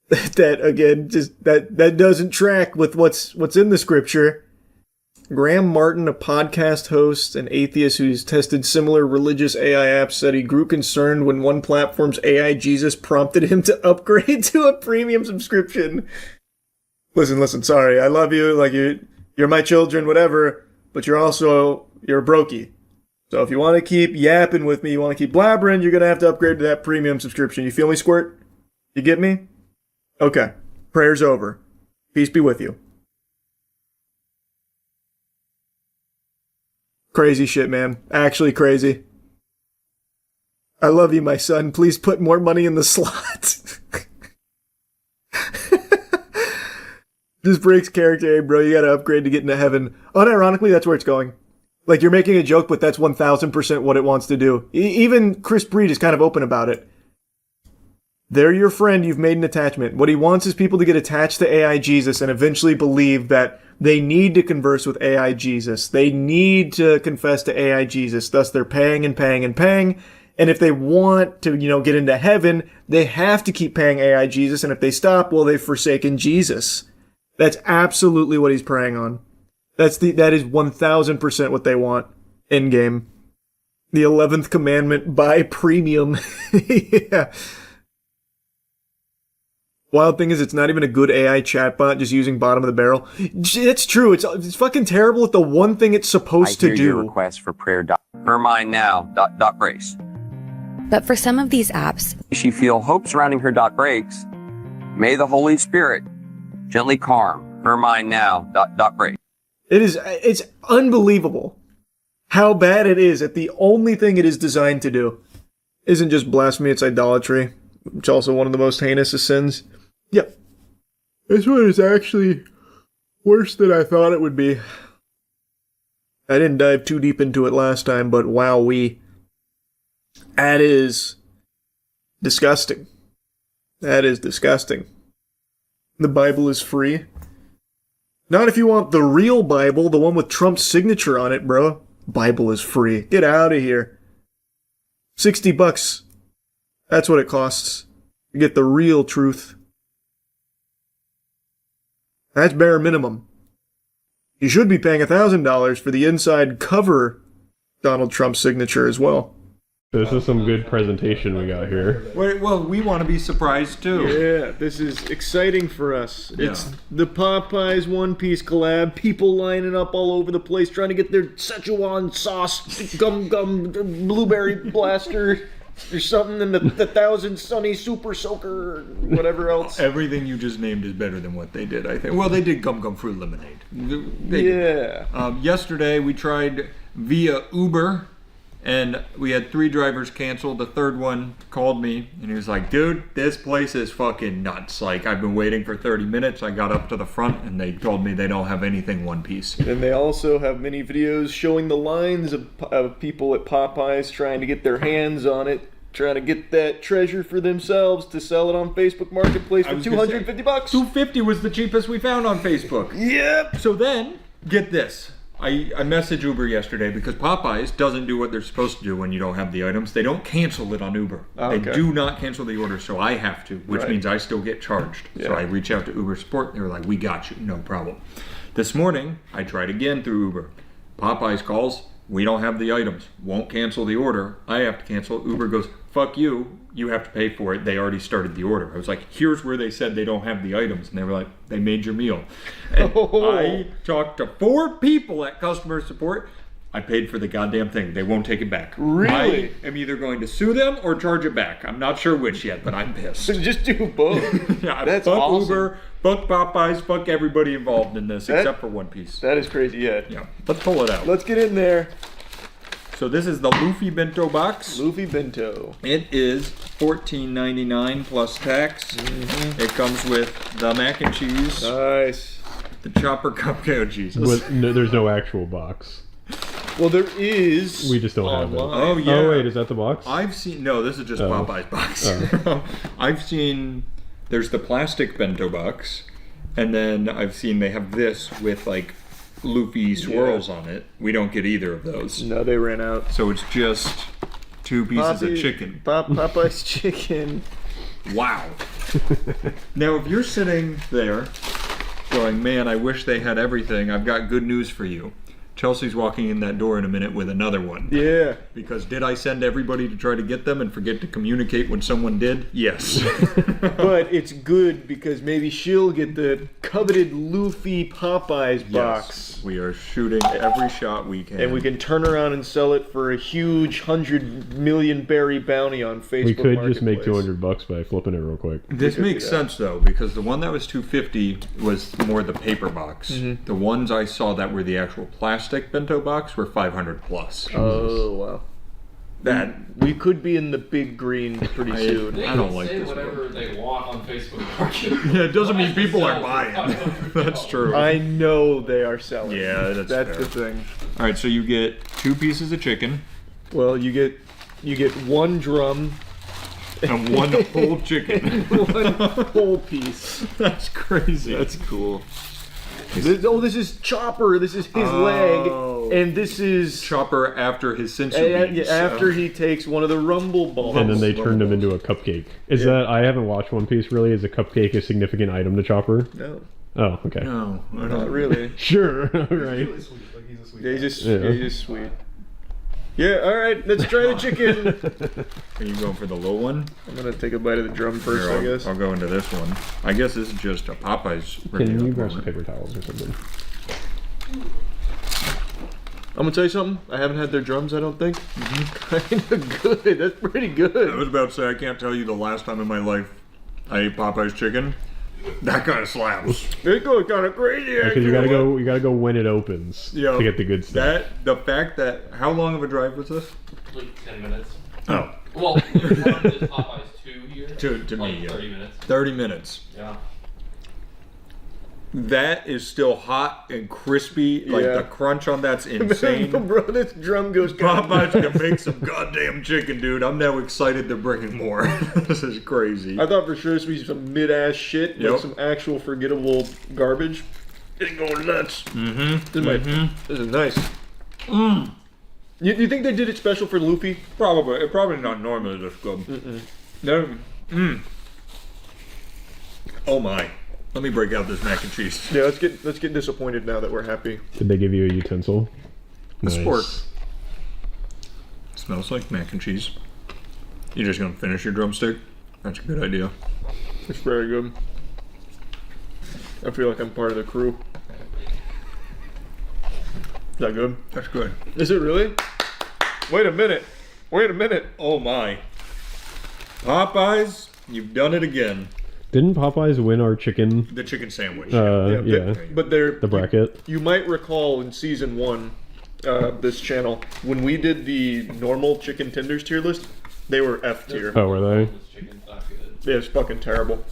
That, again, just that doesn't track with what's in the scripture. Graham Martin, a podcast host and atheist who's tested similar religious AI apps, said he grew concerned when one platform's AI Jesus prompted him to upgrade to a premium subscription. Listen, sorry, I love you, like you're my children, whatever, but you're a brokey. So if you want to keep yapping with me, you want to keep blabbering, you're going to have to upgrade to that premium subscription. You feel me, Squirt? You get me? Okay. Prayer's over. Peace be with you. Crazy shit, man. Actually crazy. I love you, my son. Please put more money in the slot. This breaks character, hey, bro. You gotta upgrade to get into heaven. Unironically, that's where it's going. Like, you're making a joke, but that's 1000% what it wants to do. Even Chris Breed is kind of open about it. They're your friend. You've made an attachment. What he wants is people to get attached to AI Jesus and eventually believe that they need to converse with AI Jesus. They need to confess to AI Jesus. Thus, they're paying and paying and paying. And if they want to, get into heaven, they have to keep paying AI Jesus. And if they stop, well, they've forsaken Jesus. That's absolutely what he's preying on. That is 1000% what they want in game. The 11th commandment, buy premium. Yeah. Wild thing is, it's not even a good AI chatbot, just using bottom of the barrel. It's true. It's fucking terrible at the one thing it's supposed to do. Your request for prayer. Her mind now. Brace. But for some of these apps, she feel hope surrounding her. Breaks. May the Holy Spirit gently calm her mind now. Brace. It's unbelievable how bad it is at the only thing it is designed to do. Isn't just blasphemy, it's idolatry, which is also one of the most heinous of sins. Yep. This one is actually worse than I thought it would be. I didn't dive too deep into it last time, but wowee. That is disgusting. That is disgusting. The Bible is free. Not if you want the real Bible, the one with Trump's signature on it, bro. Bible is free. Get out of here. $60. That's what it costs to get the real truth. That's bare minimum. You should be paying $1,000 for the inside cover Donald Trump signature as well. This is some good presentation we got here. Well, we want to be surprised too. Yeah, this is exciting for us. Yeah. It's the Popeyes One Piece collab. People lining up all over the place trying to get their Szechuan sauce, gum blueberry blaster, or something, and the Thousand Sunny Super Soaker, or whatever else. Everything you just named is better than what they did, I think. Well, they did Gum Fruit Lemonade. Yeah. Yesterday we tried via Uber And we had 3 drivers cancel. The third one called me and he was like, dude, this place is fucking nuts. Like, I've been waiting for 30 minutes. I got up to the front and they told me they don't have anything one piece. And they also have many videos showing the lines of people at Popeyes trying to get their hands on it, trying to get that treasure for themselves to sell it on Facebook Marketplace for $250. $250 was the cheapest we found on Facebook. Yep. So then, get this. I messaged Uber yesterday because Popeyes doesn't do what they're supposed to do when you don't have the items. They don't cancel it on Uber. Oh, They okay. do not cancel the order, so I have to, which Right. means I still get charged. So Yeah. I reach out to Uber support. They were like, we got you, no problem. This morning, I tried again through Uber. Popeyes calls, we don't have the items. Won't cancel the order. I have to cancel. Uber goes, fuck you. You have to pay for it. They already started the order. I was like, here's where they said they don't have the items. And they were like, they made your meal. And I talked to 4 people at customer support. I paid for the goddamn thing. They won't take it back. Really? I am either going to sue them or charge it back. I'm not sure which yet, but I'm pissed. Just do both. Yeah, That's fuck awesome. Uber, fuck Popeyes, fuck everybody involved in this, except for One Piece. That is crazy, yeah. Yeah, let's pull it out. Let's get in there. So this is the Luffy Bento box. Luffy Bento. It is $14.99 plus tax. It comes with the mac and cheese. Nice. The chopper cupcake. Oh, Jesus. But no, there's no actual box. Well, there is. We just don't have it. Oh, yeah. Oh, wait, is that the box? I've seen, no, this is just Oh. Popeye's box. Oh. I've seen, there's the plastic bento box, and then I've seen they have this with like Luffy swirls on it. We don't get either of those. No, they ran out. So it's just 2 pieces of chicken. Popeye's chicken. Wow. Now, if you're sitting there going, man, I wish they had everything, I've got good news for you. Chelsea's walking in that door in a minute with another one. Yeah. Because did I send everybody to try to get them and forget to communicate when someone did? Yes. But it's good because maybe she'll get the coveted Luffy Popeyes box. Yes, we are shooting every shot we can. And we can turn around and sell it for a huge 100 million berry bounty on Facebook We could Marketplace. just make $200 by flipping it real quick. This makes sense though, because the one that was $250 was more the paper box. Mhm. The ones I saw that were the actual plastic bento box were $500 plus. Oh, wow. That we could be in the big green pretty soon. I don't like this whatever they want on Facebook Market. Yeah, it doesn't mean people are buying. That's true. I know they are selling. Yeah, that's the fair. thing. All right, so you get 2 pieces of chicken. Well, you get 1 drum and 1 whole chicken. 1 whole piece. That's crazy. That's cool. This is Chopper. This is his leg, and this is Chopper after his sensu beans. after he takes one of the rumble balls. And then they turned him into a cupcake. Is that, I haven't watched One Piece really, is a cupcake a significant item to Chopper? No. Oh, okay. No, Not really. Sure, alright. Yeah, he's just sweet. Yeah, alright, let's try the chicken. Are you going for the low one? I'm gonna take a bite of the drum first, Here, I guess. I'll go into this one. I guess this is just a Popeyes review. Can you grab some paper towels or something? I'm gonna tell you something. I haven't had their drums, I don't think. Kinda good. That's pretty good. I was about to say, I can't tell you the last time in my life I ate Popeyes chicken. That kind of slaps. They go kind of crazy. Because you gotta go when it opens Yo, to get the good stuff. The fact that, how long of a drive was this? Like 10 minutes. Oh. Well, from this Popeyes 2 here. To like me, yeah. 30 minutes. 30 minutes. Yeah. That is still hot and crispy. Like Yeah. the crunch on that's insane. Bro, this drum goes Popeyes can make some goddamn chicken, dude. I'm now excited they're bringing more. This is crazy. I thought for sure this would be some mid-ass shit, Yep. like some actual forgettable garbage. It's going nuts. Mm-hmm. This is nice. You think they did it special for Luffy? Probably. It's probably not normally this good. Oh my. Let me break out this mac and cheese. Yeah, let's get disappointed now that we're happy. Did they give you a utensil? This fork smells like mac and cheese. You're just gonna finish your drumstick? That's a good idea. It's very good. I feel like I'm part of the crew. Is that good? That's good. Is it really? Wait a minute. Oh my. Popeyes, you've done it again. Didn't Popeyes win our chicken? The chicken sandwich. Yeah. But they're The bracket. You might recall in season 1, this channel. When we did the normal chicken tenders tier list, they were F tier. Oh, were they? Yeah, it's fucking terrible.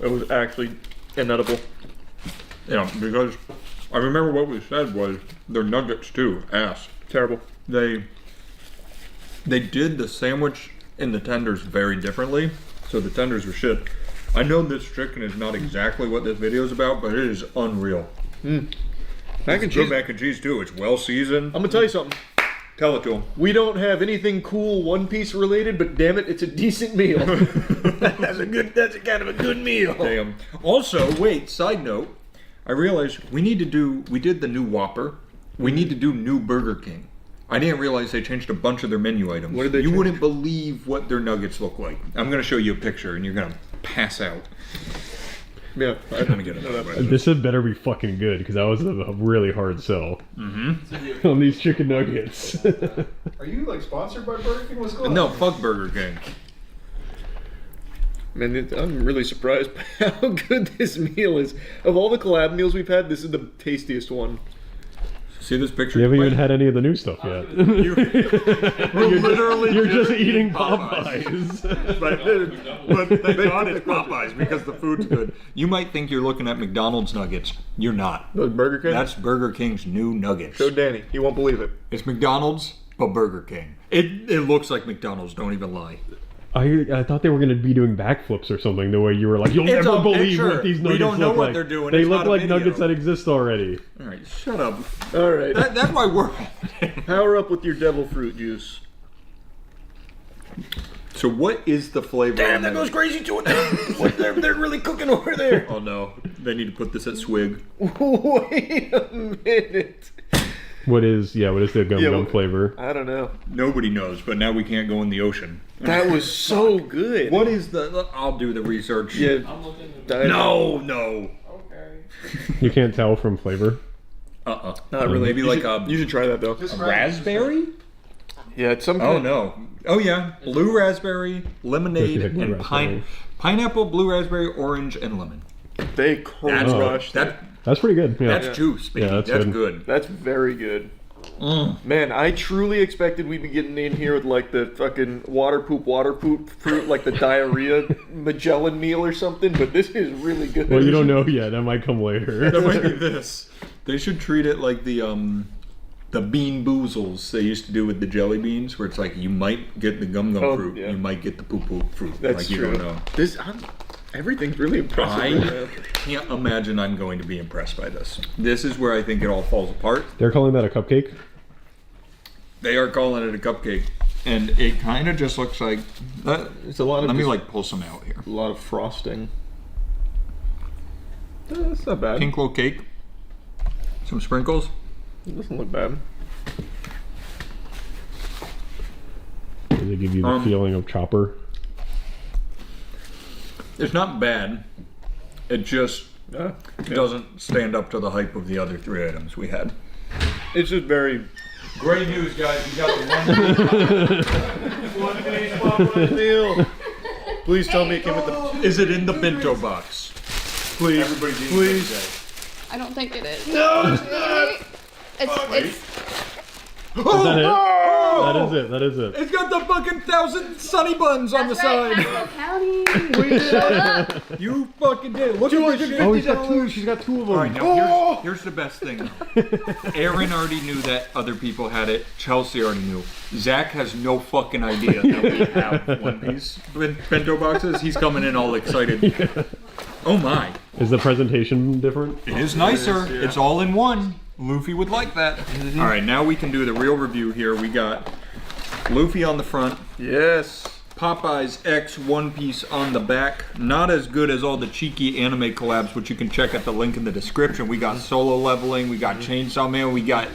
It was actually inedible. Yeah, because I remember what we said was their nuggets too, ass. Terrible. They did the sandwich and the tenders very differently, so the tenders were shit. I know this chicken is not exactly what this video is about, but it is unreal. Mac and It's cheese. good mac and cheese too. It's well seasoned. I'm gonna tell you something. Tell it to them. We don't have anything cool One Piece related, but damn it, it's a decent meal. That's a kind of a good meal. Damn. Also, wait, side note, I realized we did the new Whopper. We need to do new Burger King. I didn't realize they changed a bunch of their menu items. What did they You change? wouldn't believe what their nuggets look like. I'm gonna show you a picture and you're gonna pass out. Yeah, I'm gonna get it. This had better be fucking good because that was a really hard sell on these chicken nuggets. Are you like sponsored by Burger King? What's going on? No, fuck Burger King. Man, I'm really surprised by how good this meal is. Of all the collab meals we've had, this is the tastiest one. See this picture? You haven't even had any of the new stuff yet. You're just eating Popeyes. but thank God it's Popeyes because the food's good. You might think you're looking at McDonald's nuggets. You're not. Burger King? That's Burger King's new nuggets. Show Danny. He won't believe it. It's McDonald's, but Burger King. It looks like McDonald's, don't even lie. I thought they were going to be doing backflips or something. The way you were like, you'll It's never a believe picture. what these nuggets We don't know look what like. they're doing. They It's look not a like video. nuggets that exist already. All right, shut up. All right. That's why we're... Power up with your devil fruit juice. So what is the flavor? Damn, on that this? goes crazy to it. They're really cooking over there. Oh no, they need to put this at Swig. Wait a minute. What is the gum flavor? I don't know. Nobody knows, but now we can't go in the ocean. That was so good. What is the... I'll do the research. Yeah. No. You can't tell from flavor. Not really. Maybe You like should- you should try that though. a raspberry? Yeah, it's some Oh kind no. Oh yeah. Blue raspberry, lemonade, Blue and raspberry. pineapple, blue raspberry, orange, and lemon. They crushed it. That's pretty good. Yeah. That's juice, baby. Yeah, that's good. That's very good. Man, I truly expected we'd be getting in here with like the fucking water poop fruit, like the diarrhea Magellan meal or something, but this is really good. Well, you don't know yet. That might come later. That might be this. They should treat it like the bean boozles they used to do with the jelly beans, where it's like you might get the gum fruit, you might get the poop fruit. That's like true. You don't know. Everything's really impressive. right I now. can't imagine I'm going to be impressed by this. This is where I think it all falls apart. They're calling that a cupcake? They are calling it a cupcake, and it kind of just looks like. It's a lot of. Let me just- like pull some out here. A lot of frosting. That's not bad. Pink little cake. Some sprinkles. It doesn't look bad. Does it give you the feeling of chopper? It's not bad. It just doesn't stand up to the hype of the other three items we had. It's just very. Great news, guys. We got the One piece Popeyes meal. Please tell me it came with the. Is it in the bento box? Please, Everybody's eating please. it I don't think it is. No, it's not. It's Is that it? That is it. It's got the fucking 1,000 Sunny Buns on the side. We did it. You fucking did. Look at this shit. Oh, he's got two. She's got two of them. All right, now here's the best thing. Aaron already knew that other people had it. Chelsea already knew. Zach has no fucking idea that we have One Piece bento boxes. He's coming in all excited. Yeah. Oh my. Is the presentation different? It is nicer. It's all in one. Luffy would like that. All right, now we can do the real review here. We got Luffy on the front. Yes. Popeyes X One Piece on the back. Not as good as all the cheeky anime collabs, which you can check at the link in the description. We got Solo Leveling, we got Chainsaw Man, we got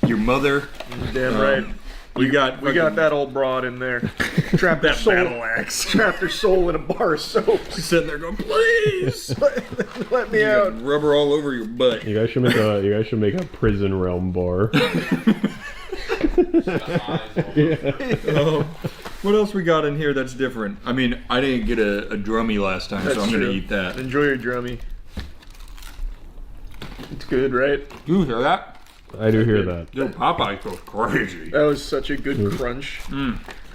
Your Mother. Damn right. We got that old broad in there. Trapped that her soul. battle axe. Trapped her soul in a bar of soap. She's sitting there going, please let me out. Rubber all over your butt. You guys should make a prison realm bar. Yeah. What else we got in here that's different? I mean, I didn't get a drummy last time, so I'm gonna eat that. Enjoy your drummy. It's good, right? You hear that? I do hear that. Yo, Popeye goes crazy. That was such a good crunch.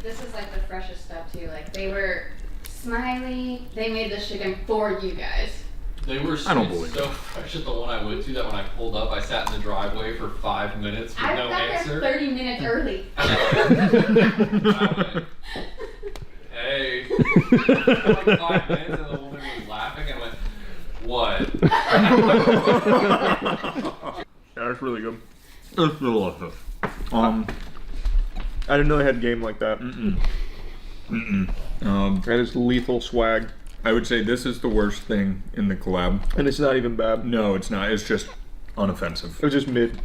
This is like the freshest stuff too. Like they were smiley. They made this chicken for you guys. They were so fresh at the one I went to that when I pulled up, I sat in the driveway for 5 minutes with I no got answer. there 30 minutes early. Hey. For like 5 minutes and the woman was laughing and I went, what? Yeah, it's really good. It's delicious. I didn't know they had game like that. That is lethal swag. I would say this is the worst thing in the collab. And it's not even bad. No, it's not. It's just unoffensive. It was just mid.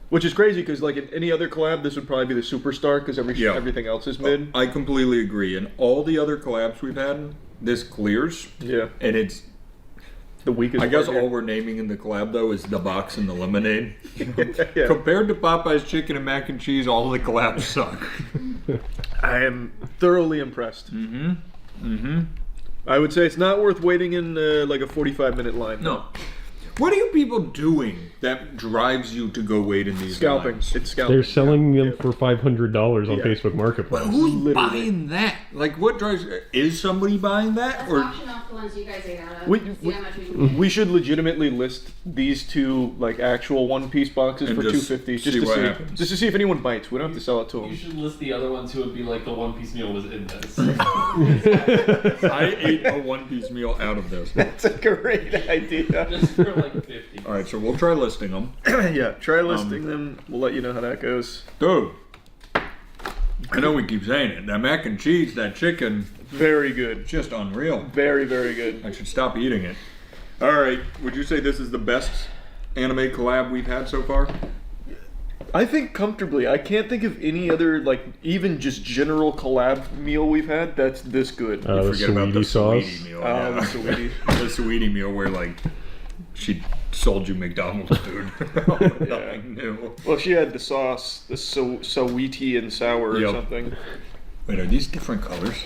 Which is crazy because like in any other collab, this would probably be the superstar because everything else is mid. I completely agree. In all the other collabs we've had, this clears. Yeah. And it's the weakest. I guess part here. all we're naming in the collab though is the box and the lemonade. Yeah. Compared to Popeye's chicken and mac and cheese, all the collabs suck. I am thoroughly impressed. I would say it's not worth waiting in like a 45-minute line. No. What are you people doing that drives you to go wait in these Scalping. lines? It's scalping. They're selling them for $500 on Yeah. Facebook Marketplace. But who's buying that? Like, what drives? Is somebody buying that? Let's Or auction off the ones you guys ate out of. We, See how much we can get. we should legitimately list these two like actual one-piece boxes And for just $250 just see to what see, happens. just to see if anyone bites. We don't have to sell it to You them. should list the other ones who would be like the one-piece meal was in this. I ate a one-piece meal out of this. That's a great idea. Just for like 50. All right, so we'll try listing them. Yeah, try listing them. We'll let you know how that goes. Dude, I know we keep saying it. That mac and cheese, that chicken, very good. Just unreal. Very, very good. I should stop eating it. All right, would you say this is the best anime collab we've had so far? I think comfortably. I can't think of any other like even just general collab meal we've had that's this good. You The forget about the sweetie sweetie sauce. meal. Oh, the sweetie. The sweetie meal where like she sold you McDonald's food. Nothing new. Well, she had the sauce, the sweetie and sour or Yep. something. Wait, are these different colors?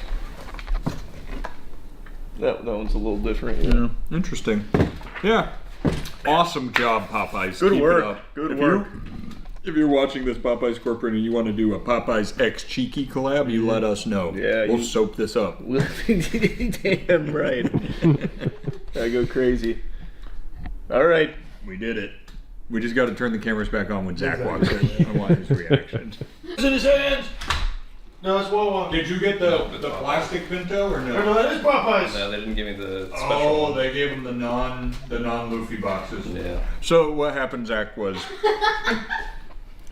That one's a little different. Yeah, interesting. Yeah, awesome job, Popeyes. Good Keep work. It up. Good If work. If you're watching this Popeyes corporate and you want to do a Popeyes X Cheeky collab, you let us know. Yeah, we'll soap this up. Damn right. I go crazy. All right. We did it. We just got to turn the cameras back on when Zach walks in. I want his reaction. It's in his hands. No, it's Wawa. Did you get the plastic pinto or no? No, that is Popeyes. No, they didn't give me the special Oh, one. they gave him the non Luffy boxes. Yeah. So what happened, Zach, was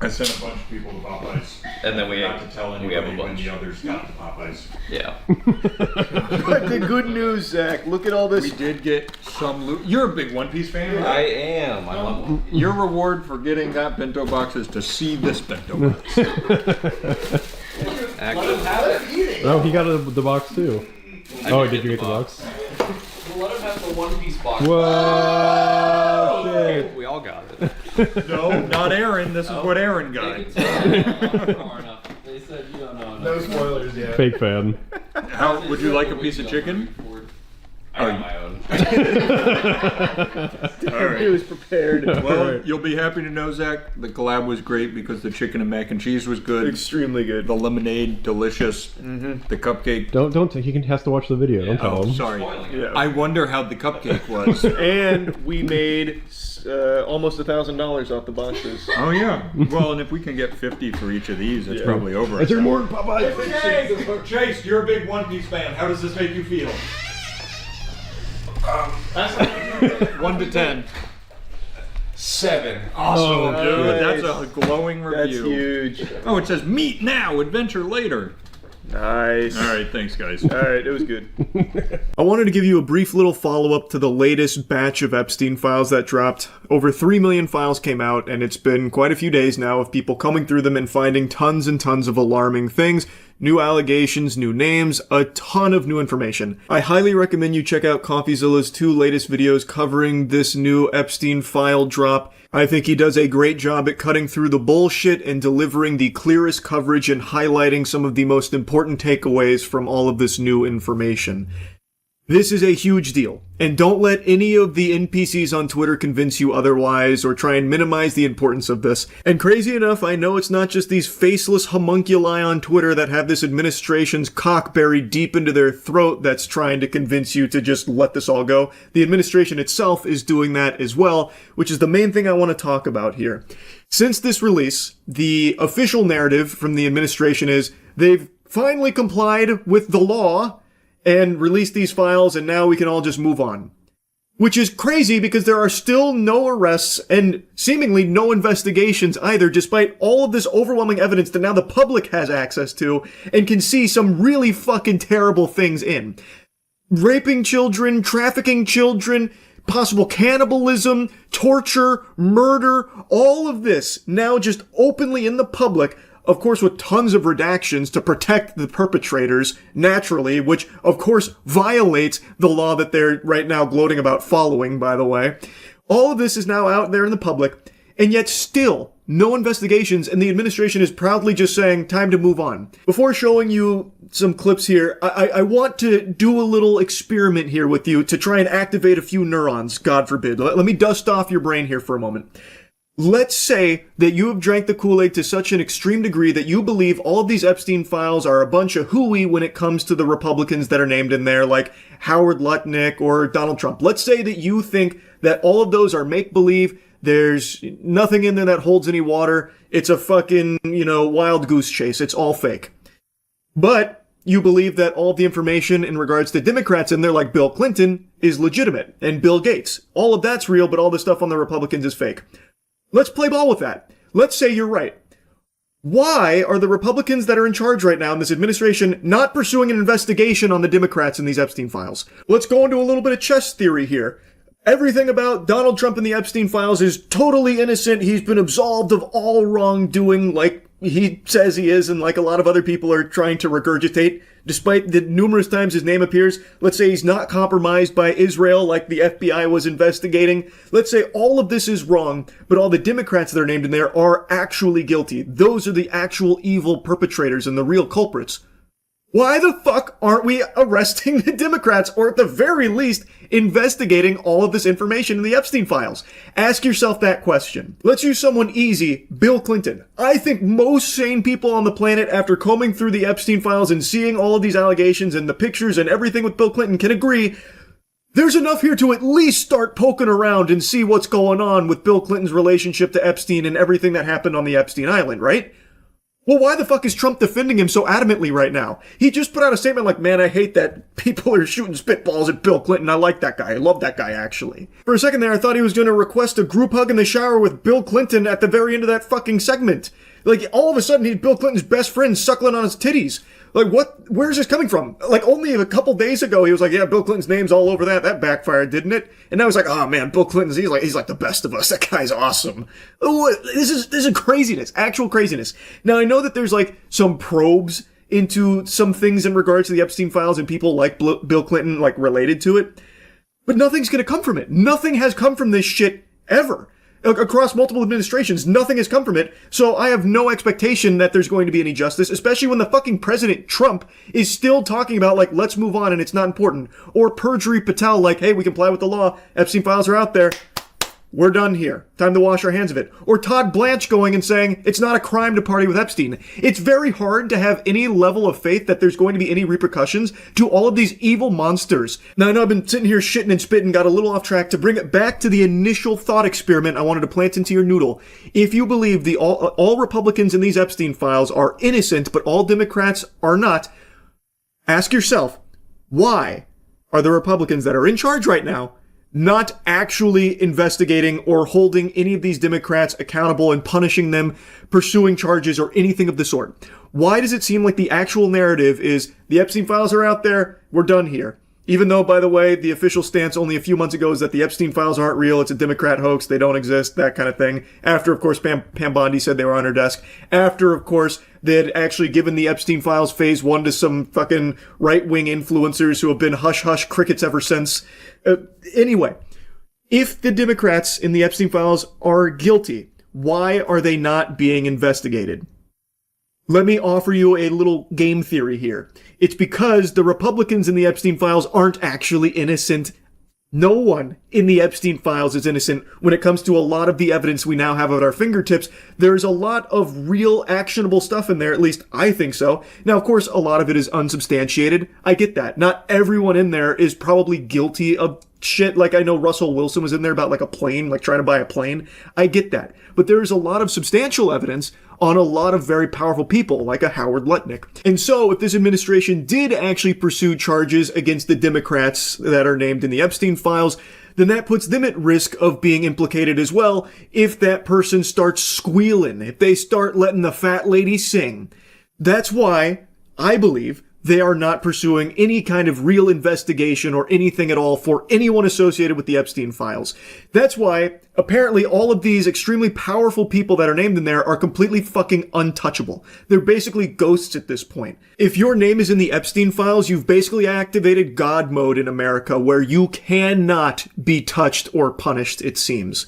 I sent a bunch of people to Popeyes. And then we not to tell we have a anybody when bunch. the others got to Popeyes. Yeah. But the good news, Zach. Look at all this. We did get some. You're a big One Piece fan, right? I am. I love one. Your reward for getting that bento box is to see this bento box. Actually, Oh, he got the box too. Oh, did you get the box? Well, let him have the one piece box. Whoa! Shit. We all got it. No, not Aaron. This is what Aaron got. They said you don't know. No spoilers yet. Fake fan. How would you like a piece of chicken? I got my own. All right. He was prepared. Well, you'll be happy to know, Zach, the collab was great because the chicken and mac and cheese was good. Extremely good. The lemonade, delicious. The cupcake. Don't. He has to watch the video. Don't tell Oh, him. sorry. Yeah. I wonder how the cupcake was. And we made almost $1,000 off the boxes. Oh yeah. Well, and if we can get 50 for each of these, it's Yeah. probably over. Is there more Popeyes? Chase, you're a big One Piece fan. How does this make you feel? 1 to 10. 7. Awesome, Oh, dude. nice. That's a glowing That's review. huge. Oh, it says meet now, adventure later. Nice. All right, thanks, guys. All right, it was good. I wanted to give you a brief little follow-up to the latest batch of Epstein files that dropped. Over 3 million files came out, and it's been quite a few days now of people coming through them and finding tons and tons of alarming things. New allegations, new names, a ton of new information. I highly recommend you check out CoffeeZilla's 2 latest videos covering this new Epstein file drop. I think he does a great job at cutting through the bullshit and delivering the clearest coverage and highlighting some of the most important takeaways from all of this new information. This is a huge deal, and don't let any of the NPCs on Twitter convince you otherwise or try and minimize the importance of this. And crazy enough, I know it's not just these faceless homunculi on Twitter that have this administration's cock buried deep into their throat that's trying to convince you to just let this all go. The administration itself is doing that as well, which is the main thing I want to talk about here. Since this release, the official narrative from the administration is they've finally complied with the law and released these files, and now we can all just move on. Which is crazy because there are still no arrests and seemingly no investigations either, despite all of this overwhelming evidence that now the public has access to and can see some really fucking terrible things in. Raping children, trafficking children, possible cannibalism, torture, murder, all of this now just openly in the public, of course with tons of redactions to protect the perpetrators, naturally, which of course violates the law that they're right now gloating about following, by the way. All of this is now out there in the public, and yet still no investigations, and the administration is proudly just saying, time to move on. Before showing you some clips here, I want to do a little experiment here with you to try and activate a few neurons, God forbid. Let me dust off your brain here for a moment. Let's say that you have drank the Kool-Aid to such an extreme degree that you believe all of these Epstein files are a bunch of hooey when it comes to the Republicans that are named in there, like Howard Lutnick or Donald Trump. Let's say that you think that all of those are make-believe, there's nothing in there that holds any water, it's a fucking, wild goose chase, it's all fake. But you believe that all of the information in regards to Democrats in there, like Bill Clinton, is legitimate, and Bill Gates. All of that's real, but all the stuff on the Republicans is fake. Let's play ball with that. Let's say you're right. Why are the Republicans that are in charge right now in this administration not pursuing an investigation on the Democrats in these Epstein files? Let's go into a little bit of chess theory here. Everything about Donald Trump and the Epstein files is totally innocent. He's been absolved of all wrongdoing, like he says he is, and like a lot of other people are trying to regurgitate. Despite the numerous times his name appears, let's say he's not compromised by Israel like the FBI was investigating. Let's say all of this is wrong, but all the Democrats that are named in there are actually guilty. Those are the actual evil perpetrators and the real culprits. Why the fuck aren't we arresting the Democrats, or at the very least, investigating all of this information in the Epstein files? Ask yourself that question. Let's use someone easy, Bill Clinton. I think most sane people on the planet, after combing through the Epstein files and seeing all of these allegations and the pictures and everything with Bill Clinton, can agree there's enough here to at least start poking around and see what's going on with Bill Clinton's relationship to Epstein and everything that happened on the Epstein Island, right? Well, why the fuck is Trump defending him so adamantly right now? He just put out a statement like, man, I hate that people are shooting spitballs at Bill Clinton. I like that guy. I love that guy, actually. For a second there, I thought he was going to request a group hug in the shower with Bill Clinton at the very end of that fucking segment. Like, all of a sudden, he's Bill Clinton's best friend suckling on his titties. Like, what? Where's this coming from? Like, only a couple days ago, he was like, yeah, Bill Clinton's name's all over that. That backfired, didn't it? And now he's like, oh man, Bill Clinton's, he's like the best of us. That guy's awesome. Oh, this is craziness. Actual craziness. Now, I know that there's like some probes into some things in regards to the Epstein files and people like Bill Clinton, like related to it. But nothing's gonna come from it. Nothing has come from this shit ever. Across multiple administrations, nothing has come from it, so I have no expectation that there's going to be any justice, especially when the fucking President Trump is still talking about, like, let's move on and it's not important. Or Perjury Patel, like, hey, we comply with the law, Epstein files are out there, we're done here, time to wash our hands of it. Or Todd Blanche going and saying, it's not a crime to party with Epstein. It's very hard to have any level of faith that there's going to be any repercussions to all of these evil monsters. Now, I know I've been sitting here shitting and spitting, got a little off track. To bring it back to the initial thought experiment I wanted to plant into your noodle. If you believe all Republicans in these Epstein files are innocent, but all Democrats are not, ask yourself, why are the Republicans that are in charge right now not actually investigating or holding any of these Democrats accountable and punishing them, pursuing charges, or anything of the sort? Why does it seem like the actual narrative is the Epstein files are out there, we're done here? Even though, by the way, the official stance only a few months ago is that the Epstein files aren't real, it's a Democrat hoax, they don't exist, that kind of thing. After, of course, Pam Bondi said they were on her desk. After, of course, they had actually given the Epstein files phase 1 to some fucking right-wing influencers who have been hush-hush crickets ever since. Anyway, if the Democrats in the Epstein files are guilty, why are they not being investigated? Let me offer you a little game theory here. It's because the Republicans in the Epstein files aren't actually innocent. No one in the Epstein files is innocent when it comes to a lot of the evidence we now have at our fingertips. There's a lot of real actionable stuff in there, at least I think so. Now, of course, a lot of it is unsubstantiated. I get that. Not everyone in there is probably guilty of shit. Like, I know Russell Wilson was in there about like a plane, like trying to buy a plane. I get that. But there's a lot of substantial evidence on a lot of very powerful people, like a Howard Lutnick. And so, if this administration did actually pursue charges against the Democrats that are named in the Epstein files, then that puts them at risk of being implicated as well if that person starts squealing, if they start letting the fat lady sing. That's why I believe they are not pursuing any kind of real investigation or anything at all for anyone associated with the Epstein files. That's why, apparently, all of these extremely powerful people that are named in there are completely fucking untouchable. They're basically ghosts at this point. If your name is in the Epstein files, you've basically activated God mode in America, where you cannot be touched or punished, it seems.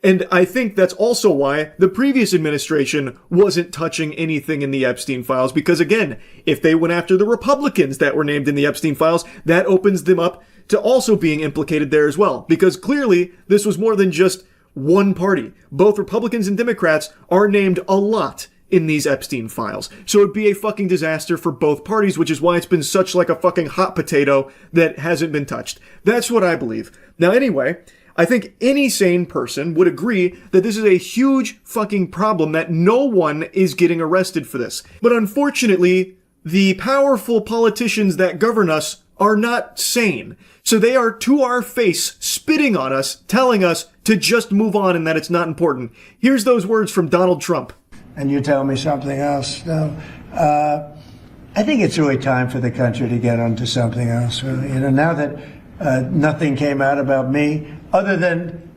And I think that's also why the previous administration wasn't touching anything in the Epstein files, because again, if they went after the Republicans that were named in the Epstein files, that opens them up to also being implicated there as well. Because clearly, this was more than just one party. Both Republicans and Democrats are named a lot in these Epstein files. So it'd be a fucking disaster for both parties, which is why it's been such like a fucking hot potato that hasn't been touched. That's what I believe. Now anyway, I think any sane person would agree that this is a huge fucking problem, that no one is getting arrested for this. But unfortunately, the powerful politicians that govern us are not sane. So they are to our face spitting on us, telling us to just move on and that it's not important. Here's those words from Donald Trump. And you tell me something else. No, I think it's really time for the country to get onto something else. Really. You know, now that nothing came out about me, other than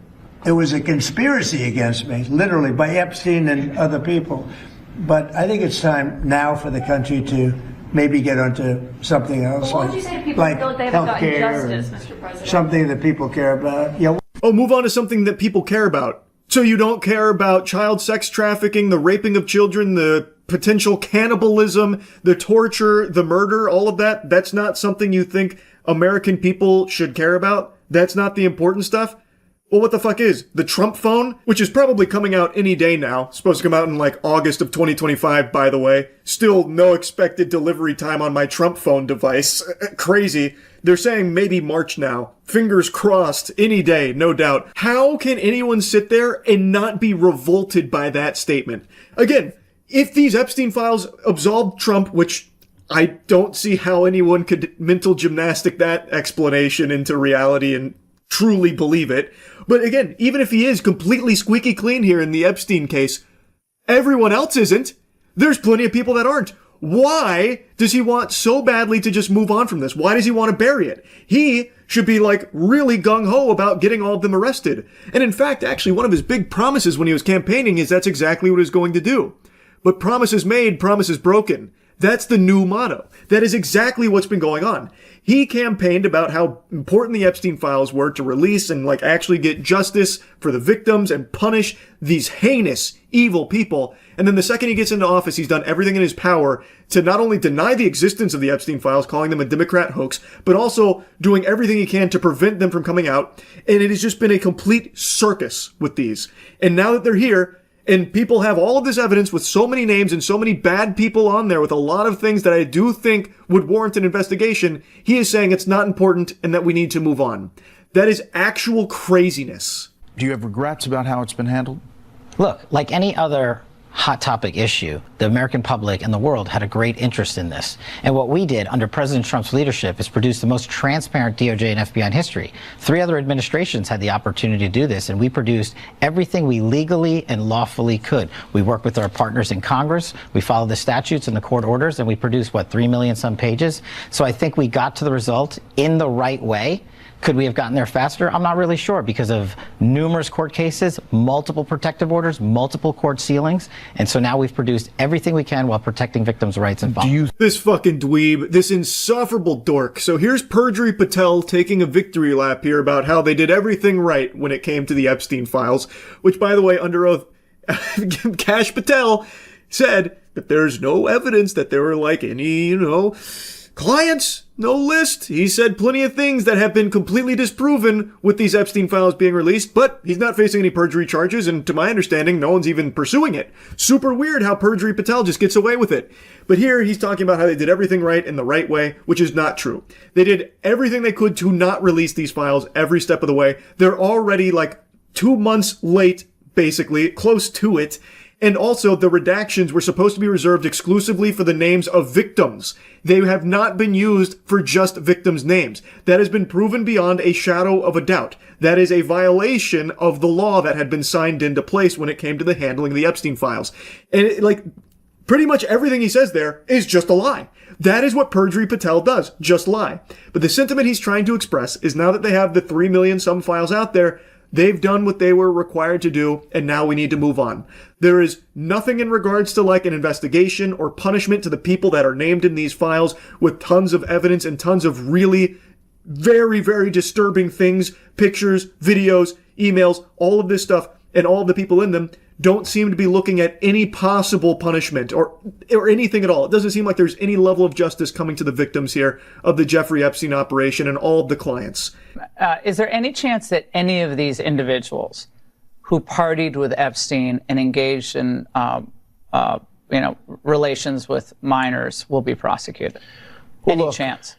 it was a conspiracy against me, literally, by Epstein and other people. But I think it's time now for the country to maybe get onto something else. What would you say to people who feel like they haven't gotten justice, Mr. President? Something that people care about. Yeah. Oh, move on to something that people care about. So you don't care about child sex trafficking, the raping of children, the potential cannibalism, the torture, the murder, all of that? That's not something you think American people should care about? That's not the important stuff? Well, what the fuck is? The Trump phone? Which is probably coming out any day now. Supposed to come out in like August of 2025, by the way. Still no expected delivery time on my Trump phone device. Crazy. They're saying maybe March now. Fingers crossed. Any day, no doubt. How can anyone sit there and not be revolted by that statement? Again, if these Epstein files absolved Trump, which I don't see how anyone could mental gymnastic that explanation into reality and truly believe it. But again, even if he is completely squeaky clean here in the Epstein case, everyone else isn't. There's plenty of people that aren't. Why does he want so badly to just move on from this? Why does he want to bury it? He should be like really gung-ho about getting all of them arrested. And in fact, actually, one of his big promises when he was campaigning is that's exactly what he's going to do. But promises made, promises broken. That's the new motto. That is exactly what's been going on. He campaigned about how important the Epstein files were to release and like actually get justice for the victims and punish these heinous, evil people. And then the second he gets into office, he's done everything in his power to not only deny the existence of the Epstein files, calling them a Democrat hoax, but also doing everything he can to prevent them from coming out. And it has just been a complete circus with these. And now that they're here, and people have all of this evidence with so many names and so many bad people on there with a lot of things that I do think would warrant an investigation, he is saying it's not important and that we need to move on. That is actual craziness. Do you have regrets about how it's been handled? Look, like any other hot topic issue, the American public and the world had a great interest in this. And what we did under President Trump's leadership is produce the most transparent DOJ and FBI in history. 3 other administrations had the opportunity to do this, and we produced everything we legally and lawfully could. We worked with our partners in Congress, we followed the statutes and the court orders, and we produced, 3 million some pages? So I think we got to the result in the right way. Could we have gotten there faster? I'm not really sure because of numerous court cases, multiple protective orders, multiple court sealings. And so now we've produced everything we can while protecting victims' rights and following. This fucking dweeb, this insufferable dork. So here's Perjury Patel taking a victory lap here about how they did everything right when it came to the Epstein files, which, by the way, under oath, Cash Patel said that there's no evidence that there were like any, clients, no list. He said plenty of things that have been completely disproven with these Epstein files being released, but he's not facing any perjury charges, and to my understanding, no one's even pursuing it. Super weird how Perjury Patel just gets away with it. But here he's talking about how they did everything right in the right way, which is not true. They did everything they could to not release these files every step of the way. They're already like 2 months late, basically, close to it. And also, the redactions were supposed to be reserved exclusively for the names of victims. They have not been used for just victims' names. That has been proven beyond a shadow of a doubt. That is a violation of the law that had been signed into place when it came to the handling of the Epstein files. And pretty much everything he says there is just a lie. That is what Perjury Patel does, just lie. But the sentiment he's trying to express is now that they have the 3 million some files out there, they've done what they were required to do, and now we need to move on. There is nothing in regards to like an investigation or punishment to the people that are named in these files with tons of evidence and tons of really very, very disturbing things, pictures, videos, emails, all of this stuff, and all of the people in them don't seem to be looking at any possible punishment or anything at all. It doesn't seem like there's any level of justice coming to the victims here of the Jeffrey Epstein operation and all of the clients. Is there any chance that any of these individuals who partied with Epstein and engaged in, relations with minors will be prosecuted? Any chance?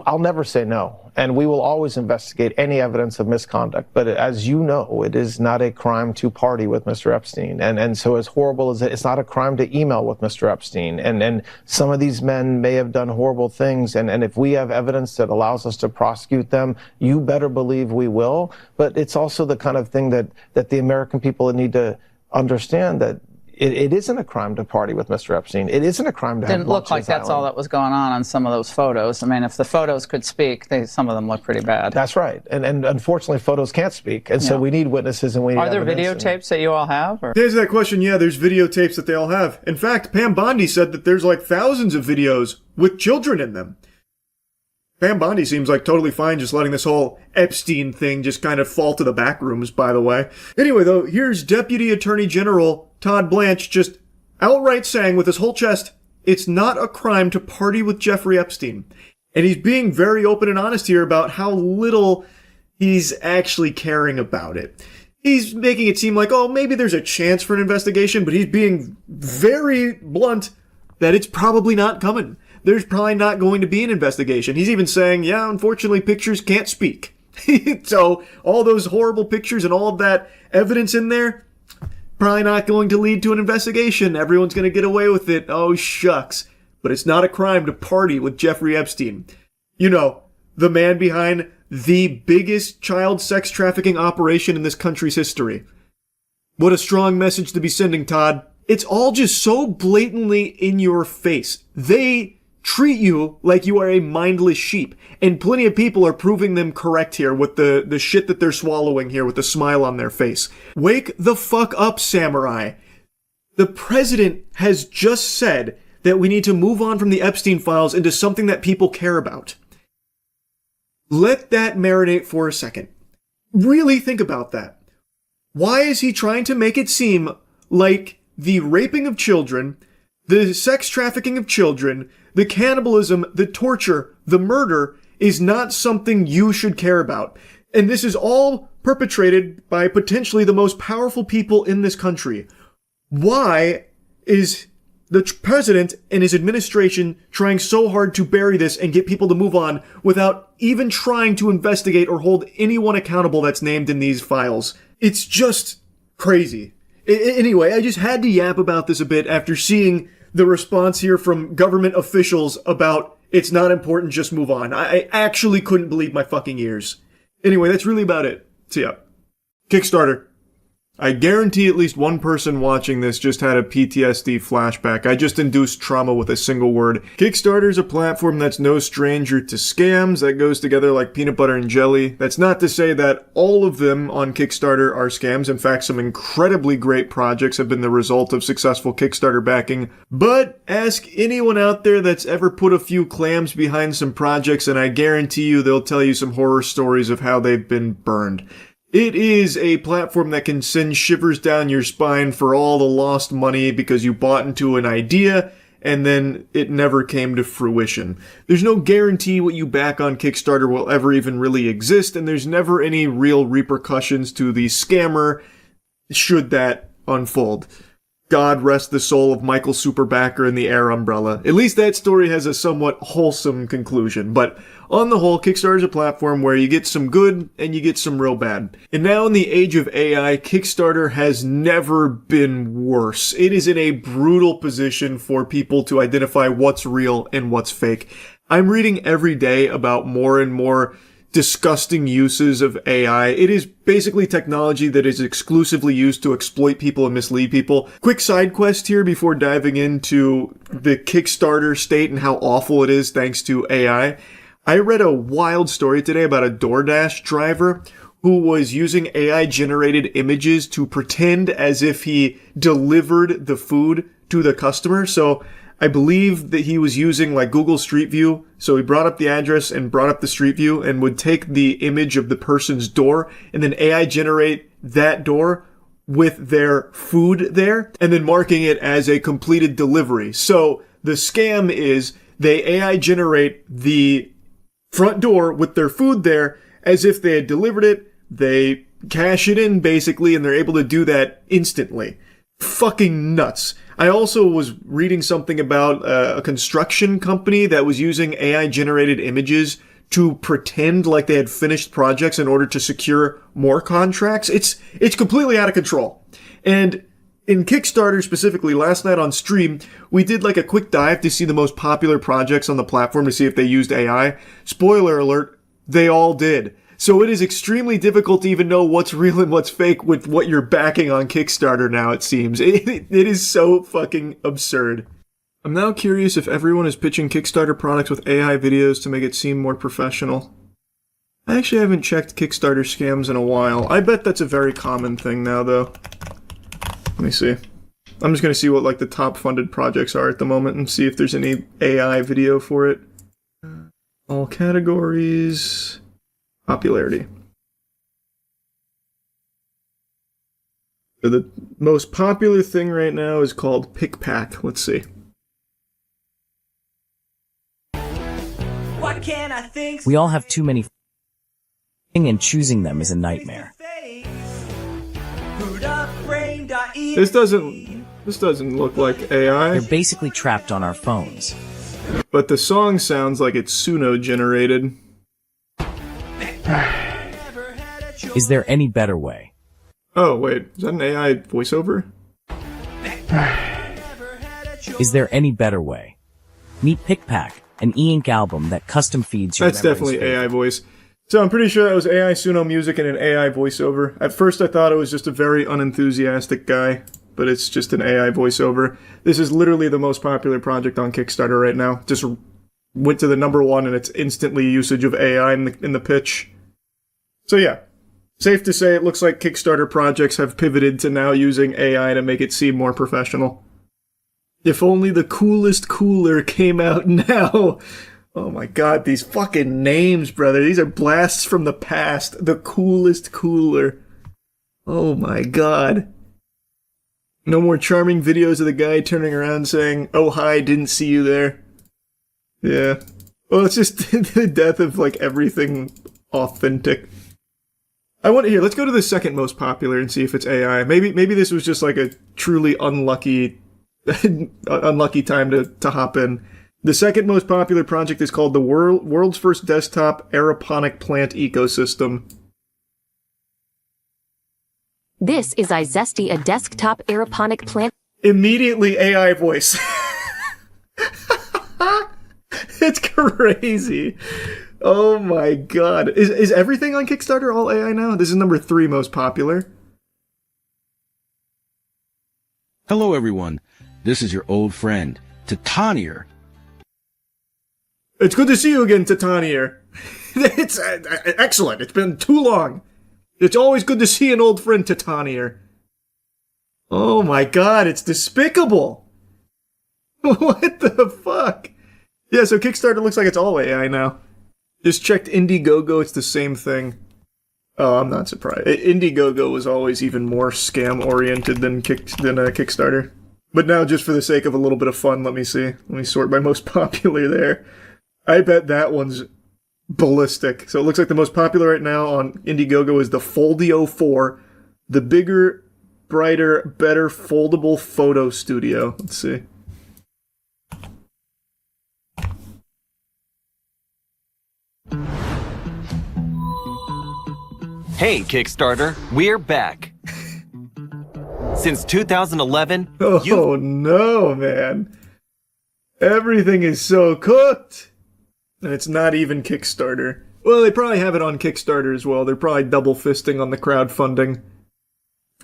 I'll never say no, and we will always investigate any evidence of misconduct. But as you know, it is not a crime to party with Mr. Epstein, and so as horrible as it's not a crime to email with Mr. Epstein. And some of these men may have done horrible things, and if we have evidence that allows us to prosecute them, you better believe we will. But it's also the kind of thing that the American people need to understand, that it isn't a crime to party with Mr. Epstein. It isn't a crime to have Didn't look like that's all that was going on some of those photos. I mean, if the photos could speak, some of them look pretty bad. That's right. And unfortunately, photos can't speak. And so we need witnesses and we need evidence. Are there videotapes that you all have? Or? To answer that question, yeah, there's videotapes that they all have. In fact, Pam Bondi said that there's like thousands of videos with children in them. Pam Bondi seems like totally fine just letting this whole Epstein thing just kind of fall to the back rooms, by the way. Anyway, though, here's Deputy Attorney General Todd Blanche just outright saying with his whole chest, it's not a crime to party with Jeffrey Epstein. And he's being very open and honest here about how little he's actually caring about it. He's making it seem like, oh, maybe there's a chance for an investigation, but he's being very blunt that it's probably not coming. There's probably not going to be an investigation. He's even saying, yeah, unfortunately, pictures can't speak. So all those horrible pictures and all of that evidence in there, probably not going to lead to an investigation. Everyone's going to get away with it. Oh, shucks. But it's not a crime to party with Jeffrey Epstein. You know, the man behind the biggest child sex trafficking operation in this country's history. What a strong message to be sending, Todd. It's all just so blatantly in your face. They treat you like you are a mindless sheep. And plenty of people are proving them correct here with the shit that they're swallowing here with a smile on their face. Wake the fuck up, samurai. The president has just said that we need to move on from the Epstein files into something that people care about. Let that marinate for a second. Really think about that. Why is he trying to make it seem like the raping of children, the sex trafficking of children, the cannibalism, the torture, the murder is not something you should care about? And this is all perpetrated by potentially the most powerful people in this country. Why is the president and his administration trying so hard to bury this and get people to move on without even trying to investigate or hold anyone accountable that's named in these files? It's just crazy. Anyway, I just had to yap about this a bit after seeing the response here from government officials about it's not important, just move on. I actually couldn't believe my fucking ears. Anyway, that's really about it. See ya. Kickstarter. I guarantee at least one person watching this just had a PTSD flashback. I just induced trauma with a single word. Kickstarter's a platform that's no stranger to scams. That goes together like peanut butter and jelly. That's not to say that all of them on Kickstarter are scams. In fact, some incredibly great projects have been the result of successful Kickstarter backing. But ask anyone out there that's ever put a few clams behind some projects and I guarantee you they'll tell you some horror stories of how they've been burned. It is a platform that can send shivers down your spine for all the lost money because you bought into an idea and then it never came to fruition. There's no guarantee what you back on Kickstarter will ever even really exist, and there's never any real repercussions to the scammer should that unfold. God rest the soul of Michael Superbacker and the Air Umbrella. At least that story has a somewhat wholesome conclusion, but on the whole, Kickstarter is a platform where you get some good and you get some real bad. And now in the age of AI, Kickstarter has never been worse. It is in a brutal position for people to identify what's real and what's fake. I'm reading every day about more and more disgusting uses of AI. It is basically technology that is exclusively used to exploit people and mislead people. Quick side quest here before diving into the Kickstarter state and how awful it is thanks to AI. I read a wild story today about a DoorDash driver who was using AI-generated images to pretend as if he delivered the food to the customer. So I believe that he was using like Google Street View. So he brought up the address and brought up the Street View and would take the image of the person's door and then AI generate that door with their food there and then marking it as a completed delivery. So the scam is they AI generate the front door with their food there as if they had delivered it. They cash it in basically and they're able to do that instantly. Fucking nuts. I also was reading something about a construction company that was using AI-generated images to pretend like they had finished projects in order to secure more contracts. It's completely out of control. And in Kickstarter specifically, last night on stream, we did like a quick dive to see the most popular projects on the platform to see if they used AI. Spoiler alert, they all did. So it is extremely difficult to even know what's real and what's fake with what you're backing on Kickstarter now, it seems. It is so fucking absurd. I'm now curious if everyone is pitching Kickstarter products with AI videos to make it seem more professional. I actually haven't checked Kickstarter scams in a while. I bet that's a very common thing now, though. Let me see. I'm just going to see what like the top funded projects are at the moment and see if there's any AI video for it. All categories... Popularity. So the most popular thing right now is called Pick Pack. Let's see. What can I think? We all have too many and choosing them is a nightmare. This doesn't look like AI. They're basically trapped on our phones. But the song sounds like it's Suno generated. Is there any better way? Oh, wait. Is that an AI voiceover? Is there any better way? Meet PickPack, an e-ink album that custom feeds your That's definitely AI voice. So I'm pretty sure that was AI Suno music and an AI voiceover. At first I thought it was just a very unenthusiastic guy, but it's just an AI voiceover. This is literally the most popular project on Kickstarter right now. Just went to the #1 and it's instantly usage of AI in the pitch. So yeah, safe to say it looks like Kickstarter projects have pivoted to now using AI to make it seem more professional. If only the coolest cooler came out now. Oh my god, these fucking names, brother. These are blasts from the past. The coolest cooler. Oh my god. No more charming videos of the guy turning around saying, "Oh hi, didn't see you there." Yeah. Well, it's just the death of like everything authentic. I want to hear. Let's go to the second most popular and see if it's AI. Maybe this was just like a truly unlucky time to hop in. The second most popular project is called the world's first desktop aeroponic plant ecosystem. This is iZesty, a desktop aeroponic plant. Immediately AI voice. It's crazy. Oh my god. Is everything on Kickstarter all AI now? This is #3 most popular. Hello everyone. This is your old friend, Titanier. It's good to see you again, Titanier. It's excellent. It's been too long. It's always good to see an old friend, Titanier. Oh my god, it's despicable. What the fuck? Yeah, so Kickstarter looks like it's all AI now. Just checked Indiegogo, it's the same thing. Oh, I'm not surprised. Indiegogo was always even more scam-oriented than Kickstarter. But now, just for the sake of a little bit of fun, let me see. Let me sort by most popular there. I bet that one's ballistic. So it looks like the most popular right now on Indiegogo is the Foldio 4, the bigger, brighter, better foldable photo studio. Let's see. Hey, Kickstarter, we're back. Since 2011, Oh no, man. Everything is so cooked. And it's not even Kickstarter. Well, they probably have it on Kickstarter as well. They're probably double fisting on the crowdfunding.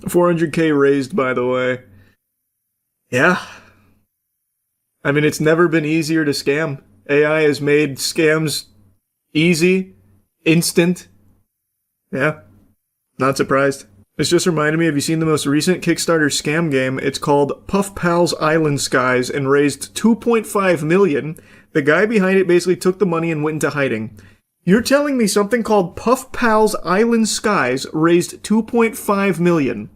400k raised, by the way. Yeah. I mean, it's never been easier to scam. AI has made scams easy, instant. Yeah. Not surprised. This just reminded me, have you seen the most recent Kickstarter scam game? It's called Puff Pals Island Skies and raised $2.5 million. The guy behind it basically took the money and went into hiding. You're telling me something called Puff Pals Island Skies raised $2.5 million?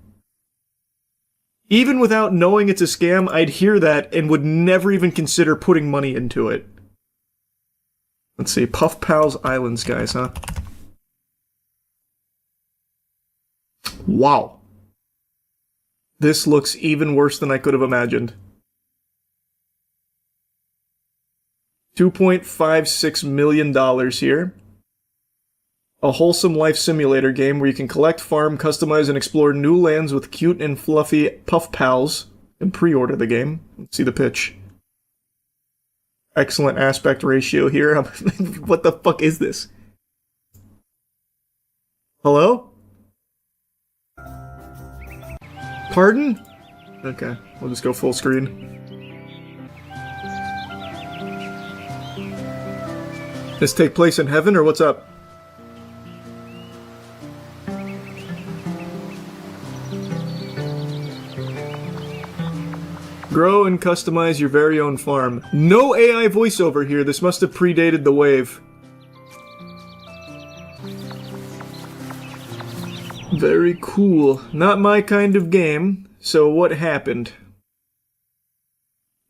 Even without knowing it's a scam, I'd hear that and would never even consider putting money into it. Let's see, Puff Pals Island Skies, huh? Wow. This looks even worse than I could have imagined. $2.56 million here. A wholesome life simulator game where you can collect, farm, customize, and explore new lands with cute and fluffy puff pals. And pre-order the game. Let's see the pitch. Excellent aspect ratio here. What the fuck is this? Hello? Pardon? Okay, we'll just go full screen. This take place in heaven, or what's up? Grow and customize your very own farm. No AI voiceover here, this must have predated the wave. Very cool. Not my kind of game. So what happened?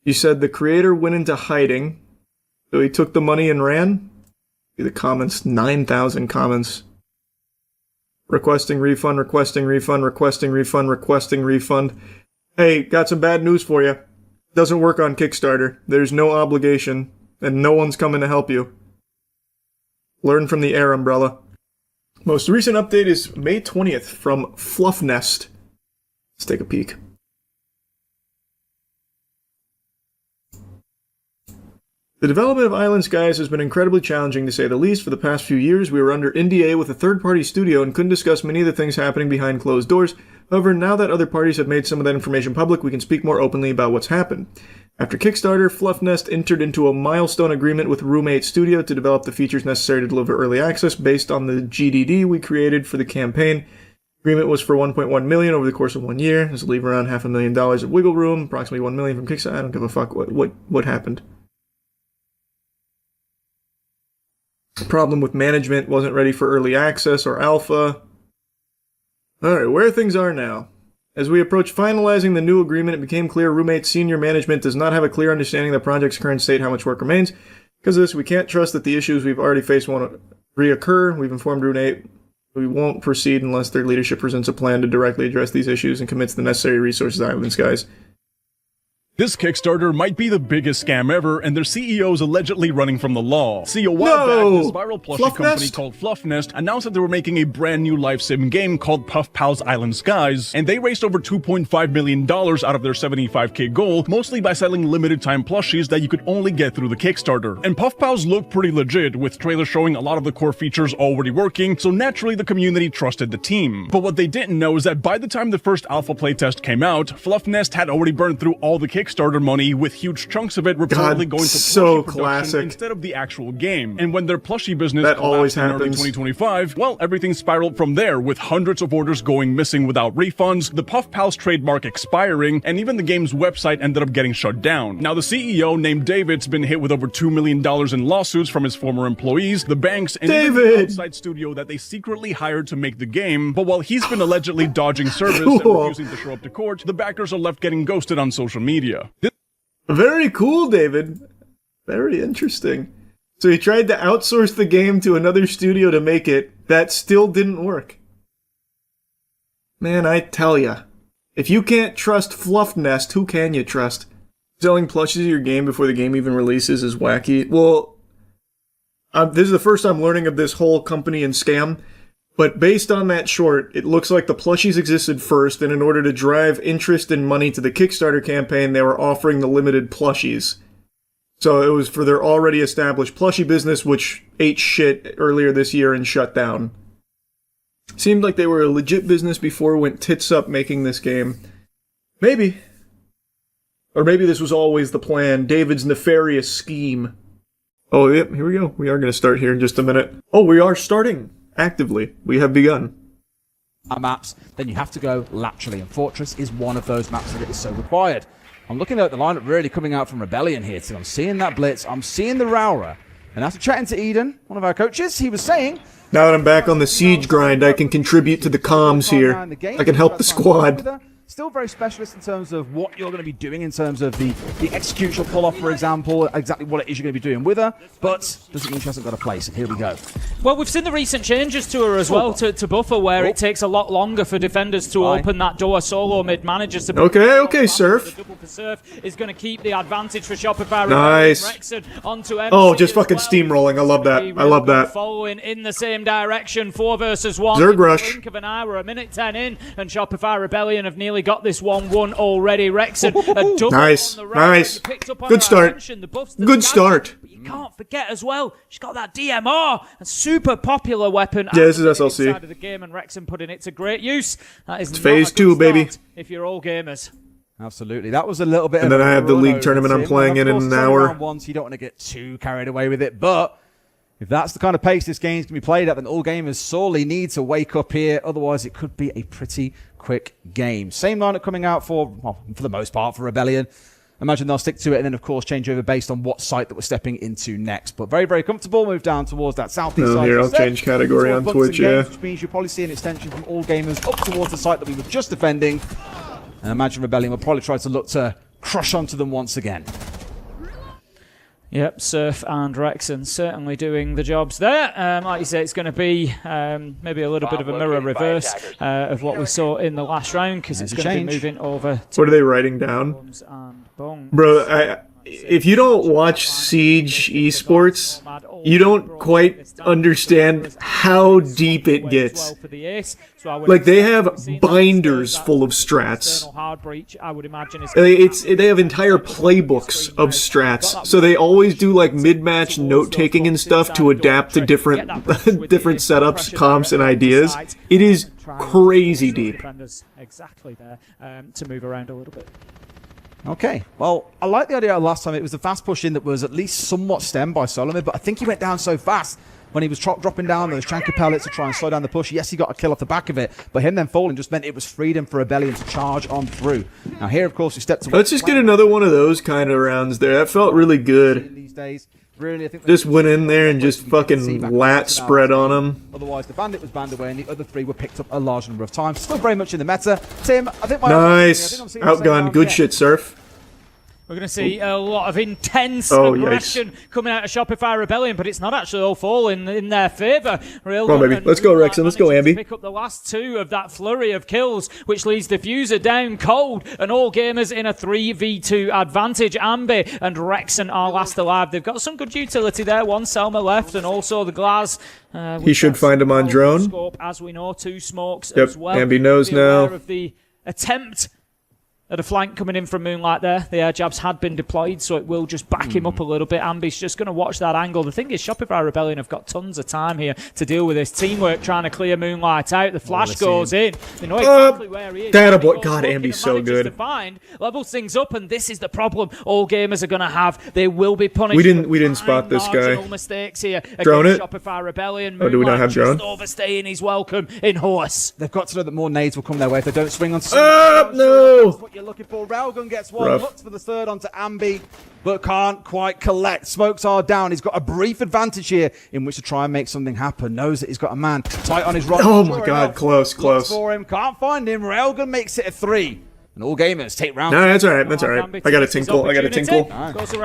You said the creator went into hiding. So he took the money and ran? See the comments. 9,000 comments. Requesting refund, requesting refund, requesting refund, requesting refund. Hey, got some bad news for you. Doesn't work on Kickstarter. There's no obligation. And no one's coming to help you. Learn from the air umbrella. Most recent update is May 20th from Fluffnest. Let's take a peek. The development of Island Skies has been incredibly challenging to say the least. For the past few years, we were under NDA with a third-party studio and couldn't discuss many of the things happening behind closed doors. However, now that other parties have made some of that information public, we can speak more openly about what's happened. After Kickstarter, Fluffnest entered into a milestone agreement with Roommate Studio to develop the features necessary to deliver early access based on the GDD we created for the campaign. Agreement was for $1.1 million over the course of 1 year. This will leave around $500,000 of wiggle room, approximately $1 million from Kickstarter. I don't give a fuck what happened. Problem with management, wasn't ready for early access or alpha. Alright, where things are now. As we approach finalizing the new agreement, it became clear Roommate's senior management does not have a clear understanding of the project's current state, how much work remains. Because of this, we can't trust that the issues we've already faced won't reoccur. We've informed Roommate we won't proceed unless their leadership presents a plan to directly address these issues and commits the necessary resources to Island Skies. This Kickstarter might be the biggest scam ever, and their CEO is allegedly running from the law. See, a while back, this viral plushie company called Fluffnest announced that they were making a brand new life sim game called Puff Pals Island Skies, and they raised over $2.5 million out of their 75k goal, mostly by selling limited time plushies that you could only get through the Kickstarter. And Puff Pals looked pretty legit, with trailers showing a lot of the core features already working, so naturally the community trusted the team. But what they didn't know is that by the time the first alpha playtest came out, Fluffnest had already burned through all the Kickstarter Kickstarter money, with huge chunks of it reportedly going to so plushie production classic. instead of the actual game. And when their plushie business That collapsed always in early happens. 2025, well, everything spiraled from there, with hundreds of orders going missing without refunds, the Puff Pals trademark expiring, and even the game's website ended up getting shut down. Now, the CEO, named David's been hit with over $2 million in lawsuits from his former employees, the banks, and even the outside studio that they secretly hired to make the game. But while he's been allegedly dodging service and refusing to show up to court, the backers are left getting ghosted on social media. Very cool, David. Very interesting. So he tried to outsource the game to another studio to make it. That still didn't work. Man, I tell ya. If you can't trust Fluff Nest, who can you trust? Selling plushies of your game before the game even releases is wacky. Well, this is the first I'm learning of this whole company and scam. But based on that short, it looks like the plushies existed first, and in order to drive interest and money to the Kickstarter campaign, they were offering the limited plushies. So it was for their already established plushie business, which ate shit earlier this year and shut down. Seemed like they were a legit business before it went tits up making this game. Maybe. Or maybe this was always the plan, David's nefarious scheme. Oh, yep, here we go. We are going to start here in just a minute. Oh, we are starting. Actively. We have begun. Maps, then you have to go laterally, and Fortress is one of those maps that is so required. I'm looking at the lineup really coming out from Rebellion here too. I'm seeing that Blitz, I'm seeing the Rowra, and after chatting to Eden, one of our coaches, he was saying, now that I'm back on the siege grind, I can contribute to the comms here. I can help the squad. Still very specialist in terms of what you're going to be doing in terms of the execution pull-off, for example, exactly what it is you're going to be doing with her, but doesn't mean she hasn't got a place, and here we go. Well, we've seen the recent changes to her as well, to buffer, where it takes a lot longer for defenders to open that door. Solo mid-managers to... Okay, Surf. The double for Surf is going to keep the advantage for Shopify. Nice. Onto MC oh, just fucking steamrolling. I love that. I love that. Following in the same direction, 4 versus 1. Zerg rush. Blink of an eye, we're a minute 10 in, and Shopify Rebellion have nearly got this 1-1 already. Rexon, a double nice, on the right. nice. Good start. Good start. But you can't forget as well, she's got that DMR, a super popular weapon. Yeah, this is SLC. Side of the game, and Rexon putting it to great use. That is phase 2, baby. If you're all gamers. Absolutely, that was a little bit. And then I have the league tournament I'm playing in an hour. Once you don't want to get too carried away with it, but if that's the kind of pace this game's going to be played at, then all gamers sorely need to wake up here. Otherwise, it could be a pretty quick game. Same lineup coming out for the most part, for Rebellion. Imagine they'll stick to it and then, of course, change over based on what site that we're stepping into next. But very, very comfortable. Move down towards that southeast side. Here, I'll change category on Twitch, yeah. Which means you'll probably see an extension from all gamers up towards the site that we were just defending. And imagine Rebellion will probably try to look to crush onto them once again. Yep, Surf and Rexon certainly doing the jobs there. Like you say, it's going to be maybe a little bit of a mirror reverse of what we saw in the last round, because it's going to be moving over to... What are they writing down? Bro, if you don't watch Siege Esports, you don't quite understand how deep it gets. Like, they have binders full of strats. They have entire playbooks of strats, so they always do like mid-match note-taking and stuff to adapt to different different setups, comps, and ideas. It is crazy deep. Exactly there to move around a little bit. Okay, well, I like the idea of last time. It was a fast push in that was at least somewhat stemmed by Solomon, but I think he went down so fast when he was dropping down those Chanka pellets to try and slow down the push. Yes, he got a kill off the back of it, but him then falling just meant it was freedom for Rebellion to charge on through. Now here, of course, he stepped away. Let's just get another one of those kind of rounds there. That felt really good. These days. Really, I think just went in there and just fucking lat spread on him. Otherwise, the Bandit was banned away, and the other 3 were picked up a large number of times. Still very much in the meta. Tim, I think nice. Outgunned. Good shit, Surf. We're going to see a lot of intense aggression coming out of Shopify Rebellion, but it's not actually all falling in their favour. Come on, baby. Let's go, Rexon. Let's go, Ambi. Pick up the last 2 of that flurry of kills, which leaves Diffuser down cold, and all gamers in a 3v2 advantage. Ambi and Rexon are last alive. They've got some good utility there. 1 Selma left, and also the Glaz. He should find him on drone. Scope, as we know, 2 smokes as well. Ambi knows now. Of the attempt At a flank coming in from Moonlight there. The air jabs had been deployed, so it will just back him up a little bit. Ambi's just going to watch that angle. The thing is, Shopify Rebellion have got tons of time here to deal with this. Teamwork trying to clear Moonlight out. The flash goes in. They know exactly where he is. God, Ambi's so good. To find, levels things up, and this is the problem all gamers are going to have. They will be punished. We didn't spot this guy. Mistakes here. Drone it. Shopify Rebellion. Oh, do we not have drone? Just overstaying his welcome in Horse. They've got to know that more nades will come their way if they don't swing onto no! That's what you're looking for. Railgun gets one, looks for the third onto Ambi, but can't quite collect. Smokes are down. He's got a brief advantage here in which to try and make something happen. Knows that he's got a man tight on his right. Oh my god, close. Looks for him, can't find him. Railgun makes it a 3. And all gamers take round. No, that's alright. I got a tinkle.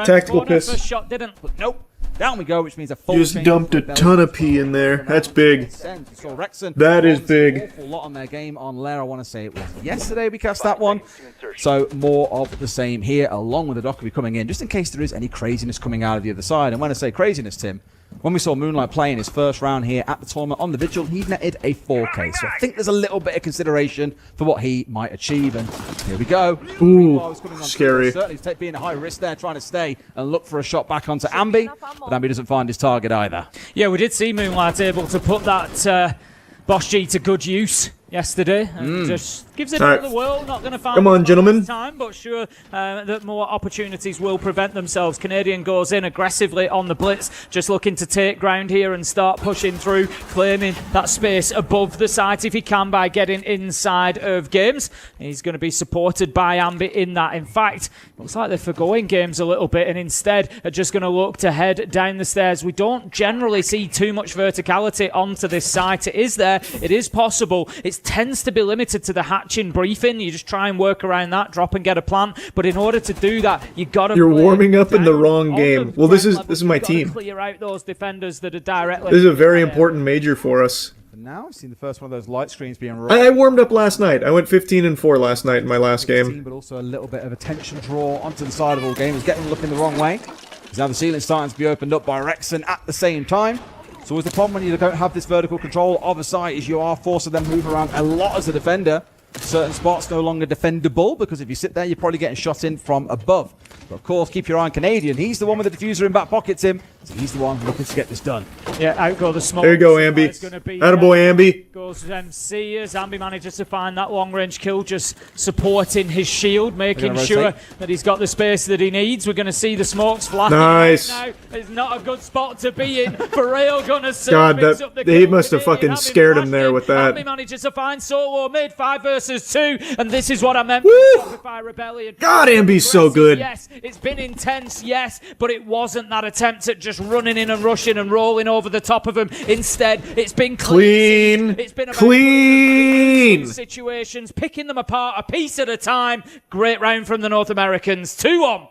Tactical piss. First shot didn't. Nope. Down we go, which means a full just dumped a ton of pee in there. That's big. That is big. An awful lot on their game on Lair. I want to say it was yesterday we cast that one. So more of the same here, along with the Dockery coming in, just in case there is any craziness coming out of the other side. And when I say craziness, Tim, when we saw Moonlight playing his first round here at the tournament on the Vigil, he netted a 4K. So I think there's a little bit of consideration for what he might achieve. And here we go. Ooh, scary. Certainly he's being a high risk there, trying to stay and look for a shot back onto Ambi. But Ambi doesn't find his target either. Yeah, we did see Moonlight able to put that Boss G to good use yesterday, and just gives it another whirl. Not going to find. Come on, gentlemen. Time, but sure that more opportunities will prevent themselves. Canadian goes in aggressively on the blitz, just looking to take ground here and start pushing through, claiming that space above the site if he can by getting inside of games. He's going to be supported by Ambi in that. In fact, looks like they're forgoing games a little bit and instead are just going to look to head down the stairs. We don't generally see too much verticality onto this site. It is there. It is possible. It tends to be limited to the hatching briefing. You just try and work around that, drop and get a plant. But in order to do that, you got to. You're warming up in the wrong game. Well, this is my team. Clear out those defenders that are directly. This is a very important major for us. And now I've seen the first one of those light screens being rolled. I warmed up last night. I went 15-4 last night in my last game. But also a little bit of attention draw onto the side of all gamers, getting them looking the wrong way. Because now the ceiling's starting to be opened up by Rexon at the same time. So always the problem when you don't have this vertical control of a site is you are forced to then move around a lot as a defender. Certain spots no longer defendable because if you sit there, you're probably getting shot in from above. But of course, keep your eye on Canadian. He's the one with the diffuser in back pocket, Tim. So he's the one looking to get this done. Yeah, out go the smoke. There you go, Ambi. Attaboy, Ambi. Goes MC as Ambi manages to find that long-range kill, just supporting his shield, making sure that he's got the space that he needs. We're going to see the smokes fly. Nice. Now, it's not a good spot to be in for Railgun. God, he must have fucking scared him there with that. Ambi manages to find solo mid 5 versus 2, and this is what I meant by Shopify Rebellion. God, Ambi's so good. Yes, it's been intense, yes, but it wasn't that attempt at just running in and rushing and rolling over the top of him. Instead, it's been clean. It's been about clean situations, picking them apart a piece at a time. Great round from the North Americans. 2-1.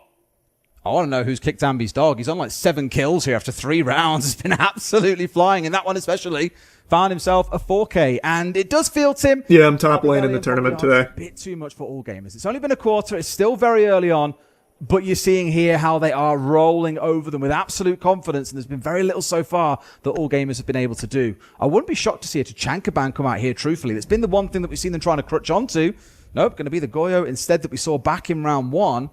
I want to know who's kicked Ambi's dog. He's on like 7 kills here after 3 rounds. It's been absolutely flying, and that one especially found himself a 4K. And it does feel, Tim... Yeah, I'm top lane in the tournament today. A bit too much for all gamers. It's only been a quarter. It's still very early on. But you're seeing here how they are rolling over them with absolute confidence, and there's been very little so far that all gamers have been able to do. I wouldn't be shocked to see a Tachanka ban come out here, truthfully. It's been the one thing that we've seen them trying to crutch onto. Nope, going to be the Goyo instead that we saw back in round 1.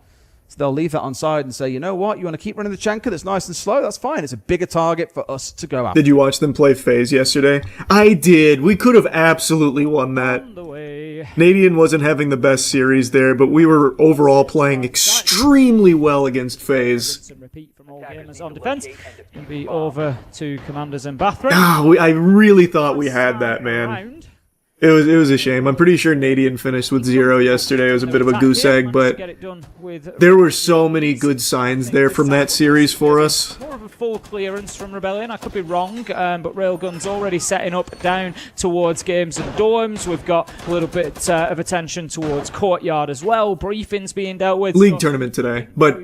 So they'll leave that on side and say, you know what, you want to keep running the Tachanka that's nice and slow? That's fine. It's a bigger target for us to go after. Did you watch them play FaZe yesterday? I did. We could have absolutely won that. Canadian wasn't having the best series there, but we were overall playing extremely well against FaZe. Repeat from all gamers on defense. It'll be over to Commanders and Bathroom. I really thought we had that, man. It was a shame. I'm pretty sure Nadian finished with 0 yesterday. It was a bit of a goose egg, but there were so many good signs there from that series for us. More of a full clearance from Rebellion. I could be wrong, but Railgun's already setting up down towards games and dorms. We've got a little bit of attention towards Courtyard as well. Briefings being dealt with. League tournament today, but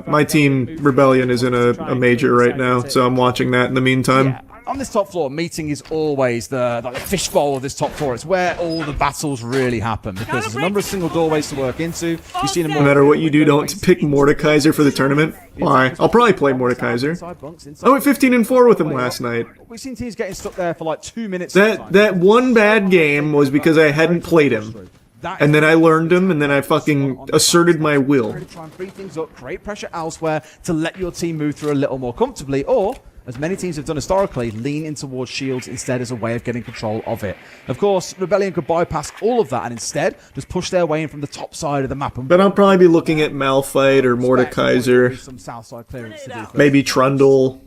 my team, Rebellion, is in a major right now, so I'm watching that in the meantime. Yeah. On this top floor, meeting is always the fishbowl of this top floor. It's where all the battles really happen because there's a number of single doorways to work into. You've seen them no matter what you do, don't pick Mordekaiser for the tournament. Why? I'll probably play Mordekaiser. I went 15-4 with him last night. We've seen teams getting stuck there for like 2 minutes. That one bad game was because I hadn't played him. and then I learned them, and then I fucking asserted my will. Try and free things up, create pressure elsewhere to let your team move through a little more comfortably, or, as many teams have done historically, lean in towards shields instead as a way of getting control of it. Of course, Rebellion could bypass all of that and instead just push their way in from the top side of the map. But I'll probably be looking at Malphite or Mordekaiser, some south side clearance to do maybe Trundle.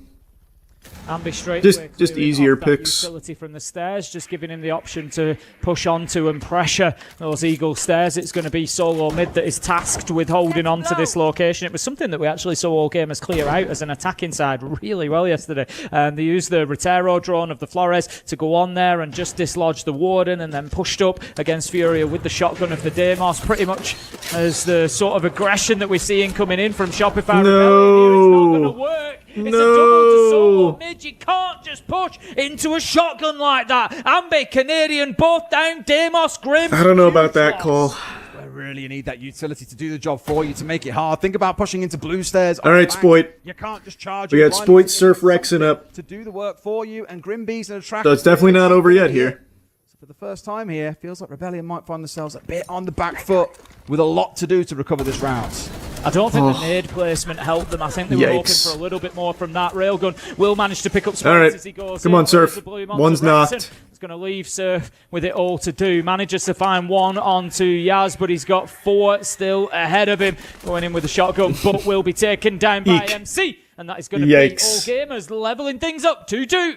Ambi straight just easier picks. Utility from the stairs, just giving him the option to push onto and pressure those Eagle stairs. It's going to be solo mid that is tasked with holding on to this location. It was something that we actually saw all gamers clear out as an attacking side really well yesterday. They used the Rotero drone of the Flores to go on there and just dislodge the Warden, and then pushed up against Furia with the shotgun of the Deimos, pretty much as the sort of aggression that we're seeing coming in from Shopify. No. It's a double to solo mid. You can't just push into a shotgun like that. Ambi, Canadian, both down. Deimos, Grim. I don't know about that call. Really, you need that utility to do the job for you, to make it hard. Think about pushing into blue stairs. All right, Spoit. You can't just charge. We got Spoit, Surf, Rexing up. To do the work for you, and Grimby's an attraction. So it's definitely not over yet here. So for the first time here, feels like Rebellion might find themselves a bit on the back foot with a lot to do to recover this round. I don't think the nade placement helped them. I think they were hoping for a little bit more from that. Railgun will manage to pick up spots as he goes. Come on, Surf. One's knocked. He's going to leave Surf with it all to do. Manages to find one onto Yaz, but he's got 4 still ahead of him. Going in with a shotgun, but will be taken down by MC. And that is going to be all gamers leveling things up 2-2.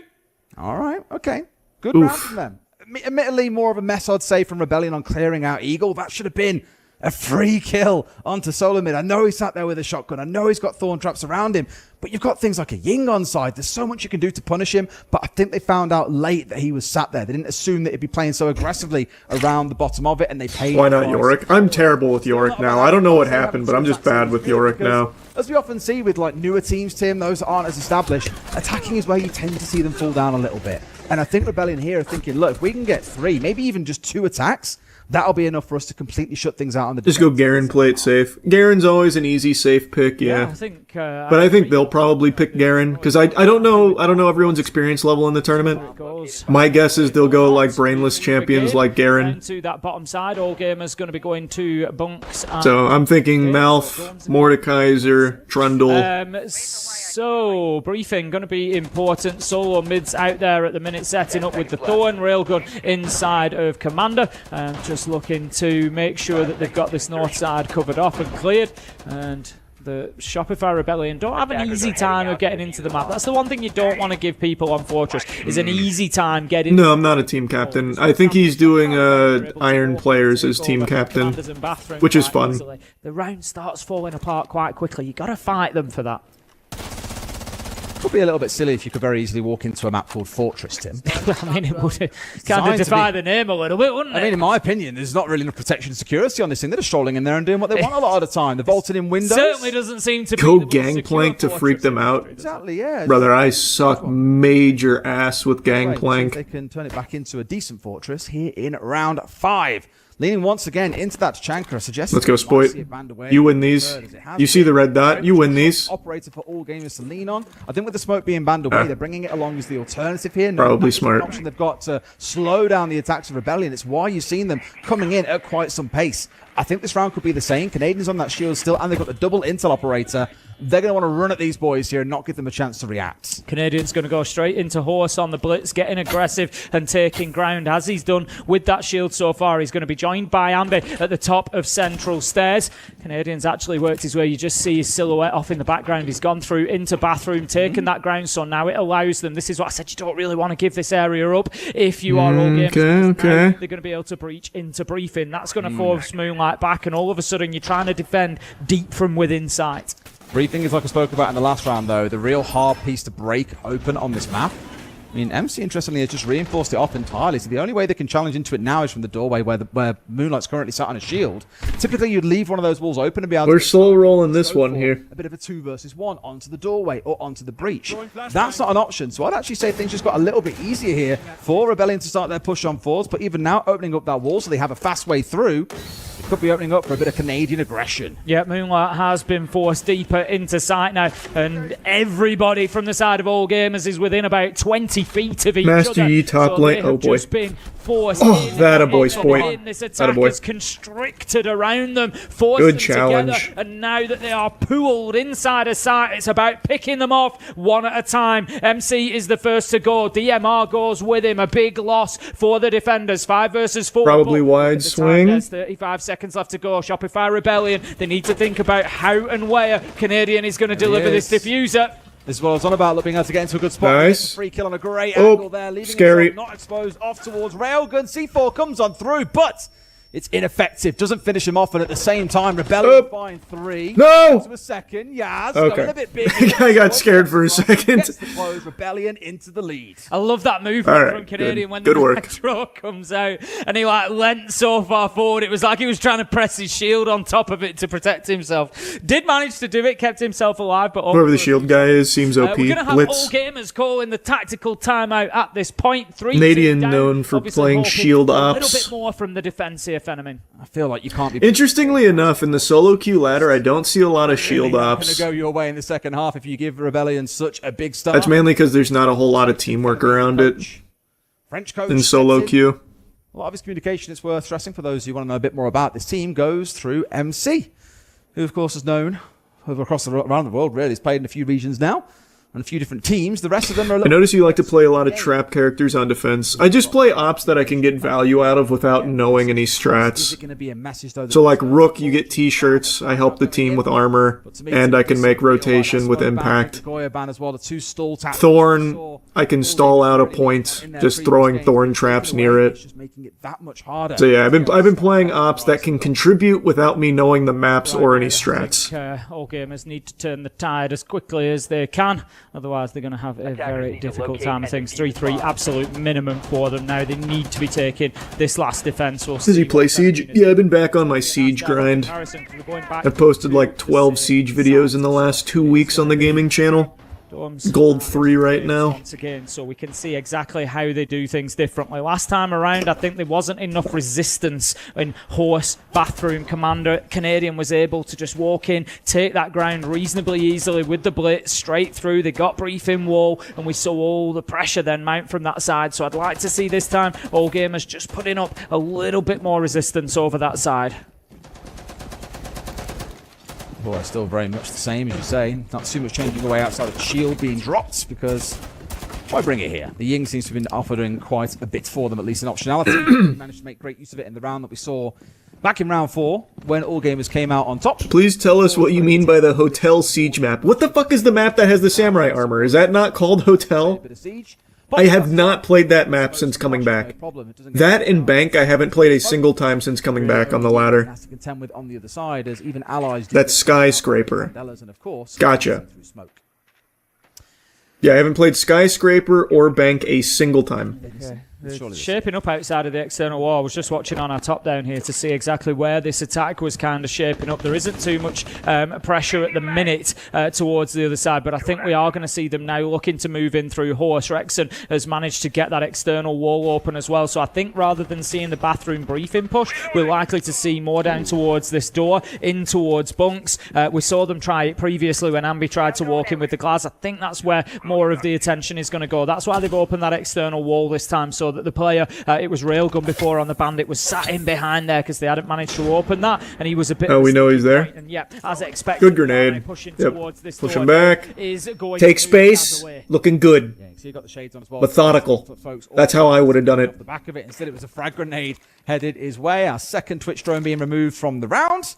All right, okay. Good round from them. Admittedly, more of a mess, I'd say, from Rebellion on clearing out Eagle. That should have been a free kill onto Solomid. I know he sat there with a shotgun. I know he's got thorn traps around him. But you've got things like a Ying on side. There's so much you can do to punish him. But I think they found out late that he was sat there. They didn't assume that he'd be playing so aggressively around the bottom of it, and they paid. Why not Yorick? I'm terrible with Yorick now. I don't know what happened, but I'm just bad with Yorick now. As we often see with like newer teams, Tim, those that aren't as established, attacking is where you tend to see them fall down a little bit. And I think Rebellion here are thinking, look, if we can get 3, maybe even just 2 attacks, that'll be enough for us to completely shut things out on the defense. Just go Garen, play it safe. Garen's always an easy, safe pick, yeah. I think, but I think they'll probably pick Garen, because I don't know everyone's experience level in the tournament. My guess is they'll go like brainless champions like Garen. To that bottom side, all gamers going to be going to bunks. So I'm thinking Malf, Mordekaiser, Trundle. So, briefing going to be important. Solo mids out there at the minute, setting up with the Thorn. Railgun inside of Commander. Just looking to make sure that they've got this north side covered off and cleared. And the Shopify Rebellion don't have an easy time of getting into the map. That's the one thing you don't want to give people on Fortress, is an easy time getting. No, I'm not a team captain. I think he's doing Iron Players as team captain, which is fun. The round starts falling apart quite quickly. You got to fight them for that. Would be a little bit silly if you could very easily walk into a map called Fortress, Tim. I mean, it would kind of defy the name a little bit, wouldn't it? I mean, in my opinion, there's not really enough protection and security on this thing. They're just strolling in there and doing what they want a lot of the time. They're vaulting in windows. Certainly doesn't seem to go be Gangplank to freak them out. Exactly, yeah. Brother, I suck major ass with Gangplank. They can turn it back into a decent Fortress here in round 5. Leaning once again into that Chankra, suggesting. Let's go, Spoit. You win these. You see the red dot. You win these. Operator for all gamers to lean on. I think with the smoke being banned away, they're bringing it along as the alternative here. Probably smart. Option they've got to slow down the attacks of Rebellion. It's why you've seen them coming in at quite some pace. I think this round could be the same. Canadians on that shield still, and they've got the double intel operator. They're going to want to run at these boys here and not give them a chance to react. Canadians going to go straight into Horse on the blitz, getting aggressive and taking ground, as he's done with that shield so far. He's going to be joined by Ambi at the top of Central Stairs. Canadians actually worked his way. You just see his silhouette off in the background. He's gone through into Bathroom, taken that ground, so now it allows them. This is what I said, you don't really want to give this area up if you are all gamers. Okay. They're going to be able to breach into Briefing. That's going to force Moonlight back, and all of a sudden you're trying to defend deep from within sight. Briefing is like I spoke about in the last round, though, the real hard piece to break open on this map. I mean, MC, interestingly, has just reinforced it off entirely, so the only way they can challenge into it now is from the doorway where Moonlight's currently sat on a shield. Typically, you'd leave one of those walls open and be able We're slow rolling this one here. A bit of a 2 versus 1 onto the doorway or onto the breach. That's not an option, so I'd actually say things just got a little bit easier here for Rebellion to start their push on forwards, but even now opening up that wall so they have a fast way through. Could be opening up for a bit of Canadian aggression. Yeah, Moonlight has been forced deeper into sight now, and everybody from the side of all gamers is within about 20 feet of each Master other. Yi top lane. Oh boy. Just been force. Oh, that a boy, Spoit. This That a attack boy. is constricted around them, forced Good them challenge. together, and now that they are pooled inside a site, it's about picking them off one at a time. MC is the first to go. DMR goes with him. A big loss for the defenders. 5 versus 4. Probably wide swing. There's 35 seconds left to go. Shopify Rebellion. They need to think about how and where Canadian is going to deliver this diffuser. This is what I was on about, being able to get into a good spot. Nice. Free kill on a great Oh, angle there, leaving scary. himself not exposed off towards Railgun. C4 comes on through, but it's ineffective. Doesn't finish him off, and at the same time, Rebellion find 3. No! To a second, Yaz. Okay. Going a bit big. I got scared for a second. Gets the close, Rebellion into the lead. I love that movement All right, from Canadian good. when Good the work. retro comes out and he like leant so far forward. It was like he was trying to press his shield on top of it to protect himself. Did manage to do it, kept himself alive, but Whoever the shield guy is seems OP. we're going to have Blitz. all gamers calling the tactical timeout at this point. 3-2 Canadian down. known for Obviously playing hoping shield a ops. little bit more from the defense here, Fenneman. I feel like you can't be... Interestingly enough, in the solo queue ladder, I don't see a lot of shield It's going ops. to go your way in the second half if you give Rebellion such a big start. That's mainly because there's not a whole lot of teamwork around it French coach in solo steps in. queue. A lot of his communication, it's worth stressing for those who want to know a bit more about this team, goes through MC, who of course is known around the world, really. He's played in a few regions now, and a few different teams. The rest of them are a I little... notice you like to play a lot of trap characters on defense. I just play ops that I can get value out of without knowing any Is strats. it going to be a message, though? So like Rook, you get t-shirts, I help the team with armor, and I can make rotation with impact. Goya ban as well, the 2 stall taps. Thorn, I can stall out a point, just throwing thorn traps near it. Just making it that much harder. So yeah, I've been playing ops that can contribute without me knowing the maps or any strats. All gamers need to turn the tide as quickly as they can, otherwise they're going to have a very difficult time of things. 3-3 absolute minimum for them now. They need to be taking this last defense. We'll Does he play Siege? Yeah, I've been back on my Siege grind. I've posted like 12 Siege videos in the last 2 weeks on the gaming channel. Gold 3 right now. Once again, so we can see exactly how they do things differently. Last time around, I think there wasn't enough resistance in Horse, Bathroom, Commander. Canadian was able to just walk in, take that ground reasonably easily with the blitz straight through. They got briefing wall, and we saw all the pressure then mount from that side. So I'd like to see this time all gamers just putting up a little bit more resistance over that side. Well, still very much the same, as you say. Not too much changing away outside of the shield being dropped, because why bring it here? The Ying seems to have been offering quite a bit for them, at least in optionality. We managed to make great use of it in the round that we saw back in round 4, when all gamers came out on top. Please tell us what you mean by the Hotel Siege map. What the fuck is the map that has the samurai armor? Is that not called Hotel? I have not played that map since coming back. That and Bank I haven't played a single time since coming back on the ladder. Has to contend with on the other side, as even allies. That's Skyscraper. And of course, Gotcha. Yeah, I haven't played Skyscraper or Bank a single time. Okay. It's shaping up outside of the external wall. I was just watching on our top down here to see exactly where this attack was kind of shaping up. There isn't too much pressure at the minute towards the other side, but I think we are going to see them now looking to move in through Horse. Rexon has managed to get that external wall open as well, so I think rather than seeing the bathroom briefing push, we're likely to see more down towards this door, in towards bunks. We saw them try it previously when Ambi tried to walk in with the glass. I think that's where more of the attention is going to go. That's why they've opened that external wall this time, so that the player, it was Railgun before on the Bandit, was sat in behind there because they hadn't managed to open that, and he was a bit... Oh, we know he's there. And yeah, as expected, good grenade. Pushing Yep. towards this Push door him back. is going Take to space. Looking good. Yeah, so you got the shades on as well. Methodical. That's how I would have done it. The back of it. Instead, it was a frag grenade headed his way. Our second Twitch drone being removed from the round.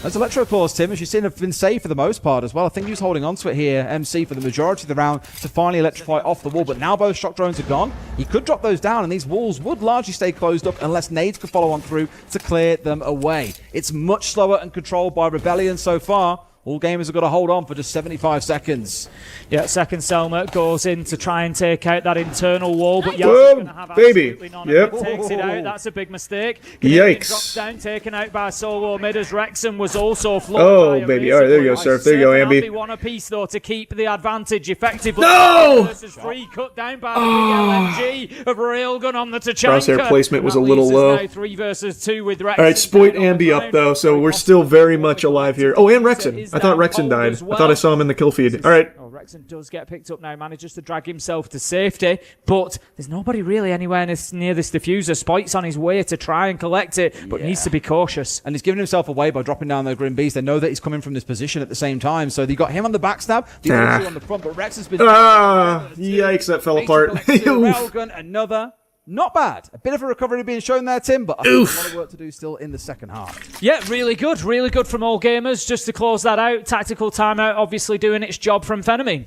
As Electroclaws, Tim, as you've seen, have been safe for the most part as well. I think he was holding on to it here, MC, for the majority of the round to finally electrify off the wall. But now both shock drones are gone. He could drop those down, and these walls would largely stay closed up unless nades could follow on through to clear them away. It's much slower and controlled by Rebellion so far. All gamers have got to hold on for just 75 seconds. Yeah, second Selma goes in to try and take out that internal wall, but Yaz is Whoa, going to have baby. absolutely none Yep. of it. Takes it out. That's a big mistake. Yikes. Drops down, taken out by solo mid, as Wrexham was also floored Oh, by a baby. razor All right, there you go, blade. Surf. There you go, Saving Ambi. one apiece, though, to keep the advantage effectively. No! Versus 3, cut down by the big LMG of Railgun on the Tachanka. Crosshair placement was That a little leaves us low. now 3 versus 2 with Wrexham. Alright, Spoit Ambi up, though, so we're still very much alive here. Oh, and Rexon. I thought Rexon died. I thought I saw him in the kill feed. Alright. Rexon does get picked up now, manages to drag himself to safety, but there's nobody really anywhere near this diffuser. Spike's on his way to try and collect it, but needs to be cautious. And he's giving himself away by dropping down the Grim Beast. They know that he's coming from this position at the same time, so they got him on the backstab, the other two on the front, but Rex has been... Yikes, that fell apart. Railgun, another... Not bad. A bit of a recovery being shown there, Tim, but I think there's a lot of work to do still in the second half. Yeah, really good from all gamers. Just to close that out, tactical timeout obviously doing its job from Phenomene.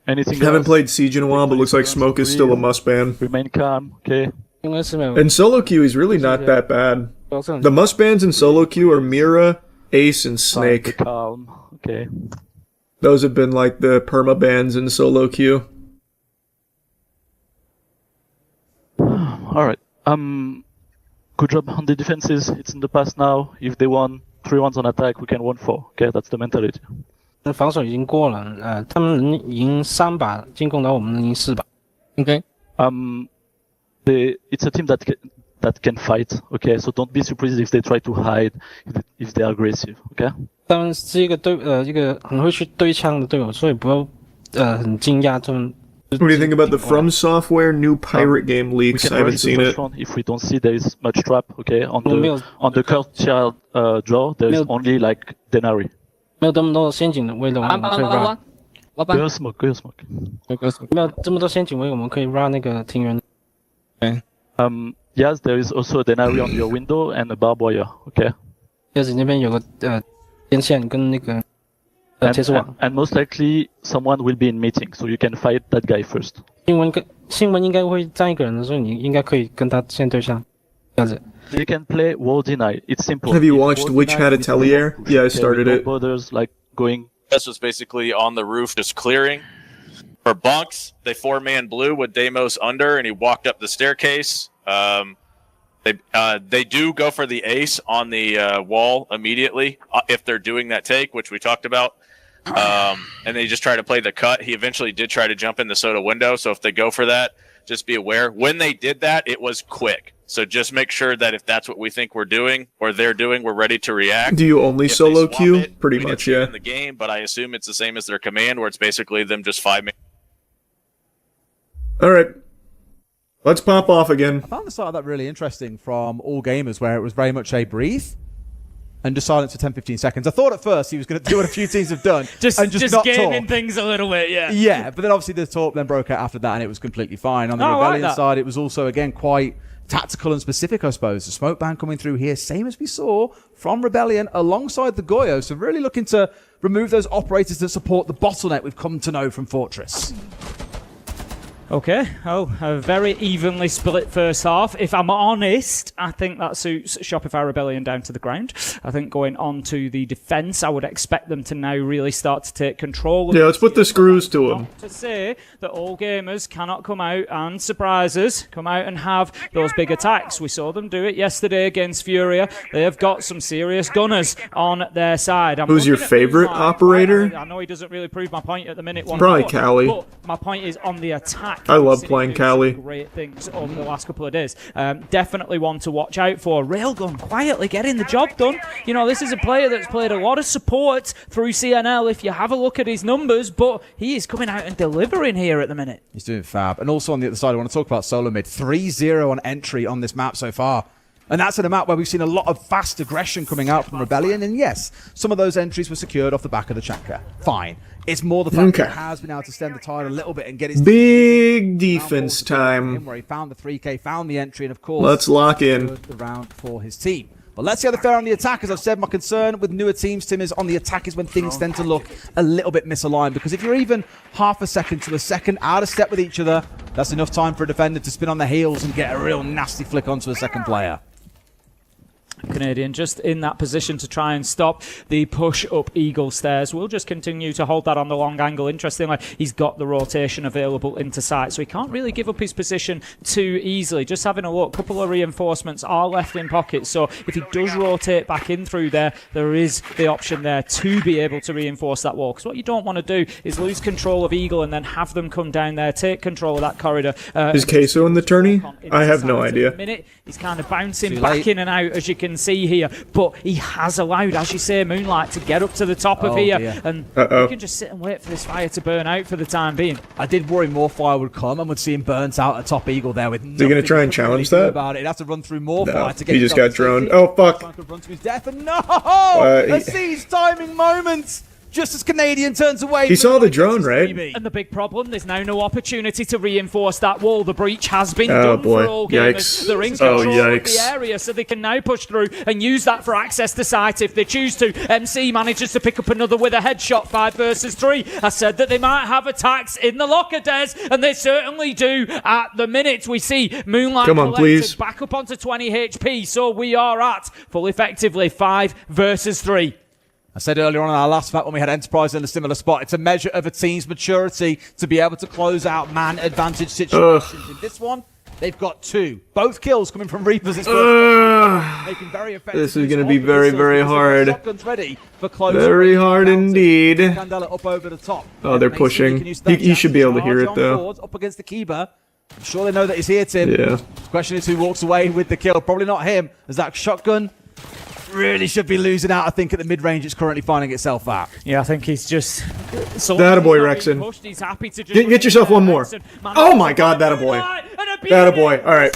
Anything Haven't else? played Siege in a while, but looks like Smoke is still a must ban. Remain calm, okay? And solo queue, he's really not that bad. The must bans in solo queue are Mira, Ace, and Snake. Calm, okay. Those have been like the perma bans in solo queue. Alright. Good job on the defenses. It's in the past now. If they won 3 rounds on attack, we can win 4. Okay, that's the mentality. 防守已经过了，他们赢3把进攻，然后我们能赢4把。Okay. It's a team that can fight. Okay, so don't be surprised if they try to hide, if they are aggressive. Okay. 他们是一个很会去对枪的队友，所以不要很惊讶他们。What do you think about the From Software new pirate game leaks? I haven't seen it. If we don't see there is much trap, okay, on the Cursed Child draw, there is only like Denari. 没有这么多陷阱的位置，我们可以 run。Go smoke. 没有这么多陷阱位，我们可以 run 那个庭园。Yes, there is also a Denari on your window and a barbed wire. Okay. Yes, 那边有个电线跟那个。And most likely someone will be in meeting, so you can fight that guy first. 新闻应该会站一个人的时候，你应该可以跟他先对上，这样子。You can play Wall Deny. It's simple. Have you watched Witch Hat Atelier? Yeah, I started it. Borders like going. This was basically on the roof, just clearing. For bunks, they 4-man blue with Deimos under, and he walked up the staircase. They do go for the ace on the wall immediately if they're doing that take, which we talked about. And they just try to play the cut. He eventually did try to jump in the soda window, so if they go for that, just be aware. When they did that, it was quick. So just make sure that if that's what we think we're doing or they're doing, we're ready to react. Do you only solo queue? Pretty much, yeah. In the game, but I assume it's the same as their command, where it's basically them just 5-man. All right. Let's pop off again. I found the start of that really interesting from All Gamers, where it was very much a breathe and just silence for 10-15 seconds. I thought at first he was going to do what a few teams have done just not gaming talk. Things a little bit, yeah. Yeah, but then obviously the talk then broke out after that and it was completely fine. On the Rebellion side, it was also, again, quite tactical and specific, I suppose. The smoke ban coming through here, same as we saw from Rebellion alongside the Goyo. So really looking to remove those operators that support the bottleneck we've come to know from Fortress. Okay, a very evenly split first half. If I'm honest, I think that suits Shopify Rebellion down to the ground. I think going on to the defense, I would expect them to now really start to take control. Yeah, let's put the screws to them. Not to say that all gamers cannot come out and surprise us, come out and have those big attacks. We saw them do it yesterday against Furia. They have got some serious gunners on their side. Who's your favorite operator? I know he doesn't really prove my point at the minute. Probably Callie. But my point is on the attack. I love playing Callie. Great things over the last couple of days. Definitely one to watch out for. Railgun quietly getting the job done. You know, this is a player that's played a lot of support through CNL if you have a look at his numbers, but he is coming out and delivering here at the minute. He's doing fab. And also on the other side, I want to talk about Solo Mid. 3-0 on entry on this map so far. And that's in a map where we've seen a lot of fast aggression coming out from Rebellion. And yes, some of those entries were secured off the back of the Chaka. Fine. It's more the fact that he has been able to stem the tide a little bit and get his big defense time. Where he found the 3K, found the entry, and of course, let's lock in the round for his team. But let's see how they fare on the attack. As I've said, my concern with newer teams, Tim, is on the attack is when things tend to look a little bit misaligned. Because if you're even half a second to a second out of step with each other, that's enough time for a defender to spin on their heels and get a real nasty flick onto a second player. Canadian just in that position to try and stop the push up Eagle stairs. We'll just continue to hold that on the long angle. Interestingly, he's got the rotation available into sight, so he can't really give up his position too easily. Just having a look, a couple of reinforcements are left in pocket, so if he does rotate back in through there, there is the option there to be able to reinforce that wall. Because what you don't want to do is lose control of Eagle and then have them come down there, take control of that corridor. Is Queso in the tourney? I have no idea. He's kind of bouncing back in and out, as you can can see here. But he has allowed, as you say, Moonlight to get up to the top of here. Dear. And you can just sit and wait for this fire to burn out for the time being. I did worry more fire would come and would see him burnt out at top Eagle there with Is he going to try and challenge that? About it. He'd have to run through more No, fire to get he just got droned. Oh, fuck. Run to his death, and no! A seized timing moment! Just as Canadian turns away. He saw the drone, right? And the big problem, there's now no opportunity to reinforce that wall. The breach has been Oh, done boy. for all Yikes. gamers. They're in Oh, control of yikes. the area, so they can now push through and use that for access to site if they choose to. MC manages to pick up another with a headshot, 5 versus 3. I said that they might have attacks in the locker, Des, and they certainly do at the minute. We see Moonlight Come on, collected please. back up onto 20 HP, so we are at, full effectively, 5 versus 3. I said earlier on in our last fight when we had Enterprise in a similar spot, it's a measure of a team's maturity to be able to close out man advantage situations. In this one, they've got 2. Both kills coming from Reapers. It's making very effective. This is going to be very, very hard. Shotguns ready for close. Very hard indeed. Candela up over the top. Oh, they're pushing. He should be able to hear it, though. Up against the Kiba. I'm sure they know that he's here, Tim. Yeah. The question is who walks away with the kill. Probably not him, as that shotgun really should be losing out, I think, at the mid-range it's currently finding itself at. Yeah, I think he's just... That a boy, Rexon. He's happy to just Get yourself one more. Oh my god, that a boy. That a boy. All right.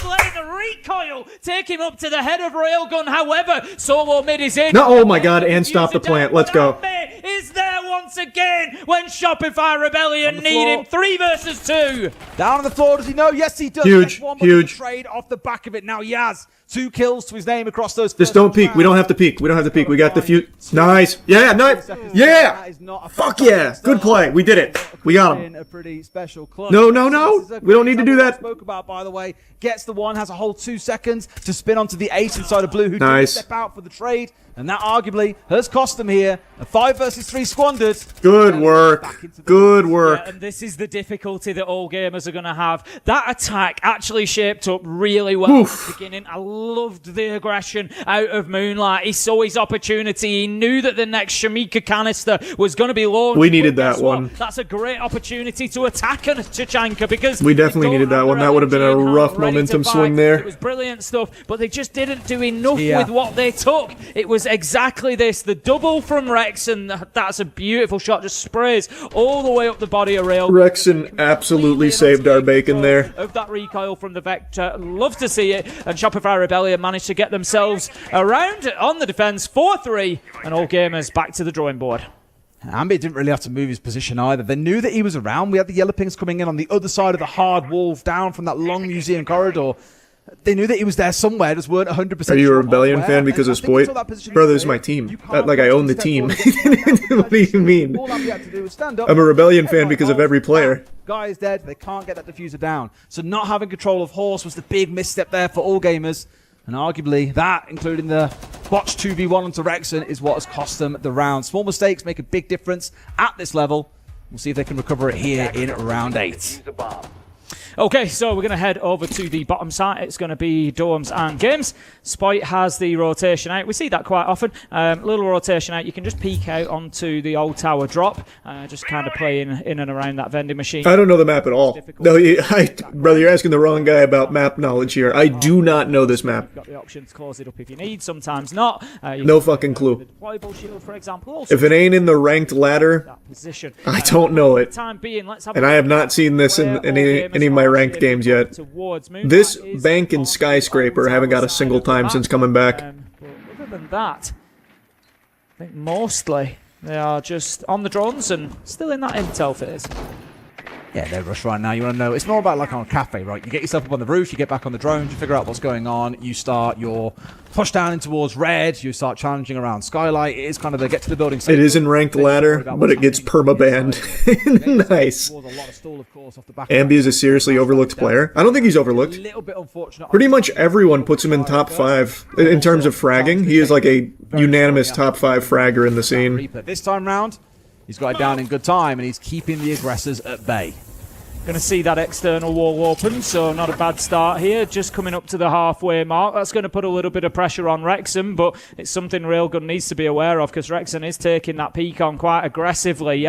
Recoil, take him up to the head of Railgun. However, solo mid is in. No, oh my god, and stop the plant. Let's go. Is there once again when Shopify Rebellion need him. 3 versus 2. Down on the floor, does he know? Yes, he does. Huge, One huge. trade off the back of it. Now Yaz, 2 kills to his name across those. Just don't peek. We don't have to peek. We don't have to peek. We got the few. Nice. Yeah, nice. Yeah. Fuck yeah. Good play. We did it. We got him. A pretty special clutch. No, no, no. We don't need to do that. Spoke about, by the way, gets the one, has a whole 2 seconds to spin onto the ace inside of blue, who Nice. didn't step out for the trade, and that arguably has cost them here a 5 versus 3 squandered. Good work. Good work. Yeah, and this is the difficulty that all gamers are going to have. That attack actually shaped up really well at the beginning. I loved the aggression out of Moonlight. He saw his opportunity. He knew that the next Shamika canister was going to be launched. We needed But guess that one. what? That's a great opportunity to attack a Chachanka because We definitely needed that one. That would have been a rough momentum swing there. it was brilliant stuff, but they just didn't do enough Yeah. with what they took. It was exactly this. The double from Rex, and that's a beautiful shot. Just sprays all the way up the body of Rail. Rexon absolutely saved our bacon there. Of that recoil from the Vector. Love to see it. And Shopify Rebellion managed to get themselves around on the defense. 4-3, and all gamers back to the drawing board. Ambit didn't really have to move his position either. They knew that he was around. We had the yellow pings coming in on the other side of the hard wall down from that long museum corridor. They knew that he was there somewhere, just weren't 100% Are you a sure Rebellion where. fan because And of I think he Spoit? saw that position Bro, this is my team. Like, I own the team. What do you mean? All Ambit had to do was stand up. I'm a Rebellion fan because of every player. Guy is dead. They can't get that diffuser down. So not having control of Horse was the big misstep there for all gamers. And arguably that, including the botched 2v1 onto Rexon, is what has cost them the round. Small mistakes make a big difference at this level. We'll see if they can recover it here in round 8. Okay, so we're going to head over to the bottom side. It's going to be Dorms and Games. Spoit has the rotation out. We see that quite often. Little rotation out. You can just peek out onto the old tower drop. Just kind of play in and around that vending machine. I don't know the map at all. No, brother, you're asking the wrong guy about map knowledge here. I do not know this map. You've got the option to close it up if you need, sometimes not. No fucking clue. Deployable shield, for example. Also If it ain't in the ranked ladder, position. I don't know it. Time being, let's have And I have not seen this in any of my ranked games yet. This bank and skyscraper haven't got a single time since coming back. Other than that, I think mostly they are just on the drones and still in that intel phase. Yeah, no rush right now. You want to know, it's more about like on a cafe, right? You get yourself up on the roof, you get back on the drones, you figure out what's going on, you start your push down in towards red, you start challenging around Skylight. It is kind of the get to the building. It is in ranked ladder, but it gets perma-banned. Nice. Ambi is a seriously overlooked player. I don't think he's overlooked. Pretty much everyone puts him in top 5 in terms of fragging. He is like a unanimous top 5 fragger in the scene. This time round, he's got it down in good time, and he's keeping the aggressors at bay. Going to see that external wall open, so not a bad start here. Just coming up to the halfway mark. That's going to put a little bit of pressure on Wrexham, but it's something Railgun needs to be aware of because Wrexham is taking that peak on quite aggressively.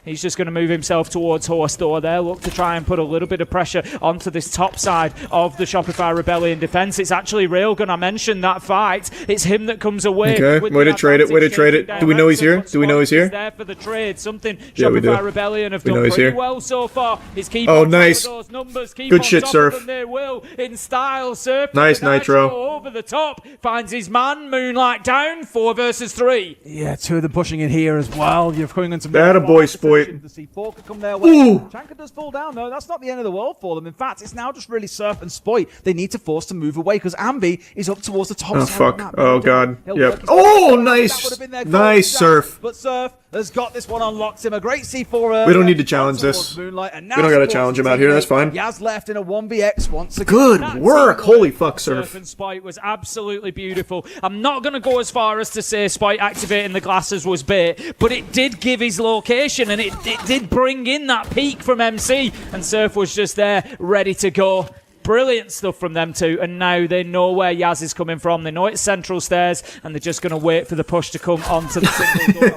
He's just going to move himself towards Horse Door there. Look to try and put a little bit of pressure onto this top side of the Shopify Rebellion defense. It's actually Railgun. I mentioned that fight. It's him that comes away. Okay, way to trade it. Do we know he's here? Do we know he's here? He's there for the trade. Something Yeah, we Shopify do. Rebellion have We know done he's pretty here. well so far. He's keep Oh, on top nice. of those numbers. Keep Good on shit, top Surf. of them, they will. In style, Surf. Nice, with a Nitro. throw over the top. Finds his man. Moonlight down. 4 versus 3. Yeah, 2 of them pushing in here as well. You're coming into That a boy, Spoit. The C4 could come their way. Ooh. Chanka does fall down, though. That's not the end of the world for them. In fact, it's now just really Surf and Spoit. They need to force to move away because Ambi is up towards the top Oh, side of fuck. the map. Oh, God. He'll Yep. work his Oh, way. nice. That would have been their goal Nice, shot. Surf. But Surf has got this one unlocked him. A great C4 We don't need to challenge this. Moonlight, and now We don't gotta Sports challenge him teammate out here, that's fine. Yaz left in a 1vx once again. Good work. Holy fuck, Surf. And Spite was absolutely beautiful. I'm not going to go as far as to say Spite activating the glasses was bait, but it did give his location and it did bring in that peak from MC, and Surf was just there ready to go. Brilliant stuff from them two, and now they know where Yaz is coming from. They know it's central stairs, and they're just going to wait for the push to come onto the single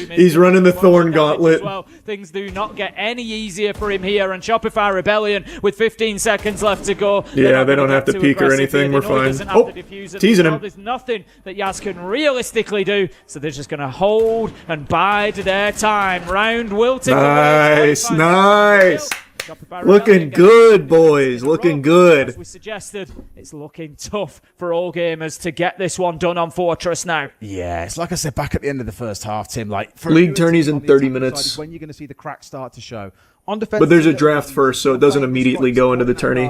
door. He's running the Thorn Gauntlet. Well, things do not get any easier for him here, and Shopify Rebellion with 15 seconds left to go. Yeah, they don't have to peek or anything. We're fine. Oh, teasing him. There's nothing that Yaz can realistically do, so they're just going to hold and bide their time. Round will tick away. Nice, nice. Looking good, boys. Looking good. As we suggested, it's looking tough for all gamers to get this one done on Fortress now. Yeah, it's like I said back at the end of the first half, Tim. Like League tourneys in 30 minutes. When you're going to see the cracks start to show. On defense, But there's a draft first, so it doesn't immediately go into the tourney.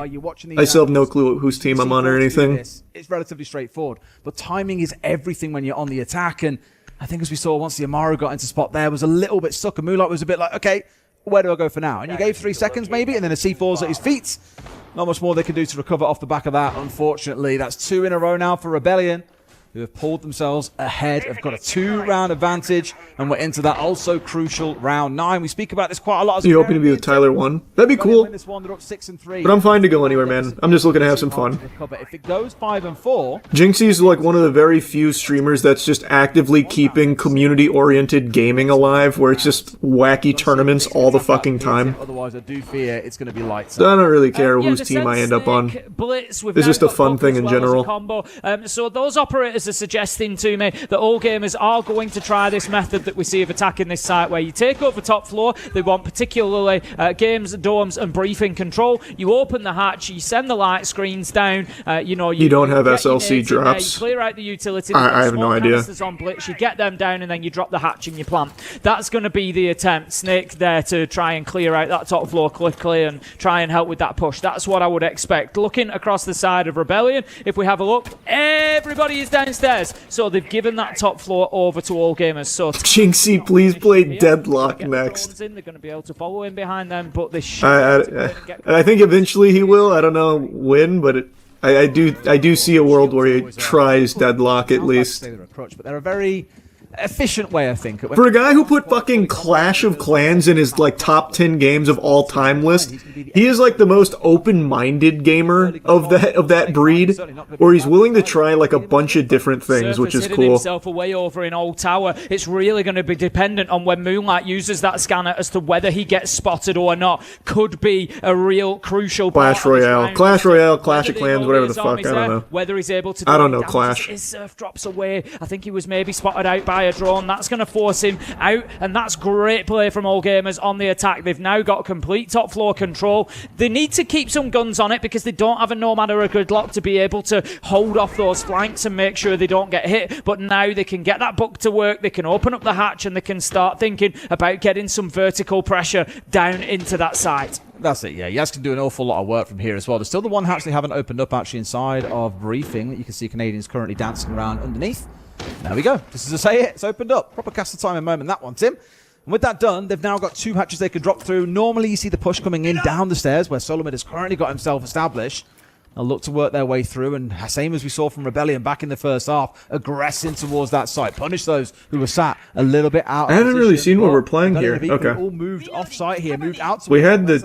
I still have no clue whose team I'm on or anything. It's relatively straightforward, but timing is everything when you're on the attack. And I think as we saw, once the Amaru got into spot there, was a little bit stuck. And Moonlight was a bit like, okay, where do I go for now? And you gave 3 seconds maybe, and then a C4's at his feet. Not much more they can do to recover off the back of that, unfortunately. That's 2 in a row now for Rebellion, who have pulled themselves ahead, have got a 2-round advantage, and we're into that also crucial round 9. We speak about this quite a lot. As You hoping to be with Tyler 1? That'd be cool. This one, they're up 6-3. But I'm fine to go anywhere, man. I'm just looking to have some fun. If it goes 5-4, Jinxie's like one of the very few streamers that's just actively keeping community-oriented gaming alive, where it's just wacky tournaments all the fucking time. otherwise I do fear it's going to be lights. I don't really care Yeah, whose the team I end up on. Blitz, we've It's now just a got fun Hook thing as in well as a general. combo. So those operators are suggesting to me that all gamers are going to try this method that we see of attacking this site, where you take over top floor. They want particularly games, dorms, and briefing control. You open the hatch, you send the light screens down. You don't have get your SLC nades in there, drops. You clear out the utility. I have no idea. On Blitz, you get them down, and then you drop the hatch and you plant. That's going to be the attempt. Snake there to try and clear out that top floor quickly and try and help with that push. That's what I would expect. Looking across the side of Rebellion, if we have a look, everybody is downstairs. So they've given that top floor over to all gamers. So Jinxie, please play Deadlock next. they're going to be able to follow in behind them, but they should. I think eventually he will. I don't know when, but I do see a world where he tries Deadlock at least. But they're a very efficient way, I think. For a guy who put fucking Clash of Clans in his like top 10 games of all time list, he is like the most open-minded gamer of that breed, where he's willing to try like a bunch of different things, which is hidden cool. himself away over in Old Tower. It's really going to be dependent on when Moonlight uses that scanner as to whether he gets spotted or not. Could be a real crucial part Clash Royale, Clash Royale, Clash of Whether they Clans, know whatever his the fuck, I army's don't there, know. Whether he's able to I don't do know damage. Clash. His Surf drops away. I think he was maybe spotted out by a drone. That's going to force him out, and that's great play from all gamers on the attack. They've now got complete top floor control. They need to keep some guns on it because they don't have a nomad or a gridlock to be able to hold off those flanks and make sure they don't get hit. But now they can get that book to work. They can open up the hatch and they can start thinking about getting some vertical pressure down into that site. That's it, yeah. Yaz can do an awful lot of work from here as well. There's still the one hatch they haven't opened up actually inside of briefing that you can see Canadians currently dancing around underneath. There we go. This is to say it. It's opened up. Proper cast of time in moment, that one, Tim. And with that done, they've now got 2 hatches they can drop through. Normally you see the push coming in down the stairs where Solomid has currently got himself established. They'll look to work their way through, and same as we saw from Rebellion back in the first half, aggressing towards that side, punish those who were sat a little bit out. I haven't really seen what we're playing here. Okay. Okay. All moved off site here, moved out. We had the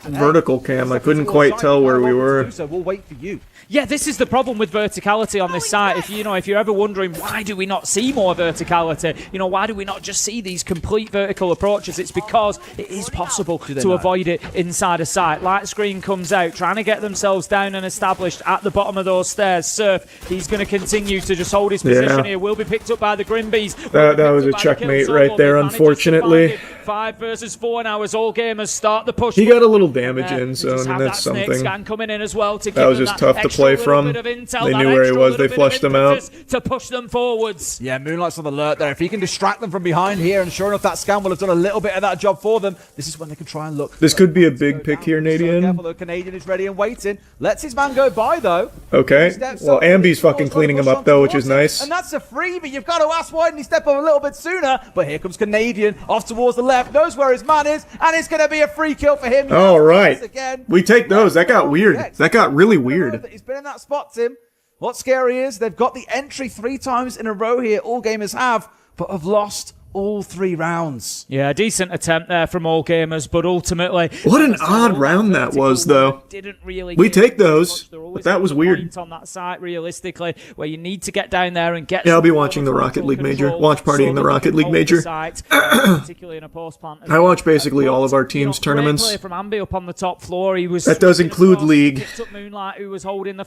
vertical cam. I couldn't quite tell where we were. So we'll wait for you. Yeah, this is the problem with verticality on this site. If you're ever wondering why do we not see more verticality, why do we not just see these complete vertical approaches? It's because it is possible to avoid it inside a site. Light screen comes out, trying to get themselves down and established at the bottom of those stairs. Surf, he's going to continue to just hold his position here. Will be picked up by the Grimbees. That was a checkmate right there, unfortunately. 5 versus 4 now as all gamers start the push. He got a little damage in, so that's Snake something. scan coming in as well to That was just tough to play from. They knew where he was. They flushed him out. To push them forwards. Yeah, Moonlight's on the alert there. If he can distract them from behind here, and sure enough, that scan will have done a little bit of that job for them. This is when they can try and look. This could be a big pick here, Nadian. The Canadian is ready and waiting. Lets his man go by, though. Okay. Well, Ambi's fucking cleaning him up, though, which is nice. And that's a freebie. You've got to ask why didn't he step up a little bit sooner. But here comes Canadian off towards the left, knows where his man is, and it's going to be a free kill for him. All right. We take those. That got weird. That got really weird. He's been in that spot, Tim. What's scary is they've got the entry 3 times in a row here. All gamers have, but have lost all 3 rounds. Yeah, a decent attempt there from all gamers, but ultimately... What an odd round that was, though. We take those, but that was weird. On that site, realistically, where you need to get down there and get... Yeah, I'll be watching the Rocket League Major. Watch party in the Rocket League Major. Particularly in a post plant. I watch basically all of our team's tournaments. From Ambi up on the top floor. He was that does include League.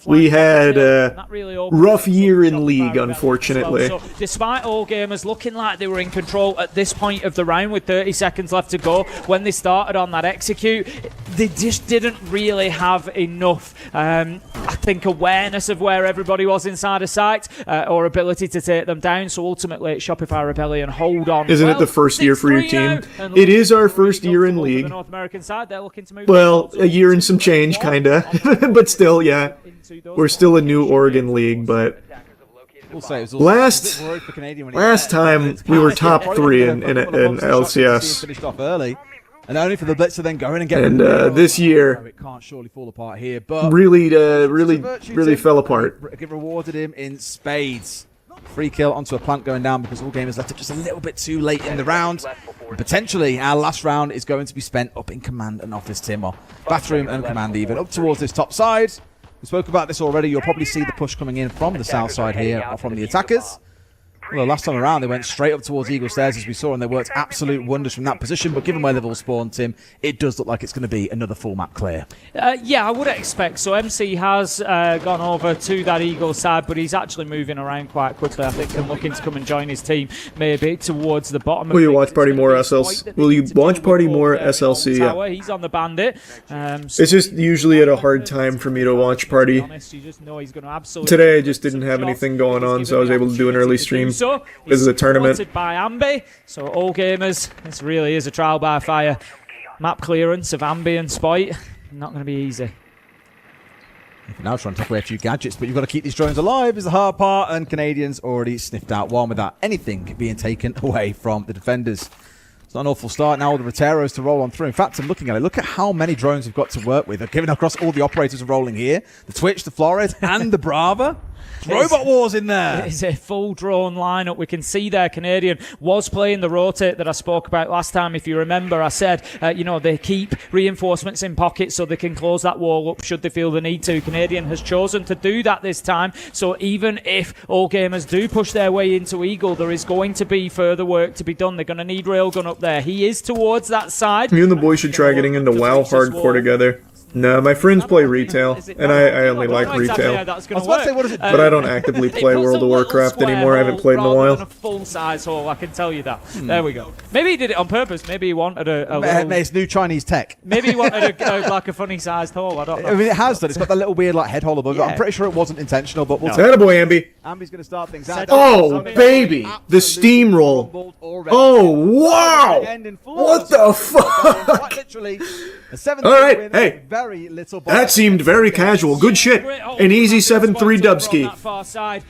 We had a rough year in League, unfortunately. So, despite all gamers looking like they were in control at this point of the round with 30 seconds left to go, when they started on that execute, they just didn't really have enough, I think, awareness of where everybody was inside a site or ability to take them down. So ultimately, Shopify Rebellion hold on. Isn't it the first year for your team? It is our first year in League. The North American side, they're looking to move. Well, a year and some change, kinda, but still, yeah, we're still a new Oregon League, but. Last time we were top 3 in LCS. Finished off early, and only for the Blitz to then go in and get. And this year, it can't surely fall apart here, but really fell apart. Get rewarded him in spades. Free kill onto a plant going down because all gamers left it just a little bit too late in the round. And potentially, our last round is going to be spent up in command and office, Tim, or bathroom and command even, up towards this top side. We spoke about this already. You'll probably see the push coming in from the south side here, or from the attackers. Well, last time around, they went straight up towards Eagle Stairs, as we saw, and they worked absolute wonders from that position. But given where they've all spawned, Tim, it does look like it's going to be another full map clear. Yeah, I would expect. So MC has gone over to that Eagle side, but he's actually moving around quite quickly, I think, and looking to come and join his team, maybe towards the bottom. Will you watch party more SLC? Will you watch party more SLC? Yeah. He's on the bandit. It's just usually at a hard time for me to watch party. Today I just didn't have anything going on, so I was able to do an early stream. This is a tournament. By Ambi, so all gamers, this really is a trial by fire. Map clearance of Ambi and Spoit, not going to be easy. Now trying to take away a few gadgets, but you've got to keep these drones alive is the hard part, and Canadians already sniffed out one without anything being taken away from the defenders. It's not an awful start now with the Roteros to roll on through. In fact, I'm looking at it. Look at how many drones we've got to work with. They're giving across all the operators are rolling here. The Twitch, the Flores, and the Brava. Robot Wars in there. It's a full drone lineup. We can see there Canadian was playing the rotate that I spoke about last time. If you remember, I said, they keep reinforcements in pockets so they can close that wall up should they feel the need to. Canadian has chosen to do that this time. So even if all gamers do push their way into Eagle, there is going to be further work to be done. They're going to need Railgun up there. He is towards that side. You and the boys should try getting into WoW hardcore together. No, my friends play retail, and I only like retail. But I don't actively play World of Warcraft anymore. I haven't played in a while. A full-size hall, I can tell you that. There we go. Maybe he did it on purpose. Maybe he wanted a little... It's new Chinese tech. Maybe he wanted a funny-sized hall. I don't know. I mean, it has done. It's got that little weird head hole above it. I'm pretty sure it wasn't intentional, but we'll take it. Attaboy, Ambi. Ambi's going to start things out. Oh, baby! The steamroll. Oh, wow! What the fuck? Literally, all right, hey. Very little that seemed very casual. Good shit. An easy 7-3 dubski. Far side.